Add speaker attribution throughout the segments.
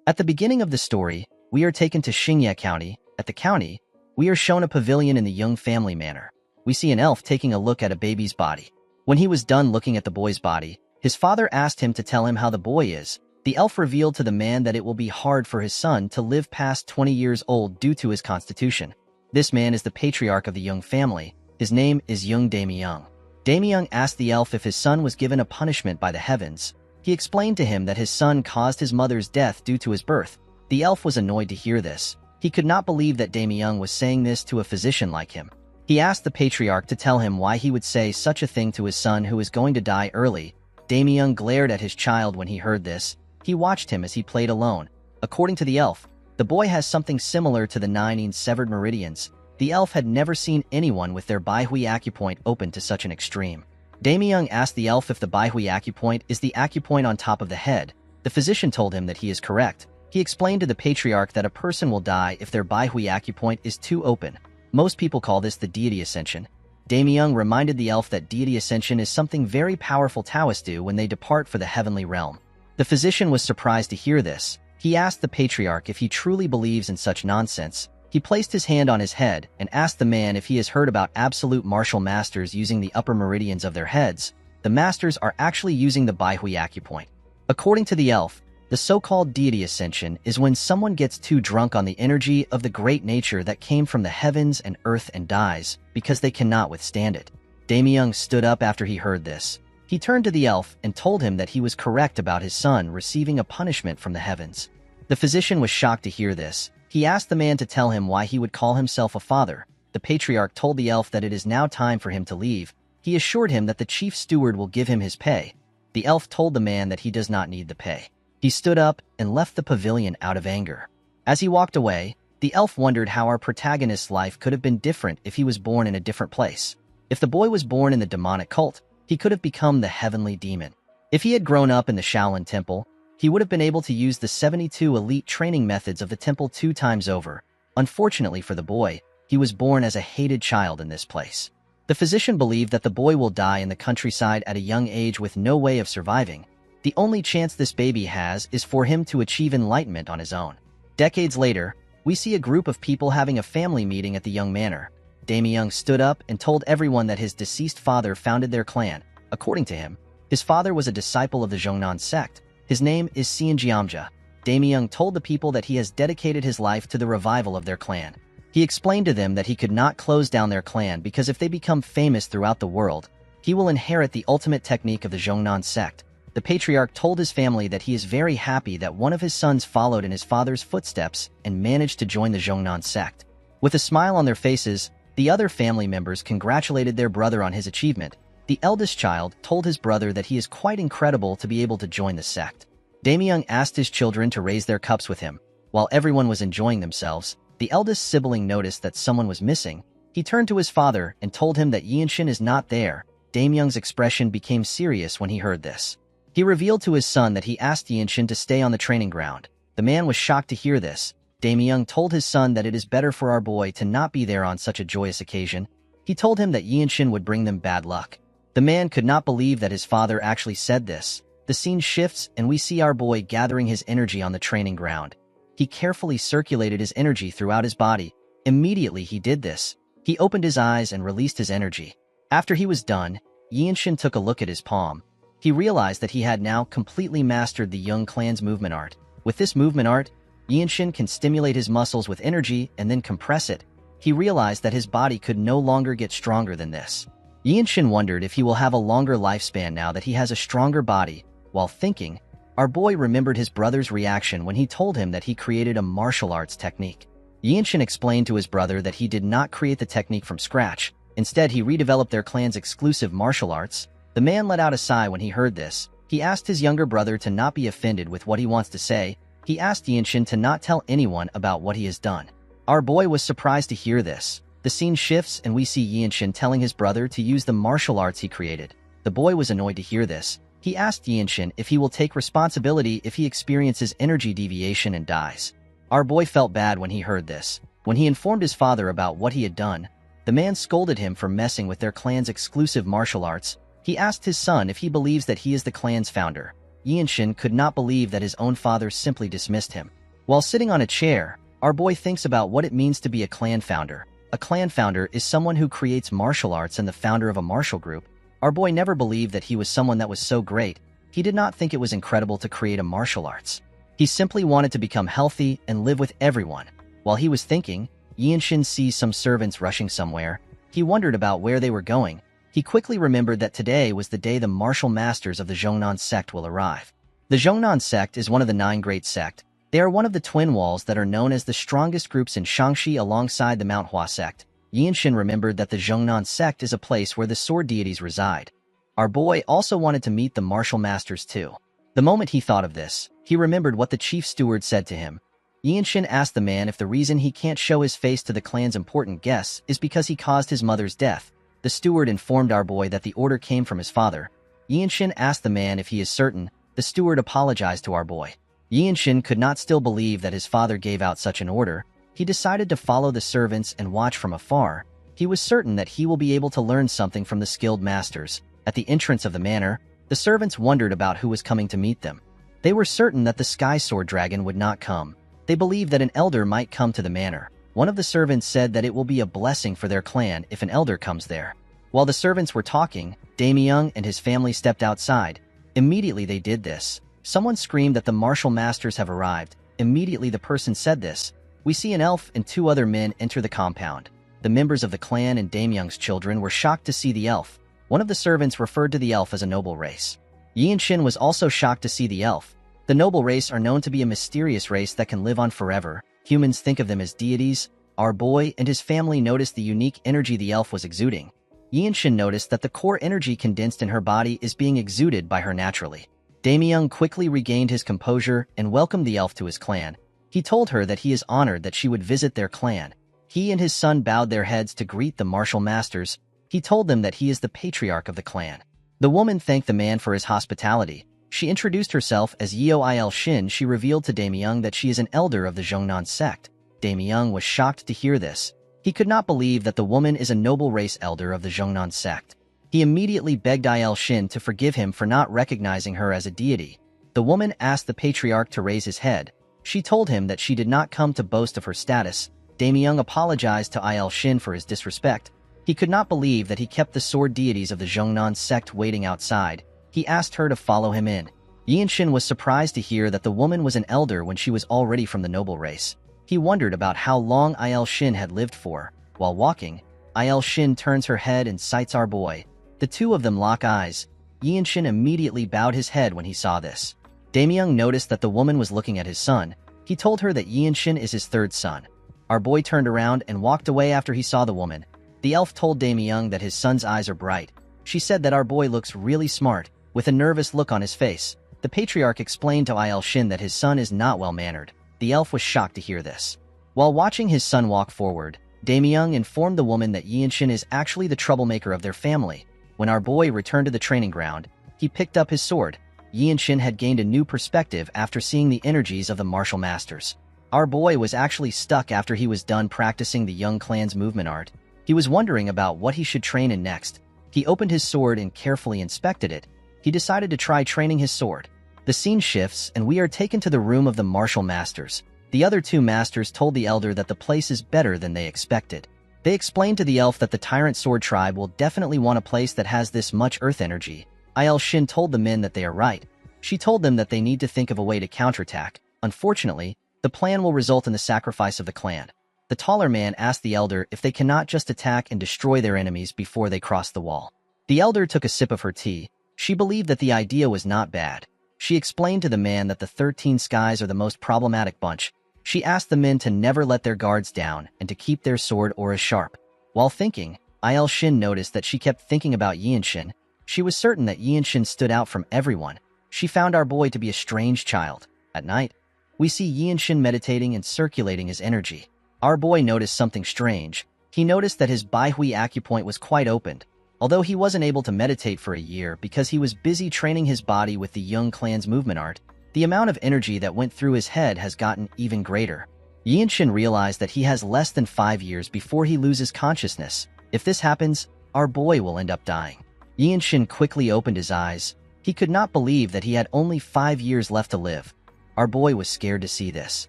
Speaker 1: At the beginning of the story, we are taken to Xingye County. At the county, we are shown a pavilion in the Young family manor. We see an elf taking a look at a baby's body. When he was done looking at the boy's body, his father asked him to tell him how the boy is. The elf revealed to the man that it will be hard for his son to live past 20 years old due to his constitution. This man is the patriarch of the Young family. His name is Young Damyung. Damyung asked the elf if his son was given a punishment by the heavens. He explained to him that his son caused his mother's death due to his birth. The elf was annoyed to hear this. He could not believe that Damyung was saying this to a physician like him. He asked the patriarch to tell him why he would say such a thing to his son who is going to die early. Damyung glared at his child when he heard this. He watched him as he played alone. According to the elf, the boy has something similar to the 9 severed meridians. The elf had never seen anyone with their Baihui acupoint open to such an extreme. Damyung asked the elf if the Baihui acupoint is the acupoint on top of the head. The physician told him that he is correct. He explained to the patriarch that a person will die if their Baihui acupoint is too open. Most people call this the deity ascension. Damyung reminded the elf that deity ascension is something very powerful Taoists do when they depart for the heavenly realm. The physician was surprised to hear this. He asked the patriarch if he truly believes in such nonsense. He placed his hand on his head and asked the man if he has heard about absolute martial masters using the upper meridians of their heads. The masters are actually using the Baihui acupoint. According to the elf, the so-called deity ascension is when someone gets too drunk on the energy of the great nature that came from the heavens and earth and dies because they cannot withstand it. Damyung stood up after he heard this. He turned to the elf and told him that he was correct about his son receiving a punishment from the heavens. The physician was shocked to hear this. He asked the man to tell him why he would call himself a father. The patriarch told the elf that it is now time for him to leave. He assured him that the chief steward will give him his pay. The elf told the man that he does not need the pay. He stood up and left the pavilion out of anger. As he walked away, the elf wondered how our protagonist's life could have been different if he was born in a different place. If the boy was born in the demonic cult, he could have become the heavenly demon. If he had grown up in the Shaolin Temple, he would have been able to use the 72 elite training methods of the temple 2 times over. Unfortunately for the boy, he was born as a hated child in this place. The physician believed that the boy will die in the countryside at a young age with no way of surviving. The only chance this baby has is for him to achieve enlightenment on his own. Decades later, we see a group of people having a family meeting at the Young manor. Damyung stood up and told everyone that his deceased father founded their clan. According to him, his father was a disciple of the Zhongnan sect. His name is Xianjiamja. Damyung told the people that he has dedicated his life to the revival of their clan. He explained to them that he could not close down their clan because if they become famous throughout the world, he will inherit the ultimate technique of the Zhongnan sect. The patriarch told his family that he is very happy that one of his sons followed in his father's footsteps and managed to join the Zhongnan sect. With a smile on their faces, the other family members congratulated their brother on his achievement. The eldest child told his brother that he is quite incredible to be able to join the sect. Damyung asked his children to raise their cups with him. While everyone was enjoying themselves, the eldest sibling noticed that someone was missing. He turned to his father and told him that Yinshin is not there. Damyung's expression became serious when he heard this. He revealed to his son that he asked Yinshin to stay on the training ground. The man was shocked to hear this. Damyung told his son that it is better for our boy to not be there on such a joyous occasion. He told him that Yinshin would bring them bad luck. The man could not believe that his father actually said this. The scene shifts and we see our boy gathering his energy on the training ground. He carefully circulated his energy throughout his body. Immediately he did this. He opened his eyes and released his energy. After he was done, Yinshin took a look at his palm. He realized that he had now completely mastered the Young clan's movement art. With this movement art, Yinshin can stimulate his muscles with energy and then compress it. He realized that his body could no longer get stronger than this. Yinshin wondered if he will have a longer lifespan now that he has a stronger body. While thinking, our boy remembered his brother's reaction when he told him that he created a martial arts technique. Yinshin explained to his brother that he did not create the technique from scratch. Instead, he redeveloped their clan's exclusive martial arts. The man let out a sigh when he heard this. He asked his younger brother to not be offended with what he wants to say. He asked Yinshin to not tell anyone about what he has done. Our boy was surprised to hear this. The scene shifts and we see Yinshin telling his brother to use the martial arts he created. The boy was annoyed to hear this. He asked Yinshin if he will take responsibility if he experiences energy deviation and dies. Our boy felt bad when he heard this. When he informed his father about what he had done, the man scolded him for messing with their clan's exclusive martial arts. He asked his son if he believes that he is the clan's founder. Yinshin could not believe that his own father simply dismissed him. While sitting on a chair, our boy thinks about what it means to be a clan founder. A clan founder is someone who creates martial arts and the founder of a martial group. Our boy never believed that he was someone that was so great. He did not think it was incredible to create a martial arts. He simply wanted to become healthy and live with everyone. While he was thinking, Yinshin sees some servants rushing somewhere. He wondered about where they were going. He quickly remembered that today was the day the martial masters of the Zhongnan sect will arrive. The Zhongnan sect is one of the 9 great sect. They are one of the twin walls that are known as the strongest groups in Shaanxi alongside the Manhwa sect. Yinshin remembered that the Zhongnan sect is a place where the sword deities reside. Our boy also wanted to meet the martial masters too. The moment he thought of this, he remembered what the chief steward said to him. Yinshin asked the man if the reason he can't show his face to the clan's important guests is because he caused his mother's death. The steward informed our boy that the order came from his father. Yinshin asked the man if he is certain. The steward apologized to our boy. Yinshin could not still believe that his father gave out such an order. He decided to follow the servants and watch from afar. He was certain that he will be able to learn something from the skilled masters. At the entrance of the manor, the servants wondered about who was coming to meet them. They were certain that the Sky Sword Dragon would not come. They believed that an elder might come to the manor. One of the servants said that it will be a blessing for their clan if an elder comes there. While the servants were talking, Damyung and his family stepped outside. Immediately they did this. Someone screamed that the martial masters have arrived. Immediately the person said this. We see an elf and 2 other men enter the compound. The members of the clan and Damyung's children were shocked to see the elf. One of the servants referred to the elf as a noble race. Yinshin was also shocked to see the elf. The noble race are known to be a mysterious race that can live on forever. Humans think of them as deities. Our boy and his family noticed the unique energy the elf was exuding. Yinshin noticed that the core energy condensed in her body is being exuded by her naturally. Damyung quickly regained his composure and welcomed the elf to his clan. He told her that he is honored that she would visit their clan. He and his son bowed their heads to greet the martial masters. He told them that he is the patriarch of the clan. The woman thanked the man for his hospitality. She introduced herself as Yeo Il Shin. She revealed to Damyung that she is an elder of the Zhongnan sect. Damyung was shocked to hear this. He could not believe that the woman is a noble race elder of the Zhongnan sect. He immediately begged Il Shin to forgive him for not recognizing her as a deity. The woman asked the patriarch to raise his head. She told him that she did not come to boast of her status. Damyung apologized to Il Shin for his disrespect. He could not believe that he kept the sword deities of the Zhongnan sect waiting outside. He asked her to follow him in. Yinshin was surprised to hear that the woman was an elder when she was already from the noble race. He wondered about how long Il Shin had lived for. While walking, Il Shin turns her head and sights our boy. The 2 of them lock eyes. Yinshin immediately bowed his head when he saw this. Damyung noticed that the woman was looking at his son. He told her that Yinshin is his 3rd son. Our boy turned around and walked away after he saw the woman. The elf told Damyung that his son's eyes are bright. She said that our boy looks really smart, with a nervous look on his face. The patriarch explained to Il Shin that his son is not well-mannered. The elf was shocked to hear this. While watching his son walk forward, Damyung informed the woman that Yinshin is actually the troublemaker of their family. When our boy returned to the training ground, he picked up his sword. Yinshin had gained a new perspective after seeing the energies of the martial masters. Our boy was actually stuck after he was done practicing the young clan's movement art. He was wondering about what he should train in next. He opened his sword and carefully inspected it. He decided to try training his sword. The scene shifts and we are taken to the room of the martial masters. The other 2 masters told the elder that the place is better than they expected. They explained to the elf that the Tyrant Sword Tribe will definitely want a place that has this much earth energy. Il Shin told the men that they are right. She told them that they need to think of a way to counterattack. Unfortunately, the plan will result in the sacrifice of the clan. The taller man asked the elder if they cannot just attack and destroy their enemies before they cross the wall. The elder took a sip of her tea. She believed that the idea was not bad. She explained to the man that the 13 skies are the most problematic bunch. She asked the men to never let their guards down and to keep their sword auras sharp. While thinking, Il Shin noticed that she kept thinking about Yinshin. She was certain that Yinshin stood out from everyone. She found our boy to be a strange child. At night, we see Yinshin meditating and circulating his energy. Our boy noticed something strange. He noticed that his Baihui acupoint was quite opened. Although he wasn't able to meditate for a year because he was busy training his body with the young clan's movement art, the amount of energy that went through his head has gotten even greater. Yinshin realized that he has less than 5 years before he loses consciousness. If this happens, our boy will end up dying. Yinshin quickly opened his eyes. He could not believe that he had only 5 years left to live. Our boy was scared to see this.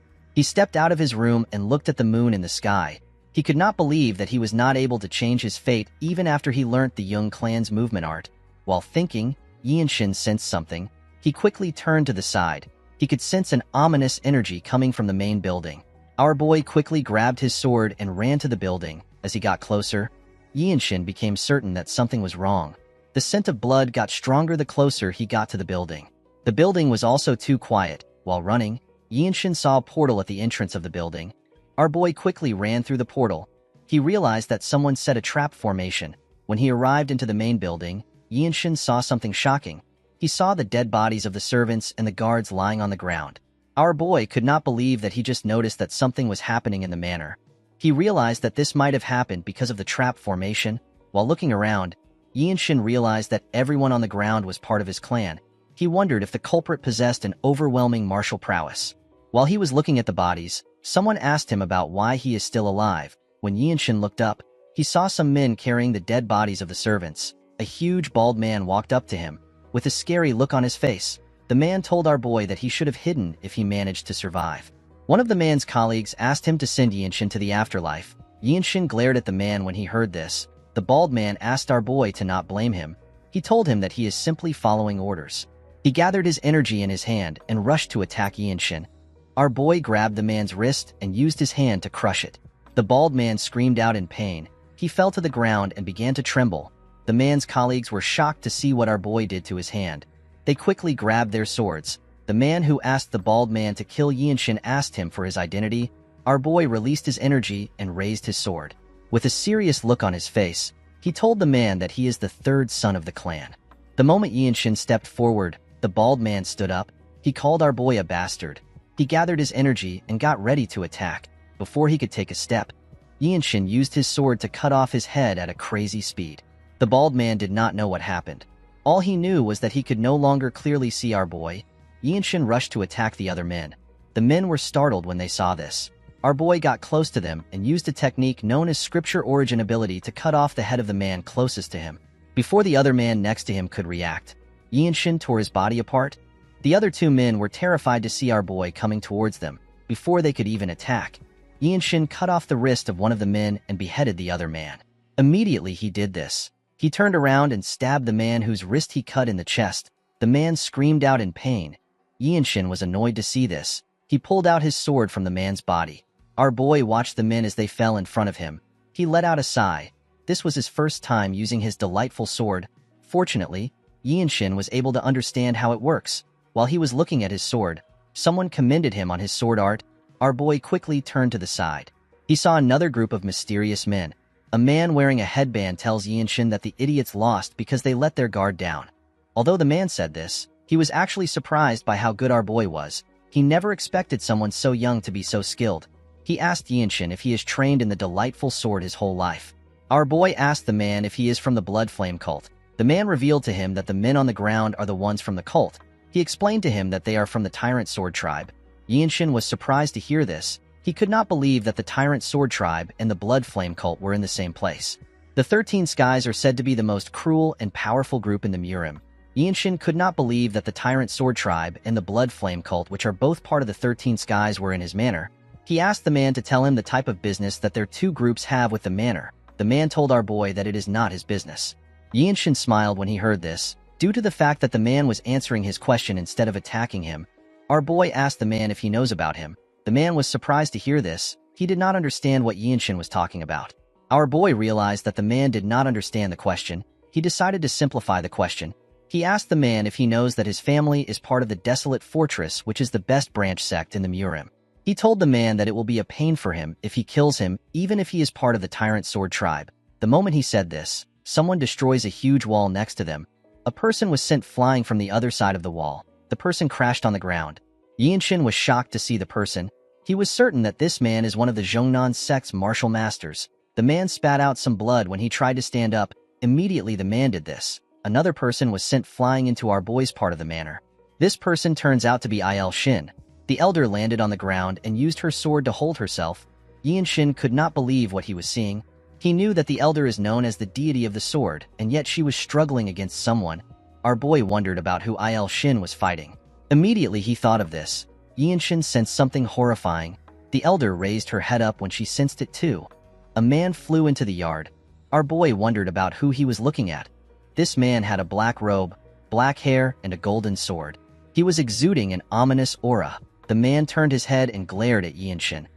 Speaker 1: He stepped out of his room and looked at the moon in the sky. He could not believe that he was not able to change his fate even after he learnt the Young clan's movement art. While thinking, Yinshin sensed something. He quickly turned to the side. He could sense an ominous energy coming from the main building. Our boy quickly grabbed his sword and ran to the building. As he got closer, Yinshin became certain that something was wrong. The scent of blood got stronger the closer he got to the building. The building was also too quiet. While running, Yinshin saw a portal at the entrance of the building. Our boy quickly ran through the portal. He realized that someone set a trap formation. When he arrived into the main building, Yinshin saw something shocking. He saw the dead bodies of the servants and the guards lying on the ground. Our boy could not believe that he just noticed that something was happening in the manor. He realized that this might have happened because of the trap formation. While looking around, Yinshin realized that everyone on the ground was part of his clan. He wondered if the culprit possessed an overwhelming martial prowess. While he was looking at the bodies, someone asked him about why he is still alive. When Yinshin looked up, he saw some men carrying the dead bodies of the servants. A huge bald man walked up to him. With a scary look on his face, the man told our boy that he should have hidden if he managed to survive. One of the man's colleagues asked him to send Yinshin to the afterlife. Yinshin glared at the man when he heard this. The bald man asked our boy to not blame him. He told him that he is simply following orders. He gathered his energy in his hand and rushed to attack Yinshin. Our boy grabbed the man's wrist and used his hand to crush it. The bald man screamed out in pain. He fell to the ground and began to tremble. The man's colleagues were shocked to see what our boy did to his hand. They quickly grabbed their swords. The man who asked the bald man to kill Yinshin asked him for his identity. Our boy released his energy and raised his sword. With a serious look on his face, he told the man that he is the third son of the clan. The moment Yinshin stepped forward, the bald man stood up. He called our boy a bastard. He gathered his energy and got ready to attack. Before he could take a step, Yinshin used his sword to cut off his head at a crazy speed. The bald man did not know what happened. All he knew was that he could no longer clearly see our boy. Yinshin rushed to attack the other men. The men were startled when they saw this. Our boy got close to them and used a technique known as scripture origin ability to cut off the head of the man closest to him. Before the other man next to him could react, Yinshin tore his body apart. The other two men were terrified to see our boy coming towards them. Before they could even attack, Yinshin cut off the wrist of one of the men and beheaded the other man. Immediately he did this, he turned around and stabbed the man whose wrist he cut in the chest. The man screamed out in pain. Yinshin was annoyed to see this. He pulled out his sword from the man's body. Our boy watched the men as they fell in front of him. He let out a sigh. This was his first time using his delightful sword. Fortunately, Yinshin was able to understand how it works. While he was looking at his sword, someone commended him on his sword art. Our boy quickly turned to the side. He saw another group of mysterious men. A man wearing a headband tells Yinshin that the idiots lost because they let their guard down. Although the man said this, he was actually surprised by how good our boy was. He never expected someone so young to be so skilled. He asked Yinshin if he is trained in the delightful sword his whole life. Our boy asked the man if he is from the Blood Flame cult. The man revealed to him that the men on the ground are the ones from the cult. He explained to him that they are from the Tyrant Sword tribe. Yinshin was surprised to hear this. He could not believe that the Tyrant Sword tribe and the Blood Flame cult were in the same place. The 13 Skies are said to be the most cruel and powerful group in the Murim. Yinshin could not believe that the Tyrant Sword tribe and the Blood Flame cult, which are both part of the 13 Skies, were in his manor. He asked the man to tell him the type of business that their two groups have with the manor. The man told our boy that it is not his business. Yinshin smiled when he heard this. Due to the fact that the man was answering his question instead of attacking him, our boy asked the man if he knows about him. The man was surprised to hear this. He did not understand what Yinshin was talking about. Our boy realized that the man did not understand the question. He decided to simplify the question. He asked the man if he knows that his family is part of the Desolate Fortress, which is the best branch sect in the Murim. He told the man that it will be a pain for him if he kills him, even if he is part of the Tyrant Sword tribe. The moment he said this, someone destroys a huge wall next to them. A person was sent flying from the other side of the wall. The person crashed on the ground. Yinshin was shocked to see the person. He was certain that this man is one of the Zhongnan sect's martial masters. The man spat out some blood when he tried to stand up. Immediately the man did this. Another person was sent flying into our boy's part of the manor. This person turns out to be Il Shin. The elder landed on the ground and used her sword to hold herself. Yinshin could not believe what he was seeing. He knew that the elder is known as the deity of the sword, and yet she was struggling against someone. Our boy wondered about who Il Shin was fighting. Immediately he thought of this. Yin Shin sensed something horrifying. The elder raised her head up when she sensed it too. A man flew into the yard. Our boy wondered about who he was looking at. This man had a black robe, black hair, and a golden sword. He was exuding an ominous aura. The man turned his head and glared at Yin Shin.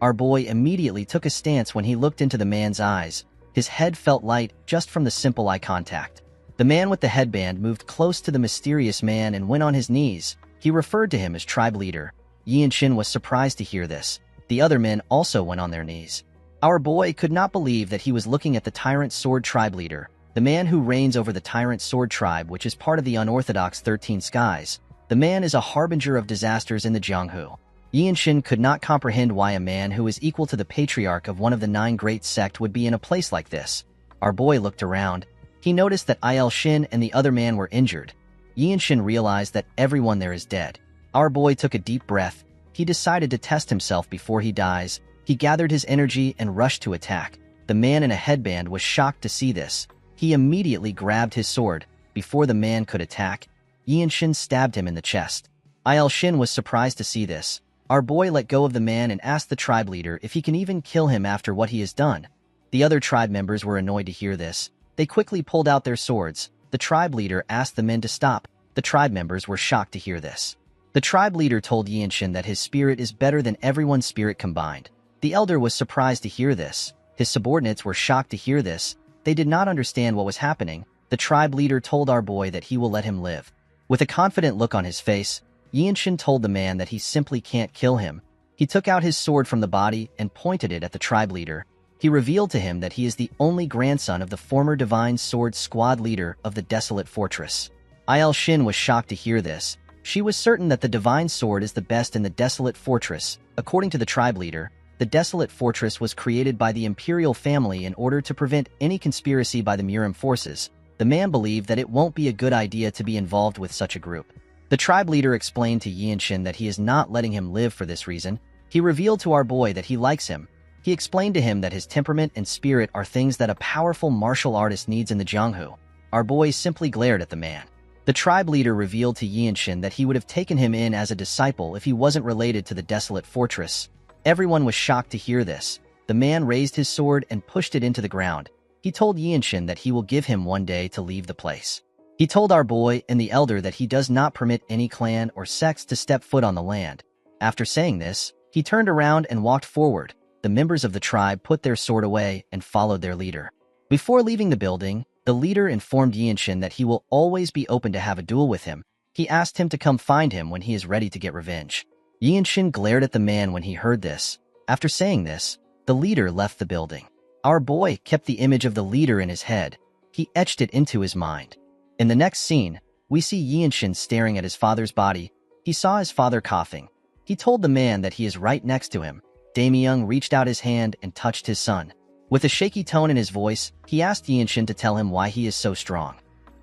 Speaker 1: Our boy immediately took a stance when he looked into the man's eyes. His head felt light just from the simple eye contact. The man with the headband moved close to the mysterious man and went on his knees. He referred to him as tribe leader. Yin Shin was surprised to hear this. The other men also went on their knees. Our boy could not believe that he was looking at the Tyrant Sword tribe leader, the man who reigns over the Tyrant Sword tribe, which is part of the unorthodox 13 skies. The man is a harbinger of disasters in the Jianghu. Yin Shin could not comprehend why a man who is equal to the patriarch of one of the 9 great sect would be in a place like this. Our boy looked around. He noticed that Il Shin and the other man were injured. Yin Shin realized that everyone there is dead. Our boy took a deep breath. He decided to test himself before he dies. He gathered his energy and rushed to attack. The man in a headband was shocked to see this. He immediately grabbed his sword. Before the man could attack, Yin Shin stabbed him in the chest. Il Shin was surprised to see this. Our boy let go of the man and asked the tribe leader if he can even kill him after what he has done. The other tribe members were annoyed to hear this. They quickly pulled out their swords. The tribe leader asked the men to stop. The tribe members were shocked to hear this. The tribe leader told Yin Shin that his spirit is better than everyone's spirit combined. The elder was surprised to hear this. His subordinates were shocked to hear this. They did not understand what was happening. The tribe leader told our boy that he will let him live. With a confident look on his face, Yin Shin told the man that he simply can't kill him. He took out his sword from the body and pointed it at the tribe leader. He revealed to him that he is the only grandson of the former Divine Sword Squad leader of the Desolate Fortress. Il Shin was shocked to hear this. She was certain that the Divine Sword is the best in the Desolate Fortress. According to the tribe leader, the Desolate Fortress was created by the Imperial family in order to prevent any conspiracy by the Murim forces. The man believed that it won't be a good idea to be involved with such a group. The tribe leader explained to Yin Shin that he is not letting him live for this reason. He revealed to our boy that he likes him. He explained to him that his temperament and spirit are things that a powerful martial artist needs in the Jianghu. Our boy simply glared at the man. The tribe leader revealed to Yin Shin that he would have taken him in as a disciple if he wasn't related to the Desolate Fortress. Everyone was shocked to hear this. The man raised his sword and pushed it into the ground. He told Yin Shin that he will give him one day to leave the place. He told our boy and the elder that he does not permit any clan or sects to step foot on the land. After saying this, he turned around and walked forward. The members of the tribe put their sword away and followed their leader. Before leaving the building, the leader informed Yin Shin that he will always be open to have a duel with him. He asked him to come find him when he is ready to get revenge. Yin Shin glared at the man when he heard this. After saying this, the leader left the building. Our boy kept the image of the leader in his head. He etched it into his mind. In the next scene, we see Yin Shin staring at his father's body. He saw his father coughing. He told the man that he is right next to him. Damyung reached out his hand and touched his son. With a shaky tone in his voice, he asked Yin Shin to tell him why he is so strong.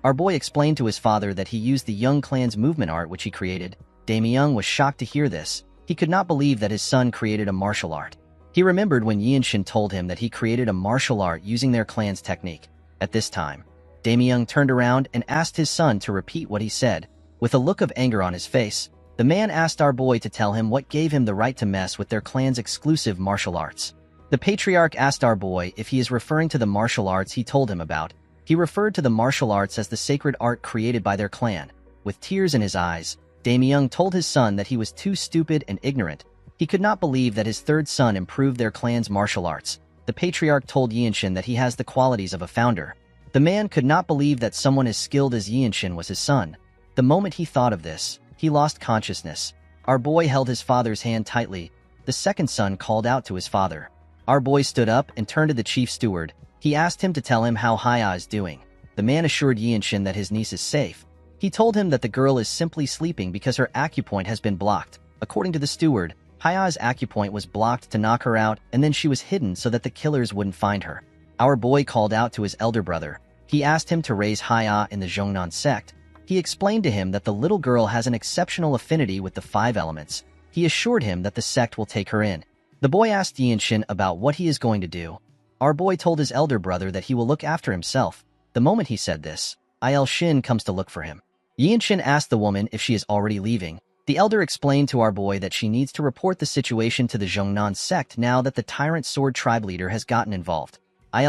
Speaker 1: Our boy explained to his father that he used the Young Clan's movement art which he created. Damyung was shocked to hear this. He could not believe that his son created a martial art. He remembered when Yin Shin told him that he created a martial art using their clan's technique. At this time, Damyung turned around and asked his son to repeat what he said. With a look of anger on his face, the man asked our boy to tell him what gave him the right to mess with their clan's exclusive martial arts. The patriarch asked our boy if he is referring to the martial arts he told him about. He referred to the martial arts as the sacred art created by their clan. With tears in his eyes, Damyung told his son that he was too stupid and ignorant. He could not believe that his third son improved their clan's martial arts. The patriarch told Yin Shin that he has the qualities of a founder. The man could not believe that someone as skilled as Yin Shin was his son. The moment he thought of this, he lost consciousness. Our boy held his father's hand tightly. The second son called out to his father. Our boy stood up and turned to the chief steward. He asked him to tell him how Haya is doing. The man assured Yin Shin that his niece is safe. He told him that the girl is simply sleeping because her acupoint has been blocked. According to the steward, Haya's acupoint was blocked to knock her out, and then she was hidden so that the killers wouldn't find her. Our boy called out to his elder brother. He asked him to raise Haya in the Zhongnan sect. He explained to him that the little girl has an exceptional affinity with the 5 elements. He assured him that the sect will take her in. The boy asked Yin Shin about what he is going to do. Our boy told his elder brother that he will look after himself. The moment he said this, Shin comes to look for him. Shin asks the woman if she is already leaving. The elder explained to our boy that she needs to report the situation to the Zhongnan sect now that the tyrant sword tribe leader has gotten involved.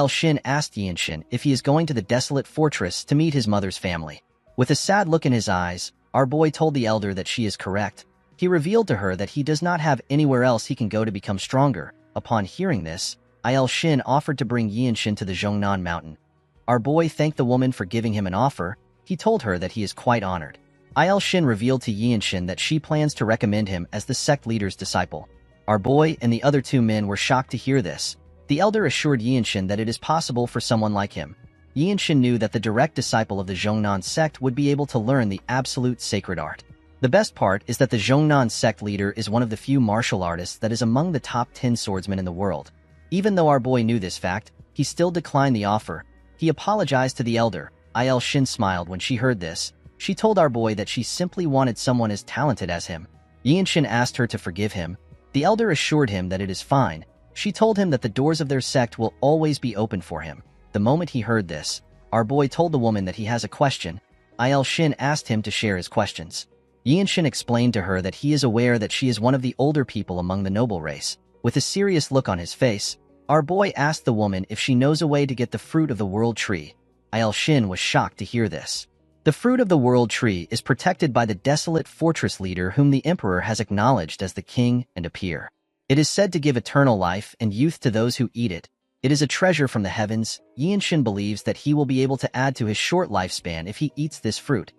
Speaker 1: Shin asked Shin if he is going to the desolate fortress to meet his mother's family. With a sad look in his eyes, our boy told the elder that she is correct. He revealed to her that he does not have anywhere else he can go to become stronger. Upon hearing this, Shin offered to bring Shin to the Zhongnan mountain. Our boy thanked the woman for giving him an offer. He told her that he is quite honored. Shin revealed to Shin that she plans to recommend him as the sect leader's disciple. Our boy and the other two men were shocked to hear this. The elder assured Shin that it is possible for someone like him. Shin knew that the direct disciple of the Zhongnan sect would be able to learn the absolute sacred art. The best part is that the Zhongnan sect leader is one of the few martial artists that is among the top 10 swordsmen in the world. Even though our boy knew this fact, he still declined the offer. He apologized to the elder. Shin smiled when she heard this. She told our boy that she simply wanted someone as talented as him. Shin asked her to forgive him. The elder assured him that it is fine. She told him that the doors of their sect will always be open for him. The moment he heard this, our boy told the woman that he has a question. Shin asked him to share his questions. Shin explained to her that he is aware that she is one of the older people among the noble race. With a serious look on his face, our boy asked the woman if she knows a way to get the fruit of the world tree. Shin was shocked to hear this. The fruit of the world tree is protected by the desolate fortress leader whom the emperor has acknowledged as the king and a peer. It is said to give eternal life and youth to those who eat it. It is a treasure from the heavens. Shin believes that he will be able to add to his short lifespan if he eats this fruit.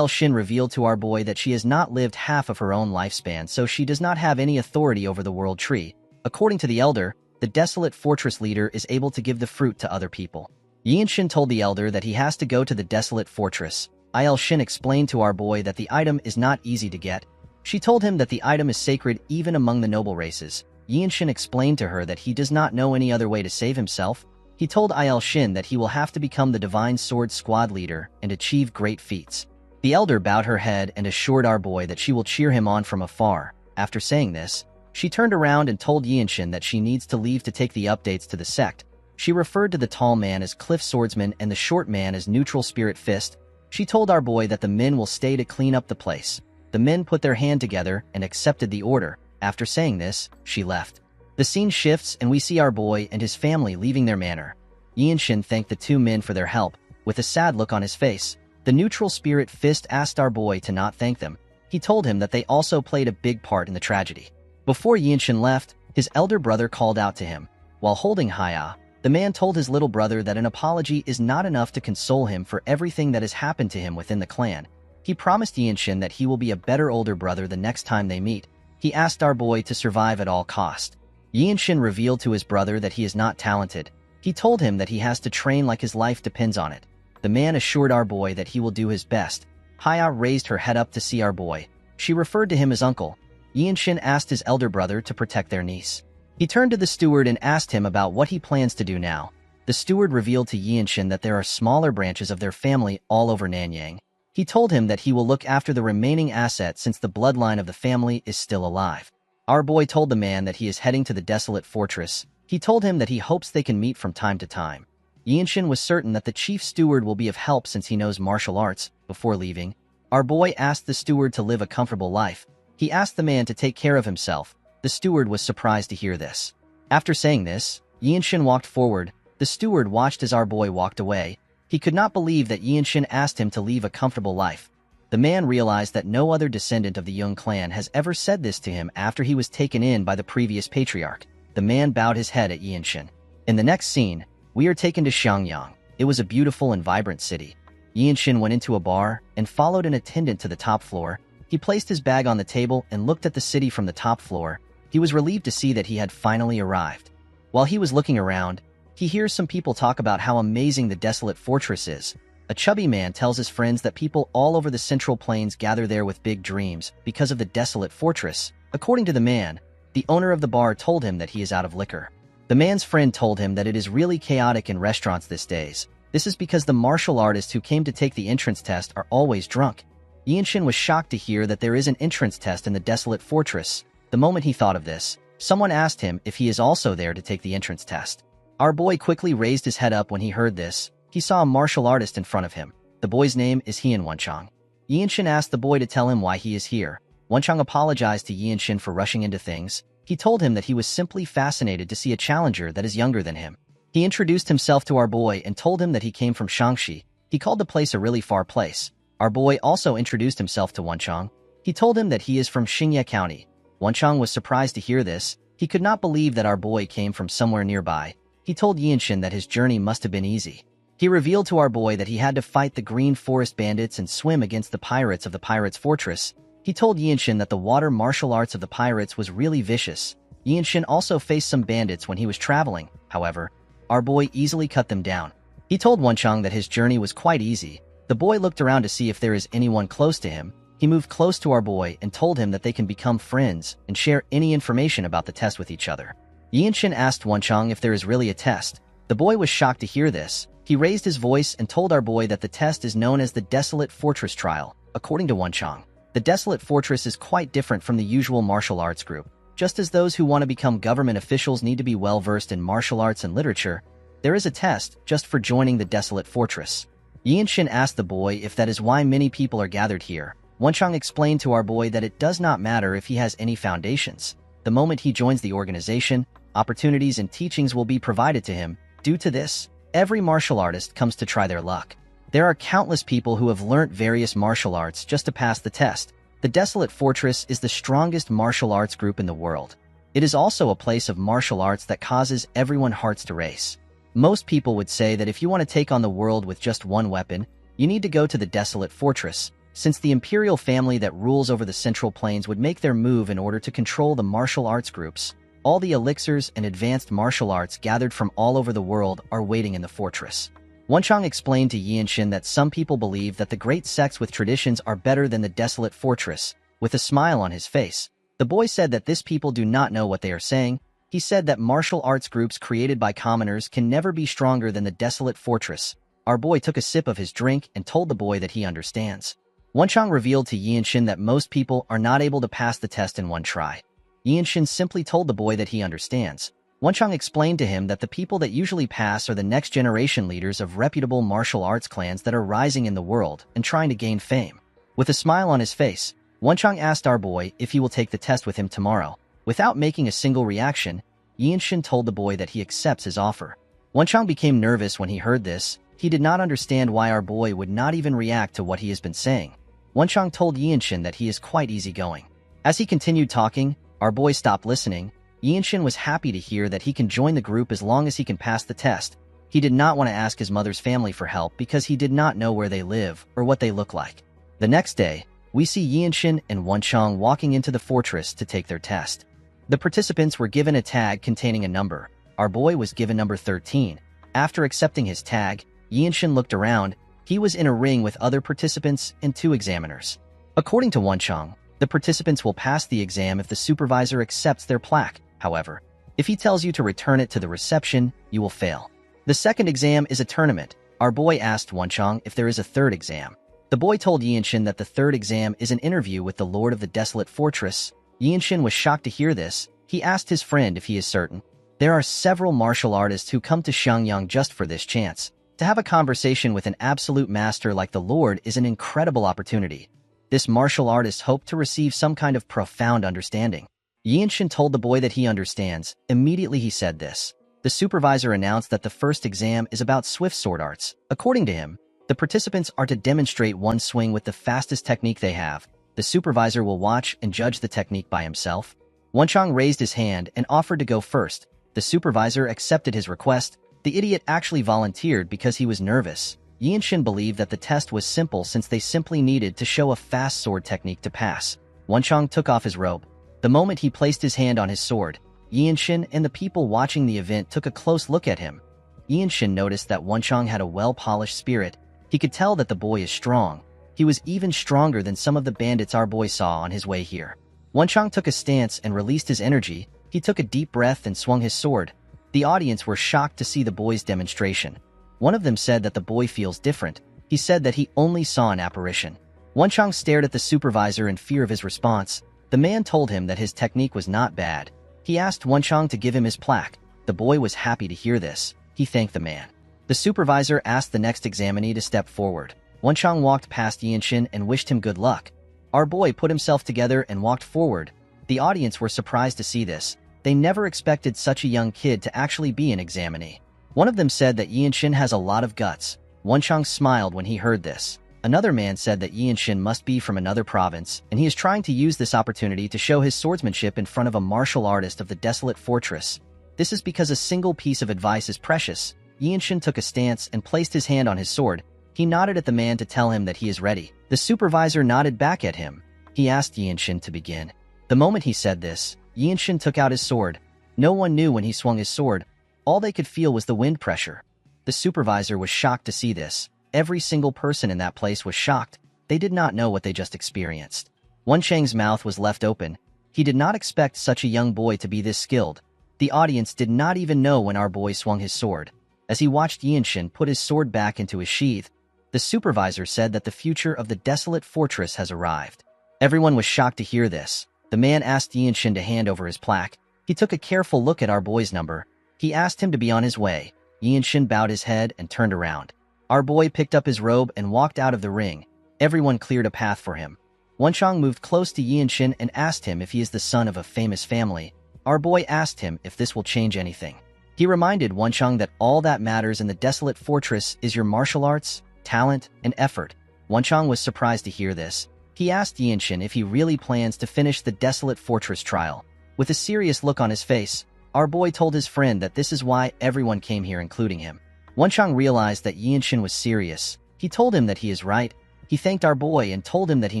Speaker 1: Shin revealed to our boy that she has not lived half of her own lifespan, so she does not have any authority over the world tree. According to the elder, the desolate fortress leader is able to give the fruit to other people. Shin told the elder that he has to go to the desolate fortress. Shin explained to our boy that the item is not easy to get. She told him that the item is sacred even among the noble races. Shin explained to her that he does not know any other way to save himself. He told Shin that he will have to become the divine sword squad leader and achieve great feats. The elder bowed her head and assured our boy that she will cheer him on from afar. After saying this, she turned around and told Shin that she needs to leave to take the updates to the sect. She referred to the tall man as Cliff Swordsman and the short man as Neutral Spirit Fist. She told our boy that the men will stay to clean up the place. The men put their hand together and accepted the order. After saying this, she left. The scene shifts and we see our boy and his family leaving their manor. Shin thanked the two men for their help. With a sad look on his face, the Neutral Spirit Fist asked our boy to not thank them. He told him that they also played a big part in the tragedy. Before Shin left, his elder brother called out to him. While holding Haya, the man told his little brother that an apology is not enough to console him for everything that has happened to him within the clan. He promised Shin that he will be a better older brother the next time they meet. He asked our boy to survive at all cost. Shin revealed to his brother that he is not talented. He told him that he has to train like his life depends on it. The man assured our boy that he will do his best. Haya raised her head up to see our boy. She referred to him as uncle. Shin asked his elder brother to protect their niece. He turned to the steward and asked him about what he plans to do now. The steward revealed to Shin that there are smaller branches of their family all over Nanyang. He told him that he will look after the remaining assets since the bloodline of the family is still alive. Our boy told the man that he is heading to the desolate fortress. He told him that he hopes they can meet from time to time. Shin was certain that the chief steward will be of help since he knows martial arts. Before leaving, our boy asked the steward to live a comfortable life. He asked the man to take care of himself. The steward was surprised to hear this. After saying this, Shin walked forward. The steward watched as our boy walked away. He could not believe that Shin asked him to leave a comfortable life. The man realized that no other descendant of the Jung clan has ever said this to him after he was taken in by the previous patriarch. The man bowed his head at Shin. In the next scene, we are taken to Xiangyang. It was a beautiful and vibrant city. Shin went into a bar and followed an attendant to the top floor. He placed his bag on the table and looked at the city from the top floor. He was relieved to see that he had finally arrived. While he was looking around, he hears some people talk about how amazing the desolate fortress is. A chubby man tells his friends that people all over the Central Plains gather there with big dreams because of the desolate fortress. According to the man, the owner of the bar told him that he is out of liquor. The man's friend told him that it is really chaotic in restaurants these days. This is because the martial artists who came to take the entrance test are always drunk. Shin was shocked to hear that there is an entrance test in the desolate fortress. The moment he thought of this, someone asked him if he is also there to take the entrance test. Our boy quickly raised his head up when he heard this. He saw a martial artist in front of him. The boy's name is Hien Wenchang. Yinshin asked the boy to tell him why he is here. Wenchang apologized to Yinshin for rushing into things. He told him that he was simply fascinated to see a challenger that is younger than him. He introduced himself to our boy and told him that he came from Shangxi. He called the place a really far place. Our boy also introduced himself to Wenchang. He told him that he is from Xingye County. Wenchang was surprised to hear this. He could not believe that our boy came from somewhere nearby. He told Yinshin that his journey must have been easy. He revealed to our boy that he had to fight the Green Forest bandits and swim against the pirates of the pirates' fortress. He told Yinshin that the water martial arts of the pirates was really vicious. Yinshin also faced some bandits when he was traveling. However, our boy easily cut them down. He told Wenchang that his journey was quite easy. The boy looked around to see if there is anyone close to him. He moved close to our boy and told him that they can become friends and share any information about the test with each other. Yinshin asked Wenchang if there is really a test. The boy was shocked to hear this. He raised his voice and told our boy that the test is known as the Desolate Fortress Trial. According to Wenchang, the Desolate Fortress is quite different from the usual martial arts group. Just as those who want to become government officials need to be well-versed in martial arts and literature, there is a test just for joining the Desolate Fortress. Yinshin asked the boy if that is why many people are gathered here. Wenchang explained to our boy that it does not matter if he has any foundations. The moment he joins the organization, opportunities and teachings will be provided to him. Due to this, every martial artist comes to try their luck. There are countless people who have learnt various martial arts just to pass the test. The Desolate Fortress is the strongest martial arts group in the world. It is also a place of martial arts that causes everyone's hearts to race. Most people would say that if you want to take on the world with just one weapon, you need to go to the Desolate Fortress, since the imperial family that rules over the Central Plains would make their move in order to control the martial arts groups. All the elixirs and advanced martial arts gathered from all over the world are waiting in the fortress. Wenchang explained to Yinshin that some people believe that the great sects with traditions are better than the Desolate Fortress. With a smile on his face, the boy said that these people do not know what they are saying. He said that martial arts groups created by commoners can never be stronger than the Desolate Fortress. Our boy took a sip of his drink and told the boy that he understands. Wenchang revealed to Yinshin that most people are not able to pass the test in one try. Yinshin simply told the boy that he understands. Wenchang explained to him that the people that usually pass are the next generation leaders of reputable martial arts clans that are rising in the world and trying to gain fame. With a smile on his face, Wenchang asked our boy if he will take the test with him tomorrow. Without making a single reaction, Yinshin told the boy that he accepts his offer. Wenchang became nervous when he heard this. He did not understand why our boy would not even react to what he has been saying. Wenchang told Yinshin that he is quite easygoing. As he continued talking, our boy stopped listening. Yinshin was happy to hear that he can join the group as long as he can pass the test. He did not want to ask his mother's family for help because he did not know where they live or what they look like. The next day, we see Yinshin and Wenchang walking into the fortress to take their test. The participants were given a tag containing a number. Our boy was given number 13. After accepting his tag, Yinshin looked around. He was in a ring with other participants and 2 examiners. According to Wenchang, the participants will pass the exam if the supervisor accepts their plaque. However, if he tells you to return it to the reception, you will fail. The second exam is a tournament. Our boy asked Wenchang if there is a third exam. The boy told Yinshin that the third exam is an interview with the Lord of the Desolate Fortress. Yinshin was shocked to hear this. He asked his friend if he is certain. There are several martial artists who come to Xiangyang just for this chance. To have a conversation with an absolute master like the Lord is an incredible opportunity. This martial artist hoped to receive some kind of profound understanding. Yinshin told the boy that he understands. Immediately he said this. The supervisor announced that the first exam is about swift sword arts. According to him, the participants are to demonstrate one swing with the fastest technique they have. The supervisor will watch and judge the technique by himself. Wenchang raised his hand and offered to go first. The supervisor accepted his request. The idiot actually volunteered because he was nervous. Yinshin believed that the test was simple since they simply needed to show a fast sword technique to pass. Wenchang took off his robe. The moment he placed his hand on his sword, Yinshin and the people watching the event took a close look at him. Yinshin noticed that Wenchang had a well-polished spirit. He could tell that the boy is strong. He was even stronger than some of the bandits our boy saw on his way here. Wenchang took a stance and released his energy. He took a deep breath and swung his sword. The audience were shocked to see the boy's demonstration. One of them said that the boy feels different. He said that he only saw an apparition. Wenchang stared at the supervisor in fear of his response. The man told him that his technique was not bad. He asked Wenchang to give him his plaque. The boy was happy to hear this. He thanked the man. The supervisor asked the next examinee to step forward. Wenchang walked past Yinshin and wished him good luck. Our boy put himself together and walked forward. The audience were surprised to see this. They never expected such a young kid to actually be an examinee. One of them said that Yinshin has a lot of guts. Wenchang smiled when he heard this. Another man said that Yinshin must be from another province, and he is trying to use this opportunity to show his swordsmanship in front of a martial artist of the desolate fortress. This is because a single piece of advice is precious. Yinshin took a stance and placed his hand on his sword. He nodded at the man to tell him that he is ready. The supervisor nodded back at him. He asked Yinshin to begin. The moment he said this, Yinshin took out his sword. No one knew when he swung his sword. All they could feel was the wind pressure. The supervisor was shocked to see this. Every single person in that place was shocked. They did not know what they just experienced. Wenchang's mouth was left open. He did not expect such a young boy to be this skilled. The audience did not even know when our boy swung his sword. As he watched Yinshin put his sword back into his sheath, the supervisor said that the future of the desolate fortress has arrived. Everyone was shocked to hear this. The man asked Yinshin to hand over his plaque. He took a careful look at our boy's number. He asked him to be on his way. Yinshin bowed his head and turned around. Our boy picked up his robe and walked out of the ring. Everyone cleared a path for him. Wenchang moved close to Yinshin and asked him if he is the son of a famous family. Our boy asked him if this will change anything. He reminded Wenchang that all that matters in the desolate fortress is your martial arts, talent, and effort. Wenchang was surprised to hear this. He asked Yinshin if he really plans to finish the desolate fortress trial. With a serious look on his face, our boy told his friend that this is why everyone came here, including him. Wenchang realized that Yinshin was serious. He told him that he is right. He thanked our boy and told him that he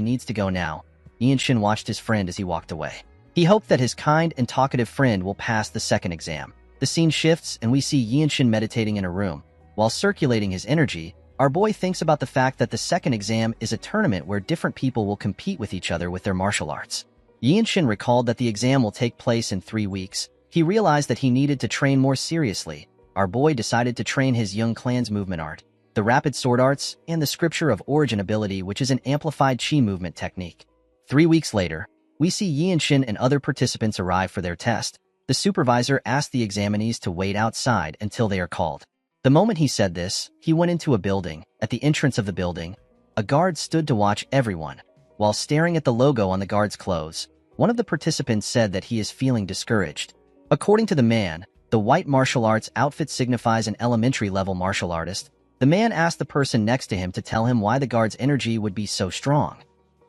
Speaker 1: needs to go now. Yinshin watched his friend as he walked away. He hoped that his kind and talkative friend will pass the second exam. The scene shifts and we see Yinshin meditating in a room. While circulating his energy, our boy thinks about the fact that the second exam is a tournament where different people will compete with each other with their martial arts. Yinshin recalled that the exam will take place in 3 weeks. He realized that he needed to train more seriously. Our boy decided to train his young clan's movement art, the rapid sword arts, and the scripture of origin ability, which is an amplified chi movement technique. 3 weeks later, we see Yinshin and other participants arrive for their test. The supervisor asked the examinees to wait outside until they are called. The moment he said this, he went into a building. At the entrance of the building, a guard stood to watch everyone. While staring at the logo on the guard's clothes, one of the participants said that he is feeling discouraged. According to the man, the white martial arts outfit signifies an elementary-level martial artist. The man asked the person next to him to tell him why the guard's energy would be so strong.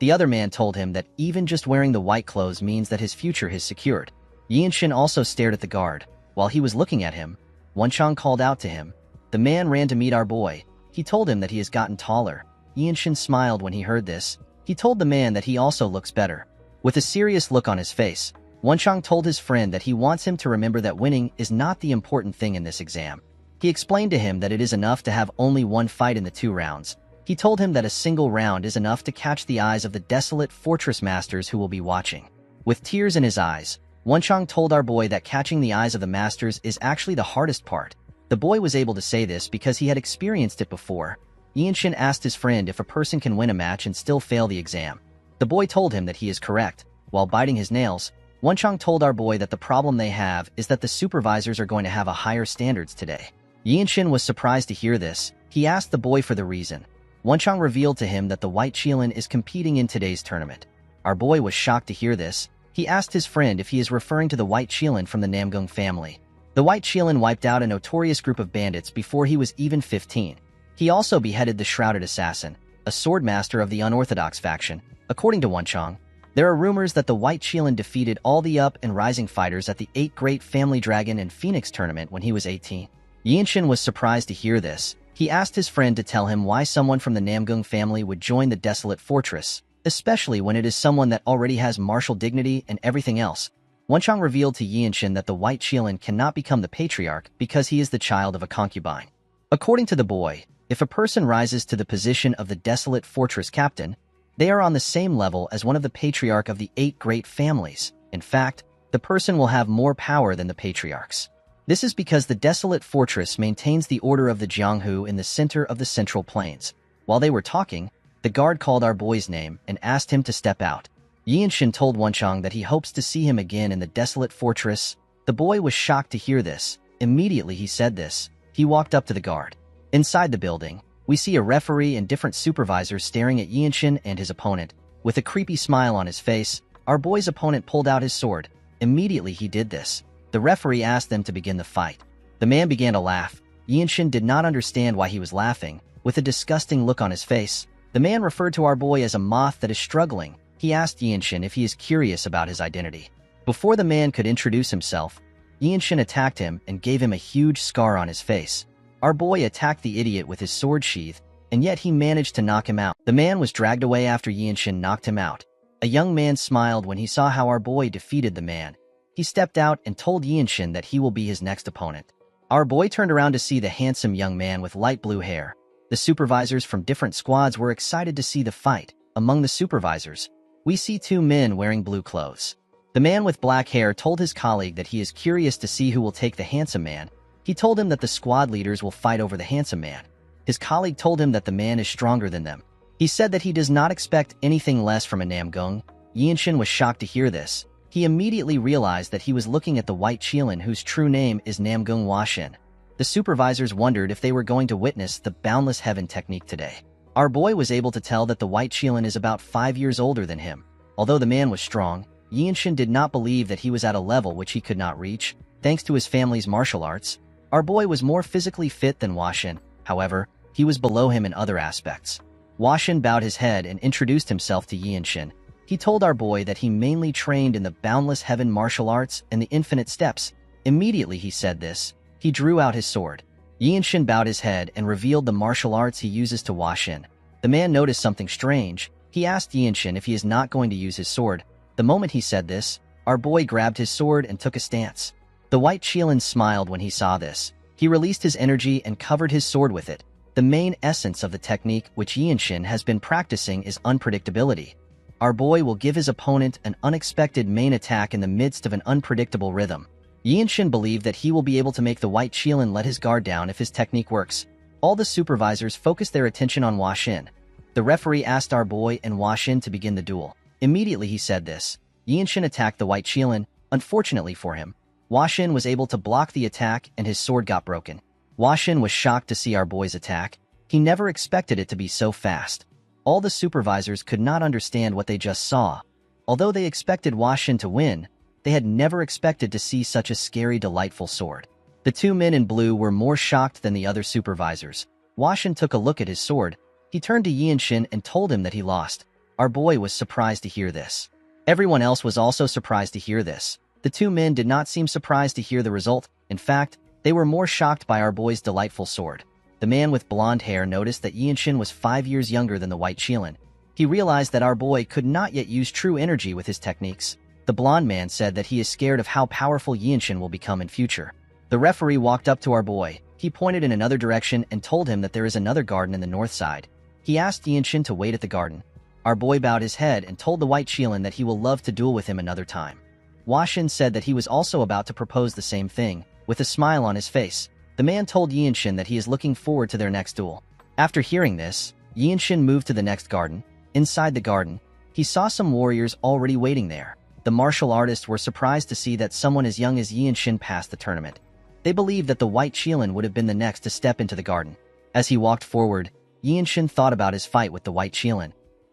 Speaker 1: The other man told him that even just wearing the white clothes means that his future is secured. Yinshin also stared at the guard. While he was looking at him, Wenchang called out to him. The man ran to meet our boy. He told him that he has gotten taller. Yinshin smiled when he heard this. He told the man that he also looks better. With a serious look on his face, Wenchang told his friend that he wants him to remember that winning is not the important thing in this exam. He explained to him that it is enough to have only one fight in the 2 rounds. He told him that a single round is enough to catch the eyes of the desolate fortress masters who will be watching. With tears in his eyes, Wenchang told our boy that catching the eyes of the masters is actually the hardest part. The boy was able to say this because he had experienced it before. Yinshin asked his friend if a person can win a match and still fail the exam. The boy told him that he is correct. While biting his nails, Wenchang told our boy that the problem they have is that the supervisors are going to have a higher standards today. Yinshin was surprised to hear this. He asked the boy for the reason. Wenchang revealed to him that the White Qilin is competing in today's tournament. Our boy was shocked to hear this. He asked his friend if he is referring to the White Qilin from the Namgung family. The White Qilin wiped out a notorious group of bandits before he was even 15. He also beheaded the Shrouded Assassin, a swordmaster of the unorthodox faction. According to Wenchang, there are rumors that the White Qilin defeated all the up and rising fighters at the 8 Great Family Dragon and Phoenix tournament when he was 18. Yinshin was surprised to hear this. He asked his friend to tell him why someone from the Namgung family would join the desolate fortress, especially when it is someone that already has martial dignity and everything else. Wenchang revealed to Yinshin that the White Qilin cannot become the patriarch because he is the child of a concubine. According to the boy, if a person rises to the position of the desolate fortress captain, they are on the same level as one of the patriarch of the 8 great families. In fact, the person will have more power than the patriarchs. This is because the desolate fortress maintains the order of the Jianghu in the center of the Central Plains. While they were talking, the guard called our boy's name and asked him to step out. Yinshin told Wenchang that he hopes to see him again in the desolate fortress. The boy was shocked to hear this. Immediately he said this. He walked up to the guard. Inside the building, we see a referee and different supervisors staring at Yinshin and his opponent. With a creepy smile on his face, our boy's opponent pulled out his sword. Immediately he did this. The referee asked them to begin the fight. The man began to laugh. Yinshin did not understand why he was laughing. With a disgusting look on his face, the man referred to our boy as a moth that is struggling. He asked Yinshin if he is curious about his identity. Before the man could introduce himself, Yinshin attacked him and gave him a huge scar on his face. Our boy attacked the idiot with his sword sheath, and yet he managed to knock him out. The man was dragged away after Yinshin knocked him out. A young man smiled when he saw how our boy defeated the man. He stepped out and told Yinshin that he will be his next opponent. Our boy turned around to see the handsome young man with light blue hair. The supervisors from different squads were excited to see the fight. Among the supervisors, we see two men wearing blue clothes. The man with black hair told his colleague that he is curious to see who will take the handsome man. He told him that the squad leaders will fight over the handsome man. His colleague told him that the man is stronger than them. He said that he does not expect anything less from a Namgung. Yinshin was shocked to hear this. He immediately realized that he was looking at the white Qilin whose true name is Namgung Washin. The supervisors wondered if they were going to witness the Boundless Heaven technique today. Our boy was able to tell that the white Qilin is about 5 years older than him. Although the man was strong, Yinshin did not believe that he was at a level which he could not reach. Thanks to his family's martial arts, our boy was more physically fit than Washin. However, he was below him in other aspects. Washin bowed his head and introduced himself to Yinshin. He told our boy that he mainly trained in the Boundless Heaven martial arts and the Infinite Steps. Immediately he said this, he drew out his sword. Yinshin bowed his head and revealed the martial arts he uses to Washin. The man noticed something strange. He asked Yinshin if he is not going to use his sword. The moment he said this, our boy grabbed his sword and took a stance. The white Qilin smiled when he saw this. He released his energy and covered his sword with it. The main essence of the technique which Yinshin has been practicing is unpredictability. Our boy will give his opponent an unexpected main attack in the midst of an unpredictable rhythm. Yinshin believed that he will be able to make the white Qilin let his guard down if his technique works. All the supervisors focused their attention on Washin. The referee asked our boy and Washin to begin the duel. Immediately he said this. Yinshin attacked the white Qilin. Unfortunately for him, Washin was able to block the attack and his sword got broken. Washin was shocked to see our boy's attack. He never expected it to be so fast. All the supervisors could not understand what they just saw. Although they expected Washin to win, they had never expected to see such a scary, delightful sword. The two men in blue were more shocked than the other supervisors. Washin took a look at his sword. He turned to Yinshin and told him that he lost. Our boy was surprised to hear this. Everyone else was also surprised to hear this. The two men did not seem surprised to hear the result. In fact, they were more shocked by our boy's delightful sword. The man with blonde hair noticed that Yinshin was 5 years younger than the white Qilin. He realized that our boy could not yet use true energy with his techniques. The blonde man said that he is scared of how powerful Yinshin will become in future. The referee walked up to our boy. He pointed in another direction and told him that there is another garden in the north side. He asked Yinshin to wait at the garden. Our boy bowed his head and told the white Qilin that he will love to duel with him another time. Washin said that he was also about to propose the same thing. With a smile on his face, the man told Yinshin that he is looking forward to their next duel. After hearing this, Yinshin moved to the next garden. Inside the garden, he saw some warriors already waiting there. The martial artists were surprised to see that someone as young as Yinshin passed the tournament. They believed that the white Qilin would have been the next to step into the garden. As he walked forward, Yinshin thought about his fight with the white Qilin.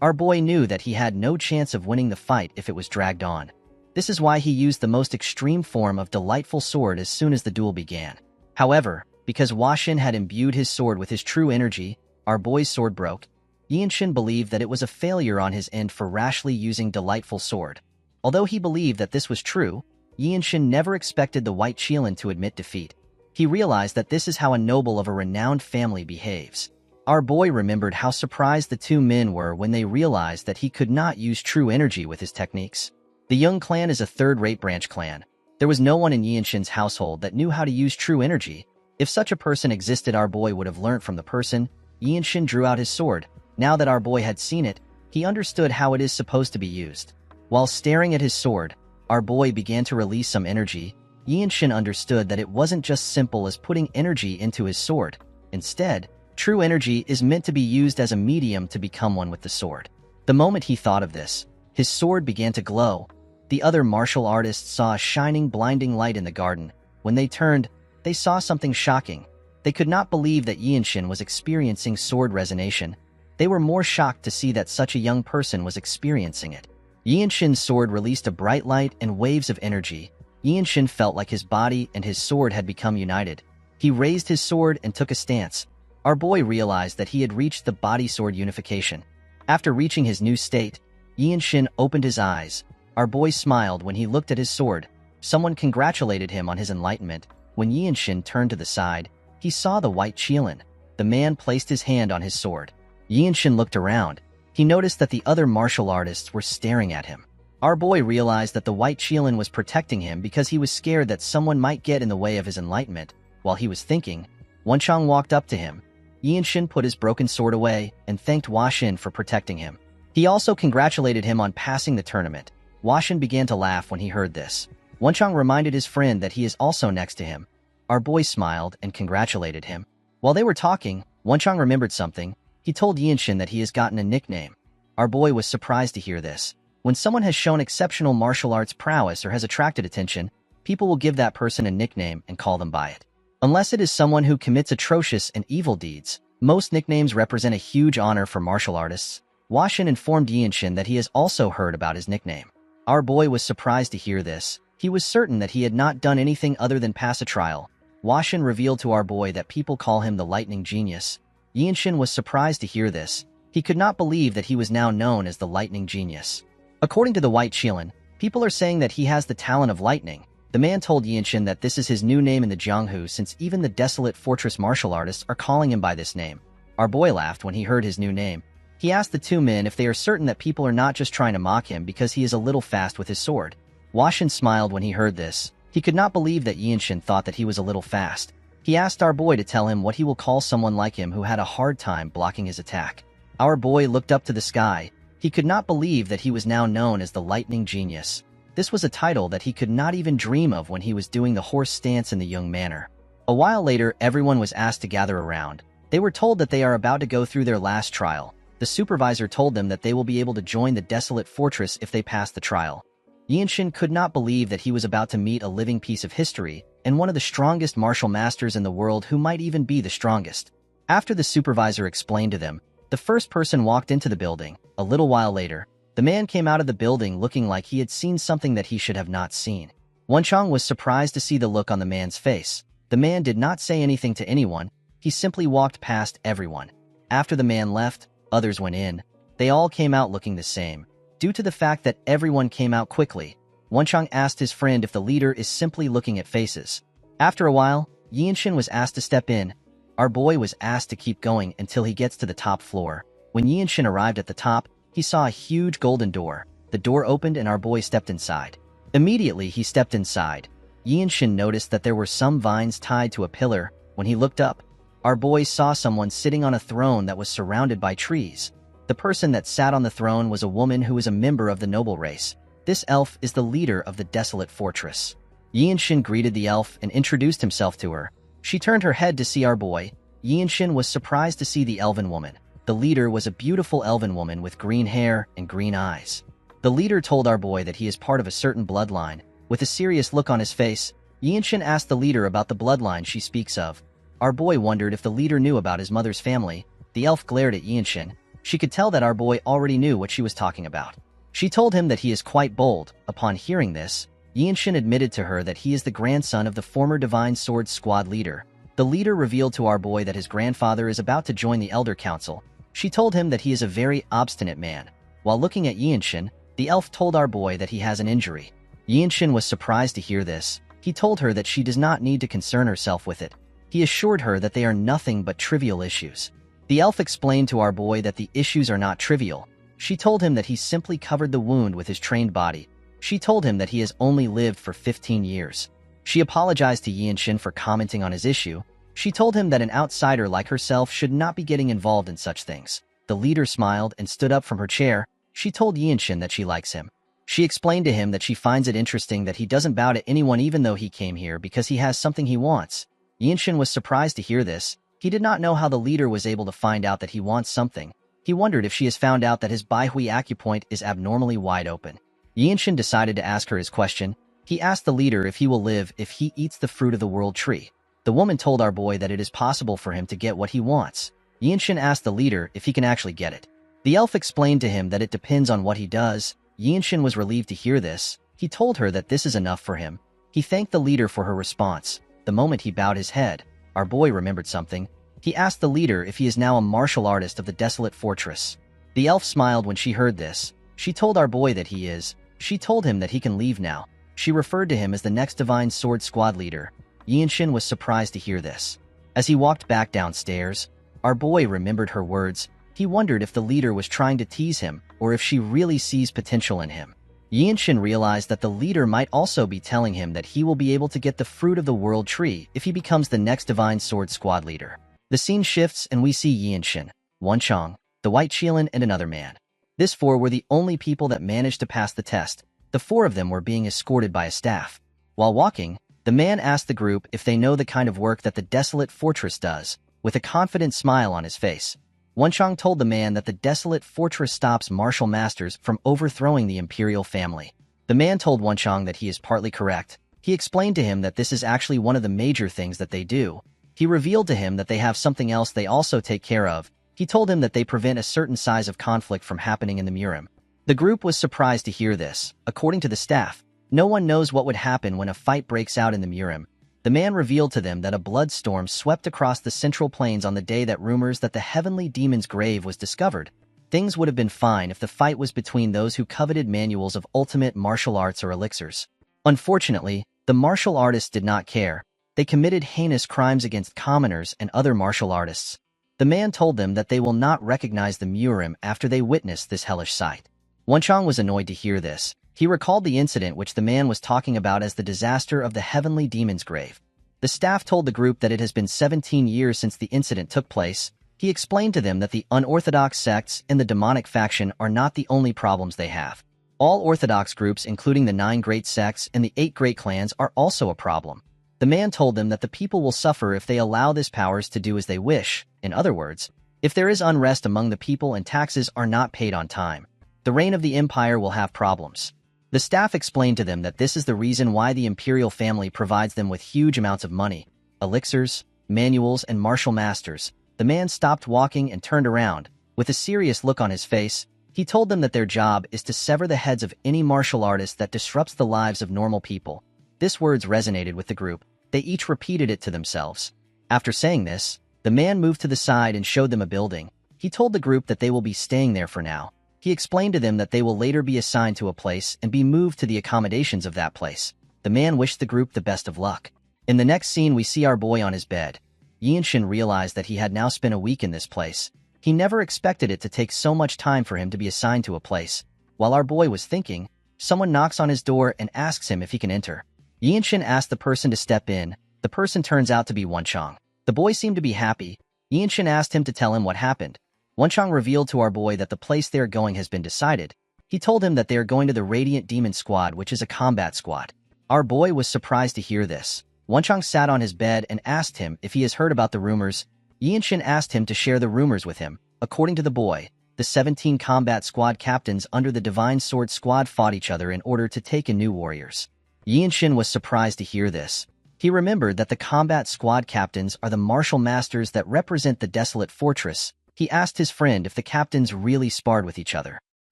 Speaker 1: Our boy knew that he had no chance of winning the fight if it was dragged on. This is why he used the most extreme form of delightful sword as soon as the duel began. However, because Washin had imbued his sword with his true energy, our boy's sword broke. Yinshin believed that it was a failure on his end for rashly using delightful sword. Although he believed that this was true, Yinshin never expected the white Qilin to admit defeat. He realized that this is how a noble of a renowned family behaves. Our boy remembered how surprised the two men were when they realized that he could not use true energy with his techniques. The Young clan is a third-rate branch clan. There was no one in Yinshin's household that knew how to use true energy. If such a person existed, our boy would have learnt from the person. Yinshin drew out his sword. Now that our boy had seen it, he understood how it is supposed to be used. While staring at his sword, our boy began to release some energy. Yinshin understood that it wasn't just simple as putting energy into his sword. Instead, true energy is meant to be used as a medium to become one with the sword. The moment he thought of this, his sword began to glow. The other martial artists saw a shining, blinding light in the garden. When they turned, they saw something shocking. They could not believe that Yinshin was experiencing sword resonation. They were more shocked to see that such a young person was experiencing it. Yinshin's sword released a bright light and waves of energy. Yinshin felt like his body and his sword had become united. He raised his sword and took a stance. Our boy realized that he had reached the body-sword unification. After reaching his new state, Yinshin opened his eyes. Our boy smiled when he looked at his sword. Someone congratulated him on his enlightenment. When Yinshin turned to the side, he saw the white Qilin. The man placed his hand on his sword. Yinshin looked around. He noticed that the other martial artists were staring at him. Our boy realized that the white Qilin was protecting him because he was scared that someone might get in the way of his enlightenment. While he was thinking, Wenchang walked up to him. Yinshin put his broken sword away and thanked Huaxin for protecting him. He also congratulated him on passing the tournament. Huaxin began to laugh when he heard this. Wenchang reminded his friend that he is also next to him. Our boy smiled and congratulated him. While they were talking, Wenchang remembered something. He told Yinshin that he has gotten a nickname. Our boy was surprised to hear this. When someone has shown exceptional martial arts prowess or has attracted attention, people will give that person a nickname and call them by it. Unless it is someone who commits atrocious and evil deeds, most nicknames represent a huge honor for martial artists. Huaxin informed Yinshin that he has also heard about his nickname. Our boy was surprised to hear this. He was certain that he had not done anything other than pass a trial. Huaxin revealed to our boy that people call him the Lightning Genius. Yinshin was surprised to hear this. He could not believe that he was now known as the Lightning Genius. According to the White Qilin, people are saying that he has the talent of lightning. The man told Yinshin that this is his new name in the Jianghu since even the Desolate Fortress martial artists are calling him by this name. Our boy laughed when he heard his new name. He asked the two men if they are certain that people are not just trying to mock him because he is a little fast with his sword. Huaxin smiled when he heard this. He could not believe that Yinshin thought that he was a little fast. He asked our boy to tell him what he will call someone like him who had a hard time blocking his attack. Our boy looked up to the sky. He could not believe that he was now known as the Lightning Genius. This was a title that he could not even dream of when he was doing the horse stance in the young manner. A while later, everyone was asked to gather around. They were told that they are about to go through their last trial. The supervisor told them that they will be able to join the Desolate Fortress if they pass the trial. Yinshin could not believe that he was about to meet a living piece of history and one of the strongest martial masters in the world who might even be the strongest. After the supervisor explained to them, the first person walked into the building. A little while later, the man came out of the building looking like he had seen something that he should have not seen. Wenchang was surprised to see the look on the man's face. The man did not say anything to anyone. He simply walked past everyone. After the man left, others went in. They all came out looking the same. Due to the fact that everyone came out quickly, Wenchang asked his friend if the leader is simply looking at faces. After a while, Yinshin was asked to step in. Our boy was asked to keep going until he gets to the top floor. When Yinshin arrived at the top, he saw a huge golden door. The door opened and our boy stepped inside. Immediately, he stepped inside. Yinshin noticed that there were some vines tied to a pillar. When he looked up, our boy saw someone sitting on a throne that was surrounded by trees. The person that sat on the throne was a woman who is a member of the noble race. This elf is the leader of the Desolate Fortress. Yinshin greeted the elf and introduced himself to her. She turned her head to see our boy. Yinshin was surprised to see the elven woman. The leader was a beautiful elven woman with green hair and green eyes. The leader told our boy that he is part of a certain bloodline. With a serious look on his face, Yinshin asked the leader about the bloodline she speaks of. Our boy wondered if the leader knew about his mother's family. The elf glared at Yinshin. She could tell that our boy already knew what she was talking about. She told him that he is quite bold. Upon hearing this, Yinshin admitted to her that he is the grandson of the former Divine Sword Squad leader. The leader revealed to our boy that his grandfather is about to join the Elder Council. She told him that he is a very obstinate man. While looking at Yinshin, the elf told our boy that he has an injury. Yinshin was surprised to hear this. He told her that she does not need to concern herself with it. He assured her that they are nothing but trivial issues. The elf explained to our boy that the issues are not trivial. She told him that he simply covered the wound with his trained body. She told him that he has only lived for 15 years. She apologized to Yinshin for commenting on his issue. She told him that an outsider like herself should not be getting involved in such things. The leader smiled and stood up from her chair. She told Yinshin that she likes him. She explained to him that she finds it interesting that he doesn't bow to anyone even though he came here because he has something he wants. Yinshin was surprised to hear this. He did not know how the leader was able to find out that he wants something. He wondered if she has found out that his Baihui acupoint is abnormally wide open. Yinshin decided to ask her his question. He asked the leader if he will live if he eats the fruit of the world tree. The woman told our boy that it is possible for him to get what he wants. Yinshin asked the leader if he can actually get it. The elf explained to him that it depends on what he does. Yinshin was relieved to hear this. He told her that this is enough for him. He thanked the leader for her response. The moment he bowed his head, our boy remembered something. He asked the leader if he is now a martial artist of the desolate fortress. The elf smiled when she heard this. She told our boy that he is. She told him that he can leave now. She referred to him as the next Divine Sword Squad leader. Yinshin was surprised to hear this. As he walked back downstairs, our boy remembered her words. He wondered if the leader was trying to tease him or if she really sees potential in him. Yinshin realized that the leader might also be telling him that he will be able to get the fruit of the world tree if he becomes the next Divine Sword Squad leader. The scene shifts and we see Yinshin, Wonchong, the White Qilin, and another man. These four were the only people that managed to pass the test. The four of them were being escorted by a staff. While walking, the man asked the group if they know the kind of work that the desolate fortress does, with a confident smile on his face. Wonchong told the man that the desolate fortress stops martial masters from overthrowing the imperial family. The man told Wonchong that he is partly correct. He explained to him that this is actually one of the major things that they do. He revealed to him that they have something else they also take care of. He told him that they prevent a certain size of conflict from happening in the Murim. The group was surprised to hear this. According to the staff, no one knows what would happen when a fight breaks out in the Murim. The man revealed to them that a blood storm swept across the central plains on the day that rumors that the heavenly demon's grave was discovered. Things would have been fine if the fight was between those who coveted manuals of ultimate martial arts or elixirs. Unfortunately, the martial artists did not care. They committed heinous crimes against commoners and other martial artists. The man told them that they will not recognize the Murim after they witness this hellish sight. Wonchong was annoyed to hear this. He recalled the incident which the man was talking about as the disaster of the heavenly demon's grave. The staff told the group that it has been 17 years since the incident took place. He explained to them that the unorthodox sects and the demonic faction are not the only problems they have. All orthodox groups, including the 9 great sects and the 8 great clans, are also a problem. The man told them that the people will suffer if they allow these powers to do as they wish. In other words, if there is unrest among the people and taxes are not paid on time, the reign of the empire will have problems. The staff explained to them that this is the reason why the imperial family provides them with huge amounts of money, elixirs, manuals, and martial masters. The man stopped walking and turned around. With a serious look on his face, he told them that their job is to sever the heads of any martial artist that disrupts the lives of normal people. These words resonated with the group. They each repeated it to themselves. After saying this, the man moved to the side and showed them a building. He told the group that they will be staying there for now. He explained to them that they will later be assigned to a place and be moved to the accommodations of that place. The man wished the group the best of luck. In the next scene, we see our boy on his bed. Yinshin realized that he had now spent a week in this place. He never expected it to take so much time for him to be assigned to a place. While our boy was thinking, someone knocks on his door and asks him if he can enter. Yinshin asked the person to step in. The person turns out to be Wonchong. The boy seemed to be happy. Yinshin asked him to tell him what happened. Wonchong revealed to our boy that the place they are going has been decided. He told him that they are going to the Radiant Demon Squad, which is a combat squad. Our boy was surprised to hear this. Wonchong sat on his bed and asked him if he has heard about the rumors. Yinshin asked him to share the rumors with him. According to the boy, the 17 combat squad captains under the Divine Sword Squad fought each other in order to take in new warriors. Yinshin was surprised to hear this. He remembered that the combat squad captains are the martial masters that represent the desolate fortress. He asked his friend if the captains really sparred with each other.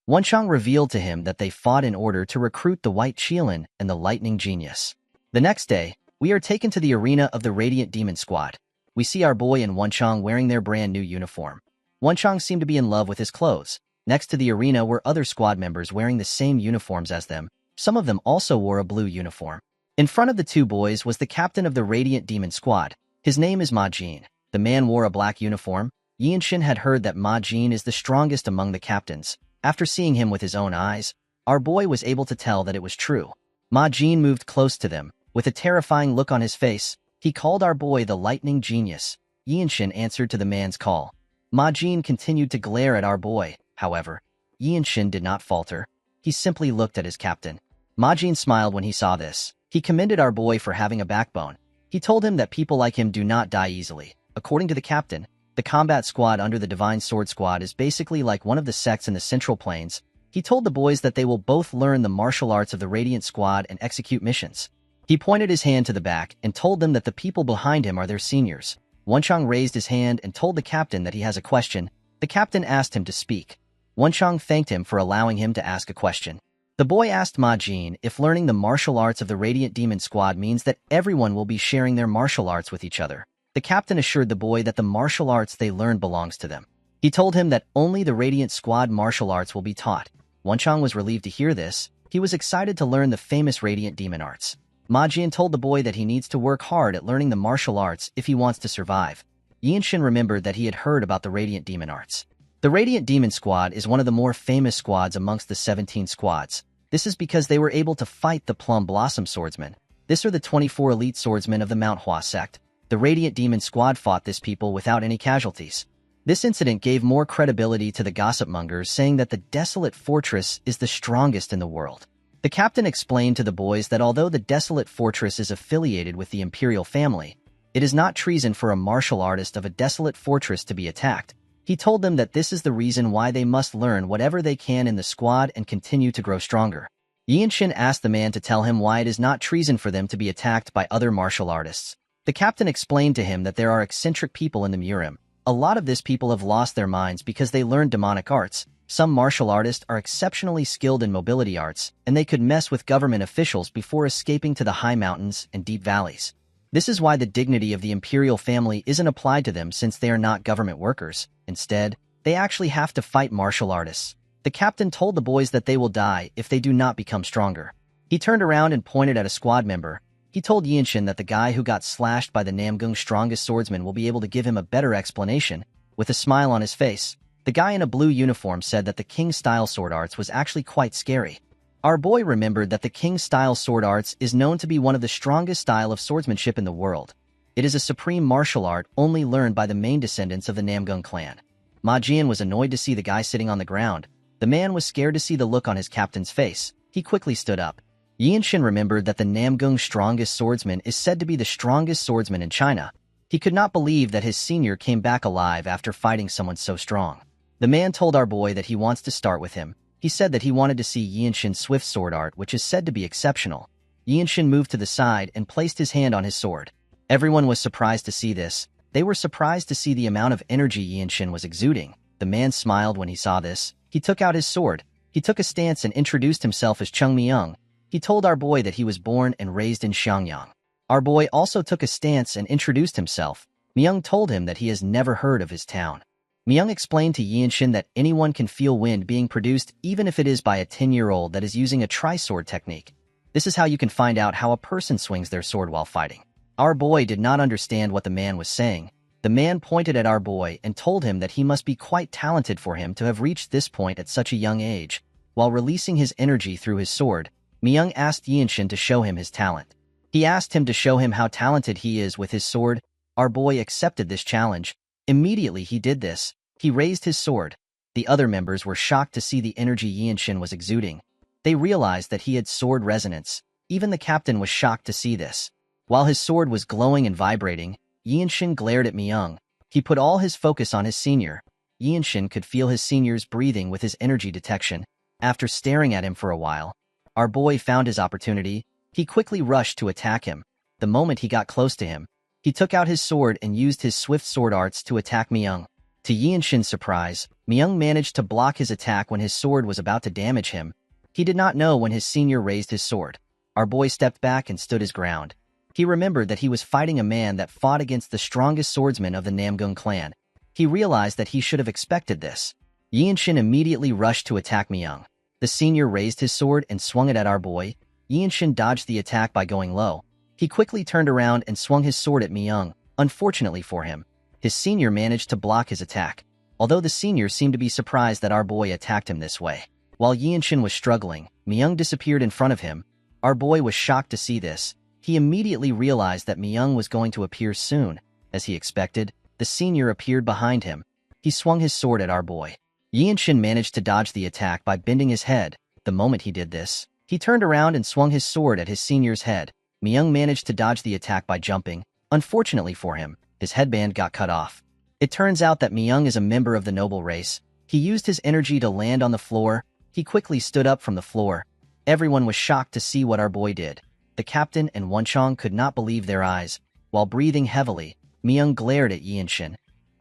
Speaker 1: Wonchong revealed to him that they fought in order to recruit the White Qilin and the Lightning Genius. The next day, we are taken to the arena of the Radiant Demon Squad. We see our boy and Wonchong wearing their brand new uniform. Wonchong seemed to be in love with his clothes. Next to the arena were other squad members wearing the same uniforms as them. Some of them also wore a blue uniform. In front of the two boys was the captain of the Radiant Demon Squad. His name is Ma Jin. The man wore a black uniform. Yinshin had heard that Ma Jin is the strongest among the captains. After seeing him with his own eyes, our boy was able to tell that it was true. Ma Jin moved close to them. With a terrifying look on his face, he called our boy the Lightning Genius. Yinshin answered to the man's call. Ma Jin continued to glare at our boy. However, Yinshin did not falter. He simply looked at his captain. Ma Jin smiled when he saw this. He commended our boy for having a backbone. He told him that people like him do not die easily. According to the captain, the combat squad under the Divine Sword Squad is basically like one of the sects in the Central Plains. He told the boys that they will both learn the martial arts of the Radiant Squad and execute missions. He pointed his hand to the back and told them that the people behind him are their seniors. Wenchang raised his hand and told the captain that he has a question. The captain asked him to speak. Wenchang thanked him for allowing him to ask a question. The boy asked Ma Jin if learning the martial arts of the Radiant Demon Squad means that everyone will be sharing their martial arts with each other. The captain assured the boy that the martial arts they learned belongs to them. He told him that only the Radiant Squad martial arts will be taught. Wenchang was relieved to hear this. He was excited to learn the famous Radiant Demon arts. Ma Jin told the boy that he needs to work hard at learning the martial arts if he wants to survive. Yinshin remembered that he had heard about the Radiant Demon arts. The Radiant Demon Squad is one of the more famous squads amongst the 17 squads. This is because they were able to fight the Plum Blossom Swordsmen. These are the 24 elite swordsmen of the Manhwa sect. The Radiant Demon Squad fought this people without any casualties. This incident gave more credibility to the gossip mongers, saying that the Desolate Fortress is the strongest in the world. The captain explained to the boys that although the Desolate Fortress is affiliated with the Imperial family, it is not treason for a martial artist of a Desolate Fortress to be attacked. He told them that this is the reason why they must learn whatever they can in the squad and continue to grow stronger. Yinshin asked the man to tell him why it is not treason for them to be attacked by other martial artists. The captain explained to him that there are eccentric people in the Murim. A lot of these people have lost their minds because they learned demonic arts. Some martial artists are exceptionally skilled in mobility arts, and they could mess with government officials before escaping to the high mountains and deep valleys. This is why the dignity of the imperial family isn't applied to them, since they are not government workers. Instead, they actually have to fight martial artists. The captain told the boys that they will die if they do not become stronger. He turned around and pointed at a squad member. He told Yinshin that the guy who got slashed by the Namgung's strongest swordsman will be able to give him a better explanation. With a smile on his face, the guy in a blue uniform said that the King-style sword arts was actually quite scary. Our boy remembered that the King-style sword arts is known to be one of the strongest style of swordsmanship in the world. It is a supreme martial art only learned by the main descendants of the Namgung clan. Ma Jian was annoyed to see the guy sitting on the ground. The man was scared to see the look on his captain's face. He quickly stood up. Yinshin remembered that the Namgung's strongest swordsman is said to be the strongest swordsman in China. He could not believe that his senior came back alive after fighting someone so strong. The man told our boy that he wants to start with him. He said that he wanted to see Yinshin's swift sword art, which is said to be exceptional. Yinshin moved to the side and placed his hand on his sword. Everyone was surprised to see this. They were surprised to see the amount of energy Yinshin was exuding. The man smiled when he saw this. He took out his sword. He took a stance and introduced himself as Cheng Myung. He told our boy that he was born and raised in Xiangyang. Our boy also took a stance and introduced himself. Myung told him that he has never heard of his town. Myung explained to Yinshin that anyone can feel wind being produced even if it is by a 10-year-old that is using a tri-sword technique. This is how you can find out how a person swings their sword while fighting. Our boy did not understand what the man was saying. The man pointed at our boy and told him that he must be quite talented for him to have reached this point at such a young age. While releasing his energy through his sword, Myung asked Yinshin to show him his talent. He asked him to show him how talented he is with his sword. Our boy accepted this challenge. Immediately he did this. He raised his sword. The other members were shocked to see the energy Yinshin was exuding. They realized that he had sword resonance. Even the captain was shocked to see this. While his sword was glowing and vibrating, Yinshin glared at Myung. He put all his focus on his senior. Yinshin could feel his senior's breathing with his energy detection. After staring at him for a while, our boy found his opportunity. He quickly rushed to attack him. The moment he got close to him, he took out his sword and used his swift sword arts to attack Myung. To Yinshin's surprise, Myung managed to block his attack when his sword was about to damage him. He did not know when his senior raised his sword. Our boy stepped back and stood his ground. He remembered that he was fighting a man that fought against the strongest swordsman of the Namgung clan. He realized that he should have expected this. Yinshin immediately rushed to attack Myung. The senior raised his sword and swung it at our boy. Yinshin dodged the attack by going low. He quickly turned around and swung his sword at Myung. Unfortunately for him, his senior managed to block his attack. Although the senior seemed to be surprised that our boy attacked him this way. While Yinshin was struggling, Myung disappeared in front of him. Our boy was shocked to see this. He immediately realized that Myung was going to appear soon. As he expected, the senior appeared behind him. He swung his sword at our boy. Yinshin managed to dodge the attack by bending his head. The moment he did this, he turned around and swung his sword at his senior's head. Myung managed to dodge the attack by jumping. Unfortunately for him, his headband got cut off. It turns out that Myung is a member of the noble race. He used his energy to land on the floor. He quickly stood up from the floor. Everyone was shocked to see what our boy did. the captain and Wonchong could not believe their eyes. While breathing heavily, Myung glared at Yinshin.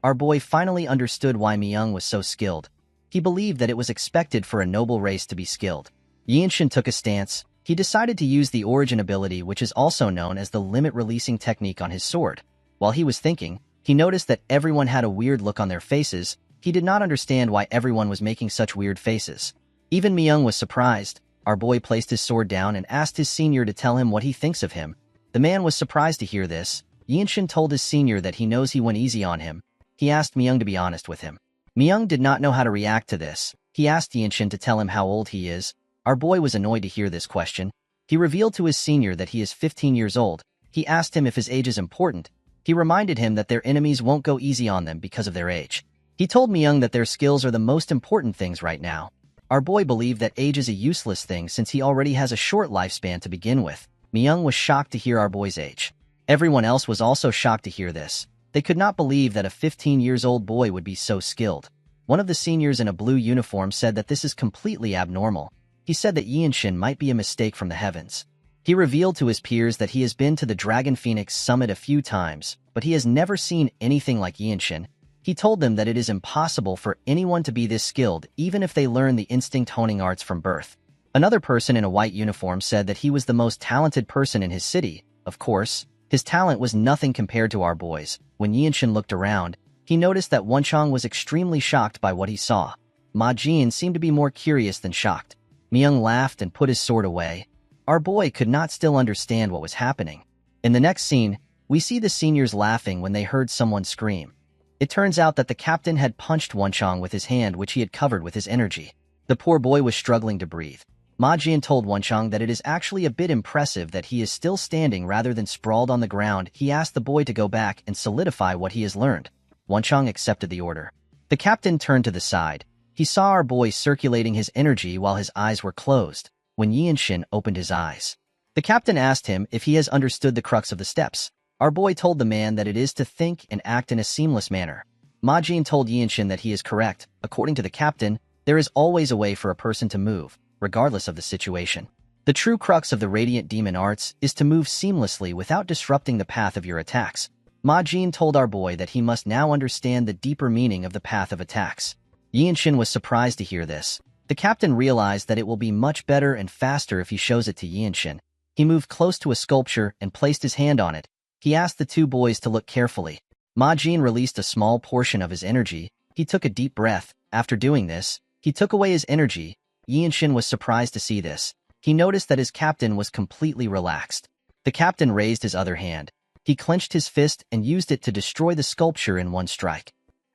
Speaker 1: Our boy finally understood why Myung was so skilled. He believed that it was expected for a noble race to be skilled. Yinshin took a stance. He decided to use the origin ability, which is also known as the limit-releasing technique, on his sword. While he was thinking, he noticed that everyone had a weird look on their faces. He did not understand why everyone was making such weird faces. Even Myung was surprised. Our boy placed his sword down and asked his senior to tell him what he thinks of him. The man was surprised to hear this. Yinshin told his senior that he knows he went easy on him. He asked Myung to be honest with him. Myung did not know how to react to this. He asked Yinshin to tell him how old he is. Our boy was annoyed to hear this question. He revealed to his senior that he is 15 years old. He asked him if his age is important. He reminded him that their enemies won't go easy on them because of their age. He told Myung that their skills are the most important things right now. Our boy believed that age is a useless thing since he already has a short lifespan to begin with. Myung was shocked to hear our boy's age. Everyone else was also shocked to hear this. They could not believe that a 15-year-old boy would be so skilled. One of the seniors in a blue uniform said that this is completely abnormal. He said that Yinshin might be a mistake from the heavens. He revealed to his peers that he has been to the Dragon Phoenix Summit a few times, but he has never seen anything like Yinshin. He told them that it is impossible for anyone to be this skilled even if they learn the instinct honing arts from birth. Another person in a white uniform said that he was the most talented person in his city. Of course, his talent was nothing compared to our boy's. When Yinshin looked around, he noticed that Wonchong was extremely shocked by what he saw. Ma Jin seemed to be more curious than shocked. Myung laughed and put his sword away. Our boy could not still understand what was happening. In the next scene, we see the seniors laughing when they heard someone scream. It turns out that the captain had punched Wonchong with his hand, which he had covered with his energy. The poor boy was struggling to breathe. Ma Jin told Wonchong that it is actually a bit impressive that he is still standing rather than sprawled on the ground. He asked the boy to go back and solidify what he has learned. Wonchong accepted the order. The captain turned to the side. He saw our boy circulating his energy while his eyes were closed. When Yinshin opened his eyes, the captain asked him if he has understood the crux of the steps. Our boy told the man that it is to think and act in a seamless manner. Ma Jin told Yinshin that he is correct. According to the captain, there is always a way for a person to move, regardless of the situation. The true crux of the Radiant Demon Arts is to move seamlessly without disrupting the path of your attacks. Ma Jin told our boy that he must now understand the deeper meaning of the path of attacks. Yinshin was surprised to hear this. The captain realized that it will be much better and faster if he shows it to Yinshin. He moved close to a sculpture and placed his hand on it. He asked the two boys to look carefully. Ma Jin released a small portion of his energy. He took a deep breath. After doing this, he took away his energy. Yinshin was surprised to see this. He noticed that his captain was completely relaxed. The captain raised his other hand. He clenched his fist and used it to destroy the sculpture in one strike.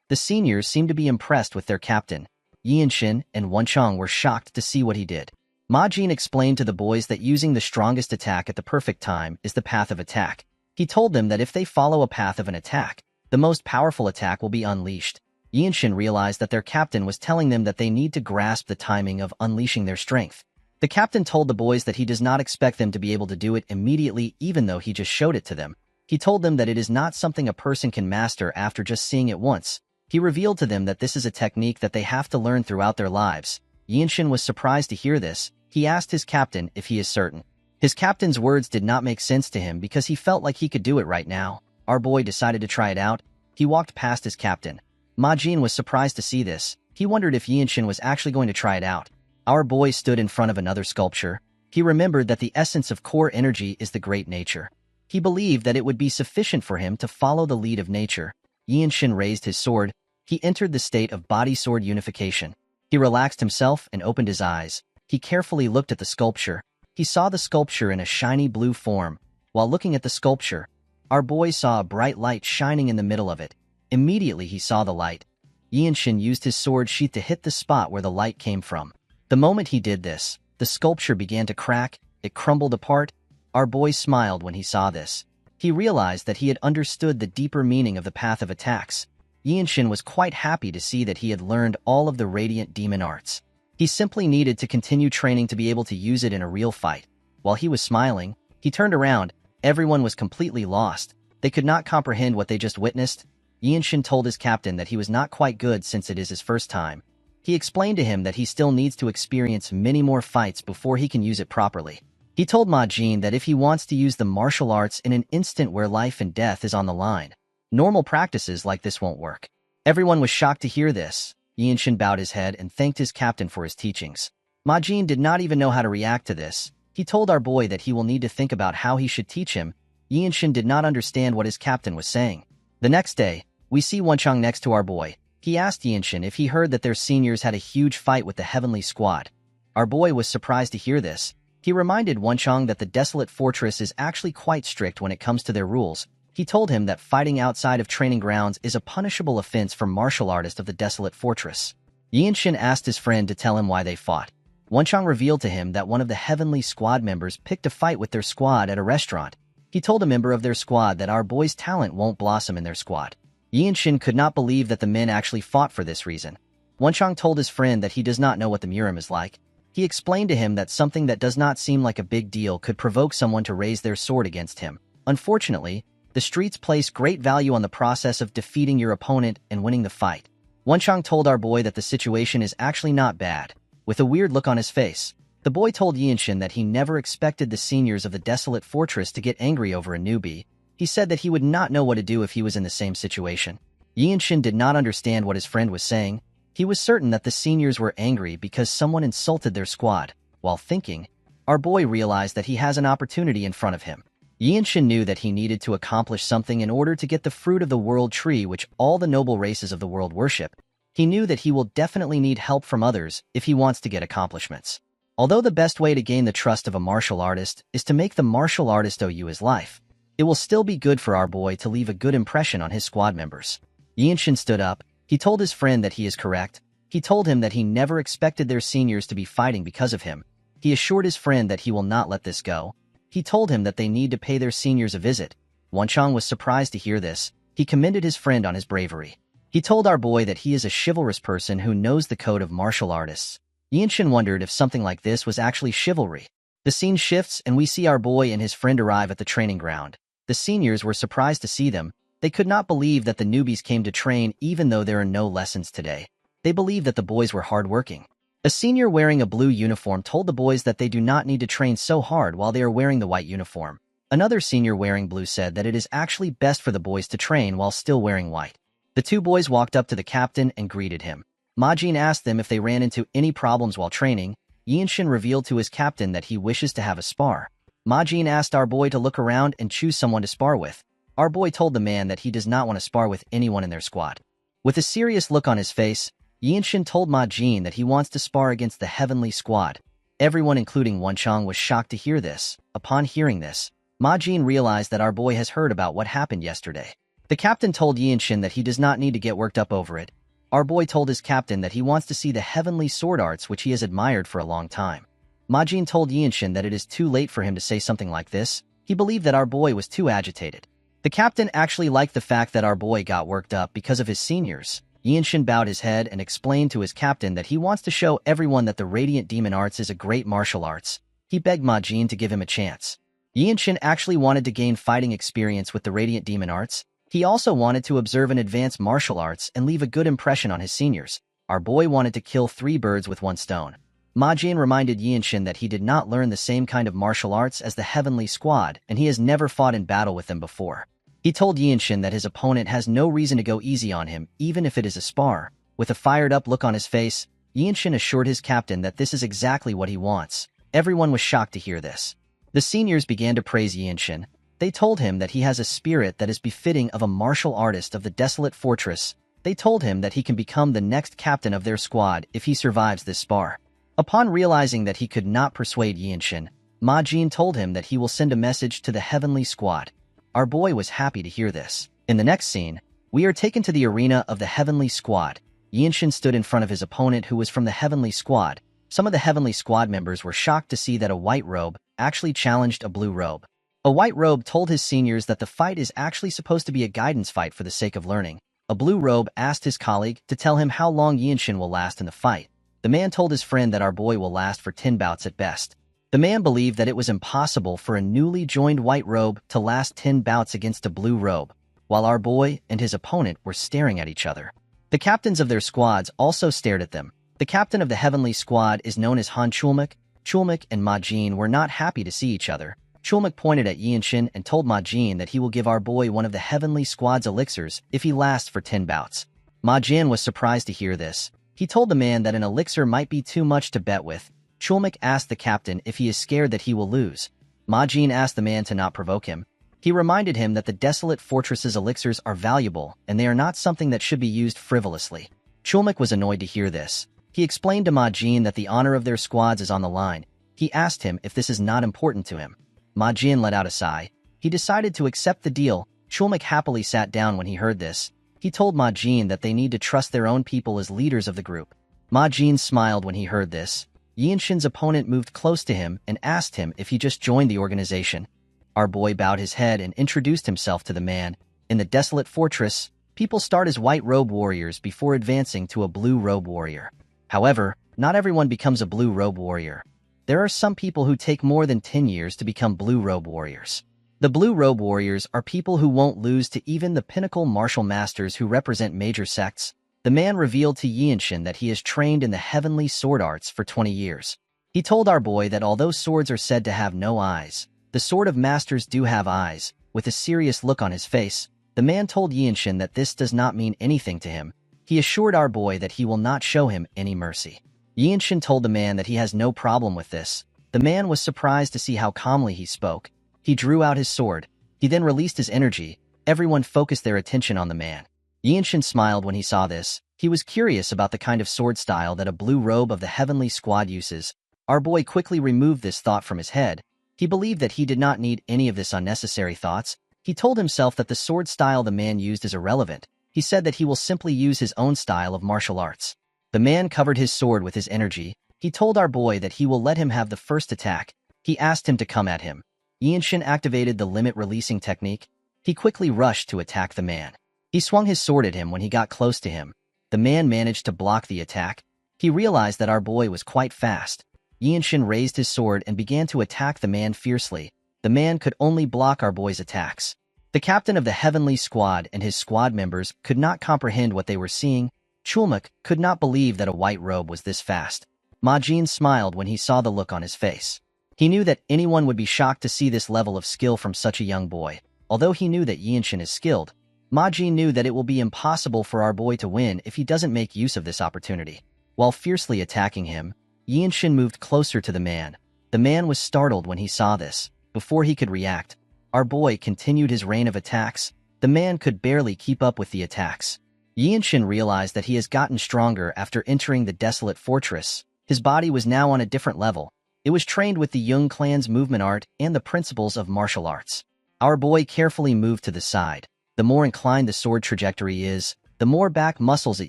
Speaker 1: The seniors seemed to be impressed with their captain. Yinshin and Wonchong were shocked to see what he did. Ma Jin explained to the boys that using the strongest attack at the perfect time is the path of attack. He told them that if they follow a path of an attack, the most powerful attack will be unleashed. Yinshin realized that their captain was telling them that they need to grasp the timing of unleashing their strength. The captain told the boys that he does not expect them to be able to do it immediately even though he just showed it to them. He told them that it is not something a person can master after just seeing it once. He revealed to them that this is a technique that they have to learn throughout their lives. Yinshin was surprised to hear this. He asked his captain if he is certain. His captain's words did not make sense to him because he felt like he could do it right now. Our boy decided to try it out. He walked past his captain. Ma Jin was surprised to see this. He wondered if Yinshin was actually going to try it out. Our boy stood in front of another sculpture. He remembered that the essence of core energy is the great nature. He believed that it would be sufficient for him to follow the lead of nature. Yinshin raised his sword. He entered the state of body-sword unification. He relaxed himself and opened his eyes. He carefully looked at the sculpture. He saw the sculpture in a shiny blue form. While looking at the sculpture, our boy saw a bright light shining in the middle of it. Immediately he saw the light. Yinshin used his sword sheath to hit the spot where the light came from. The moment he did this, the sculpture began to crack. It crumbled apart. Our boy smiled when he saw this. He realized that he had understood the deeper meaning of the path of attacks. Yinshin was quite happy to see that he had learned all of the Radiant Demon Arts. He simply needed to continue training to be able to use it in a real fight. While he was smiling, he turned around. Everyone was completely lost. They could not comprehend what they just witnessed. Yinshin told his captain that he was not quite good since it is his first time. He explained to him that he still needs to experience many more fights before he can use it properly. He told Ma Jin that if he wants to use the martial arts in an instant where life and death is on the line, normal practices like this won't work. Everyone was shocked to hear this. Yinshin bowed his head and thanked his captain for his teachings. Ma Jin did not even know how to react to this. He told our boy that he will need to think about how he should teach him. Yinshin did not understand what his captain was saying. The next day, we see Wenchang next to our boy. He asked Yinshin if he heard that their seniors had a huge fight with the Heavenly Squad. Our boy was surprised to hear this. He reminded Wenchang that the Desolate Fortress is actually quite strict when it comes to their rules. He told him that fighting outside of training grounds is a punishable offense for martial artists of the Desolate Fortress. Yinshin asked his friend to tell him why they fought. Wenchang revealed to him that one of the Heavenly Squad members picked a fight with their squad at a restaurant. He told a member of their squad that our boy's talent won't blossom in their squad. Yinshin could not believe that the men actually fought for this reason. Wenchang told his friend that he does not know what the Murim is like. He explained to him that something that does not seem like a big deal could provoke someone to raise their sword against him. Unfortunately, the streets place great value on the process of defeating your opponent and winning the fight. Wenchang told our boy that the situation is actually not bad. With a weird look on his face, the boy told Yinshin that he never expected the seniors of the Desolate Fortress to get angry over a newbie. He said that he would not know what to do if he was in the same situation. Yinshin did not understand what his friend was saying. He was certain that the seniors were angry because someone insulted their squad. While thinking, our boy realized that he has an opportunity in front of him. Yinshin knew that he needed to accomplish something in order to get the fruit of the world tree which all the noble races of the world worship. He knew that he will definitely need help from others if he wants to get accomplishments. Although the best way to gain the trust of a martial artist is to make the martial artist owe you his life, it will still be good for our boy to leave a good impression on his squad members. Yinshin stood up. He told his friend that he is correct. He told him that he never expected their seniors to be fighting because of him. He assured his friend that he will not let this go. He told him that they need to pay their seniors a visit. Wenchang was surprised to hear this. He commended his friend on his bravery. He told our boy that he is a chivalrous person who knows the code of martial artists. Yinshin wondered if something like this was actually chivalry. The scene shifts and we see our boy and his friend arrive at the training ground. The seniors were surprised to see them. They could not believe that the newbies came to train even though there are no lessons today. They believed that the boys were hardworking. A senior wearing a blue uniform told the boys that they do not need to train so hard while they are wearing the white uniform. Another senior wearing blue said that it is actually best for the boys to train while still wearing white. The two boys walked up to the captain and greeted him. Ma Jin asked them if they ran into any problems while training. Yinshin revealed to his captain that he wishes to have a spar. Ma Jin asked our boy to look around and choose someone to spar with. Our boy told the man that he does not want to spar with anyone in their squad. With a serious look on his face, Yinshin told Ma Jin that he wants to spar against the Heavenly Squad. Everyone including Wenchang was shocked to hear this. Upon hearing this, Ma Jin realized that our boy has heard about what happened yesterday. The captain told Yinshin that he does not need to get worked up over it. Our boy told his captain that he wants to see the heavenly sword arts which he has admired for a long time. Ma Jin told Yinshin that it is too late for him to say something like this. He believed that our boy was too agitated. The captain actually liked the fact that our boy got worked up because of his seniors. Yinshin bowed his head and explained to his captain that he wants to show everyone that the Radiant Demon Arts is a great martial arts. He begged Ma Jin to give him a chance. Yinshin actually wanted to gain fighting experience with the Radiant Demon Arts. He also wanted to observe and advance martial arts and leave a good impression on his seniors. Our boy wanted to kill 3 birds with 1 stone. Ma Jin reminded Yinshin that he did not learn the same kind of martial arts as the Heavenly Squad and he has never fought in battle with them before. He told Yinshin that his opponent has no reason to go easy on him, even if it is a spar. With a fired-up look on his face, Yinshin assured his captain that this is exactly what he wants. Everyone was shocked to hear this. The seniors began to praise Yinshin. They told him that he has a spirit that is befitting of a martial artist of the Desolate Fortress. They told him that he can become the next captain of their squad if he survives this spar. Upon realizing that he could not persuade Yinshin, Ma Jin told him that he will send a message to the Heavenly Squad. Our boy was happy to hear this. In the next scene, we are taken to the arena of the Heavenly Squad. Yinshin stood in front of his opponent who was from the Heavenly Squad. Some of the Heavenly Squad members were shocked to see that a white robe actually challenged a blue robe. A white robe told his seniors that the fight is actually supposed to be a guidance fight for the sake of learning. A blue robe asked his colleague to tell him how long Yinshin will last in the fight. The man told his friend that our boy will last for 10 bouts at best. The man believed that it was impossible for a newly joined white robe to last 10 bouts against a blue robe, while our boy and his opponent were staring at each other. The captains of their squads also stared at them. The captain of the Heavenly Squad is known as Han Chulmak. Chulmak and Ma Jin were not happy to see each other. Chulmak pointed at Yinshin and told Ma Jin that he will give our boy one of the Heavenly Squad's elixirs if he lasts for 10 bouts. Ma Jin was surprised to hear this. He told the man that an elixir might be too much to bet with. Chulmak asked the captain if he is scared that he will lose. Ma Jin asked the man to not provoke him. He reminded him that the desolate fortress's elixirs are valuable and they are not something that should be used frivolously. Chulmak was annoyed to hear this. He explained to Ma Jin that the honor of their squads is on the line. He asked him if this is not important to him. Ma Jin let out a sigh. He decided to accept the deal. Chulmak happily sat down when he heard this. He told Ma Jin that they need to trust their own people as leaders of the group. Ma Jin smiled when he heard this. Yinshin's opponent moved close to him and asked him if he just joined the organization. Our boy bowed his head and introduced himself to the man. In the desolate fortress, people start as white robe warriors before advancing to a blue robe warrior. However, not everyone becomes a blue robe warrior. There are some people who take more than 10 years to become blue robe warriors. The blue robe warriors are people who won't lose to even the pinnacle martial masters who represent major sects. The man revealed to Yinshin that he has trained in the heavenly sword arts for 20 years. He told our boy that although swords are said to have no eyes, the sword of masters do have eyes. With a serious look on his face, the man told Yinshin that this does not mean anything to him. He assured our boy that he will not show him any mercy. Yinshin told the man that he has no problem with this. The man was surprised to see how calmly he spoke. He drew out his sword. He then released his energy. Everyone focused their attention on the man. Yinshin smiled when he saw this. He was curious about the kind of sword style that a blue robe of the Heavenly Squad uses. Our boy quickly removed this thought from his head. He believed that he did not need any of this unnecessary thoughts. He told himself that the sword style the man used is irrelevant. He said that he will simply use his own style of martial arts. The man covered his sword with his energy. He told our boy that he will let him have the first attack. He asked him to come at him. Yinshin activated the limit-releasing technique. He quickly rushed to attack the man. He swung his sword at him when he got close to him. The man managed to block the attack. He realized that our boy was quite fast. Yinshin raised his sword and began to attack the man fiercely. The man could only block our boy's attacks. The captain of the Heavenly Squad and his squad members could not comprehend what they were seeing. Chulmak could not believe that a white robe was this fast. Ma Jin smiled when he saw the look on his face. He knew that anyone would be shocked to see this level of skill from such a young boy. Although he knew that Yinshin is skilled, Ma Jin knew that it will be impossible for our boy to win if he doesn't make use of this opportunity. While fiercely attacking him, Yinshin moved closer to the man. The man was startled when he saw this. Before he could react, our boy continued his rain of attacks. The man could barely keep up with the attacks. Yinshin realized that he has gotten stronger after entering the desolate fortress. His body was now on a different level. It was trained with the Jung clan's movement art and the principles of martial arts. Our boy carefully moved to the side. The more inclined the sword trajectory is, the more back muscles it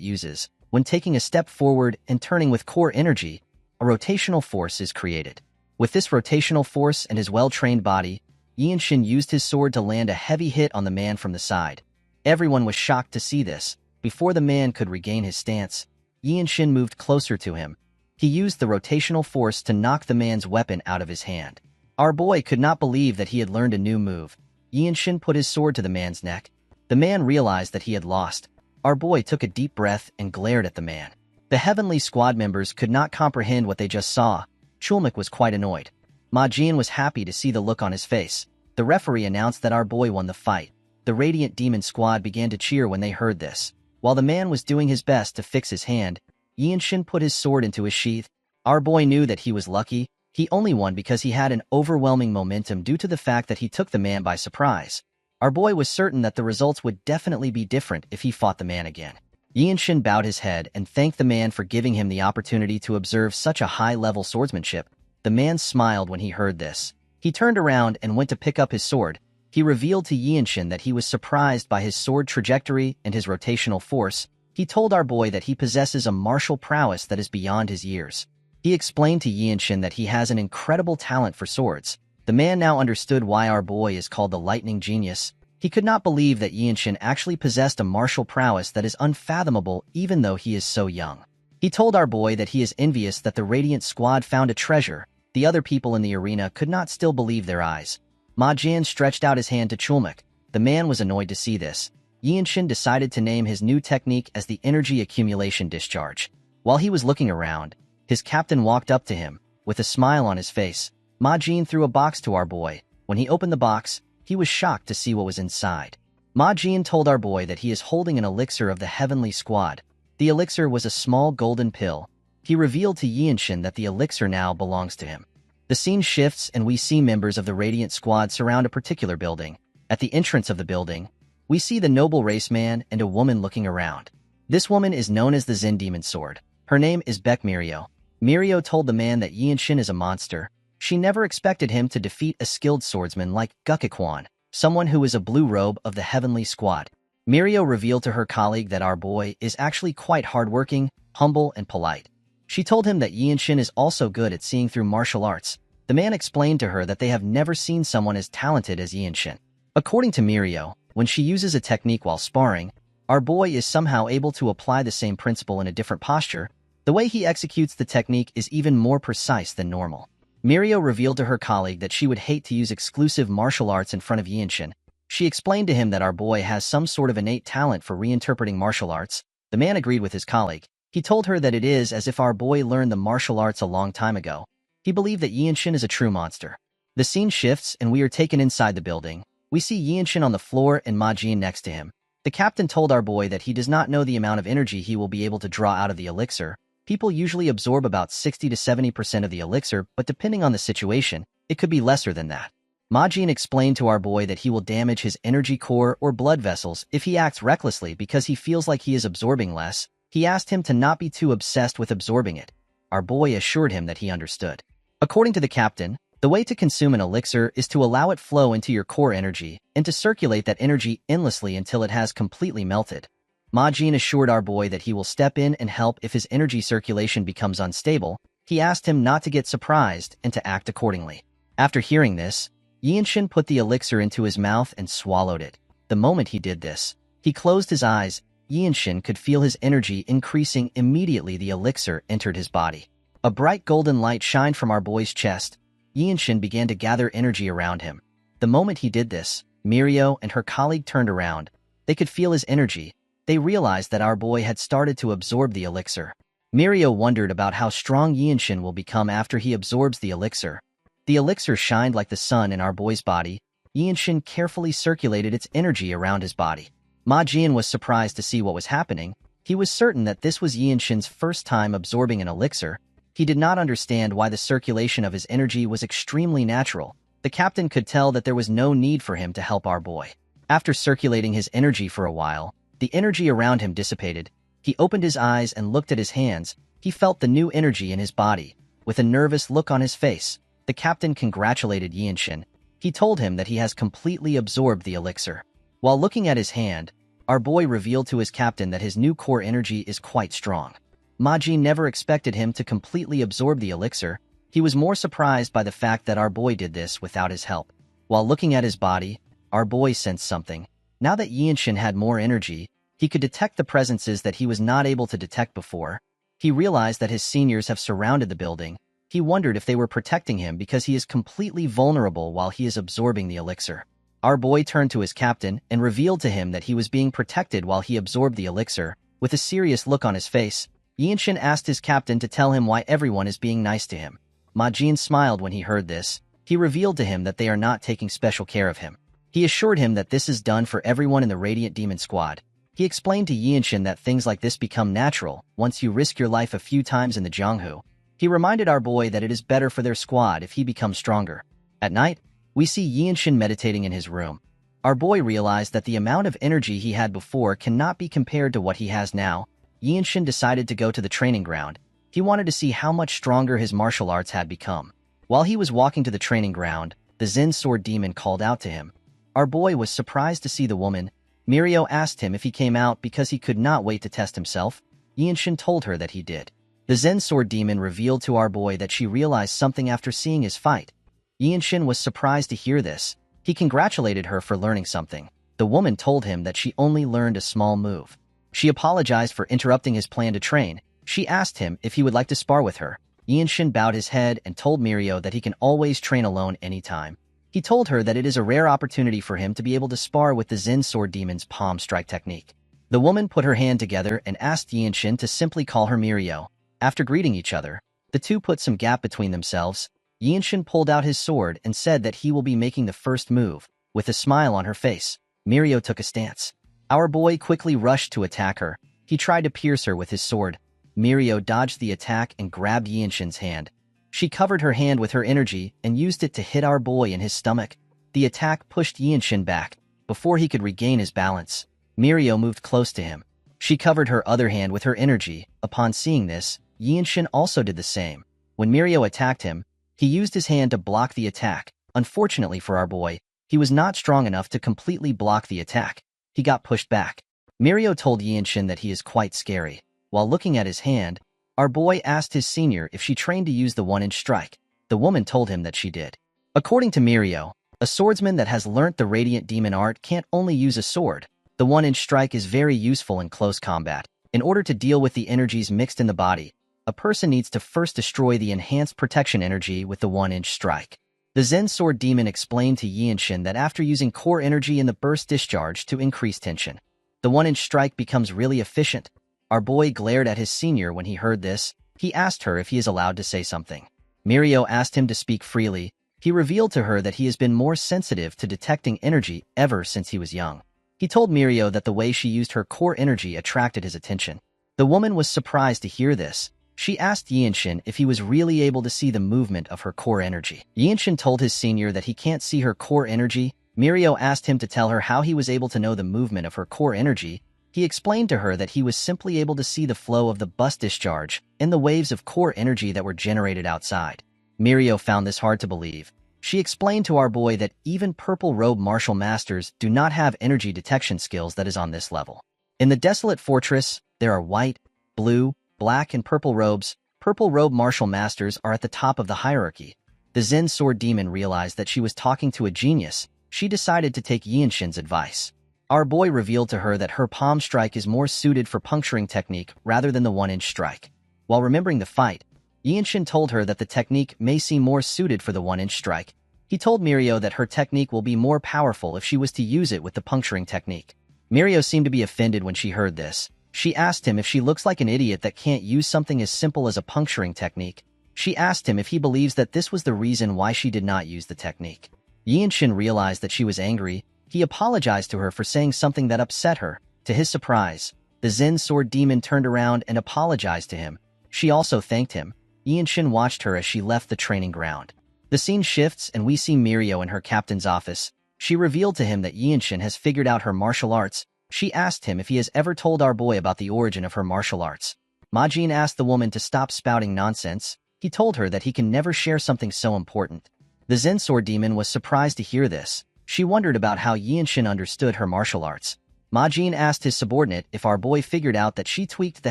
Speaker 1: uses. When taking a step forward and turning with core energy, a rotational force is created. With this rotational force and his well-trained body, Yinshin used his sword to land a heavy hit on the man from the side. Everyone was shocked to see this. Before the man could regain his stance, Yinshin moved closer to him. He used the rotational force to knock the man's weapon out of his hand. Our boy could not believe that he had learned a new move. Yinshin put his sword to the man's neck. The man realized that he had lost. Our boy took a deep breath and glared at the man. The Heavenly Squad members could not comprehend what they just saw. Chulmak was quite annoyed. Ma Jin was happy to see the look on his face. The referee announced that our boy won the fight. The Radiant Demon Squad began to cheer when they heard this. While the man was doing his best to fix his hand, Yinshin put his sword into his sheath. Our boy knew that he was lucky. He only won because he had an overwhelming momentum due to the fact that he took the man by surprise. Our boy was certain that the results would definitely be different if he fought the man again. Yinshin bowed his head and thanked the man for giving him the opportunity to observe such a high-level swordsmanship. The man smiled when he heard this. He turned around and went to pick up his sword. He revealed to Yinshin that he was surprised by his sword trajectory and his rotational force. He told our boy that he possesses a martial prowess that is beyond his years. He explained to Yinshin that he has an incredible talent for swords. The man now understood why our boy is called the Lightning Genius. He could not believe that Yinshin actually possessed a martial prowess that is unfathomable even though he is so young. He told our boy that he is envious that the Radiant Squad found a treasure. The other people in the arena could not still believe their eyes. Ma Jin stretched out his hand to Chulmak. The man was annoyed to see this. Yinshin decided to name his new technique as the Energy Accumulation Discharge. While he was looking around, his captain walked up to him. With a smile on his face, Ma Jin threw a box to our boy. When he opened the box, he was shocked to see what was inside. Ma Jin told our boy that he is holding an elixir of the Heavenly Squad. The elixir was a small golden pill. He revealed to Yinshin that the elixir now belongs to him. The scene shifts and we see members of the Radiant Squad surround a particular building. At the entrance of the building, we see the noble race man and a woman looking around. This woman is known as the Zen Demon Sword. Her name is Beck Mirio. Mirio told the man that Yinshin is a monster. She never expected him to defeat a skilled swordsman like Gukikwan, someone who is a blue robe of the Heavenly Squad. Mirio revealed to her colleague that our boy is actually quite hardworking, humble, and polite. She told him that Yinshin is also good at seeing through martial arts. The man explained to her that they have never seen someone as talented as Yinshin. According to Mirio, when she uses a technique while sparring, our boy is somehow able to apply the same principle in a different posture. The way he executes the technique is even more precise than normal. Mirio revealed to her colleague that she would hate to use exclusive martial arts in front of Yinshin. She explained to him that our boy has some sort of innate talent for reinterpreting martial arts. The man agreed with his colleague. He told her that it is as if our boy learned the martial arts a long time ago. He believed that Yinshin is a true monster. The scene shifts and we are taken inside the building. We see Yinshin on the floor and Ma Jin next to him. The captain told our boy that he does not know the amount of energy he will be able to draw out of the elixir. People usually absorb about 60 to 70% of the elixir, but depending on the situation, it could be lesser than that. Ma Jin explained to our boy that he will damage his energy core or blood vessels if he acts recklessly because he feels like he is absorbing less. He asked him to not be too obsessed with absorbing it. Our boy assured him that he understood. According to the captain, the way to consume an elixir is to allow it flow into your core energy and to circulate that energy endlessly until it has completely melted. Ma Jin assured our boy that he will step in and help if his energy circulation becomes unstable. He asked him not to get surprised and to act accordingly. After hearing this, Yinshin put the elixir into his mouth and swallowed it. The moment he did this, he closed his eyes. Yinshin could feel his energy increasing immediately. The elixir entered his body. A bright golden light shined from our boy's chest. Yinshin began to gather energy around him. The moment he did this, Mirio and her colleague turned around. They could feel his energy. They realized that our boy had started to absorb the elixir. Mirio wondered about how strong Yinshin will become after he absorbs the elixir. The elixir shined like the sun in our boy's body. Yinshin carefully circulated its energy around his body. Ma Jin was surprised to see what was happening. He was certain that this was Yinshin's first time absorbing an elixir. He did not understand why the circulation of his energy was extremely natural. The captain could tell that there was no need for him to help our boy. After circulating his energy for a while, the energy around him dissipated. He opened his eyes and looked at his hands. He felt the new energy in his body. With a nervous look on his face, the captain congratulated Yinshin. He told him that he has completely absorbed the elixir. While looking at his hand, our boy revealed to his captain that his new core energy is quite strong. Ma Jin never expected him to completely absorb the elixir. He was more surprised by the fact that our boy did this without his help. While looking at his body, our boy sensed something. Now that Yinshin had more energy, he could detect the presences that he was not able to detect before. He realized that his seniors have surrounded the building. He wondered if they were protecting him because he is completely vulnerable while he is absorbing the elixir. Our boy turned to his captain and revealed to him that he was being protected while he absorbed the elixir. With a serious look on his face, Yinshin asked his captain to tell him why everyone is being nice to him. Ma Jin smiled when he heard this. He revealed to him that they are not taking special care of him. He assured him that this is done for everyone in the Radiant Demon Squad. He explained to Yinshin that things like this become natural once you risk your life a few times in the Jianghu. He reminded our boy that it is better for their squad if he becomes stronger. At night, we see Yinshin meditating in his room. Our boy realized that the amount of energy he had before cannot be compared to what he has now. Yinshin decided to go to the training ground. He wanted to see how much stronger his martial arts had become. While he was walking to the training ground, the Zen Sword Demon called out to him. Our boy was surprised to see the woman. Mirio asked him if he came out because he could not wait to test himself. Yinshin told her that he did. The Zen Sword Demon revealed to our boy that she realized something after seeing his fight. Yinshin was surprised to hear this. He congratulated her for learning something. The woman told him that she only learned a small move. She apologized for interrupting his plan to train. She asked him if he would like to spar with her. Yinshin bowed his head and told Mirio that he can always train alone anytime. He told her that it is a rare opportunity for him to be able to spar with the Zen Sword Demon's palm strike technique. The woman put her hand together and asked Yinshin to simply call her Mirio. After greeting each other, The two put some gap between themselves. Yinshin pulled out his sword and said that he will be making the first move. With a smile on her face, Mirio took a stance. Our boy quickly rushed to attack her. He tried to pierce her with his sword. Mirio dodged the attack and grabbed Yinshin's hand. She covered her hand with her energy and used it to hit our boy in his stomach. The attack pushed Yinshin back. Before he could regain his balance, Mirio moved close to him. She covered her other hand with her energy. Upon seeing this, Yinshin also did the same. When Mirio attacked him, he used his hand to block the attack. Unfortunately for our boy, he was not strong enough to completely block the attack. He got pushed back. Mirio told Yinshin that he is quite scary. While looking at his hand, our boy asked his senior if she trained to use the one-inch strike. The woman told him that she did. According to Mirio, a swordsman that has learnt the Radiant Demon art can't only use a sword. The one-inch strike is very useful in close combat. In order to deal with the energies mixed in the body, a person needs to first destroy the enhanced protection energy with the one-inch strike. The Zen Sword Demon explained to Yinshin that after using core energy in the burst discharge to increase tension, the one-inch strike becomes really efficient. Our boy glared at his senior when he heard this. He asked her if he is allowed to say something. Mirio asked him to speak freely. He revealed to her that he has been more sensitive to detecting energy ever since he was young. He told Mirio that the way she used her core energy attracted his attention. The woman was surprised to hear this. She asked Yinshin if he was really able to see the movement of her core energy. Yinshin told his senior that he can't see her core energy. Mirio asked him to tell her how he was able to know the movement of her core energy. He explained to her that he was simply able to see the flow of the bus discharge and the waves of core energy that were generated outside. Mirio found this hard to believe. She explained to our boy that even purple robe martial masters do not have energy detection skills that is on this level. In the Desolate Fortress, there are white, blue, black, and purple robes. Purple robe martial masters are at the top of the hierarchy. The Zen Sword Demon realized that she was talking to a genius. She decided to take Yinshin's advice. Our boy revealed to her that her palm strike is more suited for puncturing technique rather than the one-inch strike. While remembering the fight, Yinshin told her that the technique may seem more suited for the one-inch strike. He told Mirio that her technique will be more powerful if she was to use it with the puncturing technique. Mirio seemed to be offended when she heard this. She asked him if she looks like an idiot that can't use something as simple as a puncturing technique. She asked him if he believes that this was the reason why she did not use the technique. Yinshin realized that she was angry. He apologized to her for saying something that upset her. To his surprise, the Zen Sword Demon turned around and apologized to him. She also thanked him. Yinshin watched her as she left the training ground. The scene shifts and we see Mirio in her captain's office. She revealed to him that Yinshin has figured out her martial arts. She asked him if he has ever told our boy about the origin of her martial arts. Majin asked the woman to stop spouting nonsense. He told her that he can never share something so important. The Zen Sword Demon was surprised to hear this. She wondered about how Yinshin understood her martial arts. Majin asked his subordinate if our boy figured out that she tweaked the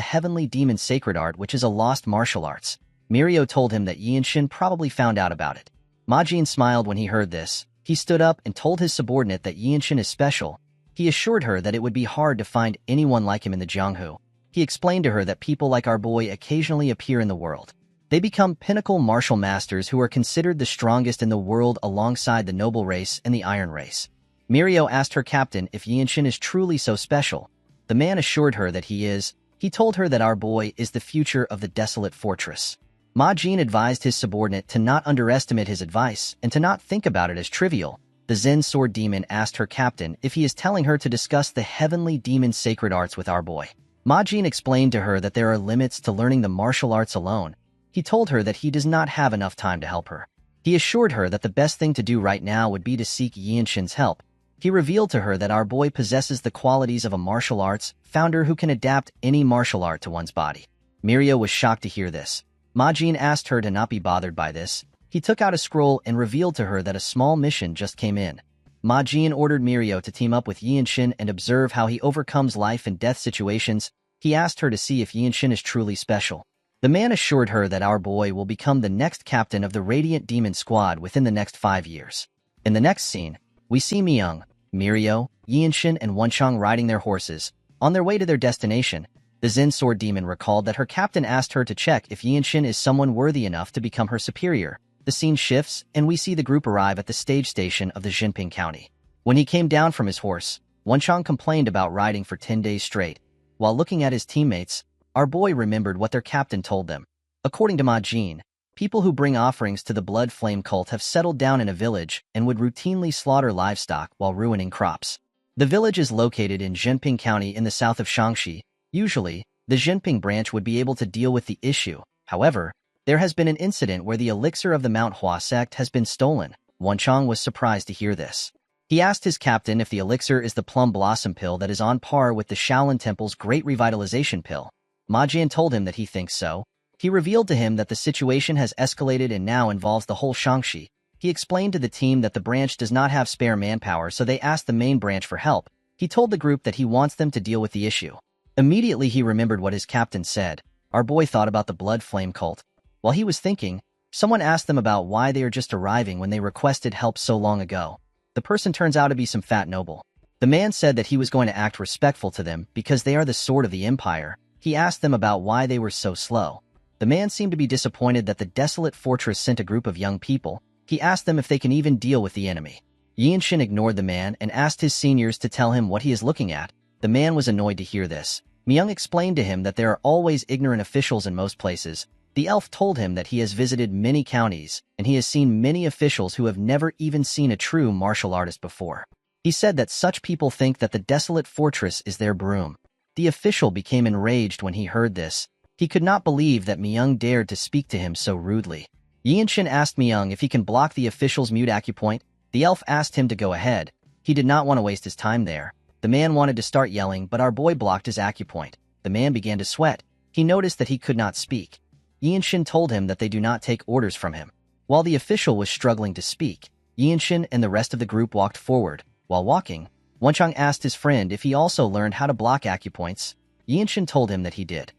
Speaker 1: Heavenly Demon Sacred Art, which is a lost martial arts. Mirio told him that Yinshin probably found out about it. Majin smiled when he heard this. He stood up and told his subordinate that Yinshin is special. He assured her that it would be hard to find anyone like him in the Jianghu. He explained to her that people like our boy occasionally appear in the world. They become pinnacle martial masters who are considered the strongest in the world alongside the noble race and the iron race. Mirio asked her captain if Yinshin is truly so special. The man assured her that he is. He told her that our boy is the future of the Desolate Fortress. Majin advised his subordinate to not underestimate his advice and to not think about it as trivial. The Zen Sword Demon asked her captain if he is telling her to discuss the Heavenly Demon Sacred Arts with our boy. Majin explained to her that there are limits to learning the martial arts alone. He told her that he does not have enough time to help her. He assured her that the best thing to do right now would be to seek Yinshin's help. He revealed to her that our boy possesses the qualities of a martial arts founder who can adapt any martial art to one's body. Mirio was shocked to hear this. Majin asked her to not be bothered by this. He took out a scroll and revealed to her that a small mission just came in. Majin ordered Mirio to team up with Yinshin and observe how he overcomes life and death situations. He asked her to see if Yinshin is truly special. The man assured her that our boy will become the next captain of the Radiant Demon Squad within the next 5 years. In the next scene, we see Myung, Mirio, Yinshin, and Wenchang riding their horses. On their way to their destination, the Zen Sword Demon recalled that her captain asked her to check if Yinshin is someone worthy enough to become her superior. The scene shifts, and we see the group arrive at the stage station of the Jinping County. When he came down from his horse, Wenchang complained about riding for 10 days straight. While looking at his teammates, our boy remembered what their captain told them. According to Ma Jin, people who bring offerings to the blood flame cult have settled down in a village and would routinely slaughter livestock while ruining crops. The village is located in Jinping County in the south of Shaanxi. Usually, the Jinping branch would be able to deal with the issue. However, there has been an incident where the elixir of the Manhwa sect has been stolen. Wenchang was surprised to hear this. He asked his captain if the elixir is the plum blossom pill that is on par with the Shaolin Temple's great revitalization pill. Ma Jian told him that he thinks so. He revealed to him that the situation has escalated and now involves the whole Shaanxi. He explained to the team that the branch does not have spare manpower, so they asked the main branch for help. He told the group that he wants them to deal with the issue. Immediately he remembered what his captain said. Our boy thought about the blood flame cult. While he was thinking, someone asked them about why they are just arriving when they requested help so long ago. The person turns out to be some fat noble. The man said that he was going to act respectful to them because they are the sword of the empire. He asked them about why they were so slow. The man seemed to be disappointed that the desolate fortress sent a group of young people. He asked them if they can even deal with the enemy. Yinshin ignored the man and asked his seniors to tell him what he is looking at. The man was annoyed to hear this. Myung explained to him that there are always ignorant officials in most places. The elf told him that he has visited many counties, and he has seen many officials who have never even seen a true martial artist before. He said that such people think that the desolate fortress is their broom. The official became enraged when he heard this. He could not believe that Myung dared to speak to him so rudely. Yinshin asked Myung if he can block the official's mute acupoint. The elf asked him to go ahead. He did not want to waste his time there. The man wanted to start yelling, but our boy blocked his acupoint. The man began to sweat. He noticed that he could not speak. Yinshin told him that they do not take orders from him. While the official was struggling to speak, Yinshin and the rest of the group walked forward. While walking, Wenchang asked his friend if he also learned how to block acupoints. Yinshin told him that he did.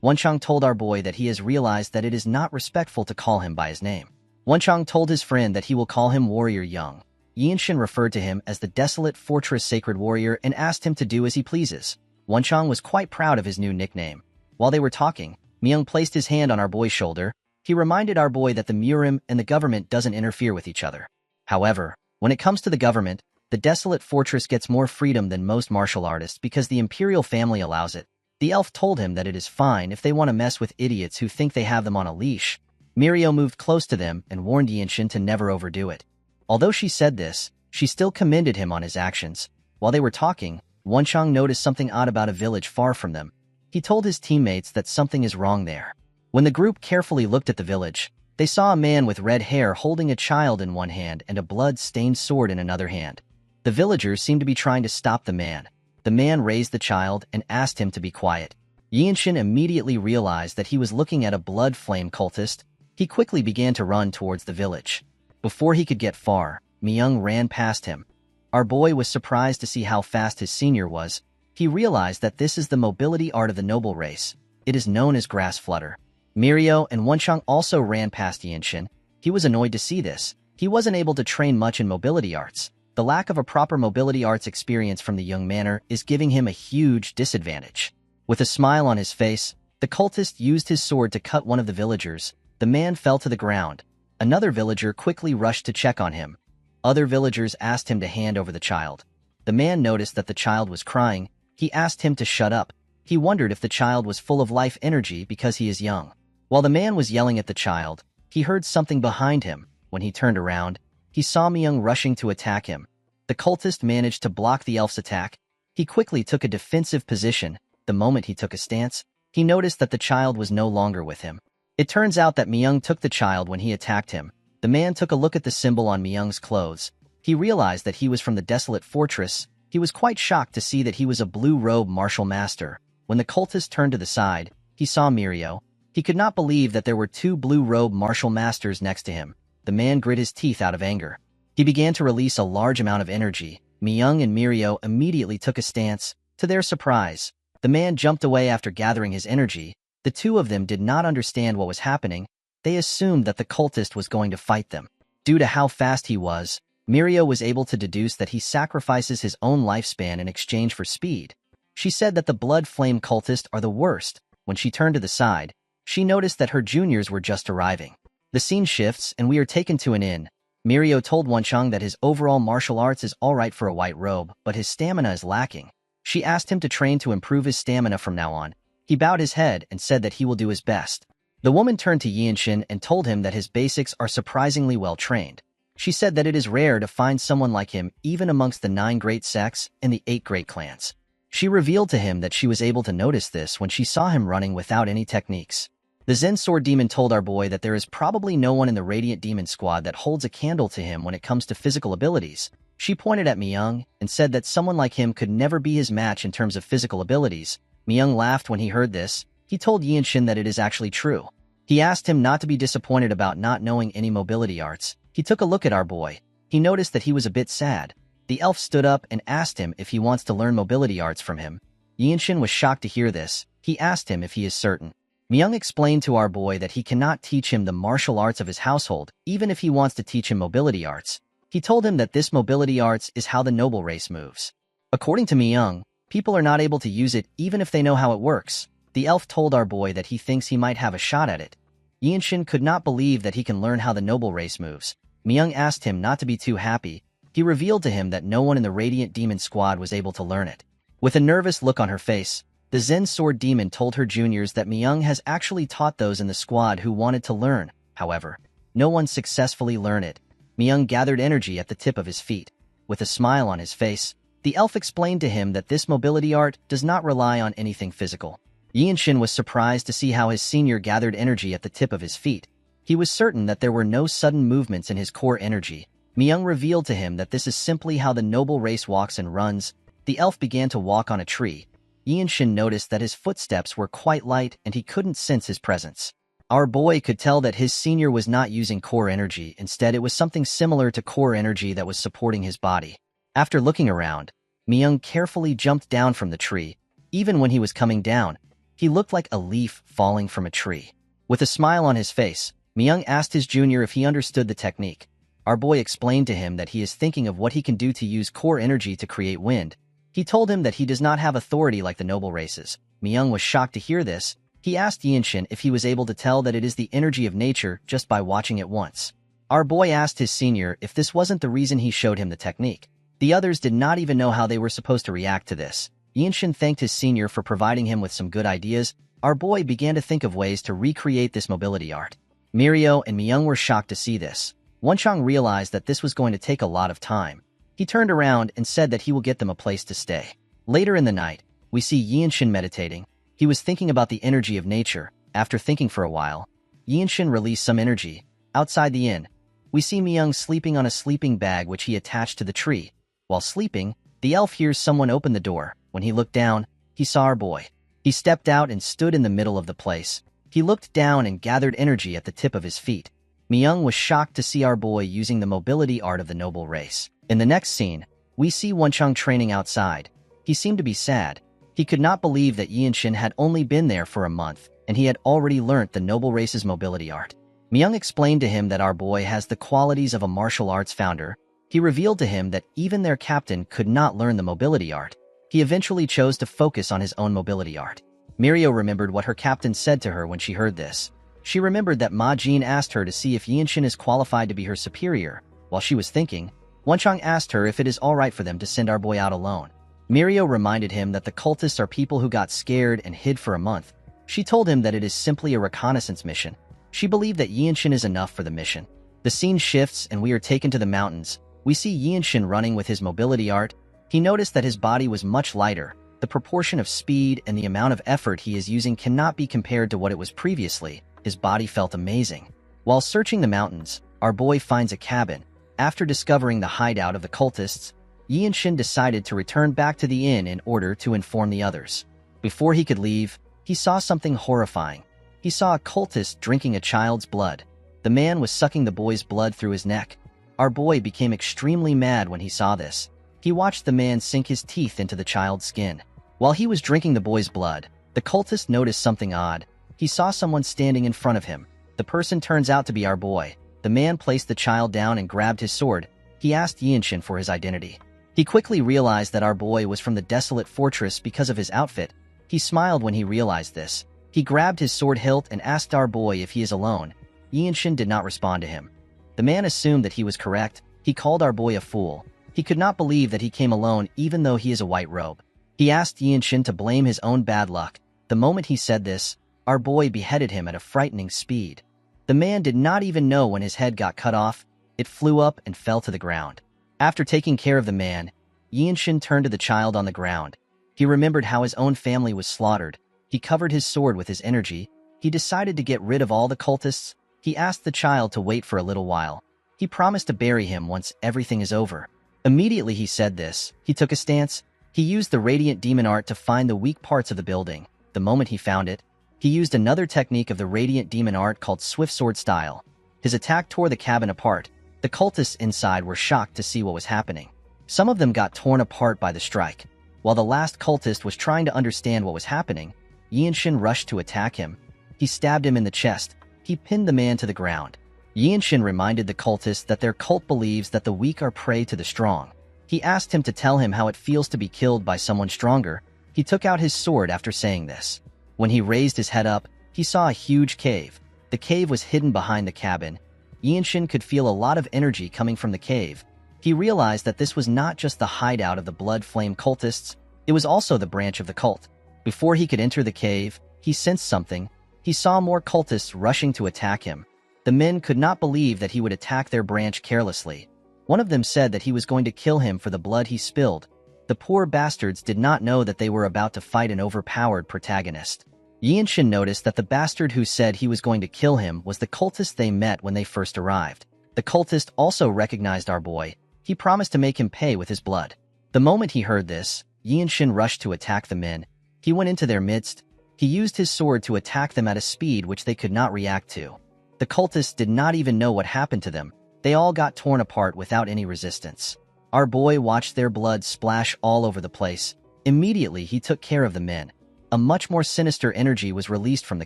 Speaker 1: Wenchang told our boy that he has realized that it is not respectful to call him by his name. Wenchang told his friend that he will call him Warrior Young. Yinshin referred to him as the Desolate Fortress Sacred Warrior and asked him to do as he pleases. Wenchang was quite proud of his new nickname. While they were talking, Myung placed his hand on our boy's shoulder. He reminded our boy that the Murim and the government doesn't interfere with each other. However, when it comes to the government, the Desolate Fortress gets more freedom than most martial artists because the imperial family allows it. The elf told him that it is fine if they want to mess with idiots who think they have them on a leash. Mirio moved close to them and warned Yinshin to never overdo it. Although she said this, she still commended him on his actions. While they were talking, Wenchang noticed something odd about a village far from them. He told his teammates that something is wrong there. When the group carefully looked at the village, they saw a man with red hair holding a child in one hand and a blood-stained sword in another hand. The villagers seemed to be trying to stop the man. The man raised the child and asked him to be quiet. Yinshin immediately realized that he was looking at a blood flame cultist. He quickly began to run towards the village. Before he could get far, Myung ran past him. Our boy was surprised to see how fast his senior was. He realized that this is the mobility art of the noble race. It is known as grass flutter. Mirio and Wenchang also ran past Yinshin. He was annoyed to see this. He wasn't able to train much in mobility arts. The lack of a proper mobility arts experience from the young manner is giving him a huge disadvantage. With a smile on his face, the cultist used his sword to cut one of the villagers. The man fell to the ground. Another villager quickly rushed to check on him. Other villagers asked him to hand over the child. The man noticed that the child was crying. He asked him to shut up. He wondered if the child was full of life energy because he is young. While the man was yelling at the child, he heard something behind him. When he turned around, he saw Myung rushing to attack him. The cultist managed to block the elf's attack. He quickly took a defensive position. The moment he took a stance, he noticed that the child was no longer with him. It turns out that Myung took the child when he attacked him. The man took a look at the symbol on Myung's clothes. He realized that he was from the Desolate Fortress. He was quite shocked to see that he was a blue-robe martial master. When the cultist turned to the side, he saw Mirio. He could not believe that there were two blue-robe martial masters next to him. The man grit his teeth out of anger. He began to release a large amount of energy. Myung and Mirio immediately took a stance. To their surprise, the man jumped away after gathering his energy. The two of them did not understand what was happening. They assumed that the cultist was going to fight them. Due to how fast he was, Mirio was able to deduce that he sacrifices his own lifespan in exchange for speed. She said that the blood flame cultists are the worst. When she turned to the side, she noticed that her juniors were just arriving. The scene shifts and we are taken to an inn. Mirio told Wenchang that his overall martial arts is alright for a white robe, but his stamina is lacking. She asked him to train to improve his stamina from now on. He bowed his head and said that he will do his best. The woman turned to Yinshin and told him that his basics are surprisingly well trained. She said that it is rare to find someone like him even amongst the 9 great sects and the 8 great clans. She revealed to him that she was able to notice this when she saw him running without any techniques. The Zen Sword Demon told our boy that there is probably no one in the Radiant Demon Squad that holds a candle to him when it comes to physical abilities. She pointed at Myung and said that someone like him could never be his match in terms of physical abilities. Myung laughed when he heard this. He told Yinshin that it is actually true. He asked him not to be disappointed about not knowing any mobility arts. He took a look at our boy. He noticed that he was a bit sad. The elf stood up and asked him if he wants to learn mobility arts from him. Yinshin was shocked to hear this. He asked him if he is certain. Myung explained to our boy that he cannot teach him the martial arts of his household, even if he wants to teach him mobility arts. He told him that this mobility arts is how the noble race moves. According to Myung, people are not able to use it even if they know how it works. The elf told our boy that he thinks he might have a shot at it. Yinshin could not believe that he can learn how the noble race moves. Myung asked him not to be too happy. He revealed to him that no one in the Radiant Demon Squad was able to learn it. With a nervous look on her face, the Zen Sword Demon told her juniors that Myung has actually taught those in the squad who wanted to learn. However, no one successfully learned it. Myung gathered energy at the tip of his feet. With a smile on his face, the elf explained to him that this mobility art does not rely on anything physical. Yinshin was surprised to see how his senior gathered energy at the tip of his feet. He was certain that there were no sudden movements in his core energy. Myung revealed to him that this is simply how the noble race walks and runs. The elf began to walk on a tree. Yinshin noticed that his footsteps were quite light and he couldn't sense his presence. Our boy could tell that his senior was not using core energy. Instead, it was something similar to core energy that was supporting his body. After looking around, Myung carefully jumped down from the tree. Even when he was coming down, he looked like a leaf falling from a tree. With a smile on his face, Myung asked his junior if he understood the technique. Our boy explained to him that he is thinking of what he can do to use core energy to create wind. He told him that he does not have authority like the noble races. Myung was shocked to hear this. He asked Yinshin if he was able to tell that it is the energy of nature just by watching it once. Our boy asked his senior if this wasn't the reason he showed him the technique. The others did not even know how they were supposed to react to this. Yinshin thanked his senior for providing him with some good ideas. Our boy began to think of ways to recreate this mobility art. Mirio and Myung were shocked to see this. Wonchang realized that this was going to take a lot of time. He turned around and said that he will get them a place to stay. Later in the night, we see Yinshin meditating. He was thinking about the energy of nature. After thinking for a while, Yinshin released some energy. Outside the inn, we see Myung sleeping on a sleeping bag which he attached to the tree. While sleeping, the elf hears someone open the door. When he looked down, he saw our boy. He stepped out and stood in the middle of the place. He looked down and gathered energy at the tip of his feet. Myung was shocked to see our boy using the mobility art of the noble race. In the next scene, we see Wonchang training outside. He seemed to be sad. He could not believe that Yinshin had only been there for a month, and he had already learnt the noble race's mobility art. Myung explained to him that our boy has the qualities of a martial arts founder. He revealed to him that even their captain could not learn the mobility art. He eventually chose to focus on his own mobility art. Mirio remembered what her captain said to her when she heard this. She remembered that Ma Jin asked her to see if Yinshin is qualified to be her superior. While she was thinking, Wonchang asked her if it is alright for them to send our boy out alone. Mirio reminded him that the cultists are people who got scared and hid for a month. She told him that it is simply a reconnaissance mission. She believed that Yinshin is enough for the mission. The scene shifts and we are taken to the mountains. We see Yinshin running with his mobility art. He noticed that his body was much lighter. The proportion of speed and the amount of effort he is using cannot be compared to what it was previously. His body felt amazing. While searching the mountains, our boy finds a cabin. After discovering the hideout of the cultists, Yinshin decided to return back to the inn in order to inform the others. Before he could leave, he saw something horrifying. He saw a cultist drinking a child's blood. The man was sucking the boy's blood through his neck. Our boy became extremely mad when he saw this. He watched the man sink his teeth into the child's skin. While he was drinking the boy's blood, the cultist noticed something odd. He saw someone standing in front of him. The person turns out to be our boy. The man placed the child down and grabbed his sword. He asked Yinshin for his identity. He quickly realized that our boy was from the desolate fortress because of his outfit. He smiled when he realized this. He grabbed his sword hilt and asked our boy if he is alone. Yinshin did not respond to him. The man assumed that he was correct. He called our boy a fool. He could not believe that he came alone even though he is a white robe. He asked Yinshin to blame his own bad luck. The moment he said this, Our boy beheaded him at a frightening speed. The man did not even know when his head got cut off. It flew up and fell to the ground. After taking care of the man, Yinshin turned to the child on the ground. He remembered how his own family was slaughtered. He covered his sword with his energy. He decided to get rid of all the cultists. He asked the child to wait for a little while. He promised to bury him once everything is over. Immediately he said this, he took a stance. He used the radiant demon art to find the weak parts of the building. The moment he found it, he used another technique of the radiant demon art called swift sword style. His attack tore the cabin apart. The cultists inside were shocked to see what was happening. Some of them got torn apart by the strike. While the last cultist was trying to understand what was happening, Yinshin rushed to attack him. He stabbed him in the chest. He pinned the man to the ground. Yinshin reminded the cultists that their cult believes that the weak are prey to the strong. He asked him to tell him how it feels to be killed by someone stronger. He took out his sword after saying this. When he raised his head up, he saw a huge cave. The cave was hidden behind the cabin. Yinshin could feel a lot of energy coming from the cave. He realized that this was not just the hideout of the Blood Flame cultists, it was also the branch of the cult. Before he could enter the cave, he sensed something. He saw more cultists rushing to attack him. The men could not believe that he would attack their branch carelessly. One of them said that he was going to kill him for the blood he spilled. The poor bastards did not know that they were about to fight an overpowered protagonist. Yinshin noticed that the bastard who said he was going to kill him was the cultist they met when they first arrived. The cultist also recognized our boy. He promised to make him pay with his blood. The moment he heard this, Yinshin rushed to attack the men. He went into their midst. He used his sword to attack them at a speed which they could not react to. The cultists did not even know what happened to them. They all got torn apart without any resistance. Our boy watched their blood splash all over the place. Immediately, he took care of the men. A much more sinister energy was released from the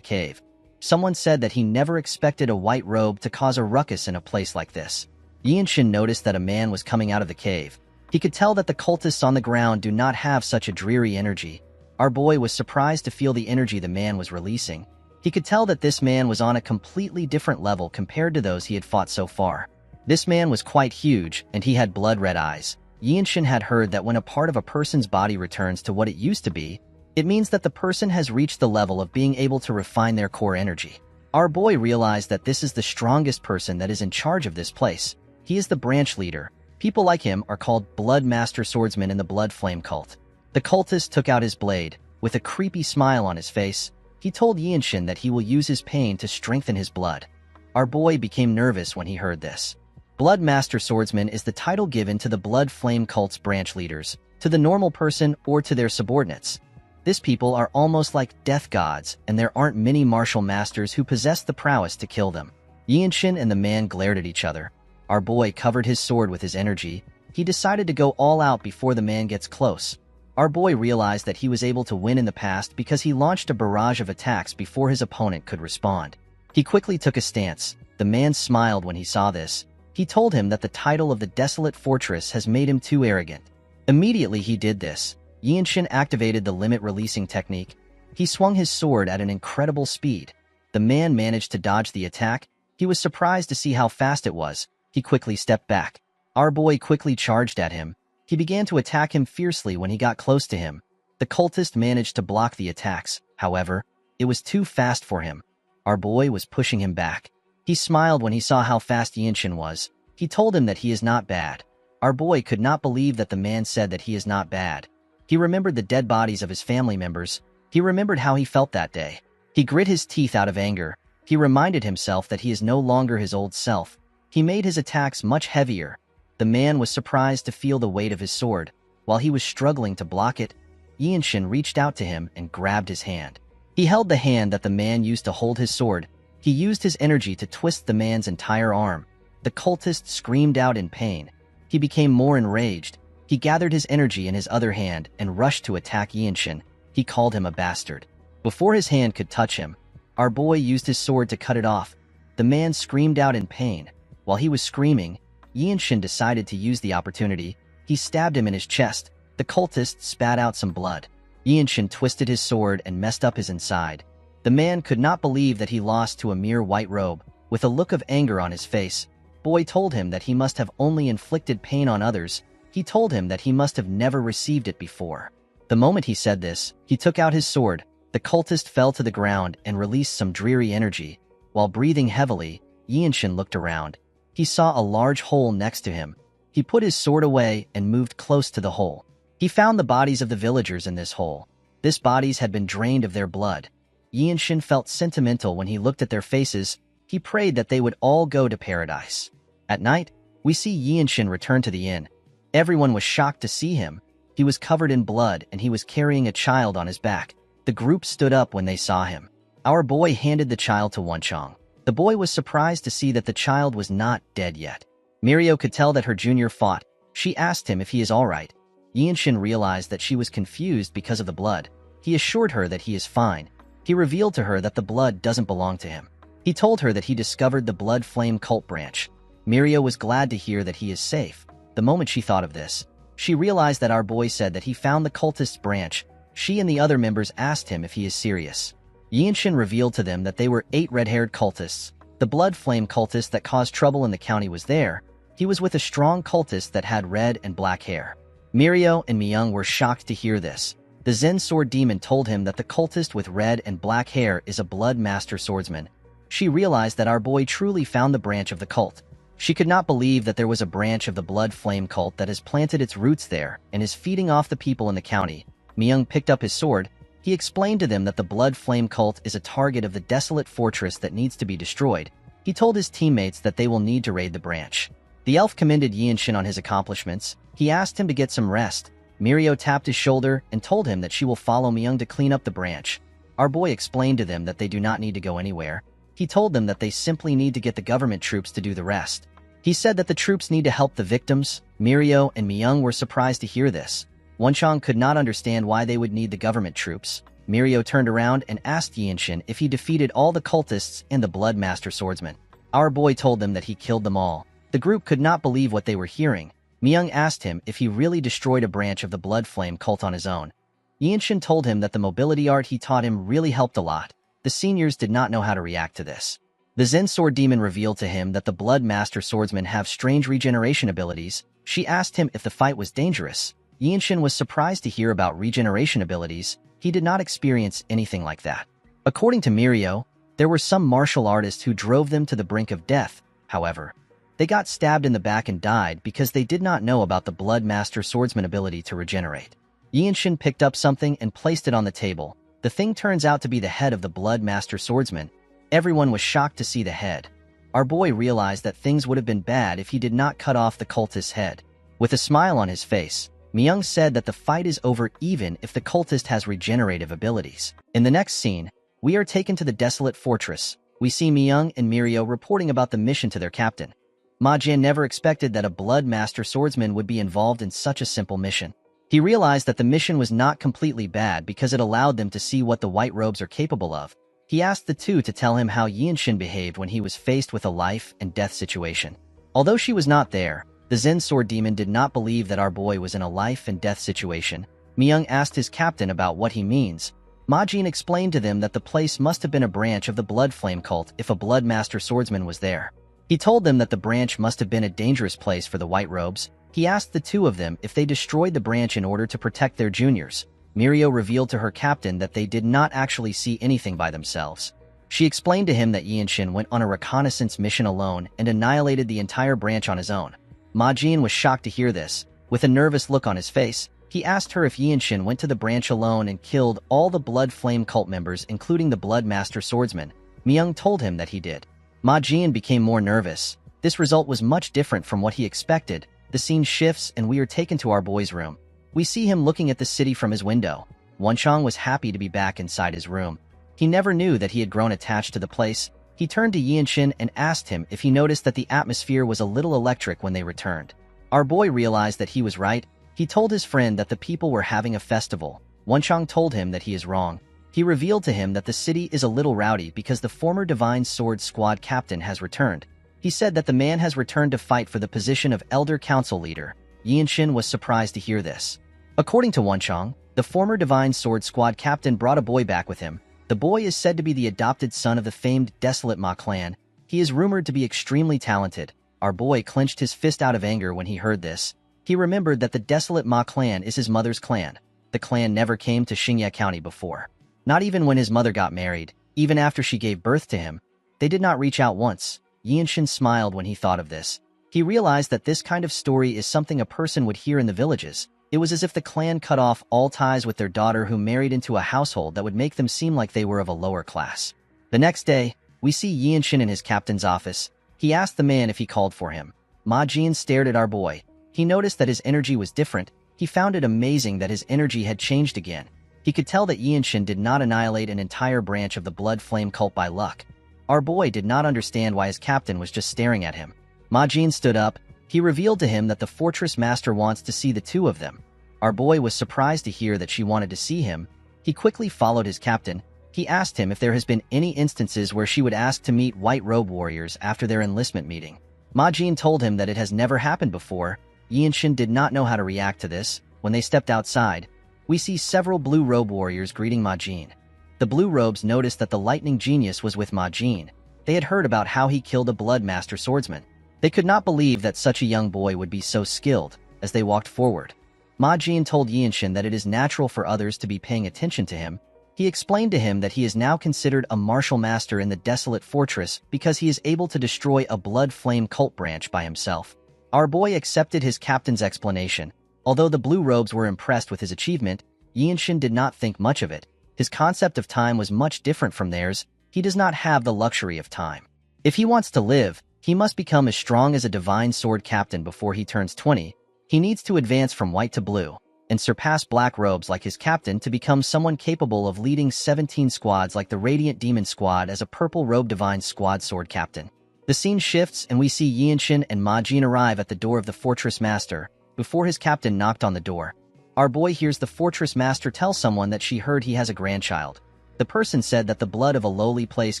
Speaker 1: cave. Someone said that he never expected a white robe to cause a ruckus in a place like this. Yinshin noticed that a man was coming out of the cave. He could tell that the cultists on the ground do not have such a dreary energy. Our boy was surprised to feel the energy the man was releasing. He could tell that this man was on a completely different level compared to those he had fought so far. This man was quite huge, and he had blood-red eyes. Yinshin had heard that when a part of a person's body returns to what it used to be, it means that the person has reached the level of being able to refine their core energy. Our boy realized that this is the strongest person that is in charge of this place. He is the branch leader. People like him are called Blood Master Swordsmen in the Blood Flame cult. The cultist took out his blade. With a creepy smile on his face, he told Yinshin that he will use his pain to strengthen his blood. Our boy became nervous when he heard this. Blood Master Swordsman is the title given to the Blood Flame cult's branch leaders, to the normal person or to their subordinates. These people are almost like death gods, and there aren't many martial masters who possess the prowess to kill them. Yinshin and the man glared at each other. Our boy covered his sword with his energy. He decided to go all out before the man gets close. Our boy realized that he was able to win in the past because he launched a barrage of attacks before his opponent could respond. He quickly took a stance. The man smiled when he saw this. He told him that the title of the Desolate Fortress has made him too arrogant. Immediately he did this. Yinshin activated the limit-releasing technique. He swung his sword at an incredible speed. The man managed to dodge the attack. He was surprised to see how fast it was. He quickly stepped back. Our boy quickly charged at him. He began to attack him fiercely when he got close to him. The cultist managed to block the attacks. However, it was too fast for him. Our boy was pushing him back. He smiled when he saw how fast Yinshin was. He told him that he is not bad. Our boy could not believe that the man said that he is not bad. He remembered the dead bodies of his family members. He remembered how he felt that day. He grit his teeth out of anger. He reminded himself that he is no longer his old self. He made his attacks much heavier. The man was surprised to feel the weight of his sword. While he was struggling to block it, Yinshin reached out to him and grabbed his hand. He held the hand that the man used to hold his sword. He used his energy to twist the man's entire arm. The cultist screamed out in pain. He became more enraged. He gathered his energy in his other hand and rushed to attack Yinshin. He called him a bastard. Before his hand could touch him, our boy used his sword to cut it off. The man screamed out in pain. While he was screaming, Yinshin decided to use the opportunity. He stabbed him in his chest. The cultist spat out some blood. Yinshin twisted his sword and messed up his inside. The man could not believe that he lost to a mere white robe. With a look of anger on his face, Boy told him that he must have only inflicted pain on others. He told him that he must have never received it before. The moment he said this, he took out his sword. The cultist fell to the ground and released some dreary energy. While breathing heavily, Yinshin looked around. He saw a large hole next to him. He put his sword away and moved close to the hole. He found the bodies of the villagers in this hole. These bodies had been drained of their blood. Yinshin felt sentimental when he looked at their faces. He prayed that they would all go to paradise. At night, we see Yinshin return to the inn. Everyone was shocked to see him. He was covered in blood and he was carrying a child on his back. The group stood up when they saw him. Our boy handed the child to Wenchang. The boy was surprised to see that the child was not dead yet. Mirio could tell that her junior fought. She asked him if he is all right. Yinshin realized that she was confused because of the blood. He assured her that he is fine. He revealed to her that the blood doesn't belong to him. He told her that he discovered the blood flame cult branch. Mirio was glad to hear that he is safe. The moment she thought of this, she realized that our boy said that he found the cultist's branch. She and the other members asked him if he is serious. Yinshin revealed to them that they were 8 red-haired cultists. The blood flame cultist that caused trouble in the county was there. He was with a strong cultist that had red and black hair. Mirio and Myung were shocked to hear this. The Zen sword demon told him that the cultist with red and black hair is a blood master swordsman. She realized that our boy truly found the branch of the cult. She could not believe that there was a branch of the blood flame cult that has planted its roots there and is feeding off the people in the county. Myung picked up his sword. He explained to them that the blood flame cult is a target of the desolate fortress that needs to be destroyed. He told his teammates that they will need to raid the branch. The elf commended Yinshin on his accomplishments. He asked him to get some rest. Mirio tapped his shoulder and told him that she will follow Myung to clean up the branch. Our boy explained to them that they do not need to go anywhere. He told them that they simply need to get the government troops to do the rest. He said that the troops need to help the victims. Mirio and Myung were surprised to hear this. Wenchang could not understand why they would need the government troops. Mirio turned around and asked Yinshin if he defeated all the cultists and the blood master swordsman. Our boy told them that he killed them all. The group could not believe what they were hearing. Myung asked him if he really destroyed a branch of the blood flame cult on his own. Yinshin told him that the mobility art he taught him really helped a lot. The seniors did not know how to react to this. The Zen sword demon revealed to him that the blood master swordsmen have strange regeneration abilities. She asked him if the fight was dangerous. Yinshin was surprised to hear about regeneration abilities. He did not experience anything like that. According to Mirio, there were some martial artists who drove them to the brink of death. However, they got stabbed in the back and died because they did not know about the blood master swordsman ability to regenerate. Yinshin picked up something and placed it on the table. The thing turns out to be the head of the blood master swordsman. Everyone was shocked to see the head. Our boy realized that things would have been bad if he did not cut off the cultist's head. With a smile on his face, Myung said that the fight is over even if the cultist has regenerative abilities. In the next scene, we are taken to the desolate fortress. We see Myung and Mirio reporting about the mission to their captain. Ma Jian never expected that a blood master swordsman would be involved in such a simple mission. He realized that the mission was not completely bad because it allowed them to see what the white robes are capable of. He asked the two to tell him how Yinshin behaved when he was faced with a life and death situation. Although she was not there, the Zen sword demon did not believe that our boy was in a life and death situation. Myung asked his captain about what he means. Ma Jian explained to them that the place must have been a branch of the blood flame cult if a blood master swordsman was there. He told them that the branch must have been a dangerous place for the white robes. He asked the two of them if they destroyed the branch in order to protect their juniors. Mirio revealed to her captain that they did not actually see anything by themselves. She explained to him that Yinshin went on a reconnaissance mission alone and annihilated the entire branch on his own. Ma Jian was shocked to hear this. With a nervous look on his face, he asked her if Yinshin went to the branch alone and killed all the blood flame cult members, including the blood master swordsman. Myung told him that he did. Ma Jian became more nervous. This result was much different from what he expected. The scene shifts and we are taken to our boy's room. We see him looking at the city from his window. Wenchang was happy to be back inside his room. He never knew that he had grown attached to the place. He turned to Yinshin and asked him if he noticed that the atmosphere was a little electric when they returned. Our boy realized that he was right. He told his friend that the people were having a festival. Wenchang told him that he is wrong. He revealed to him that the city is a little rowdy because the former Divine Sword Squad captain has returned. He said that the man has returned to fight for the position of Elder Council Leader. Yinshin was surprised to hear this. According to Wenchang, the former Divine Sword Squad captain brought a boy back with him. The boy is said to be the adopted son of the famed Desolate Ma clan. He is rumored to be extremely talented. Our boy clenched his fist out of anger when he heard this. He remembered that the Desolate Ma clan is his mother's clan. The clan never came to Xingye County before. Not even when his mother got married, even after she gave birth to him. They did not reach out once. Yinshin smiled when he thought of this. He realized that this kind of story is something a person would hear in the villages. It was as if the clan cut off all ties with their daughter who married into a household that would make them seem like they were of a lower class. The next day, we see Yinshin in his captain's office. He asked the man if he called for him. Ma Jin stared at our boy. He noticed that his energy was different. He found it amazing that his energy had changed again. He could tell that Yinshin did not annihilate an entire branch of the blood flame cult by luck. Our boy did not understand why his captain was just staring at him. Ma Jin stood up. He revealed to him that the fortress master wants to see the two of them. Our boy was surprised to hear that she wanted to see him. He quickly followed his captain. He asked him if there has been any instances where she would ask to meet white robe warriors after their enlistment meeting. Ma Jin told him that it has never happened before. Yinshin did not know how to react to this. When they stepped outside, we see several blue robe warriors greeting Ma Jin. The blue robes noticed that the lightning genius was with Ma Jin. They had heard about how he killed a blood master swordsman. They could not believe that such a young boy would be so skilled. As they walked forward, Ma Jin told Yinshin that it is natural for others to be paying attention to him. He explained to him that he is now considered a martial master in the desolate fortress because he is able to destroy a blood flame cult branch by himself. Our boy accepted his captain's explanation. Although the blue robes were impressed with his achievement, Yinshin did not think much of it. His concept of time was much different from theirs. He does not have the luxury of time. If he wants to live, he must become as strong as a divine sword captain before he turns 20. He needs to advance from white to blue and surpass black robes like his captain to become someone capable of leading 17 squads like the Radiant Demon Squad as a purple robe divine squad sword captain. The scene shifts and we see Yinshin and Ma Jin arrive at the door of the fortress master. Before his captain knocked on the door, our boy hears the fortress master tell someone that she heard he has a grandchild. The person said that the blood of a lowly place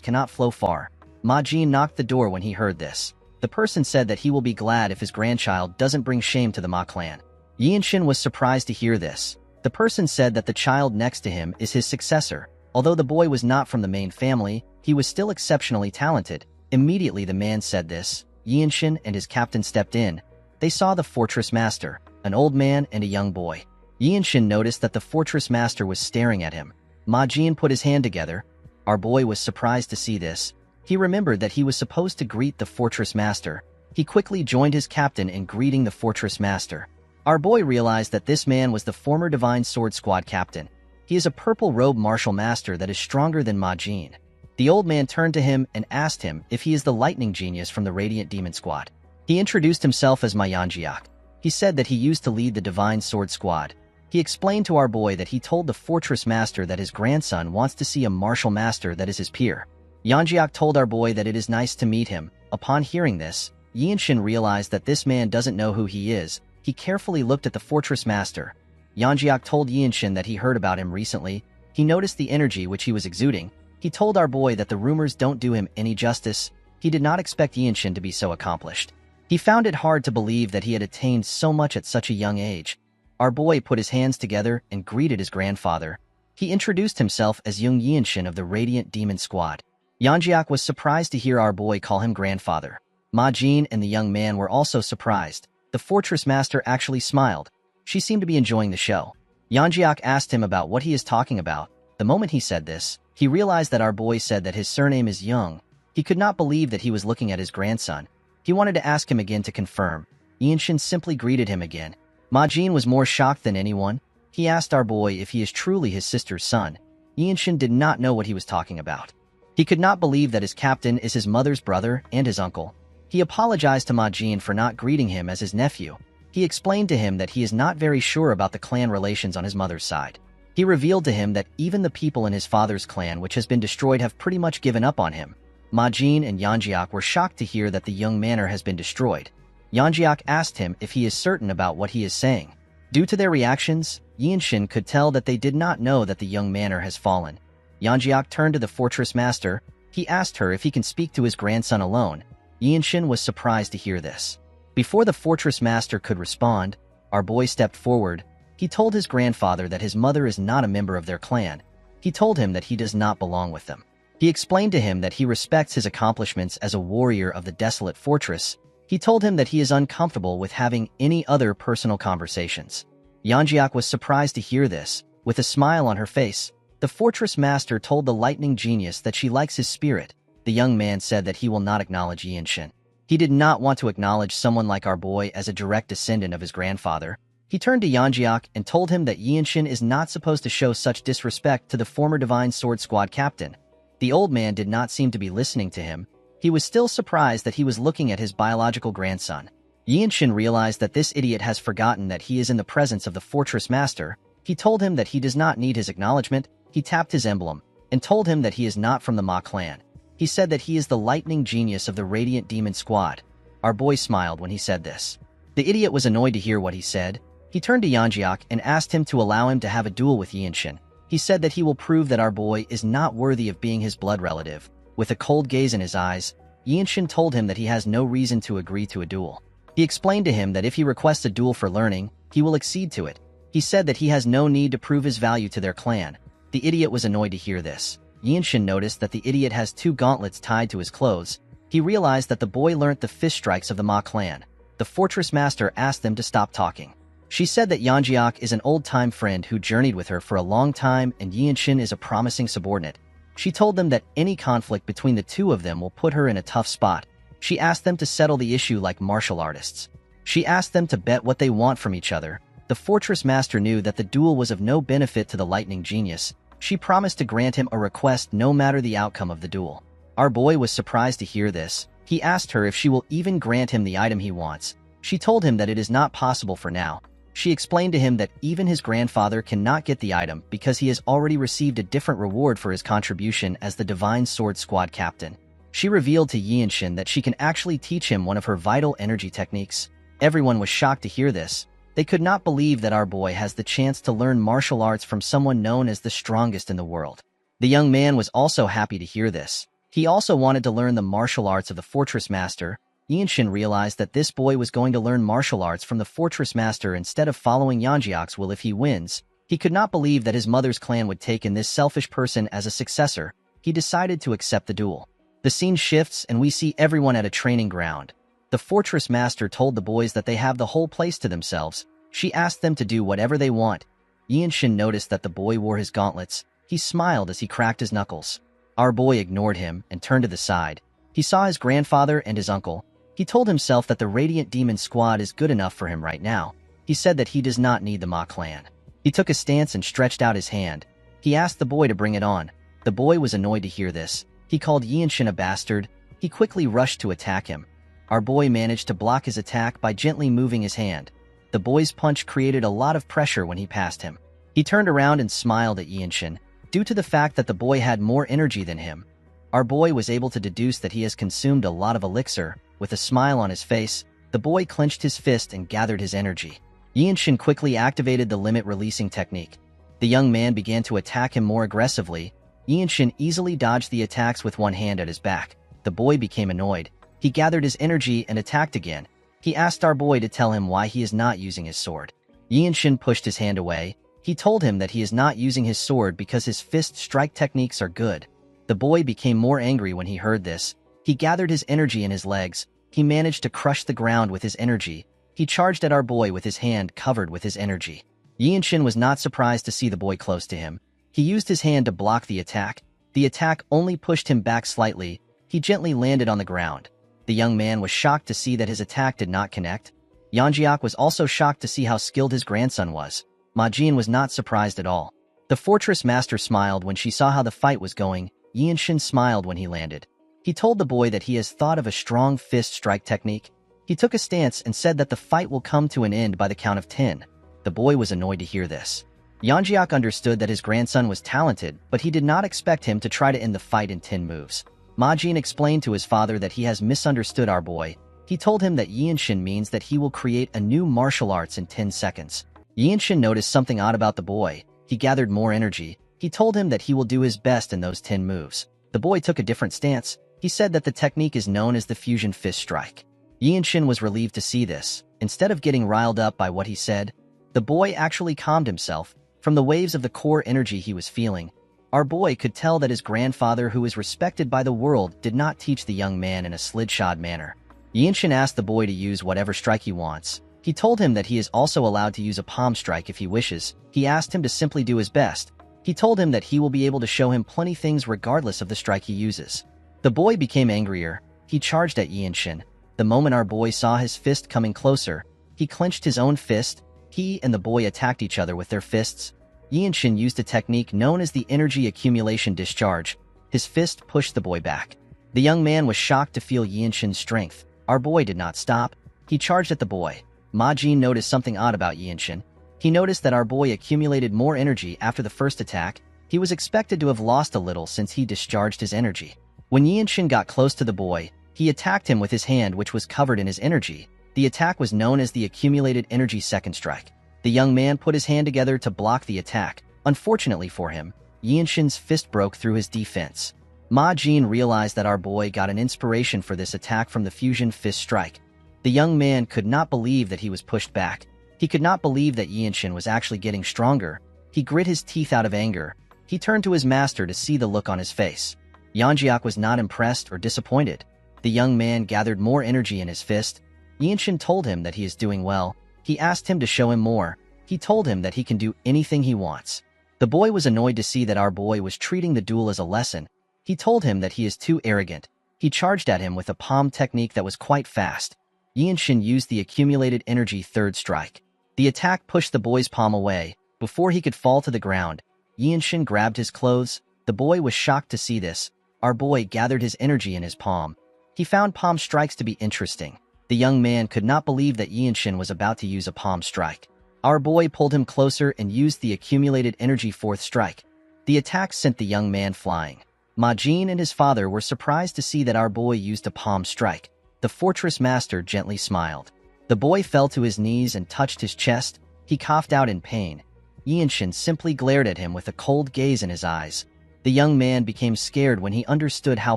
Speaker 1: cannot flow far. Ma Jin knocked the door when he heard this. The person said that he will be glad if his grandchild doesn't bring shame to the Ma clan. Yinshin was surprised to hear this. The person said that the child next to him is his successor. Although the boy was not from the main family, he was still exceptionally talented. Immediately the man said this. Yinshin and his captain stepped in. They saw the fortress master, an old man and a young boy. Yinshin noticed that the fortress master was staring at him. Ma Jin put his hand together. Our boy was surprised to see this. He remembered that he was supposed to greet the fortress master. He quickly joined his captain in greeting the fortress master. Our boy realized that this man was the former Divine Sword Squad captain. He is a purple robe martial master that is stronger than Ma Jin. The old man turned to him and asked him if he is the lightning genius from the Radiant Demon Squad. He introduced himself as Yanjiak. He said that he used to lead the Divine Sword Squad. He explained to our boy that he told the fortress master that his grandson wants to see a martial master that is his peer. Yanjiak told our boy that it is nice to meet him. Upon hearing this, Yinshin realized that this man doesn't know who he is. He carefully looked at the fortress master. Yanjiak told Yinshin that he heard about him recently. He noticed the energy which he was exuding. He told our boy that the rumors don't do him any justice. He did not expect Yinshin to be so accomplished. He found it hard to believe that he had attained so much at such a young age. Our boy put his hands together and greeted his grandfather. He introduced himself as young Yinshin of the Radiant Demon Squad. Yanjiak was surprised to hear our boy call him grandfather. Ma Jin and the young man were also surprised. The fortress master actually smiled. She seemed to be enjoying the show. Yanjiak asked him about what he is talking about. The moment he said this, he realized that our boy said that his surname is Young. He could not believe that he was looking at his grandson. He wanted to ask him again to confirm. Yinshin simply greeted him again. Ma Jin was more shocked than anyone. He asked our boy if he is truly his sister's son. Yinshin did not know what he was talking about. He could not believe that his captain is his mother's brother and his uncle. He apologized to Ma Jin for not greeting him as his nephew. He explained to him that he is not very sure about the clan relations on his mother's side. He revealed to him that even the people in his father's clan which has been destroyed have pretty much given up on him. Ma Jin and Yanjiak were shocked to hear that the young manor has been destroyed. Yanjiak asked him if he is certain about what he is saying. Due to their reactions, Yinshin could tell that they did not know that the young manor has fallen. Yanjiak turned to the fortress master. He asked her if he can speak to his grandson alone. Yinshin was surprised to hear this. Before the fortress master could respond, our boy stepped forward. He told his grandfather that his mother is not a member of their clan. He told him that he does not belong with them. He explained to him that he respects his accomplishments as a warrior of the desolate fortress. He told him that he is uncomfortable with having any other personal conversations. Yanjiak was surprised to hear this. With a smile on her face, The fortress master told the lightning genius that she likes his spirit. The young man said that he will not acknowledge Yinshin. He did not want to acknowledge someone like our boy as a direct descendant of his grandfather. He turned to Yanjiak and told him that Yinshin is not supposed to show such disrespect to the former Divine Sword Squad captain. The old man did not seem to be listening to him. He was still surprised that he was looking at his biological grandson. Yinshin realized that this idiot has forgotten that he is in the presence of the fortress master. He told him that he does not need his acknowledgement. He tapped his emblem and told him that he is not from the Ma clan. He said that he is the lightning genius of the Radiant Demon Squad. Our boy smiled when he said this. The idiot was annoyed to hear what he said. He turned to Yanjiak and asked him to allow him to have a duel with Yinshin. He said that he will prove that our boy is not worthy of being his blood relative. With a cold gaze in his eyes, Yinshin told him that he has no reason to agree to a duel. He explained to him that if he requests a duel for learning, he will accede to it. He said that he has no need to prove his value to their clan. The idiot was annoyed to hear this. Yinshin noticed that the idiot has 2 gauntlets tied to his clothes. He realized that the boy learnt the fist strikes of the Ma clan. The fortress master asked them to stop talking. She said that Yanjiak is an old-time friend who journeyed with her for a long time and Yinshin is a promising subordinate. She told them that any conflict between the two of them will put her in a tough spot. She asked them to settle the issue like martial artists. She asked them to bet what they want from each other. The fortress master knew that the duel was of no benefit to the lightning genius. She promised to grant him a request no matter the outcome of the duel. Our boy was surprised to hear this. He asked her if she will even grant him the item he wants. She told him that it is not possible for now. She explained to him that even his grandfather cannot get the item because he has already received a different reward for his contribution as the Divine Sword Squad captain. She revealed to Yinshin that she can actually teach him one of her vital energy techniques. Everyone was shocked to hear this. They could not believe that our boy has the chance to learn martial arts from someone known as the strongest in the world. The young man was also happy to hear this. He also wanted to learn the martial arts of the fortress master. Yinshin realized that this boy was going to learn martial arts from the fortress master instead of following Yanjiak's will if he wins. He could not believe that his mother's clan would take in this selfish person as a successor. He decided to accept the duel. The scene shifts and we see everyone at a training ground. The fortress master told the boys that they have the whole place to themselves. She asked them to do whatever they want. Yinshin noticed that the boy wore his gauntlets. He smiled as he cracked his knuckles. Our boy ignored him and turned to the side. He saw his grandfather and his uncle. He told himself that the Radiant Demon Squad is good enough for him right now. He said that he does not need the Ma clan. He took a stance and stretched out his hand. He asked the boy to bring it on. The boy was annoyed to hear this. He called Yinshin a bastard. He quickly rushed to attack him. Our boy managed to block his attack by gently moving his hand. The boy's punch created a lot of pressure when he passed him. He turned around and smiled at Yinshin. Due to the fact that the boy had more energy than him, our boy was able to deduce that he has consumed a lot of elixir. With a smile on his face, the boy clenched his fist and gathered his energy. Yinshin quickly activated the limit-releasing technique. The young man began to attack him more aggressively. Yinshin easily dodged the attacks with one hand at his back. The boy became annoyed. He gathered his energy and attacked again. He asked our boy to tell him why he is not using his sword. Yinshin pushed his hand away. He told him that he is not using his sword because his fist strike techniques are good. The boy became more angry when he heard this. He gathered his energy in his legs. He managed to crush the ground with his energy. He charged at our boy with his hand covered with his energy. Yinshin was not surprised to see the boy close to him. He used his hand to block the attack. The attack only pushed him back slightly. He gently landed on the ground. The young man was shocked to see that his attack did not connect. Yanjiak was also shocked to see how skilled his grandson was. Majin was not surprised at all. The fortress master smiled when she saw how the fight was going. Yinshin smiled when he landed. He told the boy that he has thought of a strong fist strike technique. He took a stance and said that the fight will come to an end by the count of 10. The boy was annoyed to hear this. Yanjiak understood that his grandson was talented, but he did not expect him to try to end the fight in 10 moves. Majin explained to his father that he has misunderstood our boy. He told him that Yinshin means that he will create a new martial arts in 10 seconds. Yinshin noticed something odd about the boy. He gathered more energy. He told him that he will do his best in those 10 moves. The boy took a different stance. He said that the technique is known as the fusion fist strike. Yinshin was relieved to see this. Instead of getting riled up by what he said, the boy actually calmed himself. From the waves of the core energy he was feeling, our boy could tell that his grandfather, who is respected by the world, did not teach the young man in a slidshod manner. Yinshin asked the boy to use whatever strike he wants. He told him that he is also allowed to use a palm strike if he wishes. He asked him to simply do his best. He told him that he will be able to show him plenty things regardless of the strike he uses. The boy became angrier. He charged at Yinshin. The moment our boy saw his fist coming closer, he clenched his own fist. He and the boy attacked each other with their fists. Yinshin used a technique known as the energy accumulation discharge. His fist pushed the boy back. The young man was shocked to feel Yinshin's strength. Our boy did not stop. He charged at the boy. Ma Jin noticed something odd about Yinshin. He noticed that our boy accumulated more energy after the first attack. He was expected to have lost a little since he discharged his energy. When Yinshin got close to the boy, he attacked him with his hand, which was covered in his energy. The attack was known as the accumulated energy second strike. The young man put his hand together to block the attack. Unfortunately for him, Yinshin's fist broke through his defense. Ma Jin realized that our boy got an inspiration for this attack from the fusion fist strike. The young man could not believe that he was pushed back. He could not believe that Yinshin was actually getting stronger. He grit his teeth out of anger. He turned to his master to see the look on his face. Yanjiak was not impressed or disappointed. The young man gathered more energy in his fist. Yinshin told him that he is doing well. He asked him to show him more. He told him that he can do anything he wants. The boy was annoyed to see that our boy was treating the duel as a lesson. He told him that he is too arrogant. He charged at him with a palm technique that was quite fast. Yinshin used the accumulated energy third strike. The attack pushed the boy's palm away. Before he could fall to the ground, Yinshin grabbed his clothes. The boy was shocked to see this. Our boy gathered his energy in his palm. He found palm strikes to be interesting. The young man could not believe that Yinshin was about to use a palm strike. Our boy pulled him closer and used the accumulated energy fourth strike. The attack sent the young man flying. Ma Jin and his father were surprised to see that our boy used a palm strike. The fortress master gently smiled. The boy fell to his knees and touched his chest. He coughed out in pain. Yinshin simply glared at him with a cold gaze in his eyes. The young man became scared when he understood how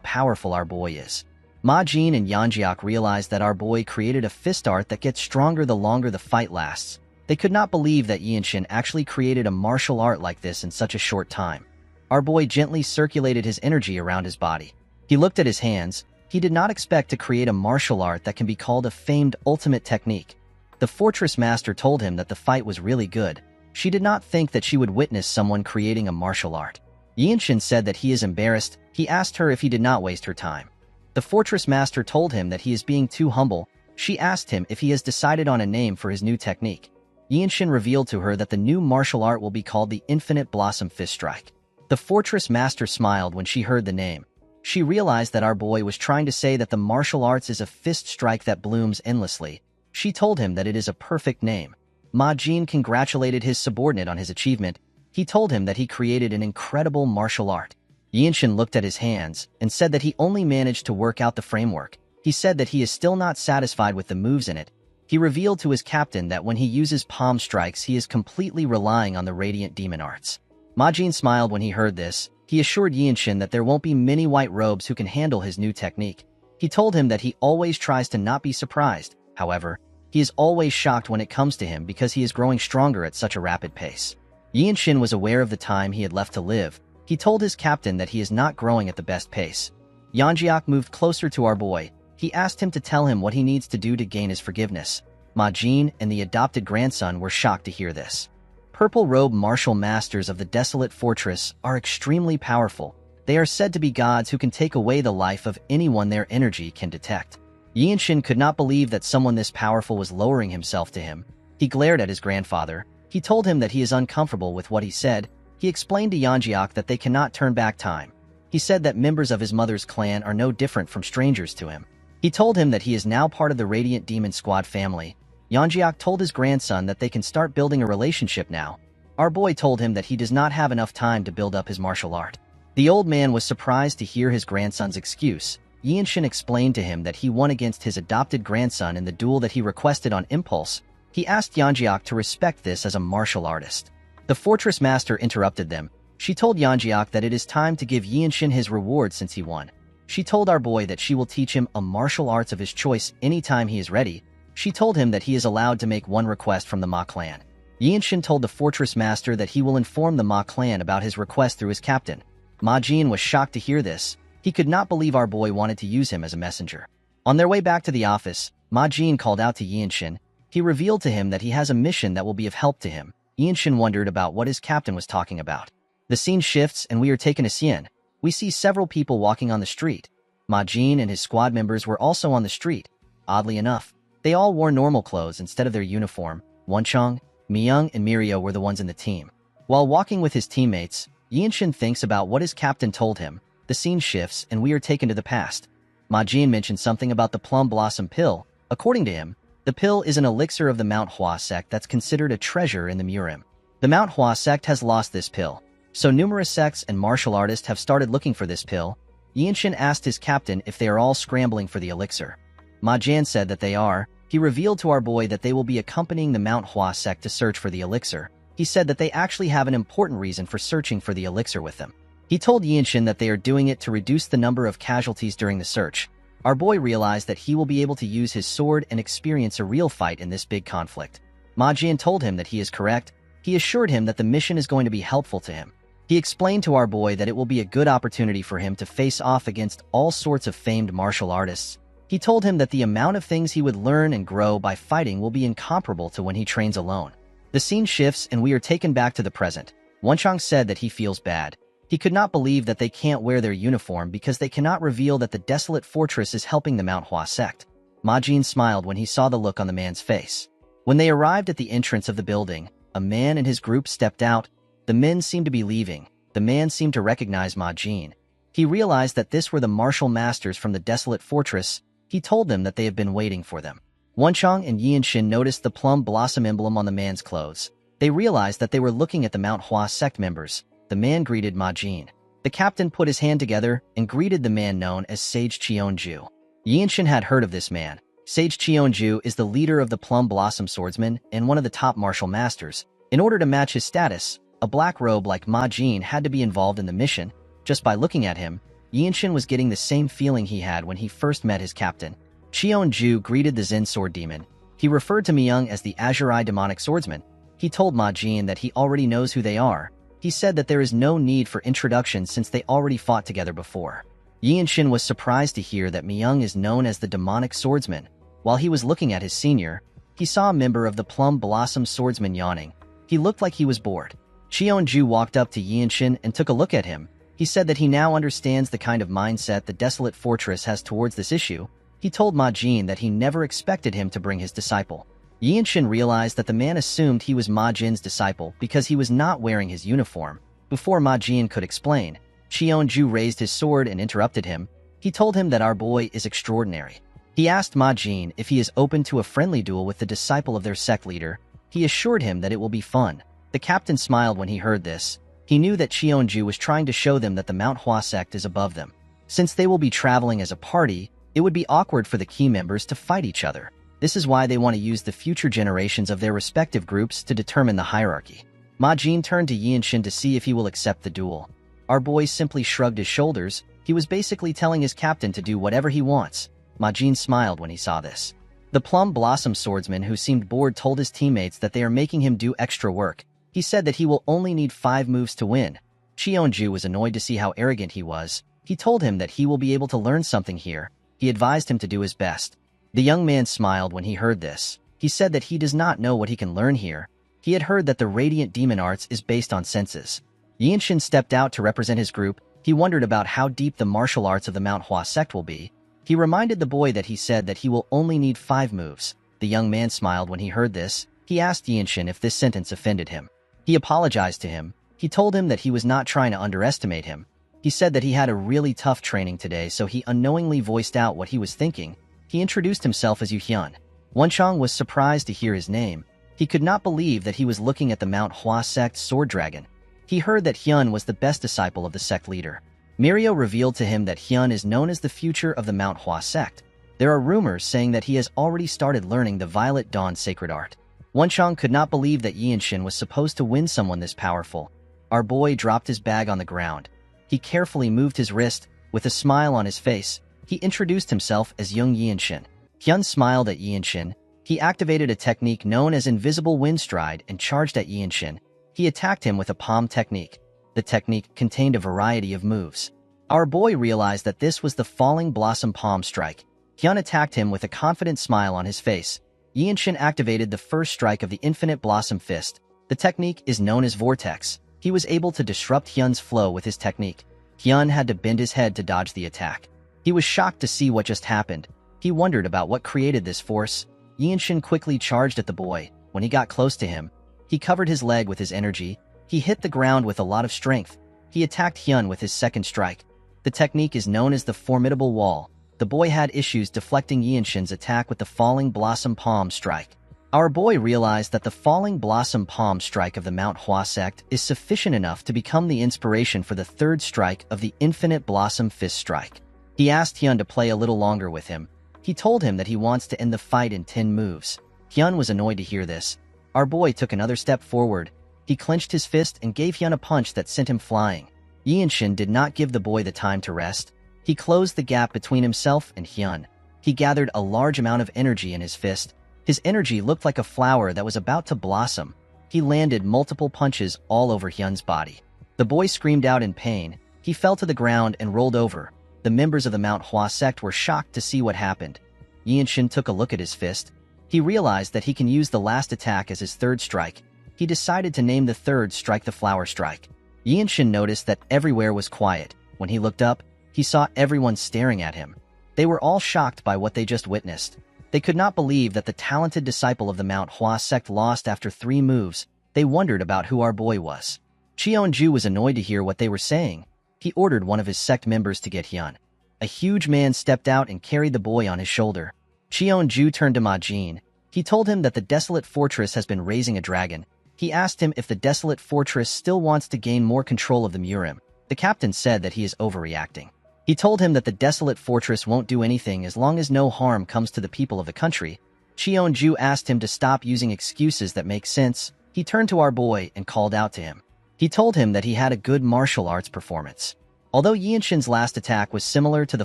Speaker 1: powerful our boy is. Ma Jin and Yanjiak realized that our boy created a fist art that gets stronger the longer the fight lasts. They could not believe that Yinshin actually created a martial art like this in such a short time. Our boy gently circulated his energy around his body. He looked at his hands. He did not expect to create a martial art that can be called a famed ultimate technique. The fortress master told him that the fight was really good. She did not think that she would witness someone creating a martial art. Yinshin said that he is embarrassed. He asked her if he did not waste her time. The fortress master told him that he is being too humble. She asked him if he has decided on a name for his new technique. Yinshin revealed to her that the new martial art will be called the Infinite Blossom Fist Strike. The fortress master smiled when she heard the name. She realized that our boy was trying to say that the martial arts is a fist strike that blooms endlessly. She told him that it is a perfect name. Ma Jin congratulated his subordinate on his achievement. He told him that he created an incredible martial art. Yinshin looked at his hands and said that he only managed to work out the framework. He said that he is still not satisfied with the moves in it. He revealed to his captain that when he uses palm strikes, he is completely relying on the radiant demon arts. Ma Jin smiled when he heard this. He assured Yinshin that there won't be many white robes who can handle his new technique. He told him that he always tries to not be surprised. However, he is always shocked when it comes to him because he is growing stronger at such a rapid pace. Yinshin was aware of the time he had left to live. He told his captain that he is not growing at the best pace. Yanjiak moved closer to our boy. He asked him to tell him what he needs to do to gain his forgiveness. Ma Jin and the adopted grandson were shocked to hear this. Purple-robed martial masters of the desolate fortress are extremely powerful. They are said to be gods who can take away the life of anyone their energy can detect. Yinshin could not believe that someone this powerful was lowering himself to him. He glared at his grandfather. He told him that he is uncomfortable with what he said. He explained to Yanjiak that they cannot turn back time. He said that members of his mother's clan are no different from strangers to him. He told him that he is now part of the Radiant Demon Squad family. Yanjiak told his grandson that they can start building a relationship now. Our boy told him that he does not have enough time to build up his martial art. The old man was surprised to hear his grandson's excuse. Yinshin explained to him that he won against his adopted grandson in the duel that he requested on impulse. He asked Yanjiak to respect this as a martial artist. The fortress master interrupted them. She told Yanjiak that it is time to give Yinshin his reward since he won. She told our boy that she will teach him a martial arts of his choice anytime he is ready. She told him that he is allowed to make one request from the Ma clan. Yinshin told the fortress master that he will inform the Ma clan about his request through his captain. Ma Jin was shocked to hear this. He could not believe our boy wanted to use him as a messenger. On their way back to the office, Ma Jin called out to Yinshin. He revealed to him that he has a mission that will be of help to him. Yinshin wondered about what his captain was talking about. The scene shifts and we are taken to Xian. We see several people walking on the street. Ma Jin and his squad members were also on the street. Oddly enough, they all wore normal clothes instead of their uniform. Wenchang, Miyang, and Mirio were the ones in the team. While walking with his teammates, Yinshin thinks about what his captain told him. The scene shifts and we are taken to the past. Ma Jin mentioned something about the plum blossom pill. According to him, the pill is an elixir of the Manhwa sect that's considered a treasure in the Murim. The Manhwa sect has lost this pill, so numerous sects and martial artists have started looking for this pill. Yinshin asked his captain if they are all scrambling for the elixir. Ma Jian said that they are. He revealed to our boy that they will be accompanying the Manhwa sect to search for the elixir. He said that they actually have an important reason for searching for the elixir with them. He told Yinshin that they are doing it to reduce the number of casualties during the search. Our boy realized that he will be able to use his sword and experience a real fight in this big conflict. Ma Jian told him that he is correct. He assured him that the mission is going to be helpful to him. He explained to our boy that it will be a good opportunity for him to face off against all sorts of famed martial artists. He told him that the amount of things he would learn and grow by fighting will be incomparable to when he trains alone. The scene shifts and we are taken back to the present. Wenchang said that he feels bad. He could not believe that they can't wear their uniform because they cannot reveal that the desolate fortress is helping the Manhwa sect. Ma Jin smiled when he saw the look on the man's face. When they arrived at the entrance of the building, a man and his group stepped out. The men seemed to be leaving. The man seemed to recognize Ma Jin. He realized that this were the martial masters from the desolate fortress. He told them that they have been waiting for them. Wenchang and Yinshin noticed the plum blossom emblem on the man's clothes. They realized that they were looking at the Manhwa sect members. The man greeted Ma Jin. The captain put his hand together and greeted the man known as Sage Cheonju. Yinshin had heard of this man. Sage Cheonju is the leader of the Plum Blossom Swordsmen and one of the top martial masters. In order to match his status, a black robe like Ma Jin had to be involved in the mission. Just by looking at him, Yinshin was getting the same feeling he had when he first met his captain. Cheonju greeted the Zen Sword Demon. He referred to Miyang as the Azure Eye Demonic Swordsman. He told Ma Jin that he already knows who they are. He said that there is no need for introduction since they already fought together before. Yinshin was surprised to hear that Miyang is known as the Demonic Swordsman. While he was looking at his senior, he saw a member of the Plum Blossom Swordsman yawning. He looked like he was bored. Cheonju walked up to Yinshin and took a look at him. He said that he now understands the kind of mindset the Desolate Fortress has towards this issue. He told Ma Jin that he never expected him to bring his disciple. Yinshin realized that the man assumed he was Ma Jin's disciple because he was not wearing his uniform. Before Ma Jin could explain, Cheonju raised his sword and interrupted him. He told him that our boy is extraordinary. He asked Ma Jin if he is open to a friendly duel with the disciple of their sect leader. He assured him that it will be fun. The captain smiled when he heard this. He knew that Cheonju was trying to show them that the Manhwa sect is above them. Since they will be traveling as a party, it would be awkward for the key members to fight each other. This is why they want to use the future generations of their respective groups to determine the hierarchy. Ma Jin turned to Yinshin to see if he will accept the duel. Our boy simply shrugged his shoulders. He was basically telling his captain to do whatever he wants. Ma Jin smiled when he saw this. The Plum Blossom Swordsman, who seemed bored, told his teammates that they are making him do extra work. He said that he will only need 5 moves to win. Cheonju was annoyed to see how arrogant he was. He told him that he will be able to learn something here. He advised him to do his best. The young man smiled when he heard this. He said that he does not know what he can learn here. He had heard that the Radiant Demon Arts is based on senses. Yinshin stepped out to represent his group. He wondered about how deep the martial arts of the Manhwa sect will be. He reminded the boy that he said that he will only need 5 moves. The young man smiled when he heard this. He asked Yinshin if this sentence offended him. He apologized to him. He told him that he was not trying to underestimate him. He said that he had a really tough training today, so he unknowingly voiced out what he was thinking. He introduced himself as Yu Hyun. Wenchang was surprised to hear his name. He could not believe that he was looking at the Manhwa sect sword dragon. He heard that Hyun was the best disciple of the sect leader. Mirio revealed to him that Hyun is known as the future of the Manhwa sect. There are rumors saying that he has already started learning the Violet Dawn sacred art. Wenchang could not believe that Yinshin was supposed to win someone this powerful. Our boy dropped his bag on the ground. He carefully moved his wrist. With a smile on his face, he introduced himself as young Yinshin. Hyun smiled at Yinshin. He activated a technique known as Invisible Wind Stride and charged at Yinshin. He attacked him with a palm technique. The technique contained a variety of moves. Our boy realized that this was the Falling Blossom Palm Strike. Hyun attacked him with a confident smile on his face. Yinshin activated the first strike of the Infinite Blossom Fist. The technique is known as Vortex. He was able to disrupt Hyun's flow with his technique. Hyun had to bend his head to dodge the attack. He was shocked to see what just happened. He wondered about what created this force. Yinshin quickly charged at the boy. When he got close to him, he covered his leg with his energy. He hit the ground with a lot of strength. He attacked Hyun with his second strike. The technique is known as the Formidable Wall. The boy had issues deflecting Yinshin's attack with the Falling Blossom Palm strike. Our boy realized that the Falling Blossom Palm strike of the Manhwa sect is sufficient enough to become the inspiration for the third strike of the Infinite Blossom Fist strike. He asked Hyun to play a little longer with him. He told him that he wants to end the fight in 10 moves. Hyun was annoyed to hear this. Our boy took another step forward. He clenched his fist and gave Hyun a punch that sent him flying. Yinshin did not give the boy the time to rest. He closed the gap between himself and Hyun. He gathered a large amount of energy in his fist. His energy looked like a flower that was about to blossom. He landed multiple punches all over Hyun's body. The boy screamed out in pain. He fell to the ground and rolled over. The members of the Manhwa sect were shocked to see what happened. Yinshin took a look at his fist. He realized that he can use the last attack as his third strike. He decided to name the third strike the Flower Strike. Yinshin noticed that everywhere was quiet. When he looked up, he saw everyone staring at him. They were all shocked by what they just witnessed. They could not believe that the talented disciple of the Manhwa sect lost after 3 moves. They wondered about who our boy was. Cheonju was annoyed to hear what they were saying. He ordered one of his sect members to get Hyun. A huge man stepped out and carried the boy on his shoulder. Cheonju turned to Ma-jin. He told him that the Desolate Fortress has been raising a dragon. He asked him if the Desolate Fortress still wants to gain more control of the Murim. The captain said that he is overreacting. He told him that the Desolate Fortress won't do anything as long as no harm comes to the people of the country. Cheonju asked him to stop using excuses that make sense. He turned to our boy and called out to him. He told him that he had a good martial arts performance. Although Yinshin's last attack was similar to the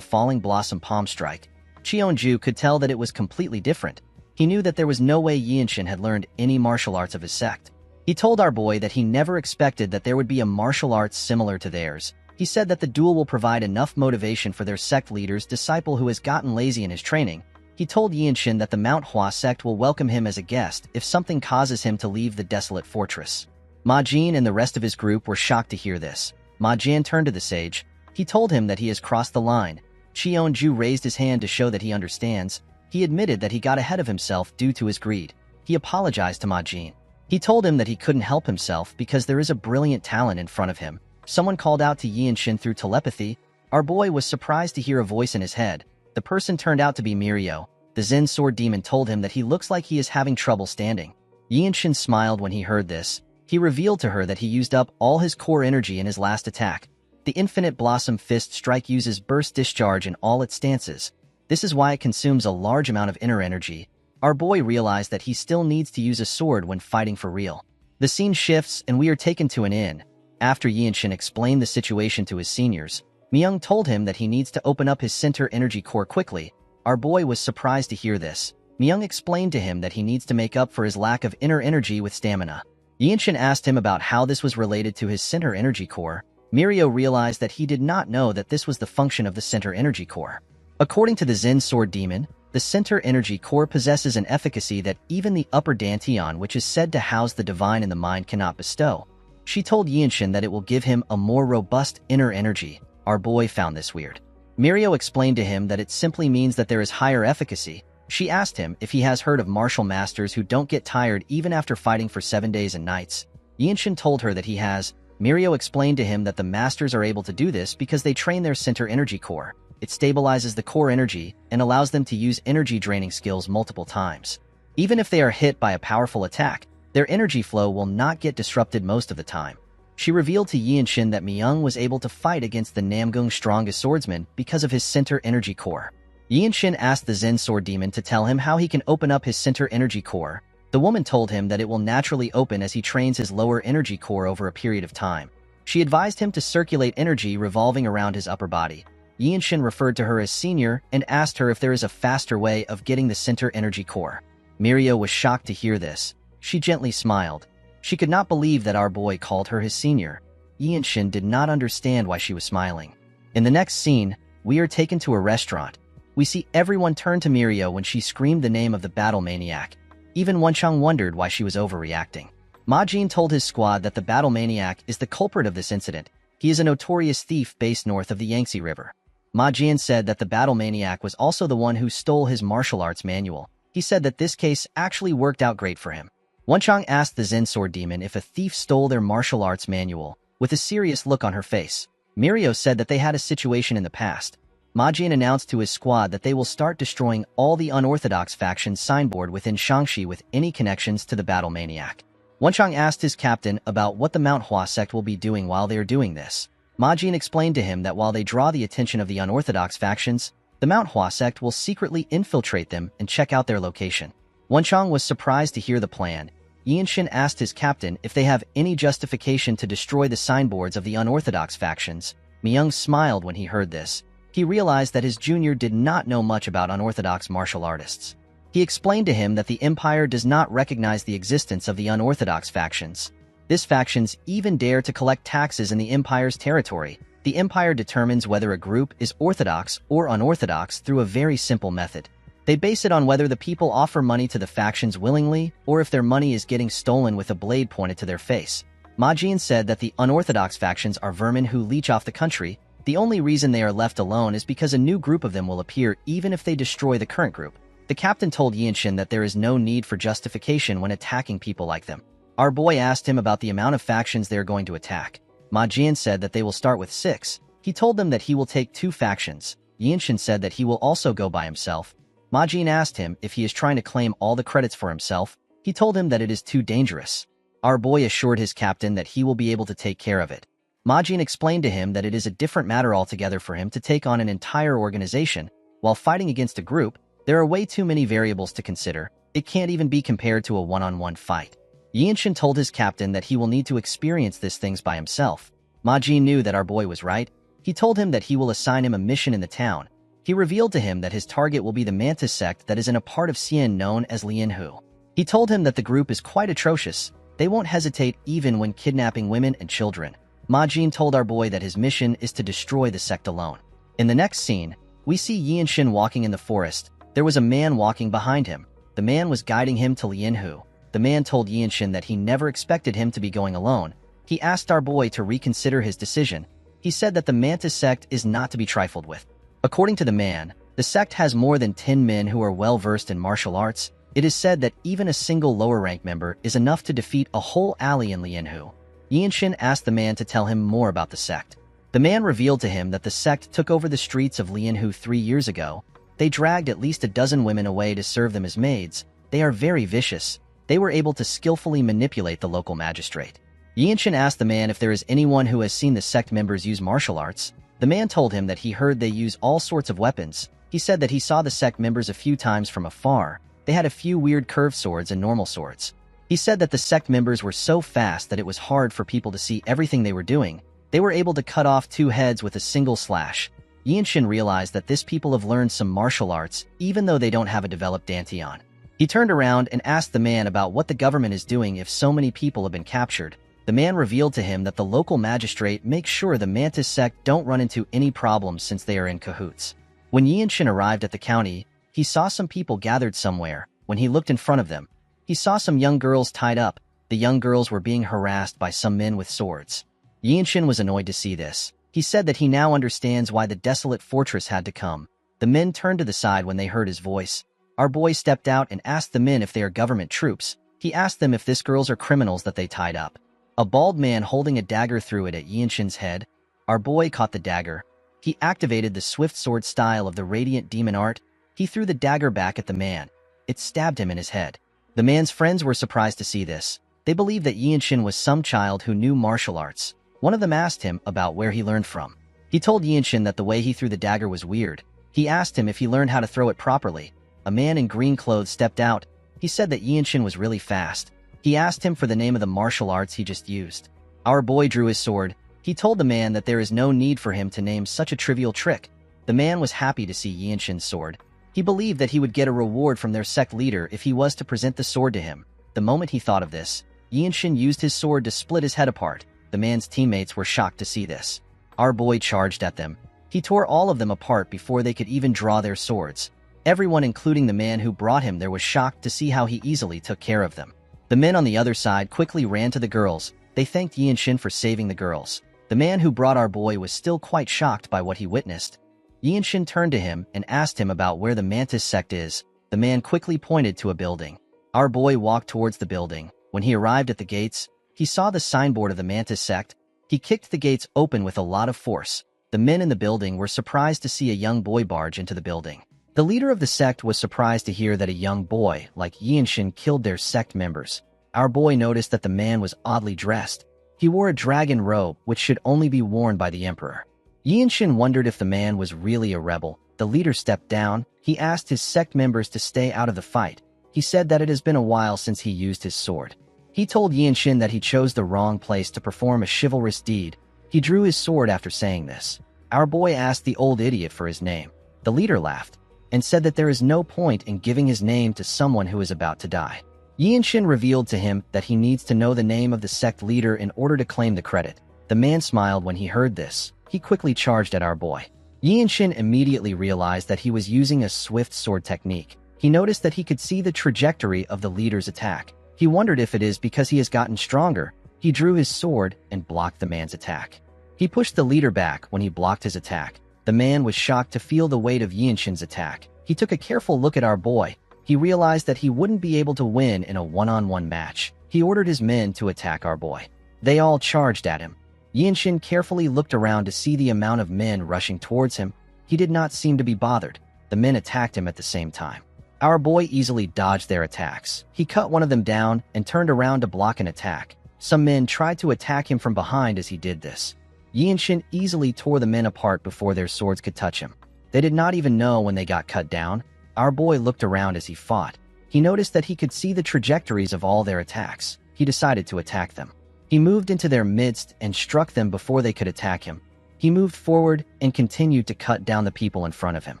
Speaker 1: Falling Blossom Palm Strike, Cheonju could tell that it was completely different. He knew that there was no way Yinshin had learned any martial arts of his sect. He told our boy that he never expected that there would be a martial arts similar to theirs. He said that the duel will provide enough motivation for their sect leader's disciple who has gotten lazy in his training. He told Yinshin that the Manhwa sect will welcome him as a guest if something causes him to leave the Desolate Fortress. Ma-jin and the rest of his group were shocked to hear this. Ma-jin turned to the sage. He told him that he has crossed the line. Cheonju raised his hand to show that he understands. He admitted that he got ahead of himself due to his greed. He apologized to Ma-jin. He told him that he couldn't help himself because there is a brilliant talent in front of him. Someone called out to Yinshin through telepathy. Our boy was surprised to hear a voice in his head. The person turned out to be Mirio. The Zen Sword Demon told him that he looks like he is having trouble standing. Yinshin smiled when he heard this. He revealed to her that he used up all his core energy in his last attack. The Infinite Blossom Fist strike uses burst discharge in all its stances. This is why it consumes a large amount of inner energy. Our boy realized that he still needs to use a sword when fighting for real. The scene shifts and we are taken to an inn. After Yinshin explained the situation to his seniors, Myung told him that he needs to open up his center energy core quickly. Our boy was surprised to hear this. Myung explained to him that he needs to make up for his lack of inner energy with stamina. Yinshin asked him about how this was related to his center energy core. Mirio realized that he did not know that this was the function of the center energy core. According to the Zen Sword Demon, the center energy core possesses an efficacy that even the upper Dantian, which is said to house the divine in the mind, cannot bestow. She told Yinshin that it will give him a more robust inner energy. Our boy found this weird. Mirio explained to him that it simply means that there is higher efficacy. She asked him if he has heard of martial masters who don't get tired even after fighting for 7 days and nights. Yinshin told her that he has. Mirio explained to him that the masters are able to do this because they train their center energy core. It stabilizes the core energy and allows them to use energy draining skills multiple times. Even if they are hit by a powerful attack, their energy flow will not get disrupted most of the time. She revealed to Yinshin that Myung was able to fight against the Namgung's strongest swordsman because of his center energy core. Yinshin asked the Zen Sword Demon to tell him how he can open up his center energy core. The woman told him that it will naturally open as he trains his lower energy core over a period of time. She advised him to circulate energy revolving around his upper body. Yinshin referred to her as senior and asked her if there is a faster way of getting the center energy core. Mirio was shocked to hear this. She gently smiled. She could not believe that our boy called her his senior. Yinshin did not understand why she was smiling. In the next scene, we are taken to a restaurant. We see everyone turn to Mirio when she screamed the name of the battle maniac. Even Wenchang wondered why she was overreacting. Ma Jin told his squad that the battle maniac is the culprit of this incident. He is a notorious thief based north of the Yangtze River. Ma Jin said that the battle maniac was also the one who stole his martial arts manual. He said that this case actually worked out great for him. Wenchang asked the Zen Sword Demon if a thief stole their martial arts manual, with a serious look on her face. Mirio said that they had a situation in the past. Ma Jin announced to his squad that they will start destroying all the unorthodox factions signboard within Shangxi with any connections to the battle maniac. Wenchang asked his captain about what the Manhwa sect will be doing while they are doing this. Ma Jin explained to him that while they draw the attention of the unorthodox factions, the Manhwa sect will secretly infiltrate them and check out their location. Wenchang was surprised to hear the plan. Yinshin asked his captain if they have any justification to destroy the signboards of the unorthodox factions. Myung smiled when he heard this. He realized that his junior did not know much about unorthodox martial artists. He explained to him that the Empire does not recognize the existence of the unorthodox factions. These factions even dare to collect taxes in the Empire's territory. The Empire determines whether a group is orthodox or unorthodox through a very simple method. They base it on whether the people offer money to the factions willingly or if their money is getting stolen with a blade pointed to their face. Ma Jin said that the unorthodox factions are vermin who leech off the country. The only reason they are left alone is because a new group of them will appear even if they destroy the current group. The captain told Yinshin that there is no need for justification when attacking people like them. Our boy asked him about the amount of factions they are going to attack. Ma Jin said that they will start with 6. He told them that he will take 2 factions. Yinshin said that he will also go by himself. Ma Jin asked him if he is trying to claim all the credits for himself. He told him that it is too dangerous. Our boy assured his captain that he will be able to take care of it. Ma Jin explained to him that it is a different matter altogether for him to take on an entire organization. While fighting against a group, there are way too many variables to consider. It can't even be compared to a one-on-one fight. Yinshin told his captain that he will need to experience these things by himself. Ma Jin knew that our boy was right. He told him that he will assign him a mission in the town. He revealed to him that his target will be the Mantis sect that is in a part of Xian known as Lianhu. He told him that the group is quite atrocious. They won't hesitate even when kidnapping women and children. Ma Jin told our boy that his mission is to destroy the sect alone. In the next scene, we see Yinshin walking in the forest. There was a man walking behind him. The man was guiding him to Lianhu. The man told Yinshin that he never expected him to be going alone. He asked our boy to reconsider his decision. He said that the Mantis sect is not to be trifled with. According to the man, the sect has more than 10 men who are well-versed in martial arts. It is said that even a single lower-rank member is enough to defeat a whole alley in Lianhu. Yinshin asked the man to tell him more about the sect. The man revealed to him that the sect took over the streets of Lianhu 3 years ago. They dragged at least a dozen women away to serve them as maids. They are very vicious. They were able to skillfully manipulate the local magistrate. Yinshin asked the man if there is anyone who has seen the sect members use martial arts. The man told him that he heard they use all sorts of weapons. He said that he saw the sect members a few times from afar. They had a few weird curved swords and normal swords. He said that the sect members were so fast that it was hard for people to see everything they were doing. They were able to cut off 2 heads with a single slash. Yinshin realized that these people have learned some martial arts, even though they don't have a developed dantian. He turned around and asked the man about what the government is doing if so many people have been captured. The man revealed to him that the local magistrate makes sure the Mantis sect don't run into any problems since they are in cahoots. When Yinshin arrived at the county, he saw some people gathered somewhere. When he looked in front of them, he saw some young girls tied up. The young girls were being harassed by some men with swords. Yinshin was annoyed to see this. He said that he now understands why the desolate fortress had to come. The men turned to the side when they heard his voice. Our boy stepped out and asked the men if they are government troops. He asked them if these girls are criminals that they tied up. A bald man holding a dagger threw it at Yinshin's head. Our boy caught the dagger. He activated the swift sword style of the radiant demon art. He threw the dagger back at the man. It stabbed him in his head. The man's friends were surprised to see this. They believed that Yinshin was some child who knew martial arts. One of them asked him about where he learned from. He told Yinshin that the way he threw the dagger was weird. He asked him if he learned how to throw it properly. A man in green clothes stepped out. He said that Yinshin was really fast. He asked him for the name of the martial arts he just used. Our boy drew his sword. He told the man that there is no need for him to name such a trivial trick. The man was happy to see Yinshin's sword. He believed that he would get a reward from their sect leader if he was to present the sword to him. The moment he thought of this, Yinshin used his sword to split his head apart. The man's teammates were shocked to see this. Our boy charged at them. He tore all of them apart before they could even draw their swords. Everyone, including the man who brought him there, was shocked to see how he easily took care of them. The men on the other side quickly ran to the girls. They thanked Yinshin for saving the girls. The man who brought our boy was still quite shocked by what he witnessed. Yinshin turned to him and asked him about where the Mantis sect is. The man quickly pointed to a building. Our boy walked towards the building. When he arrived at the gates, he saw the signboard of the Mantis sect. He kicked the gates open with a lot of force. The men in the building were surprised to see a young boy barge into the building. The leader of the sect was surprised to hear that a young boy like Yinshin killed their sect members. Our boy noticed that the man was oddly dressed. He wore a dragon robe, which should only be worn by the emperor. Yinshin wondered if the man was really a rebel. The leader stepped down. He asked his sect members to stay out of the fight. He said that it has been a while since he used his sword. He told Yinshin that he chose the wrong place to perform a chivalrous deed. He drew his sword after saying this. Our boy asked the old idiot for his name. The leader laughed and said that there is no point in giving his name to someone who is about to die. Yinshin revealed to him that he needs to know the name of the sect leader in order to claim the credit. The man smiled when he heard this. He quickly charged at our boy. Yinshin immediately realized that he was using a swift sword technique. He noticed that he could see the trajectory of the leader's attack. He wondered if it is because he has gotten stronger. He drew his sword and blocked the man's attack. He pushed the leader back when he blocked his attack. The man was shocked to feel the weight of Yinshin's attack. He took a careful look at our boy. He realized that he wouldn't be able to win in a one-on-one match. He ordered his men to attack our boy. They all charged at him. Yinshin carefully looked around to see the amount of men rushing towards him. He did not seem to be bothered. The men attacked him at the same time. Our boy easily dodged their attacks. He cut one of them down and turned around to block an attack. Some men tried to attack him from behind as he did this. Yinshin easily tore the men apart before their swords could touch him. They did not even know when they got cut down. Our boy looked around as he fought. He noticed that he could see the trajectories of all their attacks. He decided to attack them. He moved into their midst and struck them before they could attack him. He moved forward and continued to cut down the people in front of him.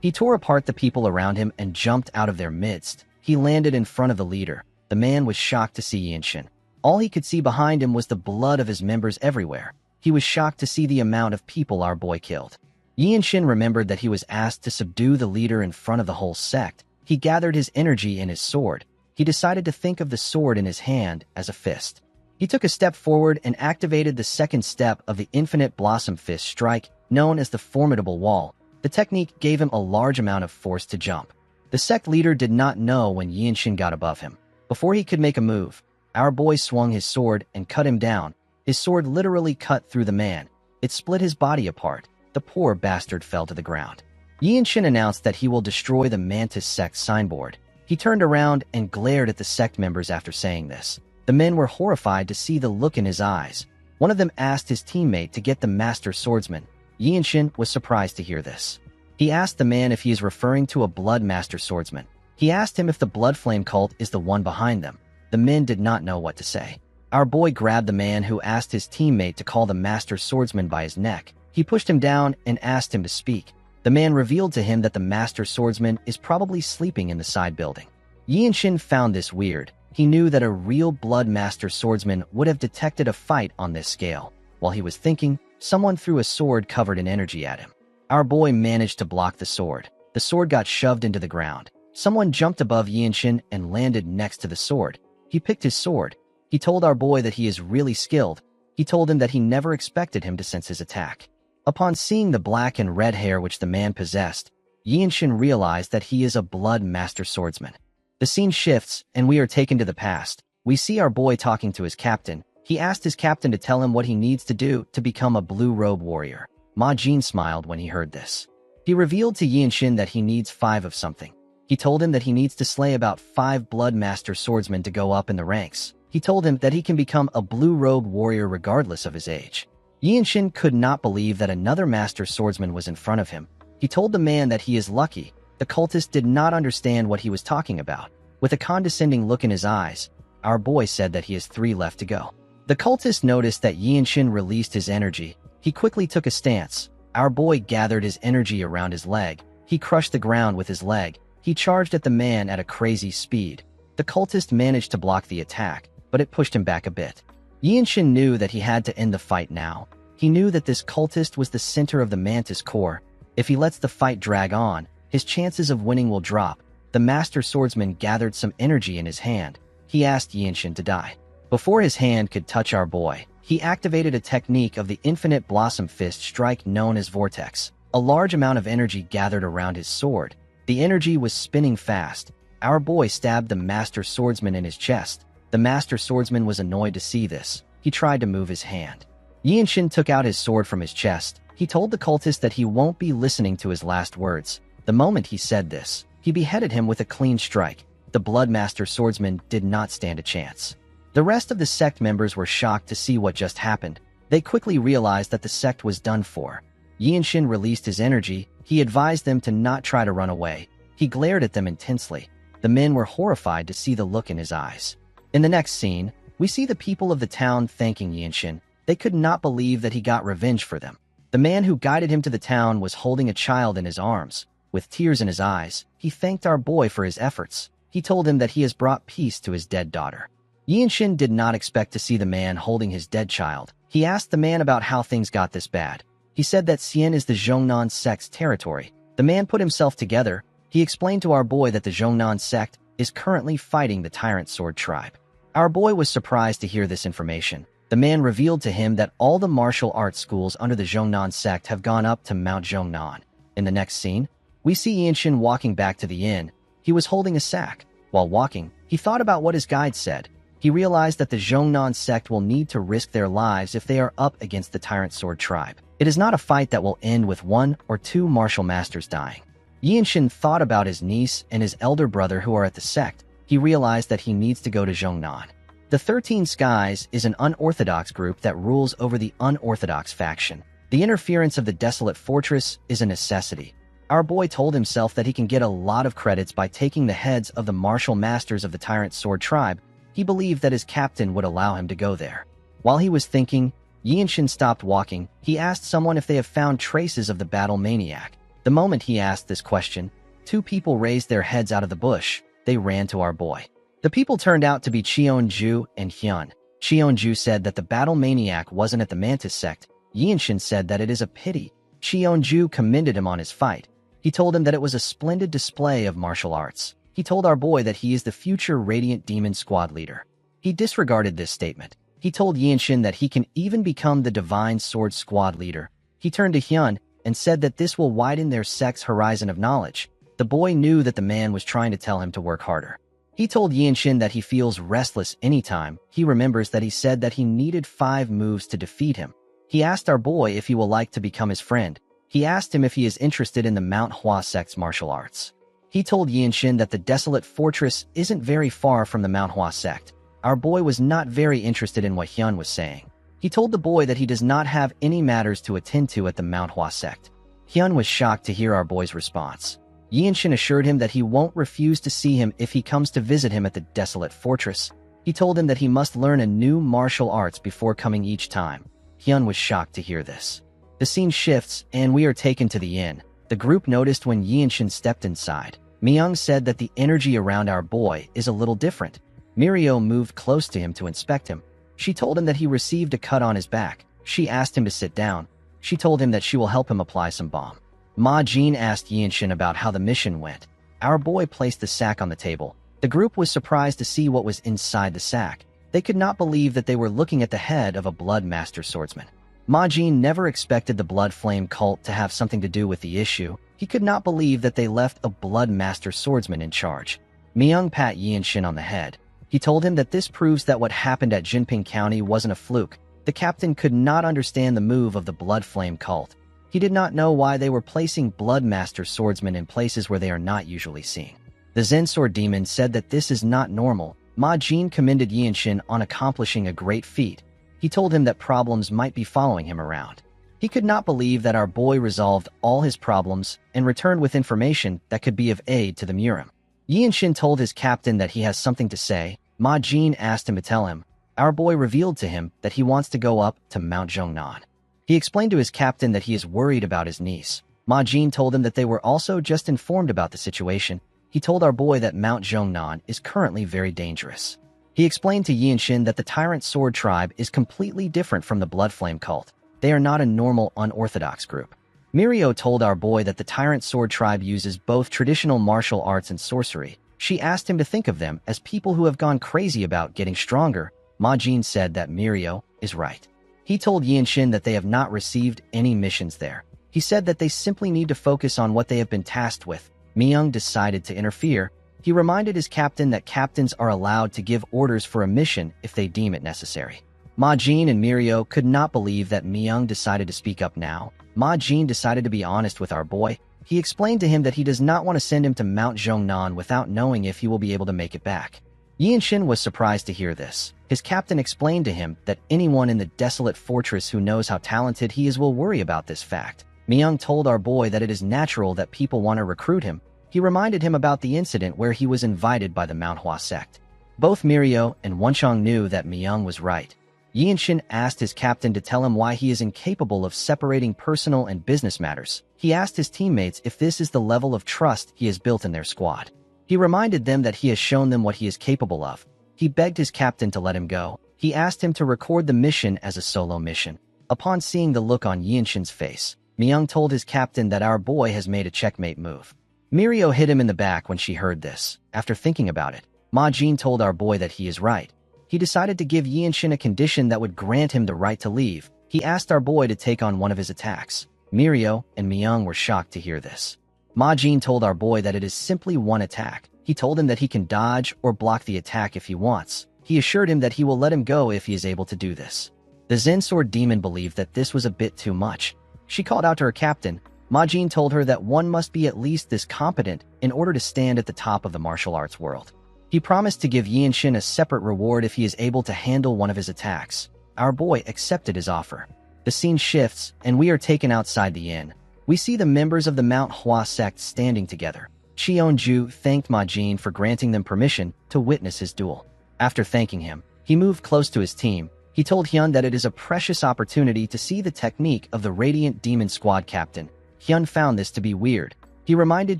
Speaker 1: He tore apart the people around him and jumped out of their midst. He landed in front of the leader. The man was shocked to see Yinshin. All he could see behind him was the blood of his members everywhere. He was shocked to see the amount of people our boy killed. Yinshin remembered that he was asked to subdue the leader in front of the whole sect. He gathered his energy in his sword. He decided to think of the sword in his hand as a fist. He took a step forward and activated the second step of the Infinite Blossom Fist strike, known as the Formidable Wall. The technique gave him a large amount of force to jump. The sect leader did not know when Yinshin got above him. Before he could make a move, our boy swung his sword and cut him down. His sword literally cut through the man. It split his body apart. The poor bastard fell to the ground. Yinshin announced that he will destroy the Mantis sect signboard. He turned around and glared at the sect members after saying this. The men were horrified to see the look in his eyes. One of them asked his teammate to get the master swordsman. Yinshin was surprised to hear this. He asked the man if he is referring to a blood master swordsman. He asked him if the blood flame cult is the one behind them. The men did not know what to say. Our boy grabbed the man who asked his teammate to call the master swordsman by his neck. He pushed him down and asked him to speak. The man revealed to him that the master swordsman is probably sleeping in the side building. Yinshin found this weird. He knew that a real blood master swordsman would have detected a fight on this scale. While he was thinking, someone threw a sword covered in energy at him. Our boy managed to block the sword. The sword got shoved into the ground. Someone jumped above Yinshin and landed next to the sword. He picked his sword. He told our boy that he is really skilled. He told him that he never expected him to sense his attack. Upon seeing the black and red hair which the man possessed, Yinshin realized that he is a blood master swordsman. The scene shifts, and we are taken to the past. We see our boy talking to his captain. He asked his captain to tell him what he needs to do to become a blue robe warrior. Ma Jin smiled when he heard this. He revealed to Yinshin that he needs 5 of something. He told him that he needs to slay about 5 blood master swordsmen to go up in the ranks. He told him that he can become a blue robe warrior regardless of his age. Yinshin could not believe that another master swordsman was in front of him. He told the man that he is lucky. The cultist did not understand what he was talking about. With a condescending look in his eyes, our boy said that he has 3 left to go. The cultist noticed that Yinshin released his energy. He quickly took a stance. Our boy gathered his energy around his leg. He crushed the ground with his leg. He charged at the man at a crazy speed. The cultist managed to block the attack, but it pushed him back a bit. Yinshin knew that he had to end the fight now. He knew that this cultist was the center of the Mantis core. If he lets the fight drag on, his chances of winning will drop. The master swordsman gathered some energy in his hand. he asked Yinshin to die. Before his hand could touch our boy, he activated a technique of the infinite blossom fist strike known as Vortex. A large amount of energy gathered around his sword. The energy was spinning fast. Our boy stabbed the master swordsman in his chest. The master swordsman was annoyed to see this. He tried to move his hand. Yinshin took out his sword from his chest. He told the cultist that he won't be listening to his last words. The moment he said this, he beheaded him with a clean strike. The Bloodmaster swordsman did not stand a chance. The rest of the sect members were shocked to see what just happened. They quickly realized that the sect was done for. Yinshin released his energy. He advised them to not try to run away. He glared at them intensely. The men were horrified to see the look in his eyes. In the next scene, we see the people of the town thanking Yinshin. They could not believe that he got revenge for them. The man who guided him to the town was holding a child in his arms. With tears in his eyes, he thanked our boy for his efforts. He told him that he has brought peace to his dead daughter. Yinshin did not expect to see the man holding his dead child. He asked the man about how things got this bad. He said that Xian is the Zhongnan sect's territory. The man put himself together. He explained to our boy that the Zhongnan sect is currently fighting the Tyrant Sword tribe. Our boy was surprised to hear this information. The man revealed to him that all the martial arts schools under the Zhongnan sect have gone up to Mount Zhongnan. In the next scene, we see Yinshin walking back to the inn. He was holding a sack. While walking, he thought about what his guide said. He realized that the Zhongnan sect will need to risk their lives if they are up against the Tyrant Sword tribe. It is not a fight that will end with 1 or 2 martial masters dying. Yinshin thought about his niece and his elder brother who are at the sect. He realized that he needs to go to Zhongnan. The 13 Skies is an unorthodox group that rules over the unorthodox faction. The interference of the Desolate Fortress is a necessity. Our boy told himself that he can get a lot of credits by taking the heads of the martial masters of the Tyrant Sword tribe. He believed that his captain would allow him to go there. While he was thinking, Yinshin stopped walking. He asked someone if they have found traces of the battle maniac. The moment he asked this question, 2 people raised their heads out of the bush. They ran to our boy. The people turned out to be Cheonju and Hyun. Cheonju said that the battle maniac wasn't at the Mantis sect. Yinshin said that it is a pity. Cheonju commended him on his fight. He told him that it was a splendid display of martial arts. He told our boy that he is the future Radiant Demon Squad leader. He disregarded this statement. He told Yinshin that he can even become the Divine Sword Squad leader. He turned to Hyun and said that this will widen their sect's horizon of knowledge. The boy knew that the man was trying to tell him to work harder. He told Yinshin that he feels restless anytime. He remembers that he said that he needed 5 moves to defeat him. He asked our boy if he will like to become his friend. He asked him if he is interested in the Manhwa sect's martial arts. He told Yinshin that the Desolate Fortress isn't very far from the Manhwa sect. Our boy was not very interested in what Hyun was saying. He told the boy that he does not have any matters to attend to at the Manhwa sect. Hyun was shocked to hear our boy's response. Yinshin assured him that he won't refuse to see him if he comes to visit him at the Desolate Fortress. He told him that he must learn a new martial arts before coming each time. Hyun was shocked to hear this. The scene shifts, and we are taken to the inn. The group noticed when Yinshin stepped inside. Myung said that the energy around our boy is a little different. Mirio moved close to him to inspect him. She told him that he received a cut on his back. She asked him to sit down. She told him that she will help him apply some balm. Ma Jin asked Yinshin about how the mission went. Our boy placed the sack on the table. The group was surprised to see what was inside the sack. They could not believe that they were looking at the head of a Blood Master swordsman. Ma Jin never expected the Blood Flame cult to have something to do with the issue. He could not believe that they left a Blood Master swordsman in charge. Myung pat Yinshin on the head. He told him that this proves that what happened at Jinping County wasn't a fluke. The captain could not understand the move of the Blood Flame cult. He did not know why they were placing Blood Master swordsmen in places where they are not usually seen. The Zen Sword Demon said that this is not normal. Ma Jin commended Yinshin on accomplishing a great feat. He told him that problems might be following him around. He could not believe that our boy resolved all his problems and returned with information that could be of aid to the Murim. Yinshin told his captain that he has something to say. Ma Jin asked him to tell him. Our boy revealed to him that he wants to go up to Mount Zhongnan. He explained to his captain that he is worried about his niece. Ma Jin told him that they were also just informed about the situation. He told our boy that Mount Zhongnan is currently very dangerous. He explained to Yinshin that the Tyrant Sword tribe is completely different from the Blood Flame cult. They are not a normal, unorthodox group. Mirio told our boy that the Tyrant Sword tribe uses both traditional martial arts and sorcery. She asked him to think of them as people who have gone crazy about getting stronger. Ma Jin said that Mirio is right. He told Yinshin that they have not received any missions there. He said that they simply need to focus on what they have been tasked with. Myung decided to interfere. He reminded his captain that captains are allowed to give orders for a mission if they deem it necessary. Ma Jin and Mirio could not believe that Myung decided to speak up now. Ma Jin decided to be honest with our boy. He explained to him that he does not want to send him to Mount Zhongnan without knowing if he will be able to make it back. Yinshin was surprised to hear this. His captain explained to him that anyone in the desolate fortress who knows how talented he is will worry about this fact. Myung told our boy that it is natural that people want to recruit him. He reminded him about the incident where he was invited by the Manhwa sect. Both Mirio and Wonchong knew that Myung was right. Yinshin asked his captain to tell him why he is incapable of separating personal and business matters. He asked his teammates if this is the level of trust he has built in their squad. He reminded them that he has shown them what he is capable of. He begged his captain to let him go. He asked him to record the mission as a solo mission. Upon seeing the look on Yinshin's face, Myung told his captain that our boy has made a checkmate move. Mirio hit him in the back when she heard this. After thinking about it, Ma Jin told our boy that he is right. He decided to give Yinshin a condition that would grant him the right to leave. He asked our boy to take on one of his attacks. Mirio and Myung were shocked to hear this. Ma Jin told our boy that it is simply one attack. He told him that he can dodge or block the attack if he wants. He assured him that he will let him go if he is able to do this. The Zen Sword Demon believed that this was a bit too much. She called out to her captain. Ma Jin told her that one must be at least this competent in order to stand at the top of the martial arts world. He promised to give Yinshin a separate reward if he is able to handle one of his attacks. Our boy accepted his offer. The scene shifts, and we are taken outside the inn. We see the members of the Mount Hua sect standing together. Cheonju thanked Ma Jin for granting them permission to witness his duel. After thanking him, he moved close to his team. He told Hyun that it is a precious opportunity to see the technique of the Radiant Demon Squad captain. Hyun found this to be weird. He reminded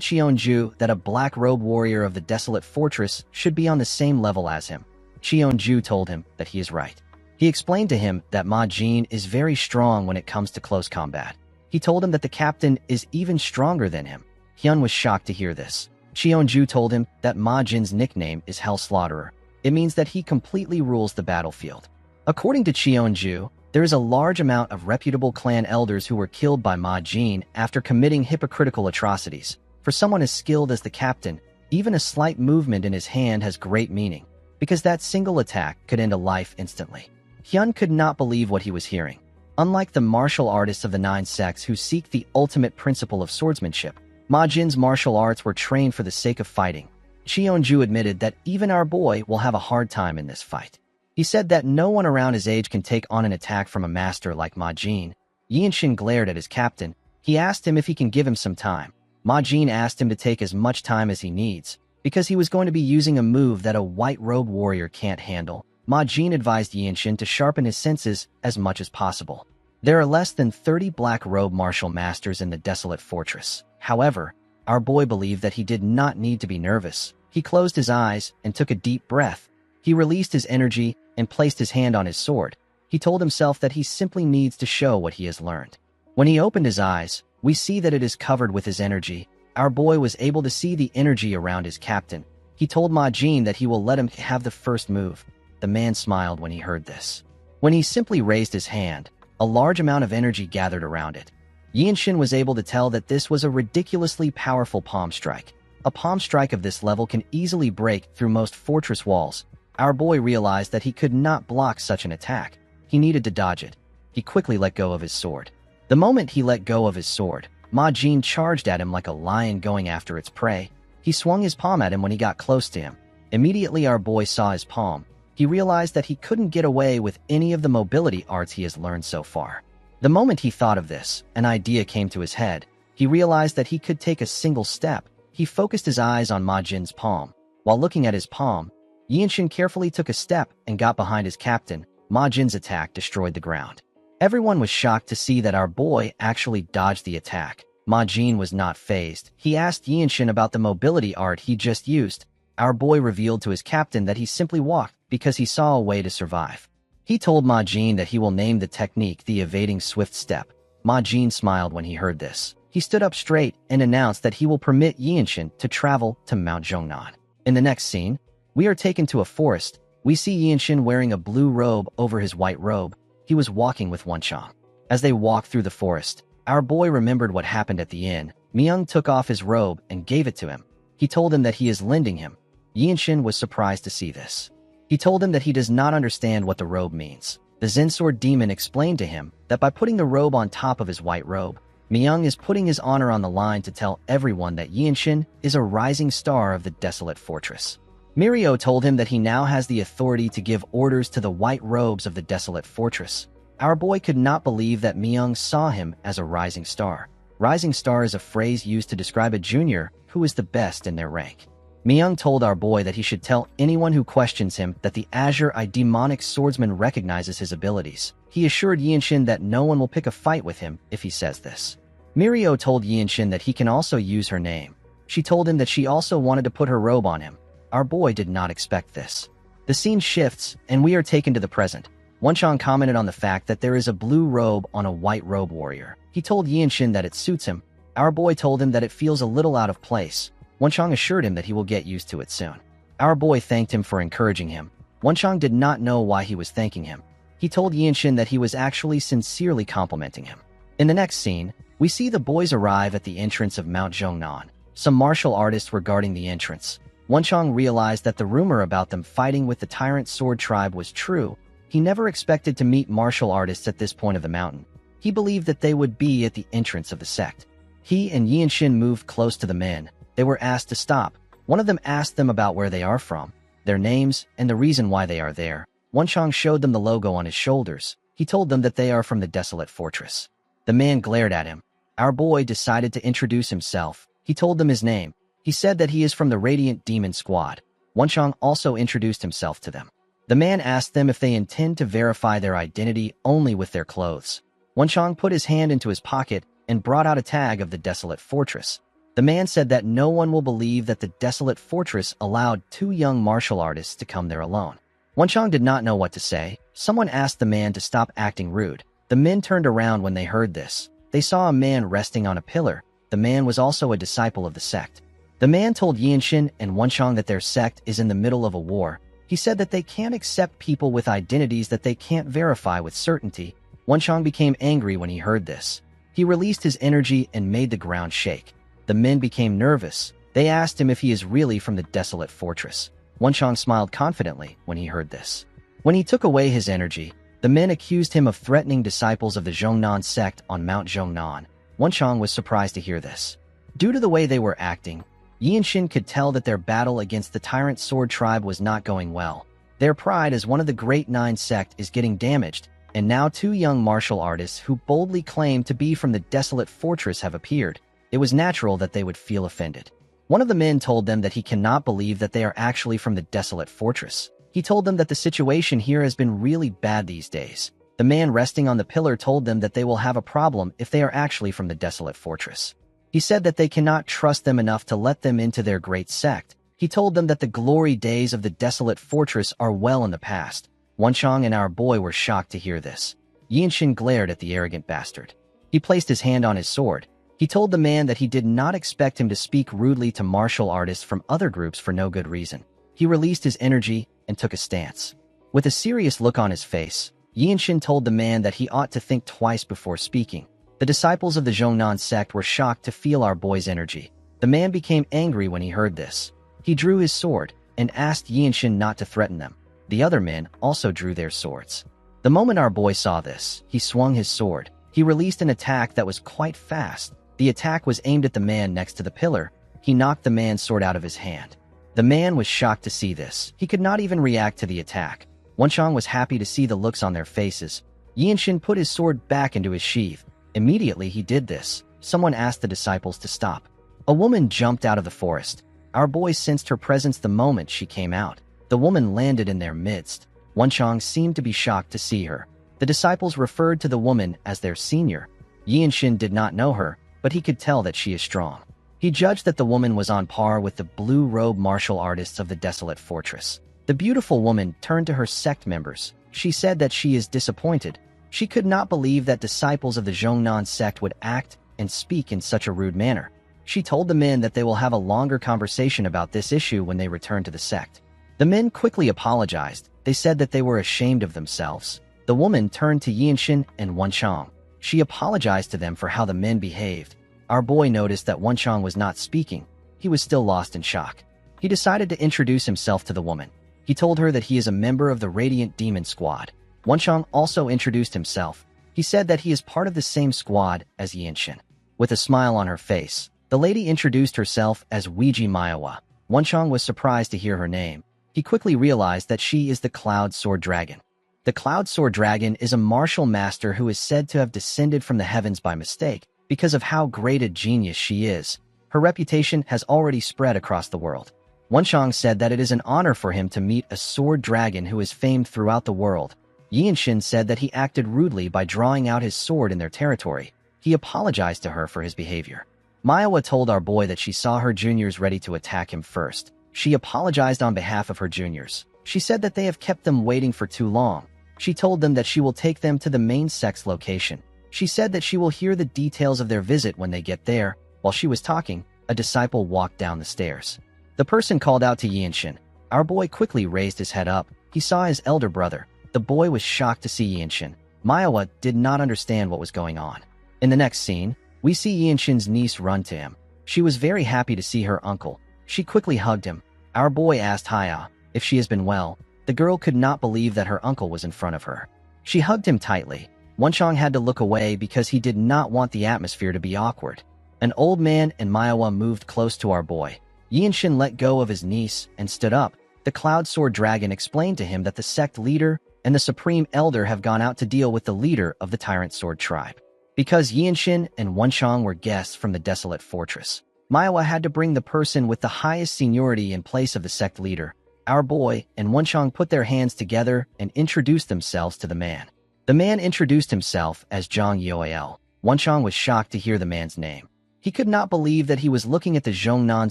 Speaker 1: Cheonju that a black-robed warrior of the desolate fortress should be on the same level as him. Cheonju told him that he is right. He explained to him that Ma Jin is very strong when it comes to close combat. He told him that the captain is even stronger than him. Hyun was shocked to hear this. Cheonju told him that Ma Jin's nickname is Hell Slaughterer. It means that he completely rules the battlefield. According to Cheonju, there is a large amount of reputable clan elders who were killed by Ma Jin after committing hypocritical atrocities. For someone as skilled as the captain, even a slight movement in his hand has great meaning, because that single attack could end a life instantly. Hyun could not believe what he was hearing. Unlike the martial artists of the 9 sects who seek the ultimate principle of swordsmanship, Ma Jin's martial arts were trained for the sake of fighting. Cheonju admitted that even our boy will have a hard time in this fight. He said that no one around his age can take on an attack from a master like Ma Jin. Yinshin glared at his captain. He asked him if he can give him some time. Ma Jin asked him to take as much time as he needs, because he was going to be using a move that a white-robed warrior can't handle. Ma Jin advised Yinshin to sharpen his senses as much as possible. There are less than 30 black-robe martial masters in the desolate fortress. However, our boy believed that he did not need to be nervous. He closed his eyes and took a deep breath. He released his energy and placed his hand on his sword. He told himself that he simply needs to show what he has learned. When he opened his eyes, we see that it is covered with his energy. Our boy was able to see the energy around his captain. He told Ma Jin that he will let him have the first move. The man smiled when he heard this. When he simply raised his hand, a large amount of energy gathered around it. Yinshin was able to tell that this was a ridiculously powerful palm strike. A palm strike of this level can easily break through most fortress walls. Our boy realized that he could not block such an attack. He needed to dodge it. He quickly let go of his sword. The moment he let go of his sword, Ma Jin charged at him like a lion going after its prey. He swung his palm at him when he got close to him. Immediately our boy saw his palm. He realized that he couldn't get away with any of the mobility arts he has learned so far. The moment he thought of this, an idea came to his head. He realized that he could take a single step. He focused his eyes on Ma Jin's palm. While looking at his palm, Yinshin carefully took a step and got behind his captain. Ma Jin's attack destroyed the ground. Everyone was shocked to see that our boy actually dodged the attack. Ma Jin was not fazed. He asked Yinshin about the mobility art he just used. Our boy revealed to his captain that he simply walked because he saw a way to survive. He told Ma Jin that he will name the technique the evading swift step. Ma Jin smiled when he heard this. He stood up straight and announced that he will permit Yinshin to travel to Mount Zhongnan. In the next scene, we are taken to a forest. We see Yinshin wearing a blue robe over his white robe. He was walking with Wonchang. As they walked through the forest, our boy remembered what happened at the inn. Myung took off his robe and gave it to him. He told him that he is lending him. Yinshin was surprised to see this. He told him that he does not understand what the robe means. The Zen Sword demon explained to him that by putting the robe on top of his white robe, Myung is putting his honor on the line to tell everyone that Yinshin is a rising star of the desolate fortress. Mirio told him that he now has the authority to give orders to the white robes of the desolate fortress. Our boy could not believe that Myung saw him as a rising star. Rising star is a phrase used to describe a junior who is the best in their rank. Myung told our boy that he should tell anyone who questions him that the Azure Eye demonic swordsman recognizes his abilities. He assured Yinshin that no one will pick a fight with him if he says this. Mirio told Yinshin that he can also use her name. She told him that she also wanted to put her robe on him. Our boy did not expect this. The scene shifts, and we are taken to the present. Wonchang commented on the fact that there is a blue robe on a white robe warrior. He told Yinshin that it suits him. Our boy told him that it feels a little out of place. Wonchang assured him that he will get used to it soon. Our boy thanked him for encouraging him. Wonchang did not know why he was thanking him. He told Yinshin that he was actually sincerely complimenting him. In the next scene, we see the boys arrive at the entrance of Mount Zhongnan. Some martial artists were guarding the entrance. Wonchang realized that the rumor about them fighting with the Tyrant Sword tribe was true. He never expected to meet martial artists at this point of the mountain. He believed that they would be at the entrance of the sect. He and Yinshin moved close to the men. They were asked to stop. One of them asked them about where they are from, their names, and the reason why they are there. Wonchang showed them the logo on his shoulders. He told them that they are from the desolate fortress. The man glared at him. Our boy decided to introduce himself. He told them his name. He said that he is from the Radiant Demon Squad. Wonchang also introduced himself to them. The man asked them if they intend to verify their identity only with their clothes. Wonchang put his hand into his pocket and brought out a tag of the desolate fortress. The man said that no one will believe that the desolate fortress allowed two young martial artists to come there alone. Wonchang did not know what to say. Someone asked the man to stop acting rude. The men turned around when they heard this. They saw a man resting on a pillar. The man was also a disciple of the sect. The man told Yinshin and Wonchang that their sect is in the middle of a war. He said that they can't accept people with identities that they can't verify with certainty. Wonchang became angry when he heard this. He released his energy and made the ground shake. The men became nervous. They asked him if he is really from the desolate fortress. Wonchang smiled confidently when he heard this. When he took away his energy, the men accused him of threatening disciples of the Zhongnan sect on Mount Zhongnan. Wonchang was surprised to hear this. Due to the way they were acting, Yinshin could tell that their battle against the Tyrant Sword tribe was not going well. Their pride as one of the Great Nine sect is getting damaged, and now two young martial artists who boldly claim to be from the desolate fortress have appeared. It was natural that they would feel offended. One of the men told them that he cannot believe that they are actually from the desolate fortress. He told them that the situation here has been really bad these days. The man resting on the pillar told them that they will have a problem if they are actually from the desolate fortress. He said that they cannot trust them enough to let them into their great sect. He told them that the glory days of the desolate fortress are well in the past. Wonchang and our boy were shocked to hear this. Yinshin glared at the arrogant bastard. He placed his hand on his sword. He told the man that he did not expect him to speak rudely to martial artists from other groups for no good reason. He released his energy and took a stance. With a serious look on his face, Yinshin told the man that he ought to think twice before speaking. The disciples of the Zhongnan sect were shocked to feel our boy's energy. The man became angry when he heard this. He drew his sword and asked Yinshin not to threaten them. The other men also drew their swords. The moment our boy saw this, he swung his sword. He released an attack that was quite fast. The attack was aimed at the man next to the pillar. He knocked the man's sword out of his hand. The man was shocked to see this. He could not even react to the attack. Wonchang was happy to see the looks on their faces. Yinshin put his sword back into his sheath. Immediately he did this. Someone asked the disciples to stop. A woman jumped out of the forest. Our boy sensed her presence the moment she came out. The woman landed in their midst. Wonchang seemed to be shocked to see her. The disciples referred to the woman as their senior. Yinshin did not know her, but he could tell that she is strong. He judged that the woman was on par with the blue-robe martial artists of the desolate fortress. The beautiful woman turned to her sect members. She said that she is disappointed. She could not believe that disciples of the Zhongnan sect would act and speak in such a rude manner. She told the men that they will have a longer conversation about this issue when they return to the sect. The men quickly apologized. They said that they were ashamed of themselves. The woman turned to Yinshin and Wenchang. She apologized to them for how the men behaved. Our boy noticed that Wenchang was not speaking. He was still lost in shock. He decided to introduce himself to the woman. He told her that he is a member of the Radiant Demon Squad. Wenchang also introduced himself. He said that he is part of the same squad as Yinshin. With a smile on her face, the lady introduced herself as Weiji Manhwa. Wenchang was surprised to hear her name. He quickly realized that she is the Cloud Sword Dragon. The Cloud Sword Dragon is a martial master who is said to have descended from the heavens by mistake because of how great a genius she is. Her reputation has already spread across the world. Wenchang said that it is an honor for him to meet a sword dragon who is famed throughout the world. Yinshin said that he acted rudely by drawing out his sword in their territory. He apologized to her for his behavior. Manhwa told our boy that she saw her juniors ready to attack him first. She apologized on behalf of her juniors. She said that they have kept them waiting for too long. She told them that she will take them to the main sect's location. She said that she will hear the details of their visit when they get there. While she was talking, a disciple walked down the stairs. The person called out to Yinshin. Our boy quickly raised his head up. He saw his elder brother. The boy was shocked to see Yinshin. Manhwa did not understand what was going on. In the next scene, we see Yinshin's niece run to him. She was very happy to see her uncle. She quickly hugged him. Our boy asked Haya if she has been well. The girl could not believe that her uncle was in front of her. She hugged him tightly. Wenchang had to look away because he did not want the atmosphere to be awkward. An old man and Manhwa moved close to our boy. Yinshin let go of his niece and stood up. The Cloud Sword Dragon explained to him that the sect leader and the Supreme Elder have gone out to deal with the leader of the Tyrant Sword Tribe. Because Yinshin and Wenchang were guests from the Desolate Fortress, Manhwa had to bring the person with the highest seniority in place of the sect leader. Our boy and Wenchang put their hands together and introduced themselves to the man. The man introduced himself as Zhang Yoel. Wenchang was shocked to hear the man's name. He could not believe that he was looking at the Zhongnan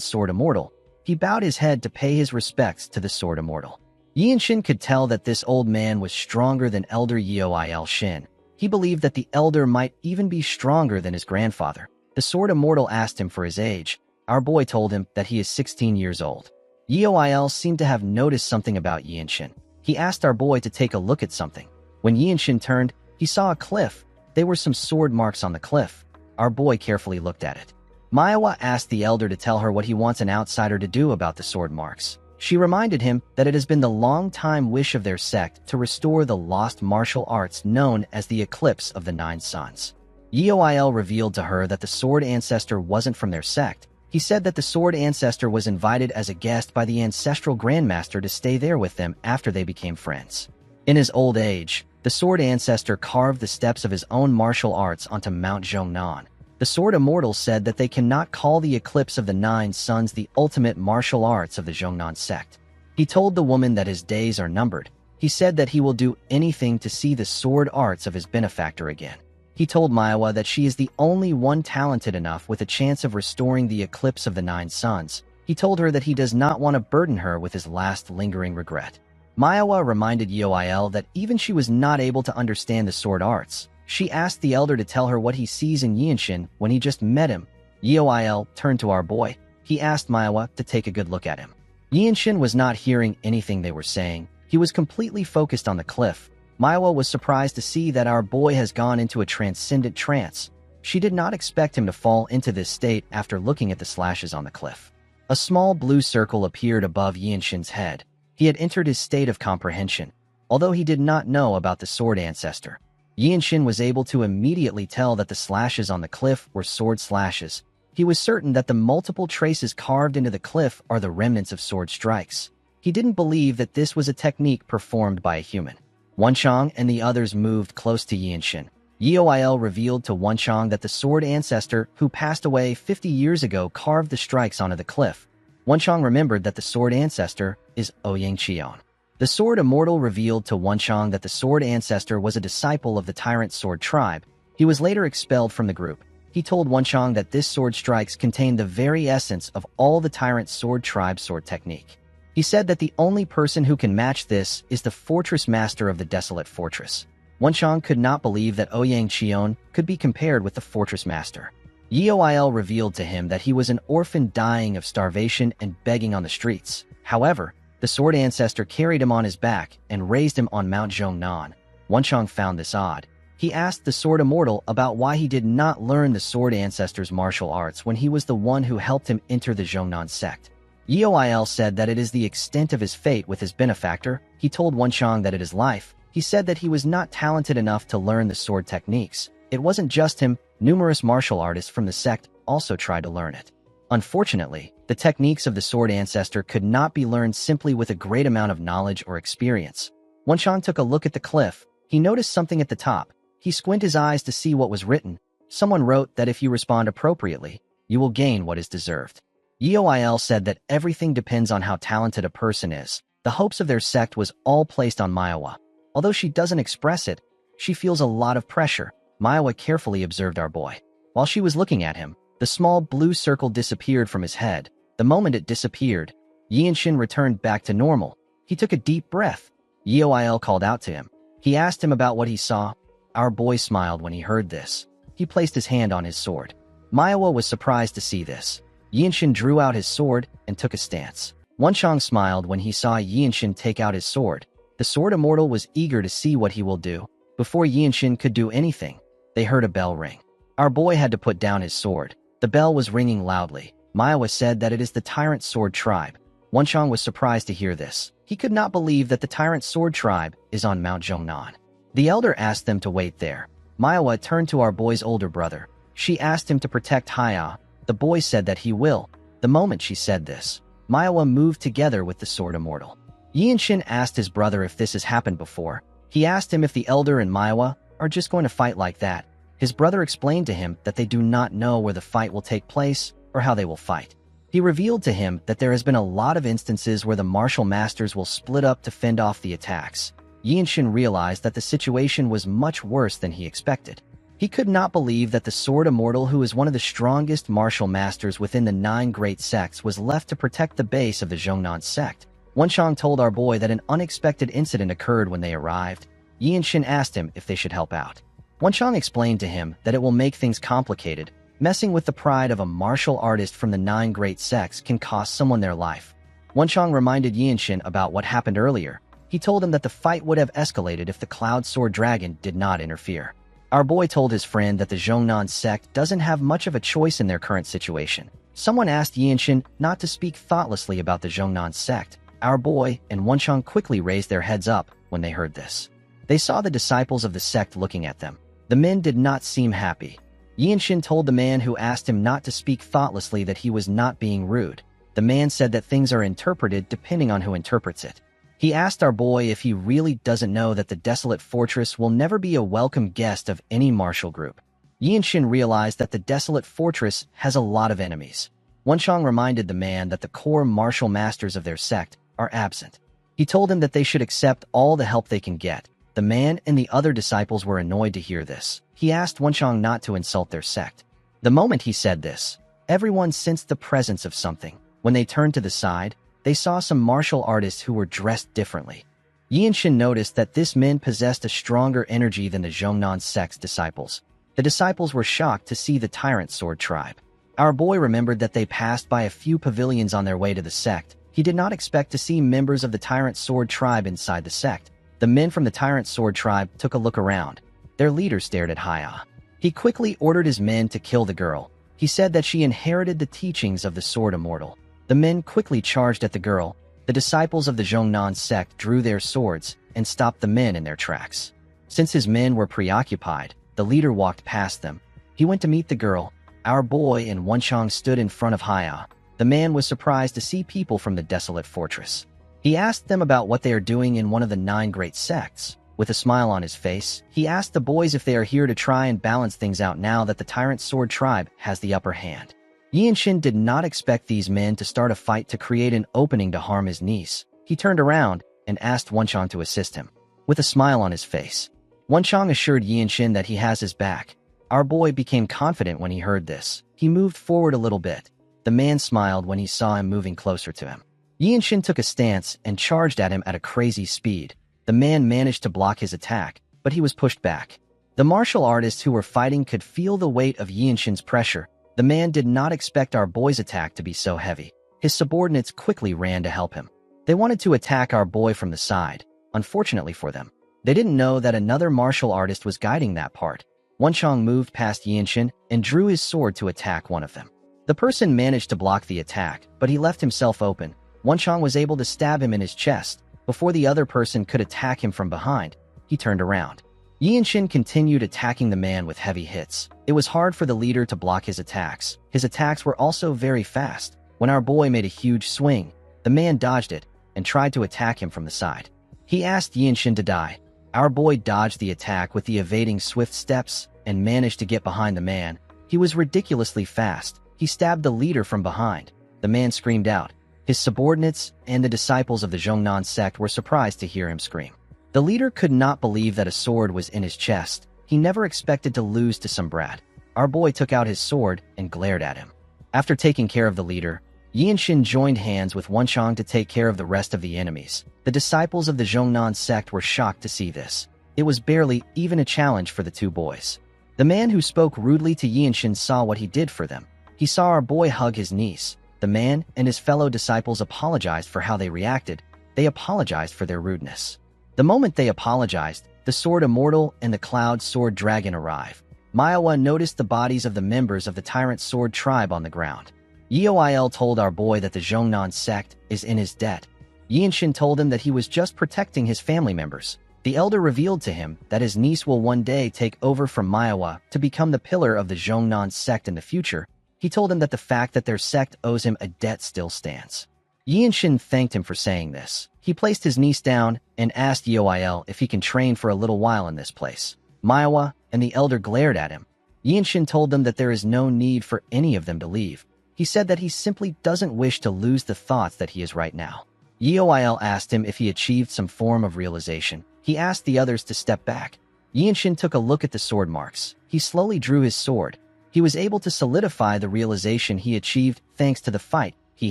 Speaker 1: Sword Immortal. He bowed his head to pay his respects to the Sword Immortal. Yinshin could tell that this old man was stronger than Elder Yoel Shin. He believed that the elder might even be stronger than his grandfather. The Sword Immortal asked him for his age. Our boy told him that he is 16 years old. Yoel seemed to have noticed something about Yinshin. He asked our boy to take a look at something. When Yinshin turned, he saw a cliff. There were some sword marks on the cliff. Our boy carefully looked at it. Manhwa asked the elder to tell her what he wants an outsider to do about the sword marks. She reminded him that it has been the long-time wish of their sect to restore the lost martial arts known as the Eclipse of the Nine Suns. Yoel revealed to her that the Sword Ancestor wasn't from their sect. He said that the Sword Ancestor was invited as a guest by the Ancestral Grandmaster to stay there with them after they became friends. In his old age, the Sword Ancestor carved the steps of his own martial arts onto Mount Zhongnan. The Sword Immortal said that they cannot call the Eclipse of the Nine Suns the ultimate martial arts of the Zhongnan sect. He told the woman that his days are numbered. He said that he will do anything to see the sword arts of his benefactor again. He told Manhwa that she is the only one talented enough with a chance of restoring the Eclipse of the Nine Suns. He told her that he does not want to burden her with his last lingering regret. Manhwa reminded Yoel that even she was not able to understand the sword arts. She asked the elder to tell her what he sees in Yinshin when he just met him. Yoel turned to our boy. He asked Manhwa to take a good look at him. Yinshin was not hearing anything they were saying. He was completely focused on the cliff. Manhwa was surprised to see that our boy has gone into a transcendent trance. She did not expect him to fall into this state after looking at the slashes on the cliff. A small blue circle appeared above Yinshin's head. He had entered his state of comprehension, although he did not know about the Sword Ancestor. Yinshin was able to immediately tell that the slashes on the cliff were sword slashes. He was certain that the multiple traces carved into the cliff are the remnants of sword strikes. He didn't believe that this was a technique performed by a human. Wenchang and the others moved close to Yinshin. Yoel revealed to Wenchang that the Sword Ancestor, who passed away 50 years ago, carved the strikes onto the cliff. Wenchang remembered that the Sword Ancestor is Ouyang Qion. The Sword Immortal revealed to Wenchang that the Sword Ancestor was a disciple of the Tyrant Sword Tribe. He was later expelled from the group. He told Wenchang that this sword strikes contained the very essence of all the Tyrant Sword Tribe sword technique. He said that the only person who can match this is the Fortress Master of the Desolate Fortress. Wenchang could not believe that Ouyang Qion could be compared with the Fortress Master. Yeoil revealed to him that he was an orphan dying of starvation and begging on the streets. However, the sword ancestor carried him on his back and raised him on Mount Zhongnan. Wenchang found this odd. He asked the sword immortal about why he did not learn the sword ancestor's martial arts when he was the one who helped him enter the Zhongnan sect. Yeoil said that it is the extent of his fate with his benefactor. He told Wenchang that it is life. He said that he was not talented enough to learn the sword techniques. It wasn't just him, numerous martial artists from the sect also tried to learn it. Unfortunately, the techniques of the sword ancestor could not be learned simply with a great amount of knowledge or experience. Wenchang took a look at the cliff. He noticed something at the top. He squinted his eyes to see what was written. Someone wrote that if you respond appropriately, you will gain what is deserved. Yeoil said that everything depends on how talented a person is. The hopes of their sect was all placed on Manhwa. Although she doesn't express it, she feels a lot of pressure. Manhwa carefully observed our boy. While she was looking at him, the small blue circle disappeared from his head. The moment it disappeared, Yinshin returned back to normal. He took a deep breath. Yeoil called out to him. He asked him about what he saw. Our boy smiled when he heard this. He placed his hand on his sword. Manhwa was surprised to see this. Yinshin drew out his sword and took a stance. Wenchang smiled when he saw Yinshin take out his sword. The sword immortal was eager to see what he will do. Before Yinshin could do anything, they heard a bell ring. Our boy had to put down his sword. The bell was ringing loudly. Manhwa said that it is the Tyrant Sword Tribe. Wenchang was surprised to hear this. He could not believe that the Tyrant Sword Tribe is on Mount Zhongnan. The elder asked them to wait there. Manhwa turned to our boy's older brother. She asked him to protect Haya. The boy said that he will. The moment she said this, Manhwa moved together with the sword immortal. Yinshin asked his brother if this has happened before. He asked him if the elder and Manhwa are just going to fight like that. His brother explained to him that they do not know where the fight will take place or how they will fight. He revealed to him that there has been a lot of instances where the martial masters will split up to fend off the attacks. Yinshin realized that the situation was much worse than he expected. He could not believe that the sword immortal, who is one of the strongest martial masters within the 9 great sects, was left to protect the base of the Zhongnan sect. Wenchang told our boy that an unexpected incident occurred when they arrived. Yinshin asked him if they should help out. Wenchang explained to him that it will make things complicated. Messing with the pride of a martial artist from the 9 great sects can cost someone their life. Wenchang reminded Yinshin about what happened earlier. He told him that the fight would have escalated if the Cloud Sword Dragon did not interfere. Our boy told his friend that the Zhongnan sect doesn't have much of a choice in their current situation. Someone asked Yinshin not to speak thoughtlessly about the Zhongnan sect. Our boy and Wenchang quickly raised their heads up when they heard this. They saw the disciples of the sect looking at them. The men did not seem happy. Yinshin told the man who asked him not to speak thoughtlessly that he was not being rude. The man said that things are interpreted depending on who interprets it. He asked our boy if he really doesn't know that the desolate fortress will never be a welcome guest of any martial group. Yinshin realized that the desolate fortress has a lot of enemies. Wenchang reminded the man that the core martial masters of their sect are absent. He told him that they should accept all the help they can get. The man and the other disciples were annoyed to hear this. He asked Wenchang not to insult their sect. The moment he said this, everyone sensed the presence of something. When they turned to the side, they saw some martial artists who were dressed differently. Yinshin noticed that this men possessed a stronger energy than the Zhongnan sect's disciples. The disciples were shocked to see the Tyrant Sword Tribe. Our boy remembered that they passed by a few pavilions on their way to the sect. He did not expect to see members of the Tyrant Sword Tribe inside the sect. The men from the Tyrant Sword Tribe took a look around. Their leader stared at Haya. He quickly ordered his men to kill the girl. He said that she inherited the teachings of the Sword Immortal. The men quickly charged at the girl. The disciples of the Zhongnan sect drew their swords and stopped the men in their tracks. Since his men were preoccupied, the leader walked past them. He went to meet the girl. Our boy and Wenchang stood in front of Haya. The man was surprised to see people from the desolate fortress. He asked them about what they are doing in one of the 9 great sects. With a smile on his face, he asked the boys if they are here to try and balance things out now that the Tyrant Sword Tribe has the upper hand. Yinshin did not expect these men to start a fight to create an opening to harm his niece. He turned around and asked Wenchang to assist him. With a smile on his face, Wenchang assured Yinshin that he has his back. Our boy became confident when he heard this. He moved forward a little bit. The man smiled when he saw him moving closer to him. Yinshin took a stance and charged at him at a crazy speed. The man managed to block his attack, but he was pushed back. The martial artists who were fighting could feel the weight of Yinshin's pressure. The man did not expect our boy's attack to be so heavy. His subordinates quickly ran to help him. They wanted to attack our boy from the side. Unfortunately for them, they didn't know that another martial artist was guiding that part. Wenchang moved past Yinshin and drew his sword to attack one of them. The person managed to block the attack, but he left himself open. Wenchang was able to stab him in his chest. Before the other person could attack him from behind, he turned around. Yinshin continued attacking the man with heavy hits. It was hard for the leader to block his attacks. His attacks were also very fast. When our boy made a huge swing, the man dodged it and tried to attack him from the side. He asked Yinshin to die. Our boy dodged the attack with the evading swift steps and managed to get behind the man. He was ridiculously fast. He stabbed the leader from behind. The man screamed out. His subordinates and the disciples of the Zhongnan sect were surprised to hear him scream. The leader could not believe that a sword was in his chest. He never expected to lose to some brat. Our boy took out his sword and glared at him. After taking care of the leader, Yinshin joined hands with Wenchang to take care of the rest of the enemies. The disciples of the Zhongnan sect were shocked to see this. It was barely even a challenge for the two boys. The man who spoke rudely to Yinshin saw what he did for them. He saw our boy hug his niece. The man and his fellow disciples apologized for how they reacted. They apologized for their rudeness. The moment they apologized, the Sword Immortal and the Cloud Sword Dragon arrive. Manhwa noticed the bodies of the members of the Tyrant Sword tribe on the ground. Yeoil told our boy that the Zhongnan sect is in his debt. Yinshin told him that he was just protecting his family members. The elder revealed to him that his niece will one day take over from Manhwa to become the pillar of the Zhongnan sect in the future. He told him that the fact that their sect owes him a debt still stands. Yinshin thanked him for saying this. He placed his niece down and asked Yeoil if he can train for a little while in this place. Manhwa and the elder glared at him. Yinshin told them that there is no need for any of them to leave. He said that he simply doesn't wish to lose the thoughts that he is right now. Yeoil asked him if he achieved some form of realization. He asked the others to step back. Yinshin took a look at the sword marks. He slowly drew his sword. He was able to solidify the realization he achieved thanks to the fight he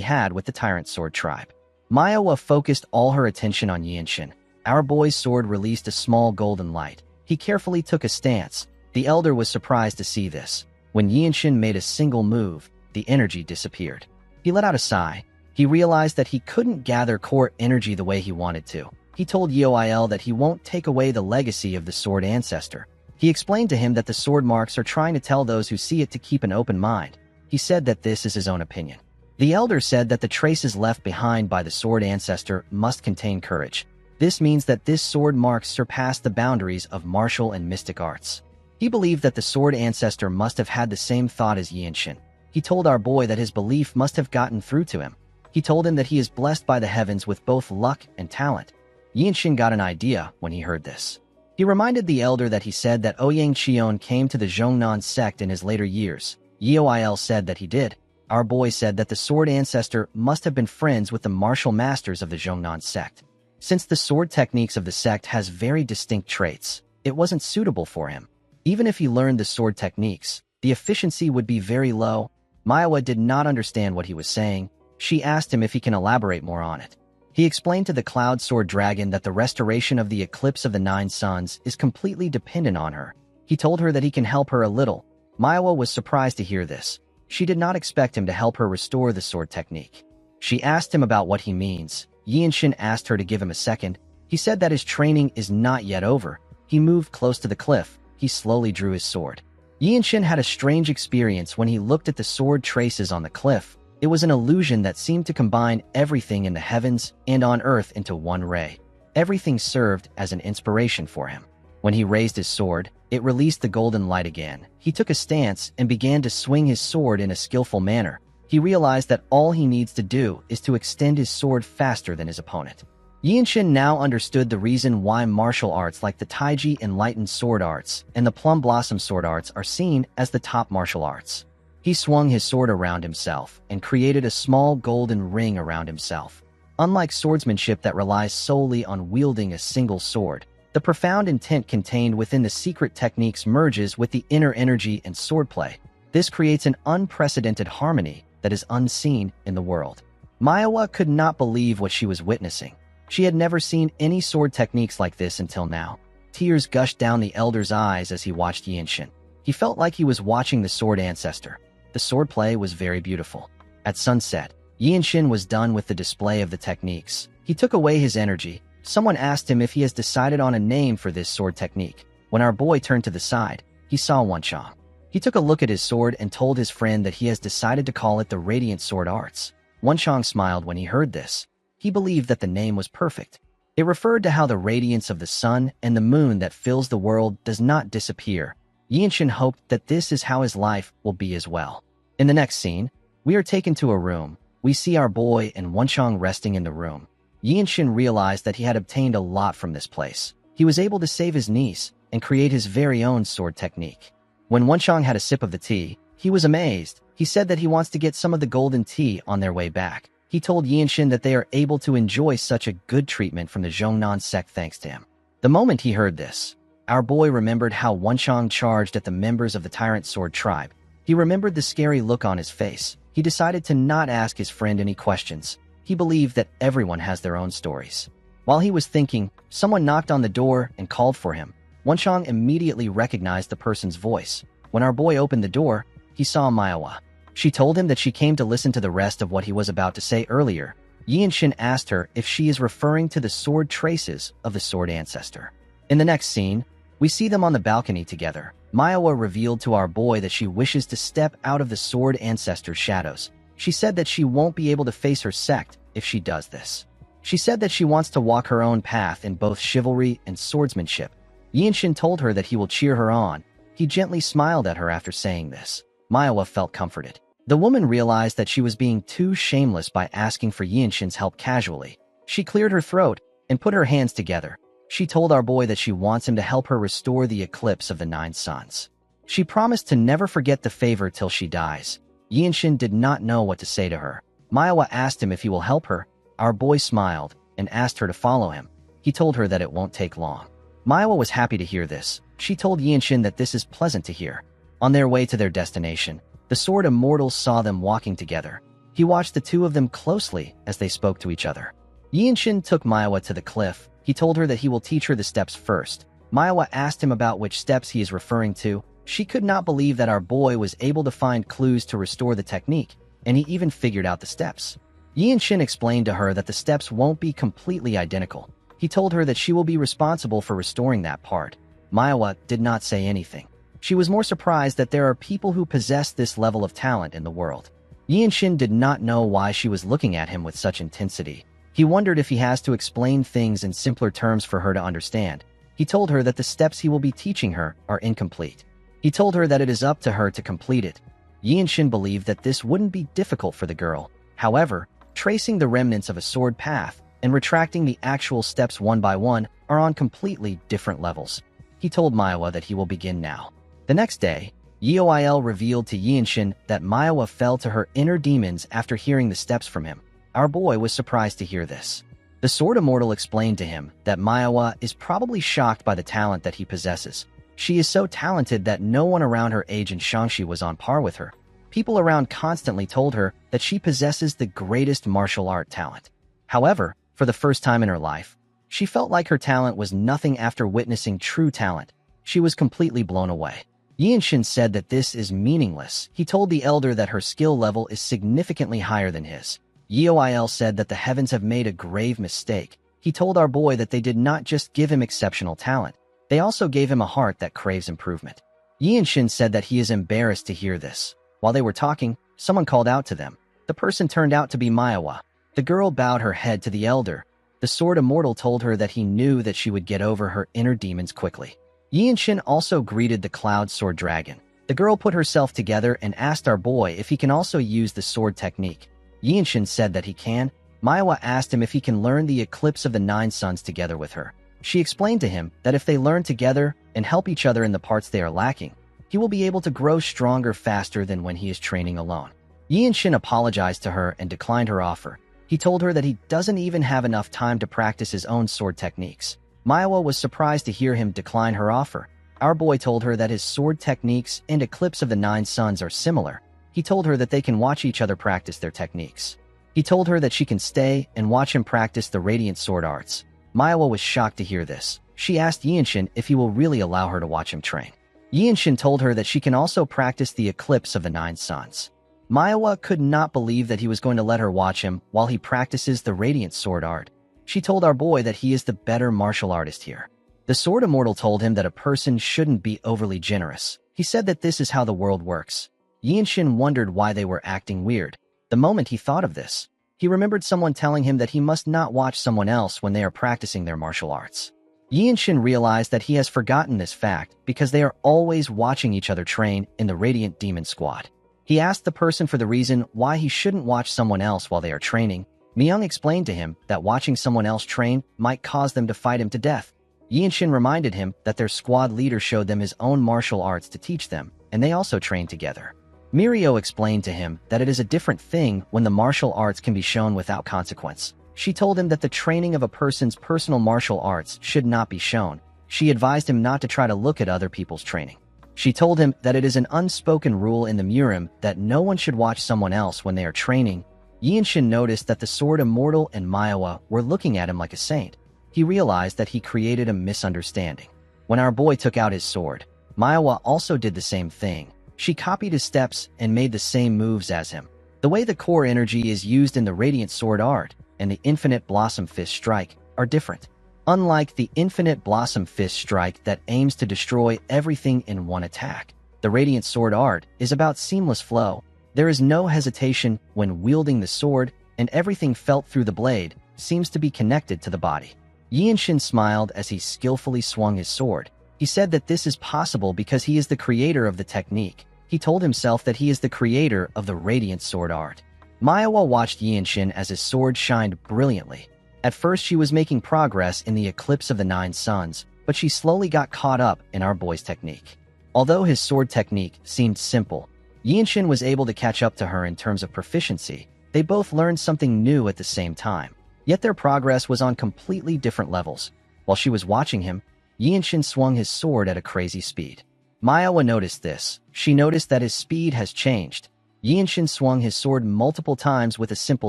Speaker 1: had with the Tyrant Sword tribe. Manhwa focused all her attention on Yinshin. Our boy's sword released a small golden light. He carefully took a stance. The elder was surprised to see this. When Yinshin made a single move, the energy disappeared. He let out a sigh. He realized that he couldn't gather core energy the way he wanted to. He told Yeoil that he won't take away the legacy of the sword ancestor. He explained to him that the sword marks are trying to tell those who see it to keep an open mind. He said that this is his own opinion. The elder said that the traces left behind by the sword ancestor must contain courage. This means that this sword marks surpass the boundaries of martial and mystic arts. He believed that the sword ancestor must have had the same thought as Yinshin. He told our boy that his belief must have gotten through to him. He told him that he is blessed by the heavens with both luck and talent. Yinshin got an idea when he heard this. He reminded the elder that he said that Ouyang Qion came to the Zhongnan sect in his later years. Yeoil said that he did. Our boy said that the sword ancestor must have been friends with the martial masters of the Zhongnan sect. Since the sword techniques of the sect has very distinct traits, it wasn't suitable for him. Even if he learned the sword techniques, the efficiency would be very low. Manhwa did not understand what he was saying. She asked him if he can elaborate more on it. He explained to the Cloud Sword Dragon that the restoration of the eclipse of the 9 suns is completely dependent on her. He told her that he can help her a little. Manhwa was surprised to hear this. She did not expect him to help her restore the sword technique. She asked him about what he means. Yinshin asked her to give him a second. He said that his training is not yet over. He moved close to the cliff. He slowly drew his sword. Yinshin had a strange experience when he looked at the sword traces on the cliff. It was an illusion that seemed to combine everything in the heavens and on earth into one ray. Everything served as an inspiration for him. When he raised his sword, it released the golden light again. He took a stance and began to swing his sword in a skillful manner. He realized that all he needs to do is to extend his sword faster than his opponent. Yinshin now understood the reason why martial arts like the Taiji Enlightened Sword Arts and the Plum Blossom Sword Arts are seen as the top martial arts. He swung his sword around himself and created a small golden ring around himself. Unlike swordsmanship that relies solely on wielding a single sword, the profound intent contained within the secret techniques merges with the inner energy and swordplay. This creates an unprecedented harmony that is unseen in the world. Manhwa could not believe what she was witnessing. She had never seen any sword techniques like this until now. Tears gushed down the elder's eyes as he watched Yinshin. He felt like he was watching the sword ancestor. The swordplay was very beautiful. At sunset, Yinshin was done with the display of the techniques. He took away his energy. Someone asked him if he has decided on a name for this sword technique. When our boy turned to the side, he saw Wenchang. He took a look at his sword and told his friend that he has decided to call it the Radiant Sword Arts. Wenchang smiled when he heard this. He believed that the name was perfect. It referred to how the radiance of the sun and the moon that fills the world does not disappear. Yinshin hoped that this is how his life will be as well. In the next scene, we are taken to a room. We see our boy and Wenchang resting in the room. Yinshin realized that he had obtained a lot from this place. He was able to save his niece and create his very own sword technique. When Wenchang had a sip of the tea, he was amazed. He said that he wants to get some of the golden tea on their way back. He told Yinshin that they are able to enjoy such a good treatment from the Zhongnan sect thanks to him. The moment he heard this, our boy remembered how Wenchang charged at the members of the Tyrant Sword tribe. He remembered the scary look on his face. He decided to not ask his friend any questions. He believed that everyone has their own stories. While he was thinking, someone knocked on the door and called for him. Wenchang immediately recognized the person's voice. When our boy opened the door, he saw Manhwa. She told him that she came to listen to the rest of what he was about to say earlier. Yinshin asked her if she is referring to the sword traces of the sword ancestor. In the next scene, we see them on the balcony together. Manhwa revealed to our boy that she wishes to step out of the sword ancestor's shadows. She said that she won't be able to face her sect if she does this. She said that she wants to walk her own path in both chivalry and swordsmanship. Yinshin told her that he will cheer her on. He gently smiled at her after saying this. Manhwa felt comforted. The woman realized that she was being too shameless by asking for Yinshin's help casually. She cleared her throat and put her hands together. She told our boy that she wants him to help her restore the eclipse of the 9 suns. She promised to never forget the favor till she dies. Yinshin did not know what to say to her. Manhwa asked him if he will help her. Our boy smiled and asked her to follow him. He told her that it won't take long. Manhwa was happy to hear this. She told Yinshin that this is pleasant to hear. On their way to their destination, the sword immortals saw them walking together. He watched the two of them closely as they spoke to each other. Yinshin took Manhwa to the cliff. He told her that he will teach her the steps first. Manhwa asked him about which steps he is referring to. She could not believe that our boy was able to find clues to restore the technique, and he even figured out the steps. Yinshin explained to her that the steps won't be completely identical. He told her that she will be responsible for restoring that part. Manhwa did not say anything. She was more surprised that there are people who possess this level of talent in the world. Yinshin did not know why she was looking at him with such intensity. He wondered if he has to explain things in simpler terms for her to understand. He told her that the steps he will be teaching her are incomplete. He told her that it is up to her to complete it. Yinshin believed that this wouldn't be difficult for the girl. However, tracing the remnants of a sword path and retracting the actual steps one by one are on completely different levels. He told Manhwa that he will begin now. The next day, Yeoil revealed to Yinshin that Manhwa fell to her inner demons after hearing the steps from him. Our boy was surprised to hear this. The Sword Immortal explained to him that Manhwa is probably shocked by the talent that he possesses. She is so talented that no one around her age in Shangxi was on par with her. People around constantly told her that she possesses the greatest martial art talent. However, for the first time in her life, she felt like her talent was nothing after witnessing true talent. She was completely blown away. Yinshin said that this is meaningless. He told the elder that her skill level is significantly higher than his. Yeoil said that the heavens have made a grave mistake. He told our boy that they did not just give him exceptional talent. They also gave him a heart that craves improvement. Yinshin said that he is embarrassed to hear this. While they were talking, someone called out to them. The person turned out to be Manhwa. The girl bowed her head to the elder. The Sword Immortal told her that he knew that she would get over her inner demons quickly. Yinshin also greeted the Cloud Sword Dragon. The girl put herself together and asked our boy if he can also use the sword technique. Yinshin said that he can. Manhwa asked him if he can learn the Eclipse of the 9 Suns together with her. She explained to him that if they learn together and help each other in the parts they are lacking, he will be able to grow stronger faster than when he is training alone. Yinshin apologized to her and declined her offer. He told her that he doesn't even have enough time to practice his own sword techniques. Manhwa was surprised to hear him decline her offer. Our boy told her that his sword techniques and Eclipse of the 9 Suns are similar. He told her that they can watch each other practice their techniques. He told her that she can stay and watch him practice the Radiant Sword Arts. Manhwa was shocked to hear this. She asked Yinshin if he will really allow her to watch him train. Yinshin told her that she can also practice the eclipse of the 9 suns. Manhwa could not believe that he was going to let her watch him while he practices the radiant sword art. She told our boy that he is the better martial artist here. The sword immortal told him that a person shouldn't be overly generous. He said that this is how the world works. Yinshin wondered why they were acting weird. The moment he thought of this, he remembered someone telling him that he must not watch someone else when they are practicing their martial arts. Yinshin realized that he has forgotten this fact because they are always watching each other train in the Radiant Demon Squad. He asked the person for the reason why he shouldn't watch someone else while they are training. Myung explained to him that watching someone else train might cause them to fight him to death. Yinshin reminded him that their squad leader showed them his own martial arts to teach them, and they also trained together. Mirio explained to him that it is a different thing when the martial arts can be shown without consequence. She told him that the training of a person's personal martial arts should not be shown. She advised him not to try to look at other people's training. She told him that it is an unspoken rule in the Murim that no one should watch someone else when they are training. Yinshin noticed that the sword immortal and Manhwa were looking at him like a saint. He realized that he created a misunderstanding. When our boy took out his sword, Manhwa also did the same thing. She copied his steps and made the same moves as him. The way the core energy is used in the Radiant Sword art and the Infinite Blossom Fist strike are different. Unlike the Infinite Blossom Fist strike that aims to destroy everything in one attack, the Radiant Sword art is about seamless flow. There is no hesitation when wielding the sword, and everything felt through the blade seems to be connected to the body. Yinshin smiled as he skillfully swung his sword. He said that this is possible because he is the creator of the technique. He told himself that he is the creator of the Radiant Sword art. Manhwa watched Yinshin as his sword shined brilliantly. At first she was making progress in the eclipse of the 9 suns, but she slowly got caught up in our boy's technique. Although his sword technique seemed simple, Yinshin was able to catch up to her in terms of proficiency. They both learned something new at the same time, yet their progress was on completely different levels. While she was watching him, Yinshin swung his sword at a crazy speed. Manhwa noticed this. She noticed that his speed has changed. Yinshin swung his sword multiple times with a simple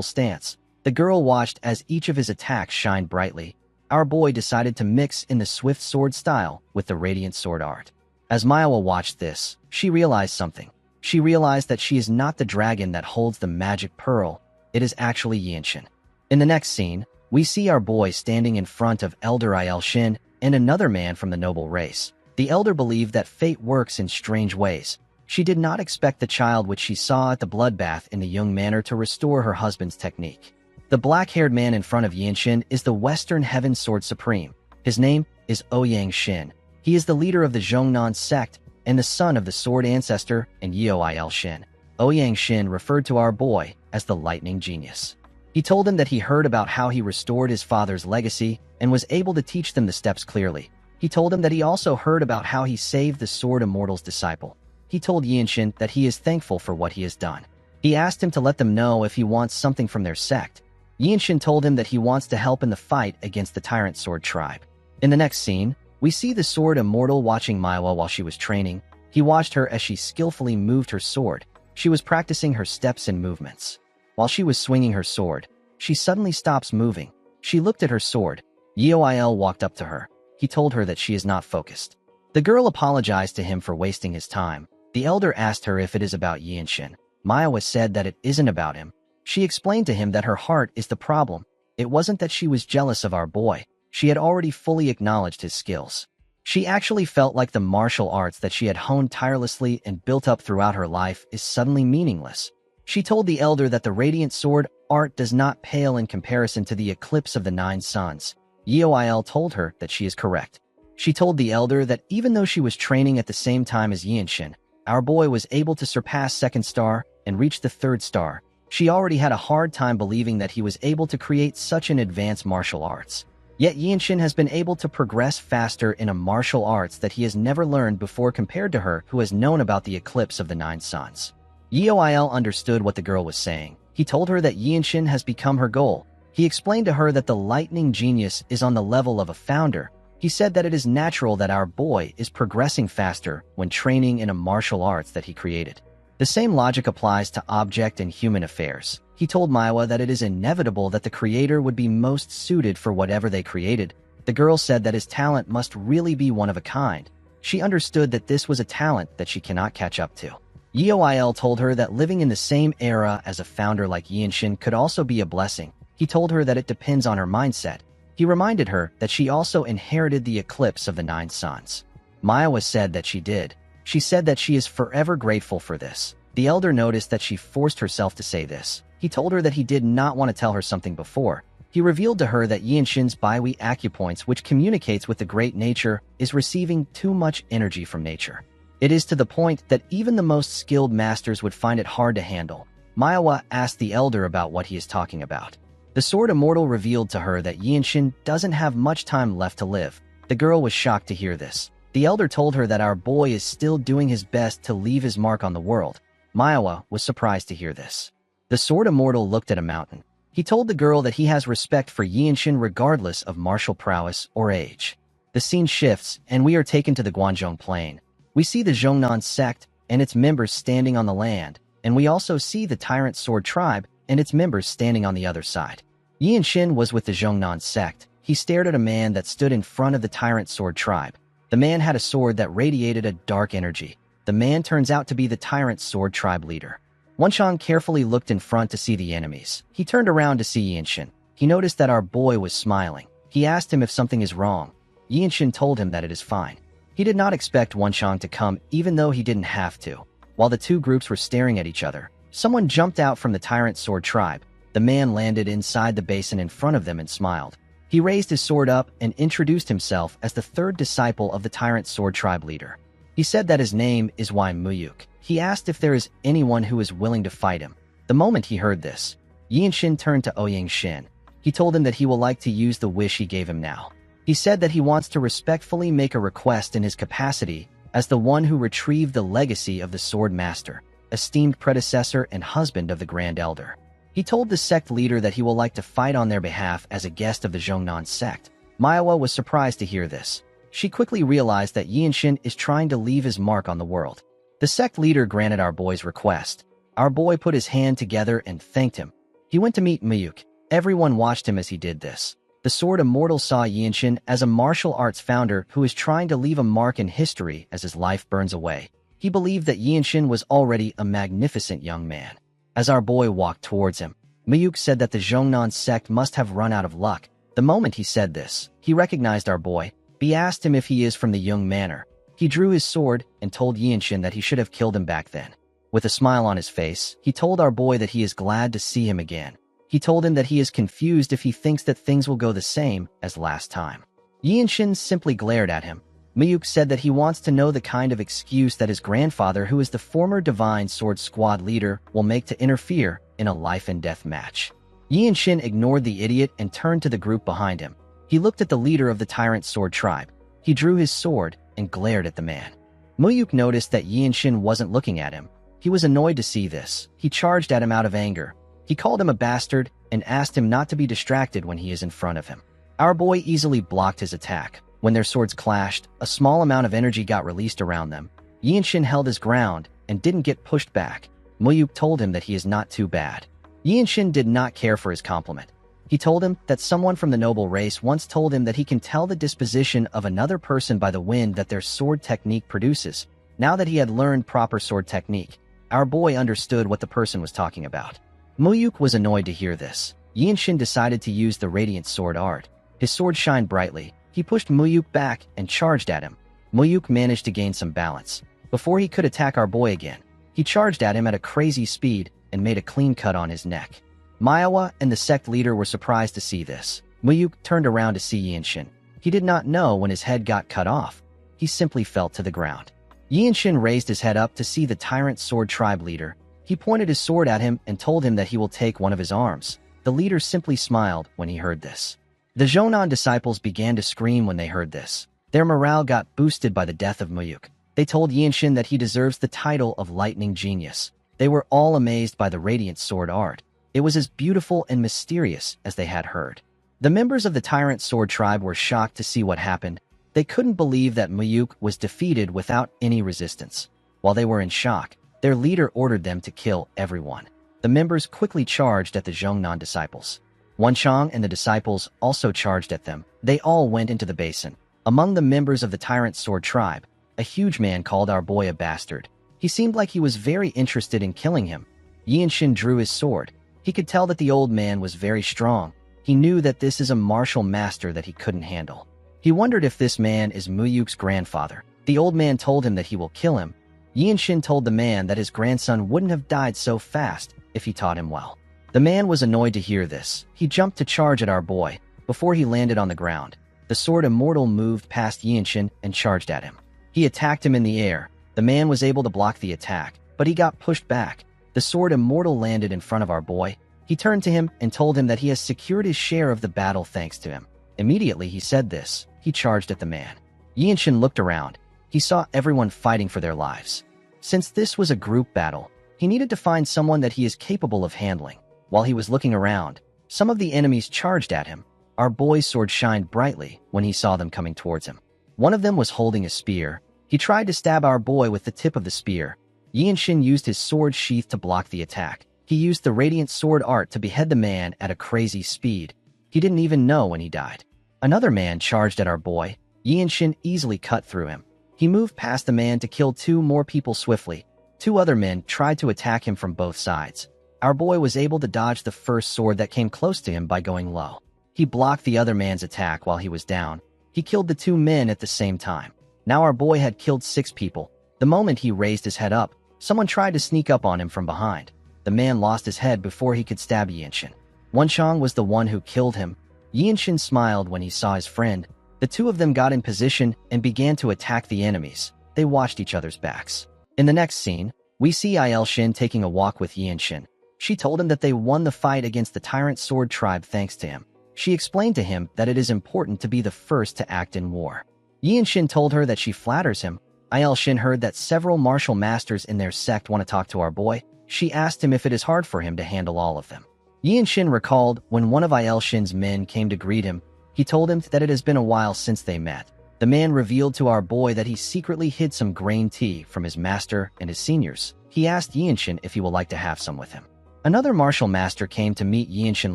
Speaker 1: stance. The girl watched as each of his attacks shined brightly. Our boy decided to mix in the swift sword style with the Radiant Sword art. As Manhwa watched this, she realized something. She realized that she is not the dragon that holds the magic pearl. It is actually Yinshin. In the next scene, we see our boy standing in front of Elder Il Shin and another man from the noble race. The elder believed that fate works in strange ways. She did not expect the child which she saw at the bloodbath in the young manor to restore her husband's technique. The black-haired man in front of Yinshin is the Western Heaven Sword Supreme. His name is Ouyang Shin. He is the leader of the Zhongnan sect and the son of the sword ancestor and Yeo Il Shin. Ouyang Shin referred to our boy as the lightning genius. He told them that he heard about how he restored his father's legacy and was able to teach them the steps clearly. He told him that he also heard about how he saved the Sword Immortal's disciple. He told Yinshin that he is thankful for what he has done. He asked him to let them know if he wants something from their sect. Yinshin told him that he wants to help in the fight against the Tyrant Sword tribe. In the next scene, we see the Sword Immortal watching Manhwa while she was training. He watched her as she skillfully moved her sword. She was practicing her steps and movements. While she was swinging her sword, she suddenly stops moving. She looked at her sword. Yeo Il walked up to her. He told her that she is not focused. The girl apologized to him for wasting his time. The elder asked her if it is about Yinshin. Manhwa said that it isn't about him. She explained to him that her heart is the problem. It wasn't that she was jealous of our boy. She had already fully acknowledged his skills. She actually felt like the martial arts that she had honed tirelessly and built up throughout her life is suddenly meaningless. She told the elder that the Radiant Sword art does not pale in comparison to the eclipse of the 9 suns. Yeo Il told her that she is correct. She told the elder that even though she was training at the same time as Yinshin, our boy was able to surpass 2nd star and reach the 3rd star. She already had a hard time believing that he was able to create such an advanced martial arts. Yet Yinshin has been able to progress faster in a martial arts that he has never learned before compared to her who has known about the eclipse of the 9 suns. Yeo Il understood what the girl was saying. He told her that Yinshin has become her goal. He explained to her that the lightning genius is on the level of a founder. He said that it is natural that our boy is progressing faster when training in a martial arts that he created. The same logic applies to object and human affairs. He told Manhwa that it is inevitable that the creator would be most suited for whatever they created. The girl said that his talent must really be one of a kind. She understood that this was a talent that she cannot catch up to. Yeoil told her that living in the same era as a founder like Yinshin could also be a blessing. He told her that it depends on her mindset. He reminded her that she also inherited the eclipse of the 9 suns. Manhwa said that she did. She said that she is forever grateful for this. The elder noticed that she forced herself to say this. He told her that he did not want to tell her something before. He revealed to her that Yinshin's Baihui acupoints, which communicates with the great nature, is receiving too much energy from nature. It is to the point that even the most skilled masters would find it hard to handle. Manhwa asked the elder about what he is talking about. The Sword Immortal revealed to her that Yinshin doesn't have much time left to live. The girl was shocked to hear this. The elder told her that our boy is still doing his best to leave his mark on the world. Manhwa was surprised to hear this. The Sword Immortal looked at a mountain. He told the girl that he has respect for Yinshin regardless of martial prowess or age. The scene shifts, and we are taken to the Guanzhong Plain. We see the Zhongnan sect and its members standing on the land, and we also see the Tyrant Sword tribe and its members standing on the other side. Yinshin was with the Zhongnan sect. He stared at a man that stood in front of the Tyrant Sword tribe. The man had a sword that radiated a dark energy. The man turns out to be the Tyrant Sword tribe leader. Wenchang carefully looked in front to see the enemies. He turned around to see Yinshin. He noticed that our boy was smiling. He asked him if something is wrong. Yinshin told him that it is fine. He did not expect Wenchang to come, even though he didn't have to. While the two groups were staring at each other, someone jumped out from the Tyrant Sword tribe. The man landed inside the basin in front of them and smiled. He raised his sword up and introduced himself as the 3rd disciple of the Tyrant Sword tribe leader. He said that his name is Wai Muyuk. He asked if there is anyone who is willing to fight him. The moment he heard this, Yinshin turned to Ouyang Shin. He told him that he will like to use the wish he gave him now. He said that he wants to respectfully make a request in his capacity as the one who retrieved the legacy of the Sword Master, esteemed predecessor and husband of the Grand Elder. He told the sect leader that he will like to fight on their behalf as a guest of the Zhongnan sect. Manhwa was surprised to hear this. She quickly realized that Yinshin is trying to leave his mark on the world. The sect leader granted our boy's request. Our boy put his hand together and thanked him. He went to meet Muyuk. Everyone watched him as he did this. The Sword Immortal saw Yinshin as a martial arts founder who is trying to leave a mark in history as his life burns away. He believed that Yinshin was already a magnificent young man. As our boy walked towards him, Muyuk said that the Zhongnan sect must have run out of luck. The moment he said this, he recognized our boy. He asked him if he is from the Young Manor. He drew his sword and told Yinshin that he should have killed him back then. With a smile on his face, he told our boy that he is glad to see him again. He told him that he is confused if he thinks that things will go the same as last time. Yinshin simply glared at him. Muyuk said that he wants to know the kind of excuse that his grandfather, who is the former Divine Sword Squad leader, will make to interfere in a life-and-death match. Yinshin ignored the idiot and turned to the group behind him. He looked at the leader of the Tyrant Sword tribe. He drew his sword and glared at the man. Muyuk noticed that Yinshin wasn't looking at him. He was annoyed to see this. He charged at him out of anger. He called him a bastard and asked him not to be distracted when he is in front of him. Our boy easily blocked his attack. When their swords clashed, a small amount of energy got released around them. Yinshin held his ground and didn't get pushed back. Muyuk told him that he is not too bad. Yinshin did not care for his compliment. He told him that someone from the noble race once told him that he can tell the disposition of another person by the wind that their sword technique produces. Now that he had learned proper sword technique, our boy understood what the person was talking about. Muyuk was annoyed to hear this. Yinshin decided to use the radiant sword art. His sword shined brightly. He pushed Muyuk back and charged at him. Muyuk managed to gain some balance. Before he could attack our boy again, he charged at him at a crazy speed and made a clean cut on his neck. Manhwa and the sect leader were surprised to see this. Muyuk turned around to see Yinshin. He did not know when his head got cut off. He simply fell to the ground. Yinshin raised his head up to see the Tyrant Sword tribe leader. He pointed his sword at him and told him that he will take one of his arms. The leader simply smiled when he heard this. The Zhongnan disciples began to scream when they heard this. Their morale got boosted by the death of Muyuk. They told Yinshin that he deserves the title of Lightning Genius. They were all amazed by the radiant sword art. It was as beautiful and mysterious as they had heard. The members of the Tyrant Sword tribe were shocked to see what happened. They couldn't believe that Muyuk was defeated without any resistance. While they were in shock, their leader ordered them to kill everyone. The members quickly charged at the Zhongnan disciples. Wenchang and the disciples also charged at them. They all went into the basin. Among the members of the Tyrant Sword tribe, a huge man called our boy a bastard. He seemed like he was very interested in killing him. Yinshin drew his sword. He could tell that the old man was very strong. He knew that this is a martial master that he couldn't handle. He wondered if this man is Muyuk's grandfather. The old man told him that he will kill him. Yinshin told the man that his grandson wouldn't have died so fast if he taught him well. The man was annoyed to hear this. He jumped to charge at our boy. Before he landed on the ground, the sword immortal moved past Yinshin and charged at him. He attacked him in the air. The man was able to block the attack, but he got pushed back. The sword immortal landed in front of our boy. He turned to him and told him that he has secured his share of the battle thanks to him. Immediately he said this, he charged at the man. Yinshin looked around. He saw everyone fighting for their lives. Since this was a group battle, he needed to find someone that he is capable of handling. While he was looking around, some of the enemies charged at him. Our boy's sword shined brightly when he saw them coming towards him. One of them was holding a spear. He tried to stab our boy with the tip of the spear. Yinshin used his sword sheath to block the attack. He used the radiant sword art to behead the man at a crazy speed. He didn't even know when he died. Another man charged at our boy. Yinshin easily cut through him. He moved past the man to kill 2 more people swiftly. 2 other men tried to attack him from both sides. Our boy was able to dodge the first sword that came close to him by going low. He blocked the other man's attack while he was down. He killed the 2 men at the same time. Now our boy had killed 6 people. The moment he raised his head up, someone tried to sneak up on him from behind. The man lost his head before he could stab Yinshin. Wenchang was the one who killed him. Yinshin smiled when he saw his friend. The 2 of them got in position and began to attack the enemies. They watched each other's backs. In the next scene, we see Aelshin taking a walk with Yinshin. She told him that they won the fight against the Tyrant Sword Tribe thanks to him. She explained to him that it is important to be the first to act in war. Yinshin told her that she flatters him. Aelshin heard that several martial masters in their sect want to talk to our boy. She asked him if it is hard for him to handle all of them. Yinshin recalled when one of Aelshin's men came to greet him. He told him that it has been a while since they met. The man revealed to our boy that he secretly hid some grain tea from his master and his seniors. He asked Yinshin if he would like to have some with him. Another martial master came to meet Yinshin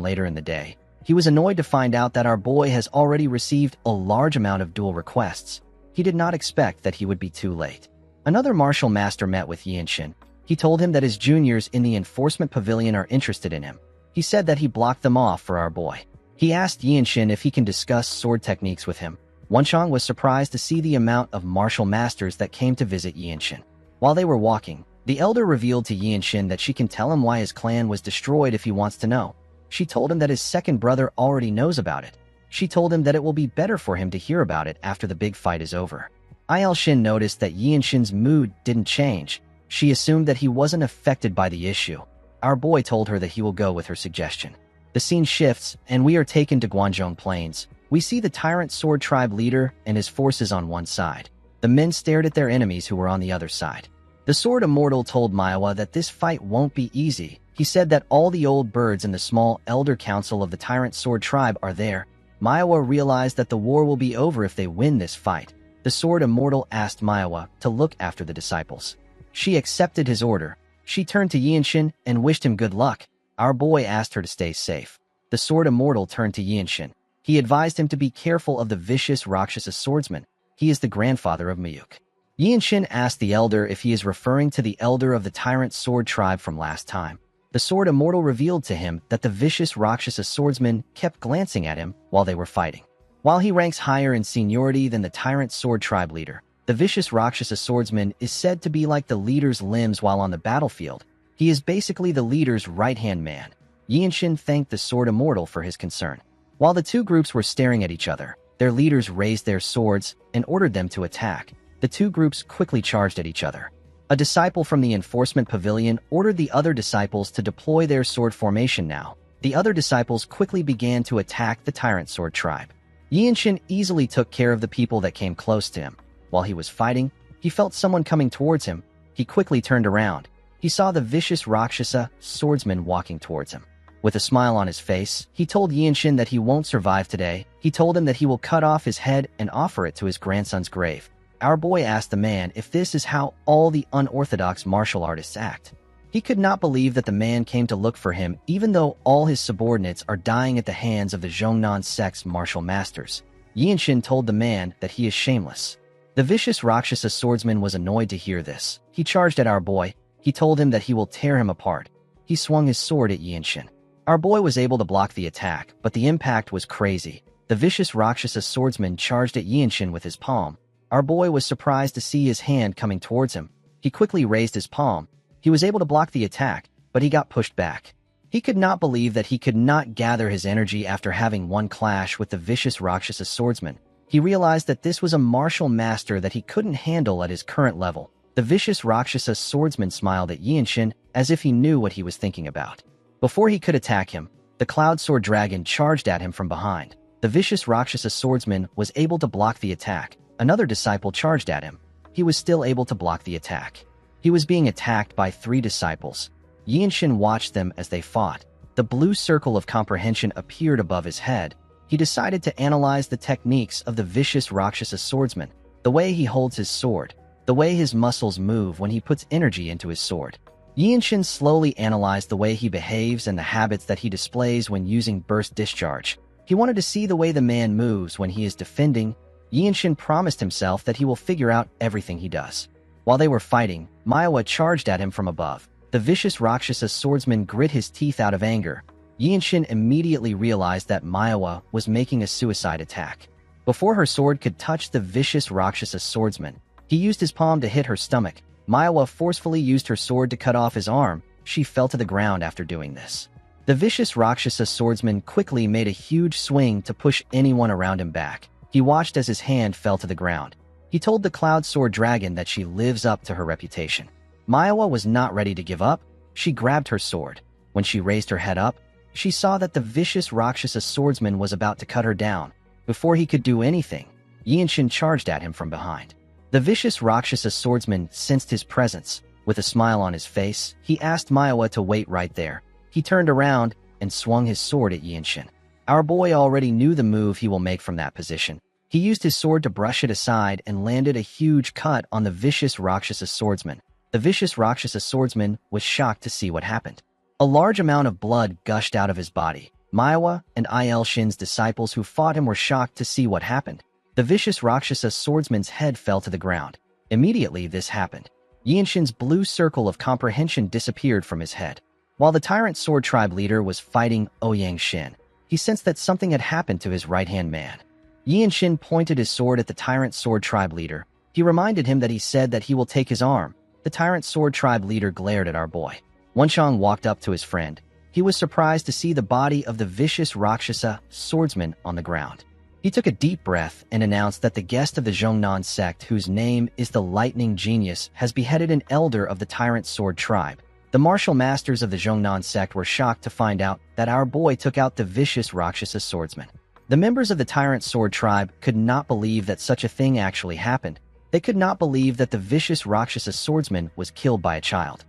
Speaker 1: later in the day. He was annoyed to find out that our boy has already received a large amount of duel requests. He did not expect that he would be too late. Another martial master met with Yinshin. He told him that his juniors in the enforcement pavilion are interested in him. He said that he blocked them off for our boy. He asked Yinshin if he can discuss sword techniques with him. Wenchang was surprised to see the amount of martial masters that came to visit Yinshin. While they were walking, the elder revealed to Yinshin that she can tell him why his clan was destroyed if he wants to know. She told him that his second brother already knows about it. She told him that it will be better for him to hear about it after the big fight is over. Aelshin noticed that Yinshin's mood didn't change. She assumed that he wasn't affected by the issue. Our boy told her that he will go with her suggestion. The scene shifts, and we are taken to Guanzhong Plains. We see the Tyrant Sword Tribe leader and his forces on one side. The men stared at their enemies who were on the other side. The Sword Immortal told Manhwa that this fight won't be easy. He said that all the old birds in the small elder council of the Tyrant Sword Tribe are there. Manhwa realized that the war will be over if they win this fight. The Sword Immortal asked Manhwa to look after the disciples. She accepted his order. She turned to Yinshin and wished him good luck. Our boy asked her to stay safe. The Sword Immortal turned to Yinshin. He advised him to be careful of the vicious Rakshasa swordsman. He is the grandfather of Muyuk. Yinshin asked the elder if he is referring to the elder of the Tyrant Sword Tribe from last time. The Sword Immortal revealed to him that the vicious Rakshasa swordsman kept glancing at him while they were fighting. While he ranks higher in seniority than the Tyrant Sword Tribe leader, the vicious Rakshasa swordsman is said to be like the leader's limbs while on the battlefield. He is basically the leader's right-hand man. Yinshin thanked the Sword Immortal for his concern. While the 2 groups were staring at each other, their leaders raised their swords and ordered them to attack. The 2 groups quickly charged at each other. A disciple from the enforcement pavilion ordered the other disciples to deploy their sword formation now. The other disciples quickly began to attack the Tyrant Sword Tribe. Yinshin easily took care of the people that came close to him. While he was fighting, he felt someone coming towards him. He quickly turned around. He saw the vicious Rakshasa swordsman walking towards him. With a smile on his face, he told Yinshin that he won't survive today. He told him that he will cut off his head and offer it to his grandson's grave. Our boy asked the man if this is how all the unorthodox martial artists act. He could not believe that the man came to look for him even though all his subordinates are dying at the hands of the Zhongnan sect's martial masters. Yinshin told the man that he is shameless. The vicious Rakshasa swordsman was annoyed to hear this. He charged at our boy. He told him that he will tear him apart. He swung his sword at Yinshin. Our boy was able to block the attack, but the impact was crazy. The vicious Rakshasa swordsman charged at Yinshin with his palm. Our boy was surprised to see his hand coming towards him. He quickly raised his palm. He was able to block the attack, but he got pushed back. He could not believe that he could not gather his energy after having one clash with the vicious Rakshasa swordsman. He realized that this was a martial master that he couldn't handle at his current level. The vicious Rakshasa swordsman smiled at Yinshin as if he knew what he was thinking about. Before he could attack him, the Cloud Sword Dragon charged at him from behind. The vicious Rakshasa swordsman was able to block the attack. Another disciple charged at him. He was still able to block the attack. He was being attacked by 3 disciples. Yinshin watched them as they fought. The blue circle of comprehension appeared above his head. He decided to analyze the techniques of the vicious Rakshasa swordsman, the way he holds his sword, the way his muscles move when he puts energy into his sword. Yinshin slowly analyzed the way he behaves and the habits that he displays when using burst discharge. He wanted to see the way the man moves when he is defending. Yinshin promised himself that he will figure out everything he does. While they were fighting, Manhwa charged at him from above. The vicious Rakshasa swordsman grit his teeth out of anger. Yinshin immediately realized that Manhwa was making a suicide attack. Before her sword could touch the vicious Rakshasa swordsman, he used his palm to hit her stomach. Manhwa forcefully used her sword to cut off his arm. She fell to the ground after doing this. The vicious Rakshasa swordsman quickly made a huge swing to push anyone around him back. He watched as his hand fell to the ground. He told the Cloud Sword Dragon that she lives up to her reputation. Manhwa was not ready to give up. She grabbed her sword. When she raised her head up, she saw that the vicious Rakshasa swordsman was about to cut her down. Before he could do anything, Yinshin charged at him from behind. The vicious Rakshasa swordsman sensed his presence. With a smile on his face, he asked Manhwa to wait right there. He turned around and swung his sword at Yinshin. Our boy already knew the move he will make from that position. He used his sword to brush it aside and landed a huge cut on the vicious Rakshasa swordsman. The vicious Rakshasa swordsman was shocked to see what happened. A large amount of blood gushed out of his body. Manhwa and Shin's disciples who fought him were shocked to see what happened. The vicious Rakshasa swordsman's head fell to the ground. Immediately this happened. Yinshin's blue circle of comprehension disappeared from his head. While the Tyrant Sword Tribe leader was fighting Shin, he sensed that something had happened to his right-hand man. Yinshin pointed his sword at the Tyrant Sword Tribe leader. He reminded him that he said that he will take his arm. The Tyrant Sword Tribe leader glared at our boy. Wenshang walked up to his friend. He was surprised to see the body of the vicious Rakshasa swordsman on the ground. He took a deep breath and announced that the guest of the Zhongnan sect, whose name is the Lightning Genius, has beheaded an elder of the Tyrant Sword Tribe. The martial masters of the Zhongnan sect were shocked to find out that our boy took out the vicious Rakshasa swordsman. The members of the Tyrant Sword Tribe could not believe that such a thing actually happened. They could not believe that the vicious Rakshasa swordsman was killed by a child.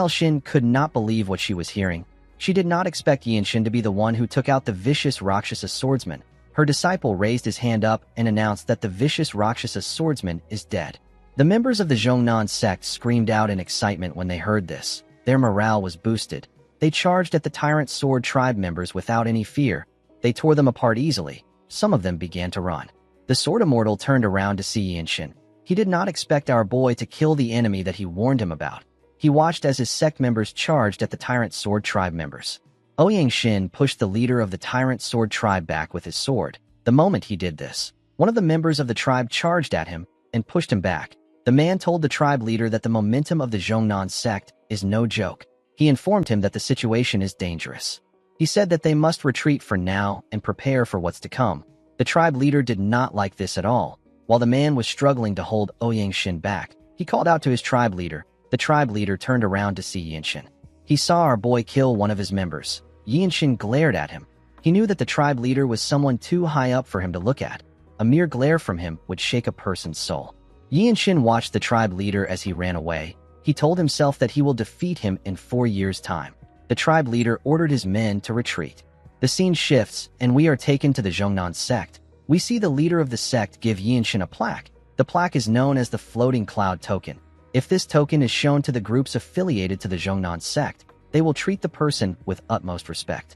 Speaker 1: Shin could not believe what she was hearing. She did not expect Yinshin to be the one who took out the vicious Rakshasa swordsman. Her disciple raised his hand up and announced that the vicious Rakshasa swordsman is dead. The members of the Zhongnan sect screamed out in excitement when they heard this. Their morale was boosted. They charged at the Tyrant Sword Tribe members without any fear. They tore them apart easily. Some of them began to run. The Sword Immortal turned around to see Yinshin. He did not expect our boy to kill the enemy that he warned him about. He watched as his sect members charged at the Tyrant Sword Tribe members. Shin pushed the leader of the Tyrant Sword Tribe back with his sword. The moment he did this, one of the members of the tribe charged at him and pushed him back. The man told the tribe leader that the momentum of the Zhongnan sect is no joke. He informed him that the situation is dangerous. He said that they must retreat for now and prepare for what's to come. The tribe leader did not like this at all. While the man was struggling to hold Shin back, he called out to his tribe leader. The tribe leader turned around to see Yinshin. He saw our boy kill one of his members. Yinshin glared at him. He knew that the tribe leader was someone too high up for him to look at. A mere glare from him would shake a person's soul. Yinshin watched the tribe leader as he ran away. He told himself that he will defeat him in 4 years' time. The tribe leader ordered his men to retreat. The scene shifts, and we are taken to the Zhongnan sect. We see the leader of the sect give Yinshin a plaque. The plaque is known as the Floating Cloud Token. If this token is shown to the groups affiliated to the Zhongnan sect, they will treat the person with utmost respect.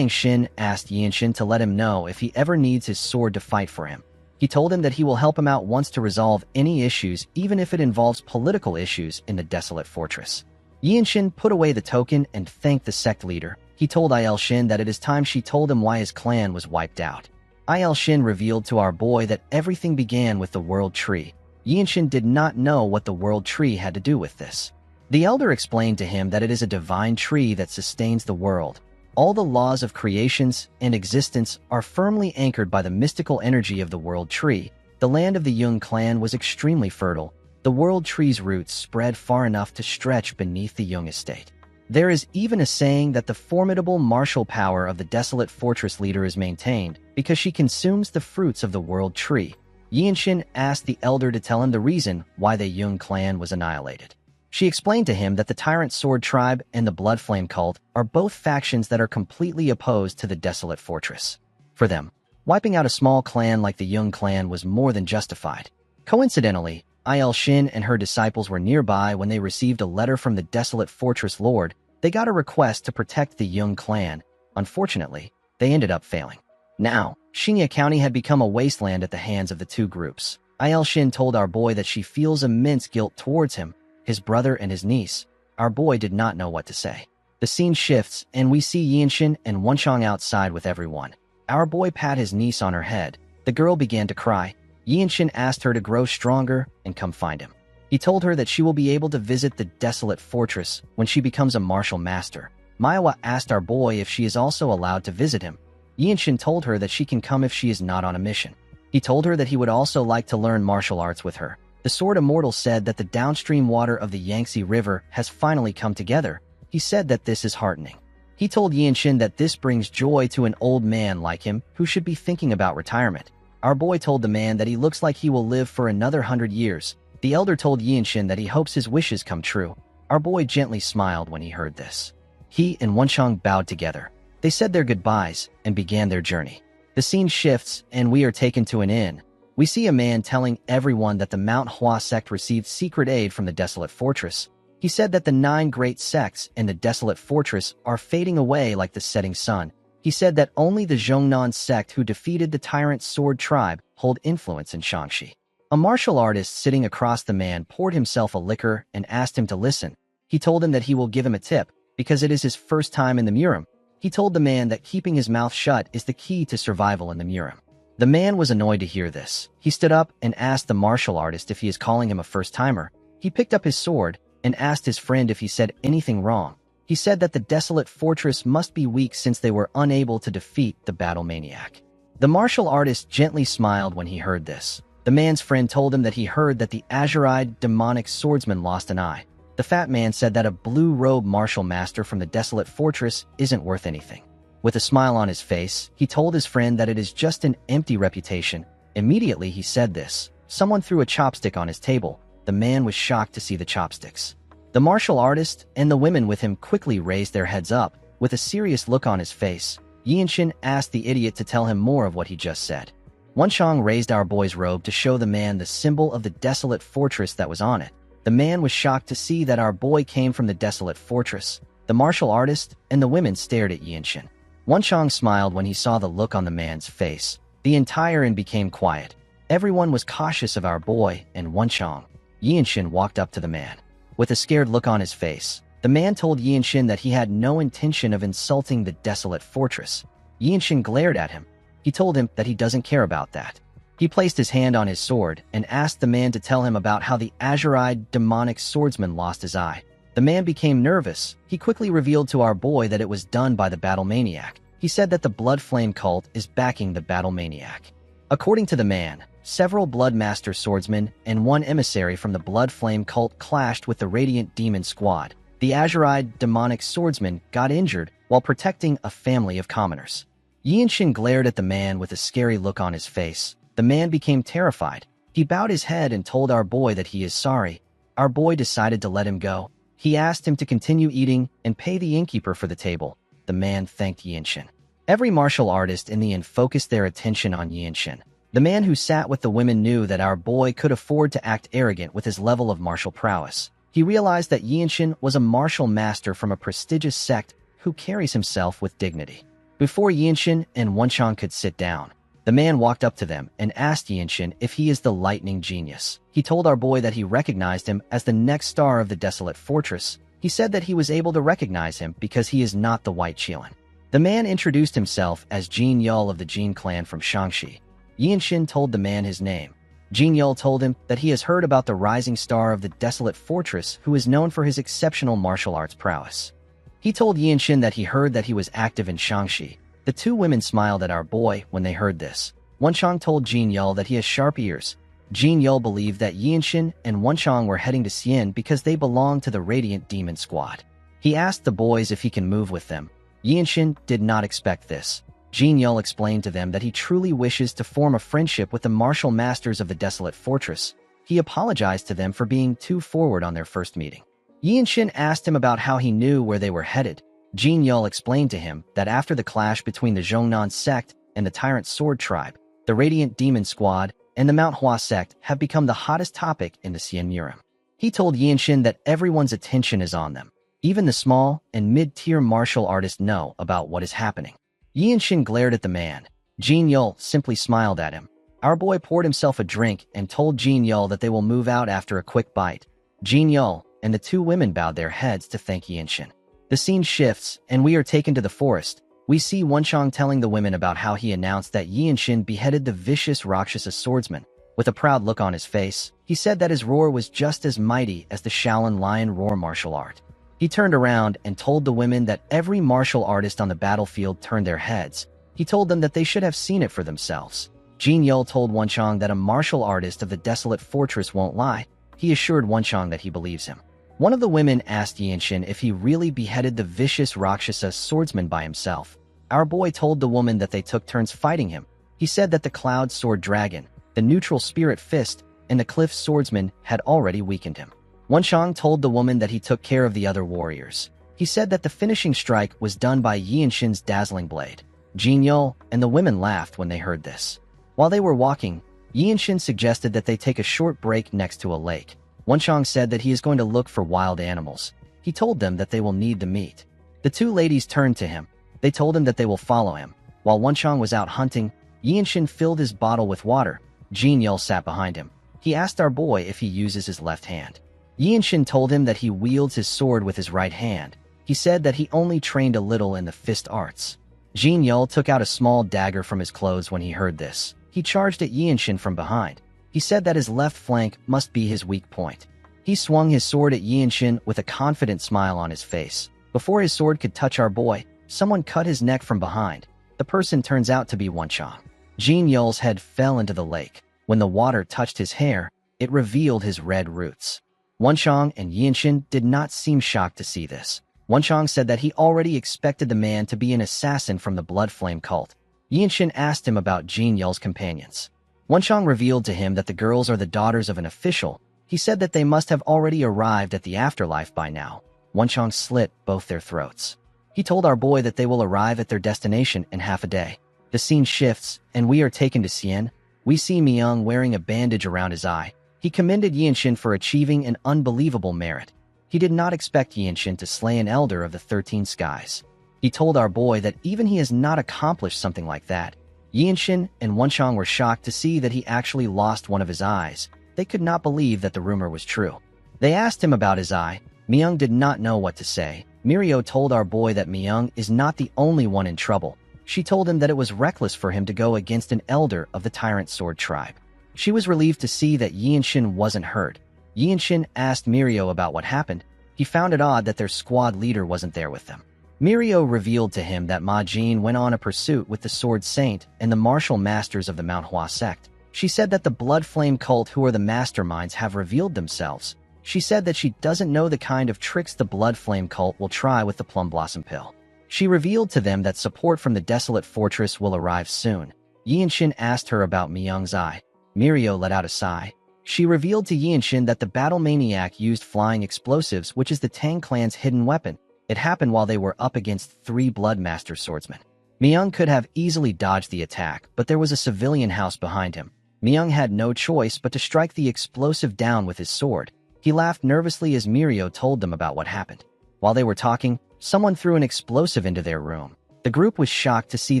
Speaker 1: Shin asked Yinshin to let him know if he ever needs his sword to fight for him. He told him that he will help him out once to resolve any issues, even if it involves political issues in the desolate fortress. Yinshin put away the token and thanked the sect leader. He told Il-shin that it is time she told him why his clan was wiped out. Il-shin revealed to our boy that everything began with the world tree. Yinshin did not know what the world tree had to do with this. The elder explained to him that it is a divine tree that sustains the world. All the laws of creations and existence are firmly anchored by the mystical energy of the world tree. The land of the Jung clan was extremely fertile. The world tree's roots spread far enough to stretch beneath the Jung estate. There is even a saying that the formidable martial power of the desolate fortress leader is maintained because she consumes the fruits of the world tree. Yinshin asked the elder to tell him the reason why the Jung clan was annihilated. She explained to him that the Tyrant Sword Tribe and the Blood Flame Cult are both factions that are completely opposed to the desolate fortress. For them, wiping out a small clan like the Jung clan was more than justified. Coincidentally, Il-shin and her disciples were nearby when they received a letter from the desolate fortress lord. They got a request to protect the Jung clan. Unfortunately, they ended up failing. Now, Xingye County had become a wasteland at the hands of the two groups. Il-shin told our boy that she feels immense guilt towards him, his brother and his niece. Our boy did not know what to say. The scene shifts, and we see Yinshin and Wenchang outside with everyone. Our boy pat his niece on her head. The girl began to cry. Yinshin asked her to grow stronger and come find him. He told her that she will be able to visit the desolate fortress when she becomes a martial master. Manhwa asked our boy if she is also allowed to visit him. Yinshin told her that she can come if she is not on a mission. He told her that he would also like to learn martial arts with her. The Sword Immortal said that the downstream water of the Yangtze River has finally come together. He said that this is heartening. He told Yinshin that this brings joy to an old man like him who should be thinking about retirement. Our boy told the man that he looks like he will live for another 100 years. The elder told Yinshin that he hopes his wishes come true. Our boy gently smiled when he heard this. He and Wenchang bowed together. They said their goodbyes and began their journey. The scene shifts, and we are taken to an inn. We see a man telling everyone that the Manhwa sect received secret aid from the desolate fortress. He said that the 9 great sects in the desolate fortress are fading away like the setting sun. He said that only the Zhongnan sect who defeated the Tyrant Sword Tribe hold influence in Shaanxi. A martial artist sitting across the man poured himself a liquor and asked him to listen. He told him that he will give him a tip because it is his first time in the Murim. He told the man that keeping his mouth shut is the key to survival in the Murim. The man was annoyed to hear this. He stood up and asked the martial artist if he is calling him a first-timer. He picked up his sword and asked his friend if he said anything wrong. He said that the desolate fortress must be weak since they were unable to defeat the battle maniac. The martial artist gently smiled when he heard this. The man's friend told him that he heard that the azure-eyed demonic swordsman lost an eye. The fat man said that a blue-robed martial master from the desolate fortress isn't worth anything. With a smile on his face, he told his friend that it is just an empty reputation. Immediately he said this. Someone threw a chopstick on his table. The man was shocked to see the chopsticks. The martial artist and the women with him quickly raised their heads up. With a serious look on his face, Yinshin asked the idiot to tell him more of what he just said. Wenchang raised our boy's robe to show the man the symbol of the desolate fortress that was on it. The man was shocked to see that our boy came from the desolate fortress. The martial artist and the women stared at Yinshin. Wenchang smiled when he saw the look on the man's face. The entire inn became quiet. Everyone was cautious of our boy and Wenchang. Yinshin walked up to the man. With a scared look on his face, the man told Yinshin that he had no intention of insulting the desolate fortress. Yinshin glared at him. He told him that he doesn't care about that. He placed his hand on his sword and asked the man to tell him about how the azure-eyed demonic swordsman lost his eye. The man became nervous. He quickly revealed to our boy that it was done by the battle maniac. He said that the Blood Flame cult is backing the battle maniac. According to the man, several Bloodmaster swordsmen and one emissary from the Blood Flame cult clashed with the Radiant Demon Squad. The azure-eyed demonic swordsman got injured while protecting a family of commoners. Yinshin glared at the man with a scary look on his face. The man became terrified. He bowed his head and told our boy that he is sorry. Our boy decided to let him go. He asked him to continue eating and pay the innkeeper for the table. The man thanked Yinshin. Every martial artist in the inn focused their attention on Yinshin. The man who sat with the women knew that our boy could afford to act arrogant with his level of martial prowess. He realized that Yinshin was a martial master from a prestigious sect who carries himself with dignity. Before Yinshin and Wenchang could sit down, The man walked up to them and asked Yinshin if he is the lightning genius. He told our boy that he recognized him as the next star of the desolate fortress. He said that he was able to recognize him because he is not the White Qilin. The man introduced himself as Jin Yul of the Jin clan from Shangxi. Yinshin told the man his name. Jin Yul told him that he has heard about the rising star of the desolate fortress who is known for his exceptional martial arts prowess. He told Yinshin that he heard that he was active in Shangxi. The two women smiled at our boy when they heard this. Wenchang told Jin Yul that he has sharp ears. Jin Yul believed that Yinshin and Wenchang were heading to Xian because they belonged to the Radiant Demon Squad. He asked the boys if he can move with them. Yinshin did not expect this. Jin Yul explained to them that he truly wishes to form a friendship with the martial masters of the desolate fortress. He apologized to them for being too forward on their first meeting. Yinshin asked him about how he knew where they were headed. Jin Yul explained to him that after the clash between the Zhongnan sect and the Tyrant Sword tribe, the Radiant Demon Squad and the Manhwa sect have become the hottest topic in the Xian Murim. He told Yinshin that everyone's attention is on them. Even the small and mid-tier martial artists know about what is happening. Yinshin glared at the man. Jin Yul simply smiled at him. Our boy poured himself a drink and told Jin Yul that they will move out after a quick bite. Jin Yul and the two women bowed their heads to thank Yinshin. The scene shifts, and we are taken to the forest. We see Wenchang telling the women about how he announced that Yinshin beheaded the vicious Rakshasa swordsman. With a proud look on his face, he said that his roar was just as mighty as the Shaolin lion roar martial art. He turned around and told the women that every martial artist on the battlefield turned their heads. He told them that they should have seen it for themselves. Jin Yul told Wenchang that a martial artist of the desolate fortress won't lie. He assured Wenchang that he believes him. One of the women asked Yinshin if he really beheaded the vicious Rakshasa swordsman by himself. Our boy told the woman that they took turns fighting him. He said that the Cloud Sword Dragon, the neutral Spirit Fist, and the Cliff Swordsman had already weakened him. Wenchang told the woman that he took care of the other warriors. He said that the finishing strike was done by Yinshin's dazzling blade. Jin Yul and the women laughed when they heard this. While they were walking, Yinshin suggested that they take a short break next to a lake. Wenchang said that he is going to look for wild animals. He told them that they will need the meat. The two ladies turned to him. They told him that they will follow him. While Wenchang was out hunting, Yinshin filled his bottle with water. Jin Yul sat behind him. He asked our boy if he uses his left hand. Yinshin told him that he wields his sword with his right hand. He said that he only trained a little in the fist arts. Jin Yul took out a small dagger from his clothes when he heard this. He charged at Yinshin from behind. He said that his left flank must be his weak point. He swung his sword at Yinshin with a confident smile on his face. Before his sword could touch our boy, someone cut his neck from behind. The person turns out to be Wenchang. Jin Yul's head fell into the lake. When the water touched his hair, it revealed his red roots. Wenchang and Yinshin did not seem shocked to see this. Wenchang said that he already expected the man to be an assassin from the Blood Flame cult. Yinshin asked him about Jin Yul's companions. Wenchang revealed to him that the girls are the daughters of an official. He said that they must have already arrived at the afterlife by now. Wenchang slit both their throats. He told our boy that they will arrive at their destination in half a day. The scene shifts, and we are taken to Xian. We see Myung wearing a bandage around his eye. He commended Yinshin for achieving an unbelievable merit. He did not expect Yinshin to slay an elder of the 13 skies. He told our boy that even he has not accomplished something like that. Yinshin and Wenchang were shocked to see that he actually lost one of his eyes. They could not believe that the rumor was true. They asked him about his eye. Myung did not know what to say. Mirio told our boy that Myung is not the only one in trouble. She told him that it was reckless for him to go against an elder of the Tyrant Sword tribe. She was relieved to see that Yinshin wasn't hurt. Yinshin asked Mirio about what happened. He found it odd that their squad leader wasn't there with them. Mirio revealed to him that Ma Jin went on a pursuit with the Sword Saint and the martial masters of the Manhwa sect. She said that the Blood Flame cult, who are the masterminds, have revealed themselves. She said that she doesn't know the kind of tricks the Blood Flame cult will try with the Plum Blossom Pill. She revealed to them that support from the desolate fortress will arrive soon. Yinshin asked her about Myung's eye. Mirio let out a sigh. She revealed to Yinshin that the battle maniac used flying explosives, which is the Tang clan's hidden weapon. It happened while they were up against 3 Bloodmaster swordsmen. Myung could have easily dodged the attack, but there was a civilian house behind him. Myung had no choice but to strike the explosive down with his sword. He laughed nervously as Mirio told them about what happened. While they were talking, someone threw an explosive into their room. The group was shocked to see